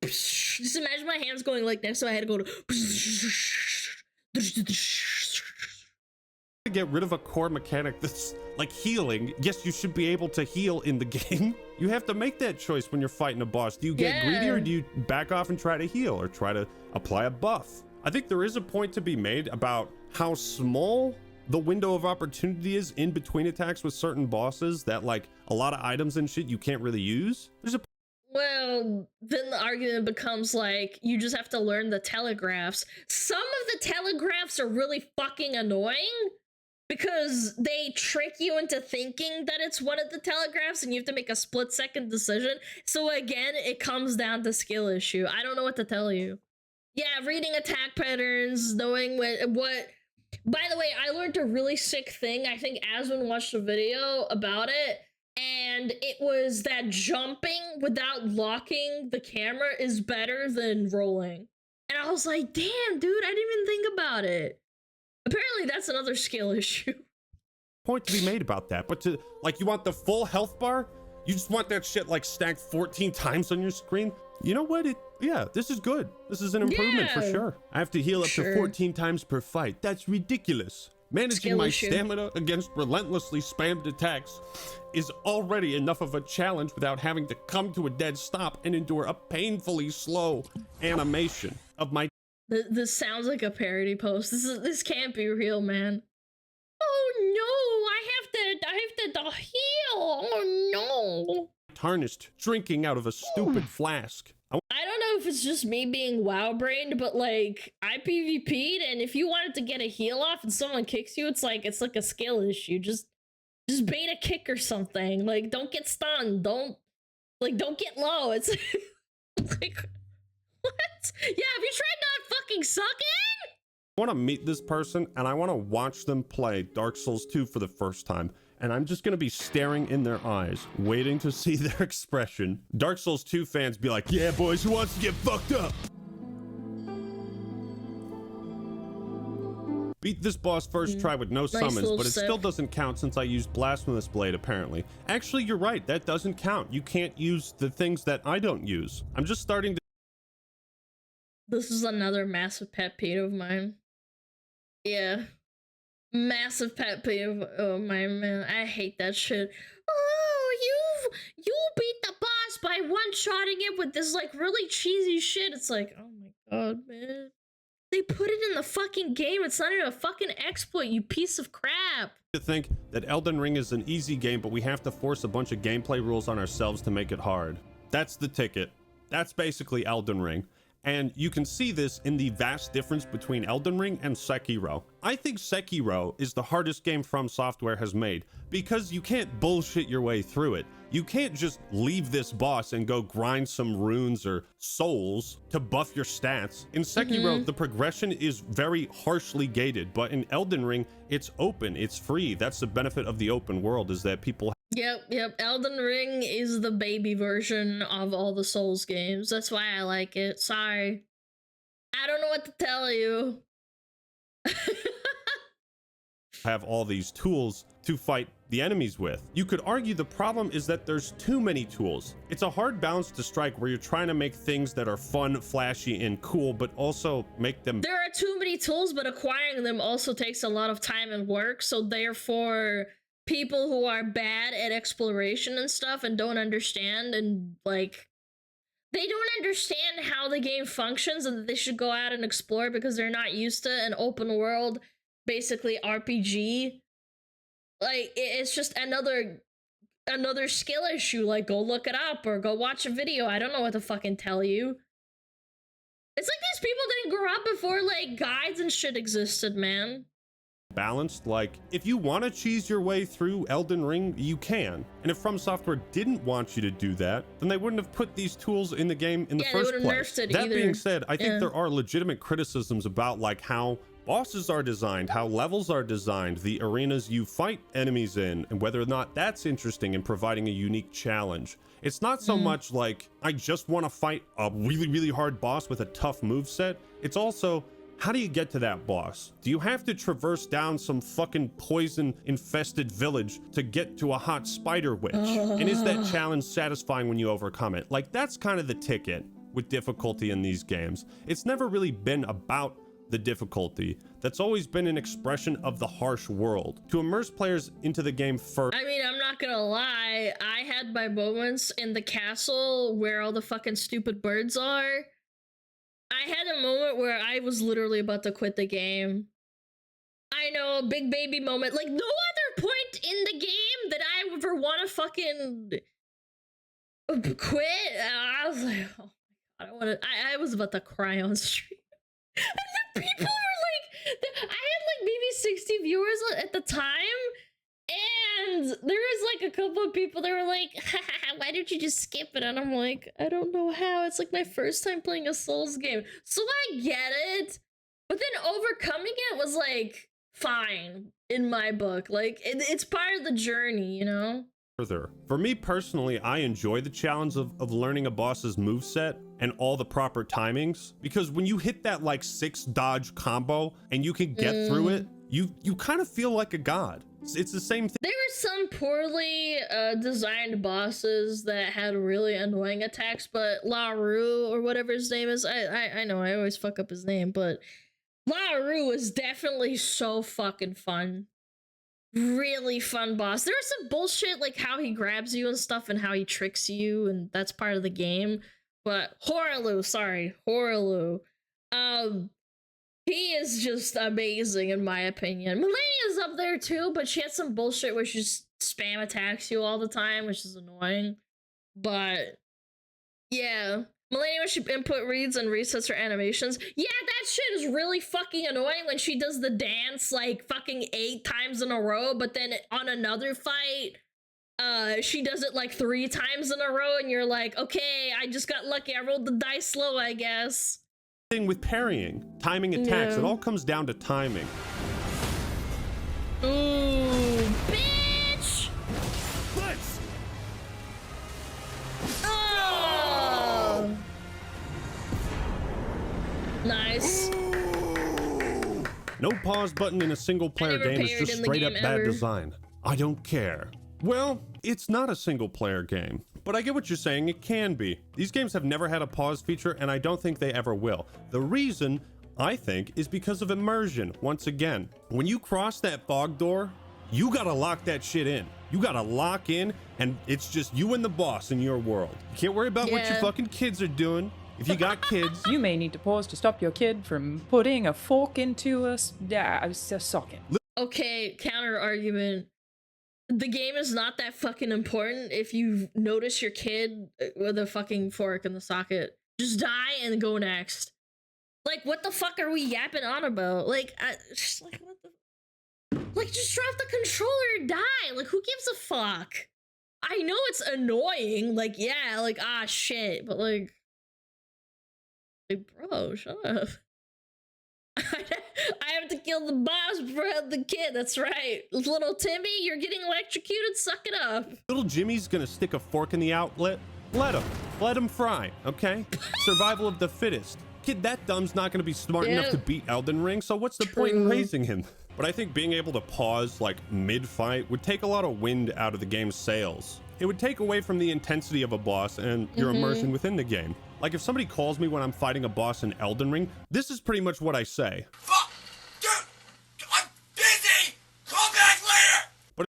Just imagine my hands going like next to my head, go to
get rid of a core mechanic that's like healing. Yes, you should be able to heal in the game. You have to make that choice when you're fighting a boss. Do you get greedy or do you back off and try to heal or try to apply a buff? I think there is a point to be made about how small the window of opportunity is in between attacks with certain bosses that like a lot of items and shit you can't really use. There's a
Well, then the argument becomes like, you just have to learn the telegraphs. Some of the telegraphs are really fucking annoying because they trick you into thinking that it's one of the telegraphs and you have to make a split-second decision. So again, it comes down to skill issue. I don't know what to tell you. Yeah, reading attack patterns, knowing what... By the way, I learned a really sick thing. I think Aswin watched a video about it. And it was that jumping without locking the camera is better than rolling. And I was like, damn, dude, I didn't even think about it. Apparently, that's another skill issue.
Point to be made about that, but to, like, you want the full health bar? You just want that shit, like, stacked 14 times on your screen? You know what? Yeah, this is good. This is an improvement for sure. I have to heal up to 14 times per fight. That's ridiculous. Managing my stamina against relentlessly spammed attacks is already enough of a challenge without having to come to a dead stop and endure a painfully slow animation of my.
This sounds like a parody post. This can't be real, man. Oh no, I have to heal. Oh no.
Tarnished, drinking out of a stupid flask.
I don't know if it's just me being wow-brained, but like I PvP'd, and if you wanted to get a heal off and someone kicks you, it's like a skill issue. Just bait a kick or something. Like don't get stunned. Don't get low. It's like what? Yeah, have you tried not fucking sucking?
I want to meet this person and I want to watch them play Dark Souls 2 for the first time. And I'm just going to be staring in their eyes, waiting to see their expression. Dark Souls 2 fans be like, yeah, boys, who wants to get fucked up? Beat this boss first try with no summons, but it still doesn't count since I used Blasphemous Blade, apparently. Actually, you're right. That doesn't count. You can't use the things that I don't use. I'm just starting to...
This is another massive pet peeve of mine. Yeah. Massive pet peeve. Oh my man, I hate that shit. Oh, you beat the boss by one-shotting it with this like really cheesy shit. It's like, oh my God, man. They put it in the fucking game. It's not even a fucking exploit, you piece of crap.
To think that Elden Ring is an easy game, but we have to force a bunch of gameplay rules on ourselves to make it hard. That's the ticket. That's basically Elden Ring. And you can see this in the vast difference between Elden Ring and Sekiro. I think Sekiro is the hardest game From Software has made because you can't bullshit your way through it. You can't just leave this boss and go grind some runes or souls to buff your stats. In Sekiro, the progression is very harshly gated, but in Elden Ring, it's open, it's free. That's the benefit of the open world, is that people
Yep. Elden Ring is the baby version of all the Souls games. That's why I like it. Sorry. I don't know what to tell you.
have all these tools to fight the enemies with. You could argue the problem is that there's too many tools. It's a hard balance to strike where you're trying to make things that are fun, flashy, and cool, but also make them...
There are too many tools, but acquiring them also takes a lot of time and work, so therefore people who are bad at exploration and stuff and don't understand and like they don't understand how the game functions and that they should go out and explore because they're not used to an open world basically RPG. Like it's just another skill issue. Like go look it up or go watch a video. I don't know what to fucking tell you. It's like these people didn't grow up before like guides and shit existed, man.
Balanced, like if you want to cheese your way through Elden Ring, you can. And if From Software didn't want you to do that, then they wouldn't have put these tools in the game in the first place. That being said, I think there are legitimate criticisms about like how bosses are designed, how levels are designed, the arenas you fight enemies in, and whether or not that's interesting and providing a unique challenge. It's not so much like I just want to fight a really hard boss with a tough moveset. It's also, how do you get to that boss? Do you have to traverse down some fucking poison infested village to get to a hot spider witch? And is that challenge satisfying when you overcome it? Like that's kind of the ticket with difficulty in these games. It's never really been about the difficulty. That's always been an expression of the harsh world to immerse players into the game first.
I mean, I'm not gonna lie, I had my moments in the castle where all the fucking stupid birds are. I had a moment where I was literally about to quit the game. I know, a big baby moment. Like, no other point in the game that I ever want to fucking quit. I was like, oh my god, I was about to cry on stream. And the people were like, I had like maybe 60 viewers at the time. And there was like a couple of people that were like, why did you just skip it? And I'm like, I don't know how. It's like my first time playing a Souls game. So I get it. But then overcoming it was like, fine in my book. Like, it's part of the journey, you know?
Further. For me personally, I enjoy the challenge of learning a boss's moveset and all the proper timings. Because when you hit that like 6 dodge combo and you can get through it, you kind of feel like a god. It's the same thing.
There were some poorly designed bosses that had really annoying attacks, but La Rue or whatever his name is, I know I always fuck up his name, but La Rue was definitely so fucking fun. Really fun boss. There was some bullshit like how he grabs you and stuff and how he tricks you, and that's part of the game. But Horaloo, he is just amazing in my opinion. Melania's up there too, but she had some bullshit where she just spam attacks you all the time, which is annoying. But yeah, Melania, when she input reads and resets her animations, yeah, that shit is really fucking annoying when she does the dance like fucking 8 times in a row, but then on another fight, she does it like 3 times in a row, and you're like, okay, I just got lucky. I rolled the dice low, I guess.
Thing with parrying, timing attacks, it all comes down to timing.
Ooh, bitch!
Blitz!
Oh! Nice.
No pause button in a single player game is just straight up bad design. I don't care. Well, it's not a single player game, but I get what you're saying, it can be. These games have never had a pause feature, and I don't think they ever will. The reason, I think, is because of immersion. Once again, when you cross that fog door, you gotta lock that shit in. You gotta lock in, and it's just you and the boss in your world. You can't worry about what your fucking kids are doing. if you got kids,
you may need to pause to stop your kid from putting a fork into a socket.
Okay, counter argument. The game is not that fucking important if you notice your kid with a fucking fork in the socket. Just die and go next. Like, what the fuck are we yapping on about? Like, just like, what the... Like, just drop the controller and die. Like, who gives a fuck? I know it's annoying. Like, yeah, like, ah, shit. But, like bro, shut up. I have to kill the boss before I have the kid. That's right. Little Timmy, you're getting electrocuted. Suck it up.
Little Jimmy's gonna stick a fork in the outlet. Let him fry, okay? Survival of the fittest. Kid, that dumb's not gonna be smart enough to beat Elden Ring, so what's the point in raising him? But I think being able to pause like mid-fight would take a lot of wind out of the game's sails. It would take away from the intensity of a boss and your immersion within the game. Like if somebody calls me when I'm fighting a boss in Elden Ring, this is pretty much what I say.
Fuck! Dude! I'm busy! Call back later!
But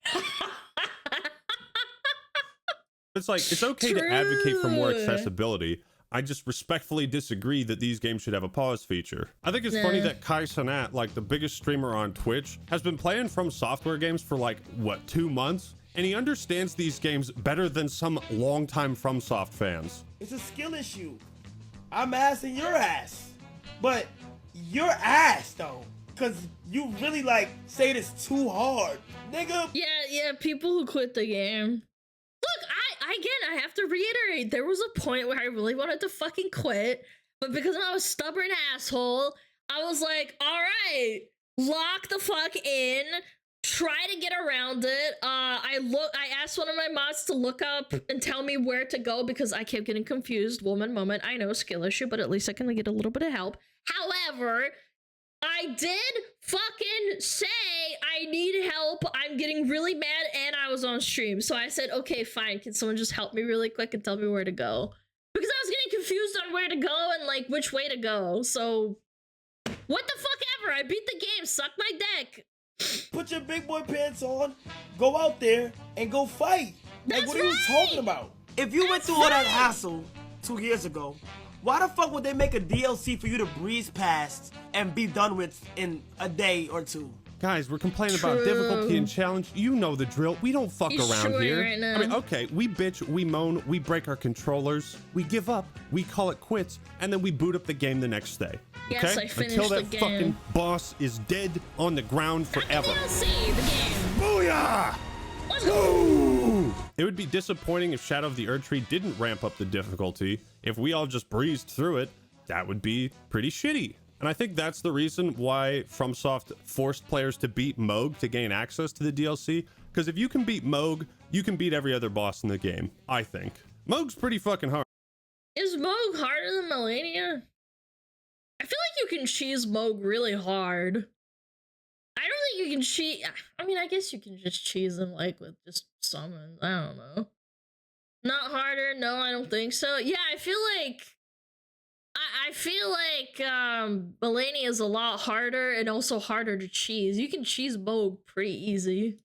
it's like, it's okay to advocate for more accessibility. I just respectfully disagree that these games should have a pause feature. I think it's funny that Kai Cenat, like the biggest streamer on Twitch, has been playing From Software games for like, what, 2 months? And he understands these games better than some longtime FromSoft fans.
It's a skill issue. I'm assing your ass. But your ass though. Cause you really like say this too hard. Nigga.
Yeah, people who quit the game. Look, I have to reiterate, there was a point where I really wanted to fucking quit, but because I'm a stubborn asshole, I was like, all right, lock the fuck in, try to get around it. I asked one of my mods to look up and tell me where to go because I kept getting confused. Moment. I know, skill issue, but at least I can get a little bit of help. However, I did fucking say I need help. I'm getting really mad and I was on stream. So I said, okay, fine. Can someone just help me really quick and tell me where to go? Because I was getting confused on where to go and like which way to go. So what the fuck ever. I beat the game. Suck my dick.
Put your big boy pants on, go out there and go fight. Like, what are you talking about? If you went through all that hassle 2 years ago, why the fuck would they make a DLC for you to breeze past and be done with in a day or two?
Guys, we're complaining about difficulty and challenge. You know the drill. We don't fuck around here.
Right now.
I mean, okay, we bitch, we moan, we break our controllers, we give up, we call it quits, and then we boot up the game the next day. Okay?
Yes, I finished
Until that
the game.
fucking boss is dead on the ground forever.
DLC, the game.
Booyah!
Let's go.
It would be disappointing if Shadow of the Erdtree didn't ramp up the difficulty. If we all just breezed through it, that would be pretty shitty. And I think that's the reason why FromSoft forced players to beat Moog to gain access to the DLC. Because if you can beat Moog, you can beat every other boss in the game, I think. Moog's pretty fucking hard.
Is Moog harder than Melania? I feel like you can cheese Moog really hard. I don't think you can cheese. I mean, I guess you can just cheese him like with just summons. I don't know. Not harder? No, I don't think so. Yeah, I feel like Melania is a lot harder and also harder to cheese. You can cheese Moog pretty easy.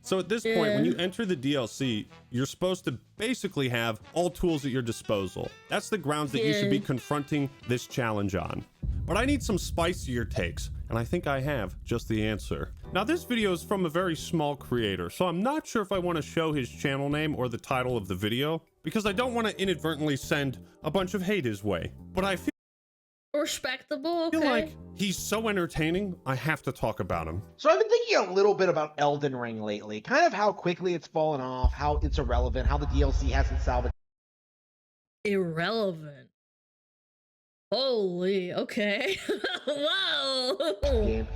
So at this point, when you enter the DLC, you're supposed to basically have all tools at your disposal. That's the grounds that you should be confronting this challenge on. But I need some spicier takes, and I think I have just the answer. Now this video is from a very small creator, so I'm not sure if I want to show his channel name or the title of the video, because I don't want to inadvertently send a bunch of hate his way. But I feel
respectable. Okay.
I feel like he's so entertaining, I have to talk about him.
So I've been thinking a little bit about Elden Ring lately, kind of how quickly it's fallen off, how it's irrelevant, how the DLC hasn't salvaged.
Irrelevant. Holy, okay. Whoa.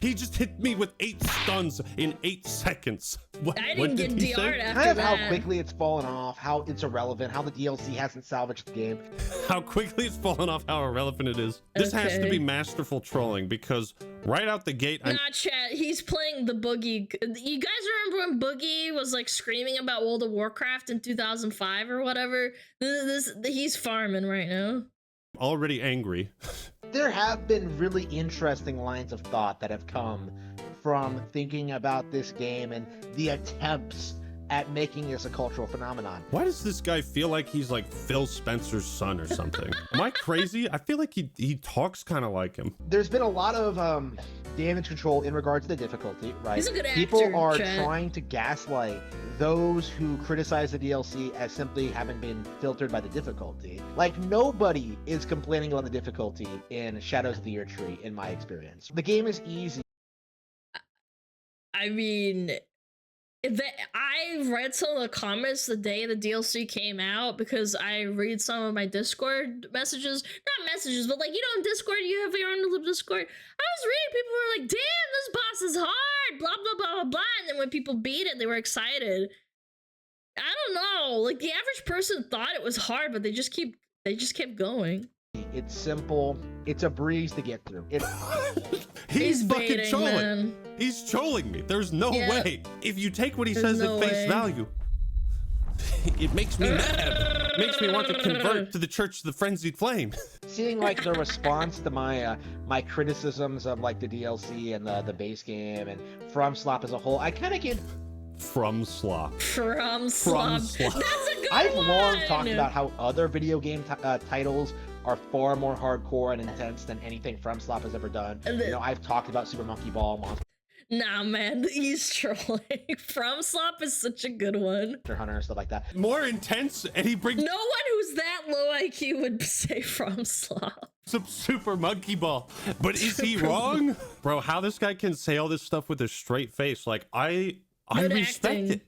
He just hit me with 8 stuns in 8 seconds. What,
I didn't get DR'd after
kind of
that.
how quickly it's fallen off, how it's irrelevant, how the DLC hasn't salvaged the game.
How quickly it's fallen off, how irrelevant it is. This has to be masterful trolling, because right out the gate,
Nah, chat, he's playing the Boogie. You guys remember when Boogie was like screaming about World of Warcraft in 2005 or whatever? He's farming right now.
Already angry.
There have been really interesting lines of thought that have come from thinking about this game and the attempts at making this a cultural phenomenon.
Why does this guy feel like he's like Phil Spencer's son or something? Am I crazy? I feel like he talks kind of like him.
There's been a lot of damage control in regards to the difficulty, right?
He's a good
People
actor,
are
Chad.
trying to gaslight those who criticize the DLC as simply having been filtered by the difficulty. Like, nobody is complaining about the difficulty in Shadows of the Year Tree, in my experience. The game is easy.
I mean, I read some of the comments the day the DLC came out because I read some of my Discord messages. Not messages, but like, you know, in Discord, you have your own little Discord. I was reading, people were like, damn, this boss is hard, blah, blah, blah, blah, blah. And then when people beat it, they were excited. I don't know. Like, the average person thought it was hard, but they just kept going.
It's simple. It's a breeze to get through.
He's fucking
baiting,
trolling.
man.
He's trolling me. There's no way. If you take what he
There's
says
no
at face
way.
value, it makes me mad. It makes me want to convert to the Church of the Frenzied Flame.
Seeing like the response to my my criticisms of like the DLC and the base game and From Slop as a whole, I kind of get
From Slop.
From Slop. That's a good
I've
one.
long talked about how other video game titles are far more hardcore and intense than anything From Slop has ever done. You know, I've talked about Super Monkey Ball, Monster
Nah, man, he's trolling. From Slop is such a good one.
Hunter and stuff like that.
More intense, and he brings
No one who's that low IQ would say From Slop.
some Super Monkey Ball. But is he wrong? Bro, how this guy can say all this stuff with a straight face, like, I respect it.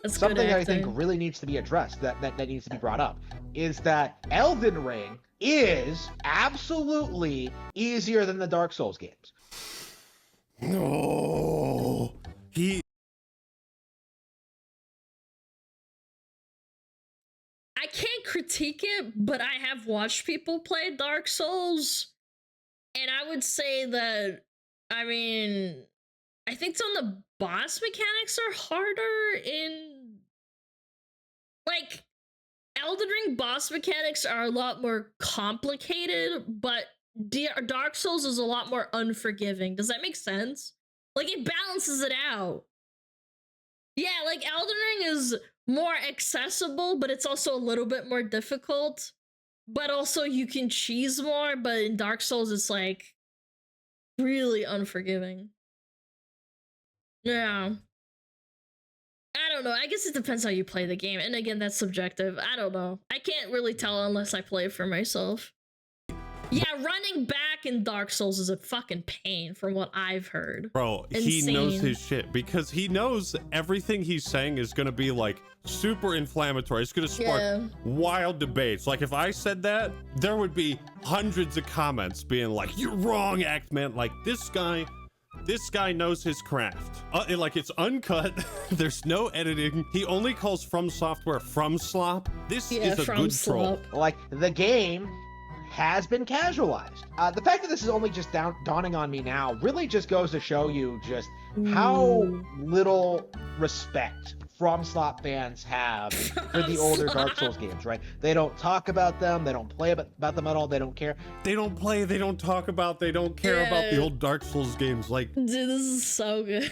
Something I think really needs to be addressed, that needs to be brought up, is that Elden Ring is absolutely easier than the Dark Souls games.
No,
I can't critique it, but I have watched people play Dark Souls, and I would say that, I mean, I think some of the boss mechanics are harder in, like, Elden Ring boss mechanics are a lot more complicated, but Dark Souls is a lot more unforgiving. Does that make sense? Like, it balances it out. Yeah, like, Elden Ring is more accessible, but it's also a little bit more difficult. But also, you can cheese more, but in Dark Souls, it's, like, really unforgiving. Yeah. I don't know. I guess it depends how you play the game. And again, that's subjective. I don't know. I can't really tell unless I play it for myself. Yeah, running back in Dark Souls is a fucking pain from what I've heard.
Bro, he knows his shit because he knows everything he's saying is going to be like super inflammatory. It's going to spark wild debates. Like if I said that, there would be hundreds of comments being like, you're wrong, Act-Man. Like this guy knows his craft. Like it's uncut. There's no editing. He only calls From Software From Slop. This is a good troll.
Like the game has been casualized. The fact that this is only just dawning on me now really just goes to show you just how little respect From Slop fans have for the older Dark Souls games, right? They don't talk about them. They don't play about them at all. They don't care.
They don't play. They don't talk about. They don't care about the old Dark Souls games. Like,
dude, this is so good.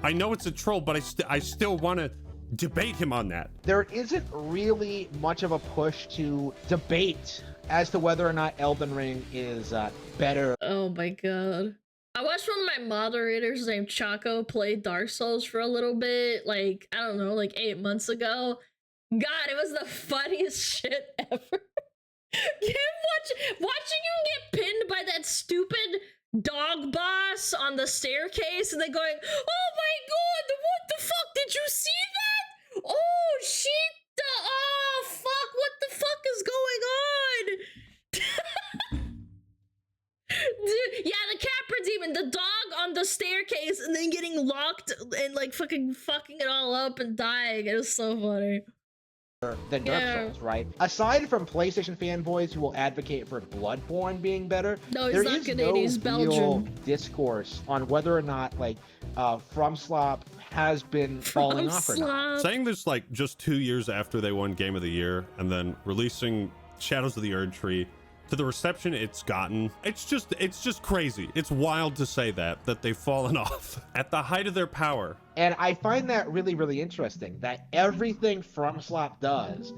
I know it's a troll, but I still want to debate him on that.
There isn't really much of a push to debate as to whether or not Elden Ring is better.
Oh my god. I watched one of my moderators named Chaco play Dark Souls for a little bit, like, I don't know, like 8 months ago. God, it was the funniest shit ever. Watching you get pinned by that stupid dog boss on the staircase and then going, oh my god, what the fuck, did you see that? Oh shit, oh fuck, what the fuck is going on? Dude, yeah, the Capra Demon, the dog on the staircase and then getting locked and like fucking fucking it all up and dying. It was so funny.
Than Dark Souls, right? Aside from PlayStation fanboys who will advocate for Bloodborne being better,
no, he's
there
not
is
Canadian,
no
he's
real
Belgian.
discourse on whether or not like From Slop has been falling off or not.
Saying this like just 2 years after they won Game of the Year and then releasing Shadows of the Erd Tree to the reception it's gotten, it's just crazy. It's wild to say that they've fallen off at the height of their power.
And I find that really, really interesting, that everything FromSoft does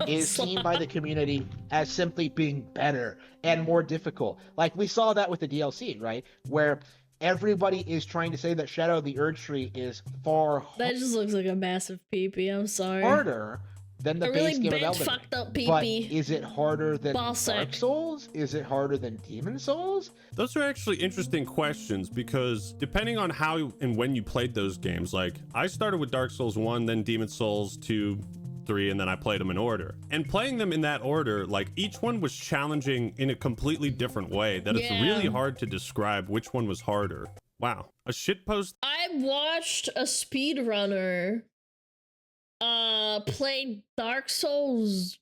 is seen by the community as simply being better and more difficult. Like, we saw that with the DLC, right? Where everybody is trying to say that Shadow of the Erdtree is far
That just looks like a massive peepee. I'm sorry.
harder than the
A
base
really
game
big,
of Elden
fucked up
Ring. But
peepee.
is it harder than
Ball
Dark
sack.
Souls? Is it harder than Demon Souls?
Those are actually interesting questions, because depending on how and when you played those games, like I started with Dark Souls 1, then Demon Souls 2, 3, and then I played them in order. And playing them in that order, like each one was challenging in a completely different way that it's really hard to describe which one was harder. Wow. A shitpost.
I watched a speedrunner play Dark Souls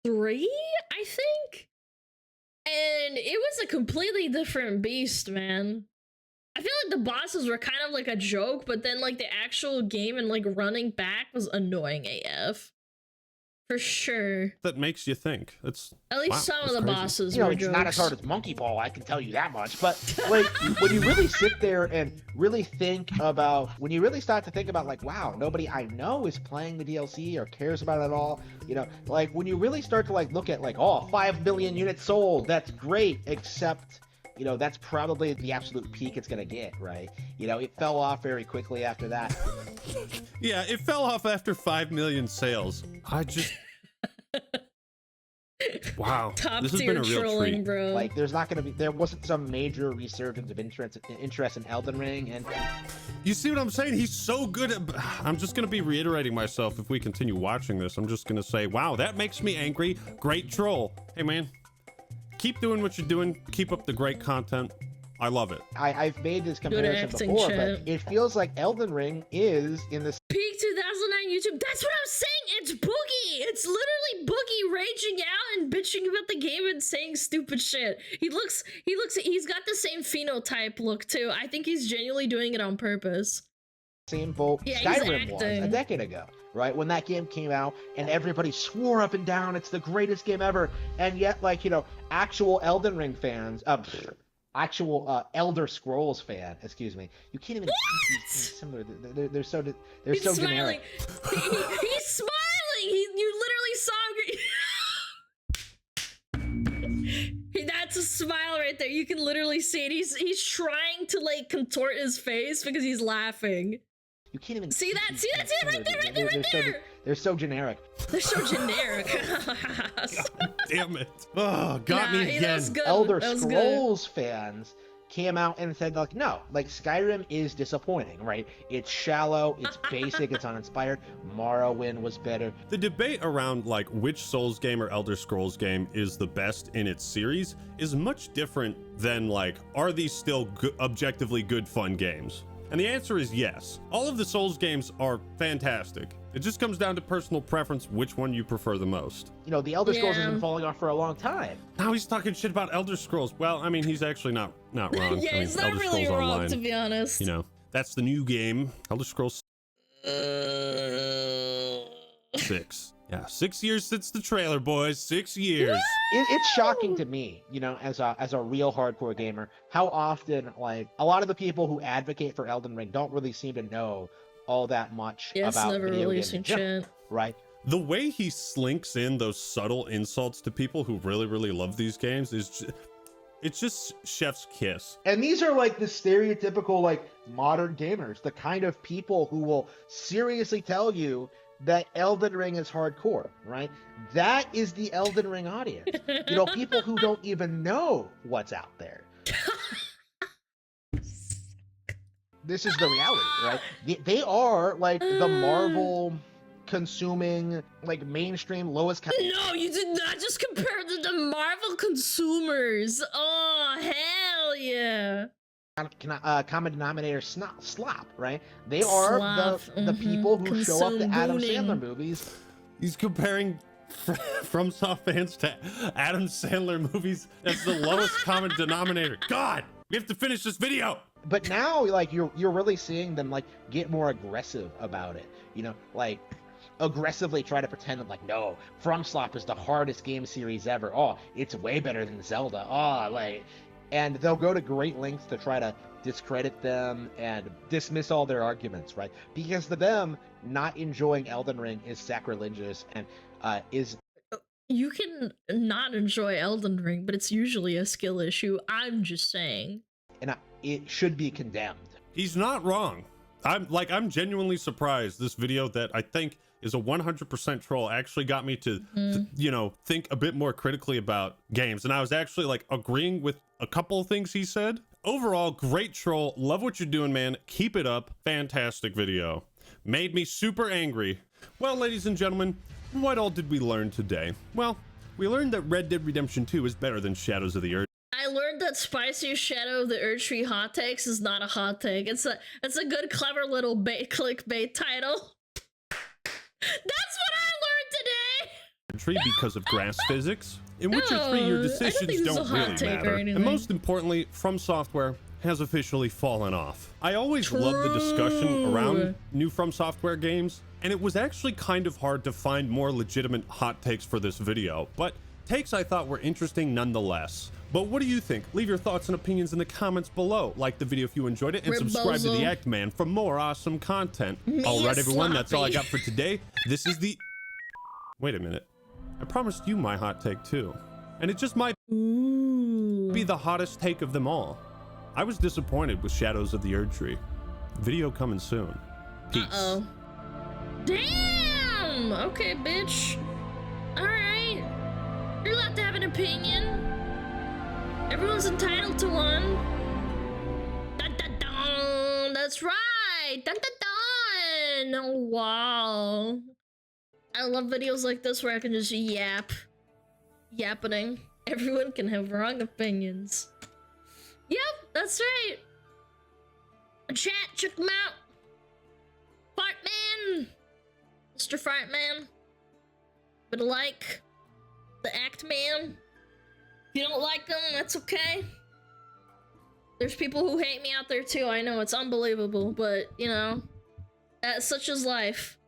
3, I think? And it was a completely different beast, man. I feel like the bosses were kind of like a joke, but then like the actual game and like running back was annoying AF. For sure.
That makes you think. It's
At least some of the bosses
You know,
were
it's
jokes.
not as hard as Monkey Ball, I can tell you that much. But like, when you really sit there and really think about, when you really start to think about like, wow, nobody I know is playing the DLC or cares about it at all. You know, like when you really start to like look at like, oh, 5 million units sold, that's great, except, you know, that's probably the absolute peak it's gonna get, right? You know, it fell off very quickly after that.
Yeah, it fell off after 5 million sales. I just... Wow.
Top
this has
tier
been a real
trolling,
treat.
bro.
Like, there wasn't some major resurgence of interest in Elden Ring, and
you see what I'm saying? He's so good at... I'm just gonna be reiterating myself if we continue watching this. I'm just gonna say, wow, that makes me angry. Great troll. Hey, man. Keep doing what you're doing. Keep up the great content. I love it.
I've made this comparison
acting,
before,
chat.
but it feels like Elden Ring is in this
Peak 2009 YouTube. That's what I'm saying. It's Boogie. It's literally Boogie raging out and bitching about the game and saying stupid shit. He's got the same phenotype look too. I think he's genuinely doing it on purpose.
same boat
Yeah, he's
Skyrim was a
acting.
decade ago, right? When that game came out and everybody swore up and down it's the greatest game ever, and yet, like, you know, actual Elden Ring fans, actual Elder Scrolls fan, excuse me, you can't even similar. They're so
He's
so
smiling.
generic.
He's smiling. You literally saw him. That's a smile right there. You can literally see it. He's trying to like contort his face because he's laughing.
You can't even
see that. See that right there.
They're so generic.
They're so generic.
Damn it. Oh, got me again.
Elder Scrolls fans came out and said, like, no, like, Skyrim is disappointing, right? It's shallow, it's basic, it's uninspired. Morrowind was better.
The debate around like which Souls game or Elder Scrolls game is the best in its series is much different than like, are these still objectively good fun games? And the answer is yes. All of the Souls games are fantastic. It just comes down to personal preference, which one you prefer the most.
You know, the Elder Scrolls has been falling off for a long time.
Now he's talking shit about Elder Scrolls. Well, I mean, he's actually not wrong.
Yeah,
I mean,
he's not
Elder
really
Scrolls
wrong,
Online,
to be honest.
You know, that's the new game, Elder Scrolls 6. Yeah, 6 years since the trailer, boys. 6 years.
It's shocking to me, you know, as a real hardcore gamer, how often, like, a lot of the people who advocate for Elden Ring don't really seem to know all that much about
never
video
releasing
games in general,
shit.
right?
The way he slinks in those subtle insults to people who really, really love these games is it's just chef's kiss.
And these are like the stereotypical, like, modern gamers, the kind of people who will seriously tell you that Elden Ring is hardcore, right? That is the Elden Ring audience. You know, people who don't even know what's out there. This is the reality, right? They are like the Marvel consuming, like, mainstream lowest.
No, you did not just compare to the Marvel consumers. Oh, hell yeah.
Common denominator slop, right? They are
Slop,
the people who show up to Adam
Consume
Sandler movies.
He's comparing FromSoft fans to Adam Sandler movies. That's the lowest common denominator. God, we have to finish this video.
But now, like, you're really seeing them, like, get more aggressive about it. You know, like, aggressively try to pretend that, like, no, FromSoft is the hardest game series ever. Oh, it's way better than Zelda. Oh, like, and they'll go to great lengths to try to discredit them and dismiss all their arguments, right? Because to them, not enjoying Elden Ring is sacrilegious and is...
You can not enjoy Elden Ring, but it's usually a skill issue. I'm just saying. And
it should be condemned.
He's not wrong. I'm genuinely surprised this video that I think is a 100% troll actually got me to, you know, think a bit more critically about games. And I was actually like agreeing with a couple of things he said. Overall, great troll. Love what you're doing, man. Keep it up. Fantastic video. Made me super angry. Well, ladies and gentlemen, what all did we learn today? Well, we learned that Red Dead Redemption 2 is better than Shadows of the Earth.
I learned that Spicy Shadow of the Erdtree hot takes is not a hot take. It's a good, clever little clickbait title. That's what I learned today.
Tree because of grass physics. In Witcher 3, your decisions don't really matter. And most importantly, From Software has officially fallen off. I always loved the discussion around new From Software games, and it was actually kind of hard to find more legitimate hot takes for this video, but takes I thought were interesting nonetheless. But what do you think? Leave your thoughts and opinions in the comments below. Like the video if you enjoyed it, and subscribe to the Act Man for more awesome content. All right, everyone, that's all I got for today. This is the... Wait a minute. I promised you my hot take too. And it just might be the hottest take of them all. I was disappointed with Shadows of the Erdtree. Video coming soon. Peace.
Uh-oh. Damn! Okay, bitch. Alright. You're allowed to have an opinion. Everyone's entitled to one. Dun, dun, dun. That's right. Dun, dun, dun. Oh, wow. I love videos like this where I can just yappening. Everyone can have wrong opinions. Yep, that's right. Chat, check them out. Fartman. Mr. Fartman. But like the Act Man. If you don't like them, that's okay. There's people who hate me out there too. I know, it's unbelievable, but you know, such is life.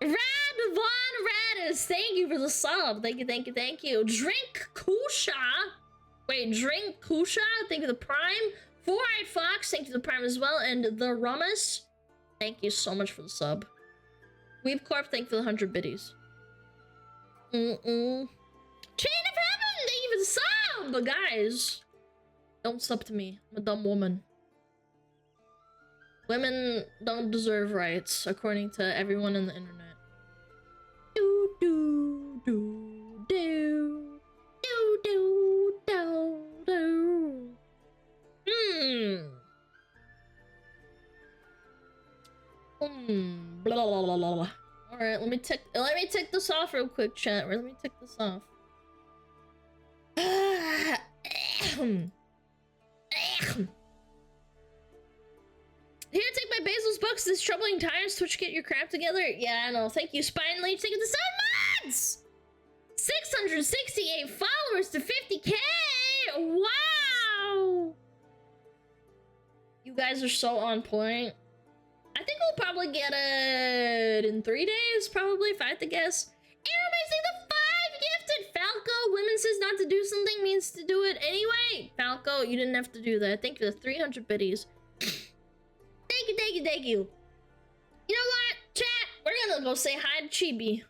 Rad Von Radis, thank you for the sub. Thank you, thank you, thank you. Drink Kusha. Wait, Drink Kusha, thank you for the prime. Four-Eyed Fox, thank you for the prime as well. And the Rummus, thank you so much for the sub. Weeb Corp, thank you for the 100 biddies. Chain of Heaven, thank you for the sub. But guys, don't sub to me. I'm a dumb woman. Women don't deserve rights, according to everyone on the internet. Do do do do do do do do. Blah blah blah blah blah. All right, let me take this off real quick, chat. Let me take this off. Here, take my Basil's books. This troubling times. Twitch, get your crap together. Yeah, I know. Thank you, Spine Leech. Thank you to the 7 months. 668 followers to 50K. Wow. You guys are so on point. I think we'll probably get it in 3 days, probably, if I had to guess. Everybody's like the 5 gifted. Falco, women says not to do something means to do it anyway. Falco, you didn't have to do that. Thank you for the 300 biddies. Thank you, thank you, thank you. You know what, chat? We're gonna go say hi to Chibi.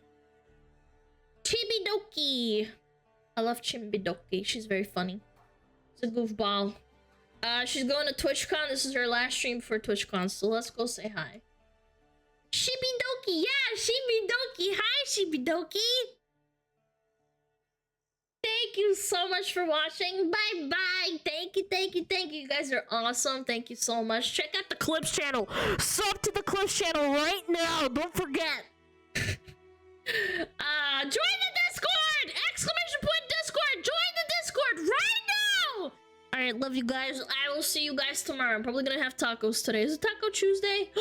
Chibi Doki. I love Chibi Doki. She's very funny. She's a goofball. She's going to TwitchCon. This is her last stream for TwitchCon, so let's go say hi. Chibi Doki, yeah, Chibi Doki. Hi, Chibi Doki. Thank you so much for watching. Bye bye. Thank you, thank you, thank you. You guys are awesome. Thank you so much. Check out the Clips channel. Sub to the Clips channel right now. Don't forget. Join the Discord! Exclamation point Discord! Join the Discord right now! Alright, love you guys. I will see you guys tomorrow. I'm probably gonna have tacos today. Is it Taco Tuesday?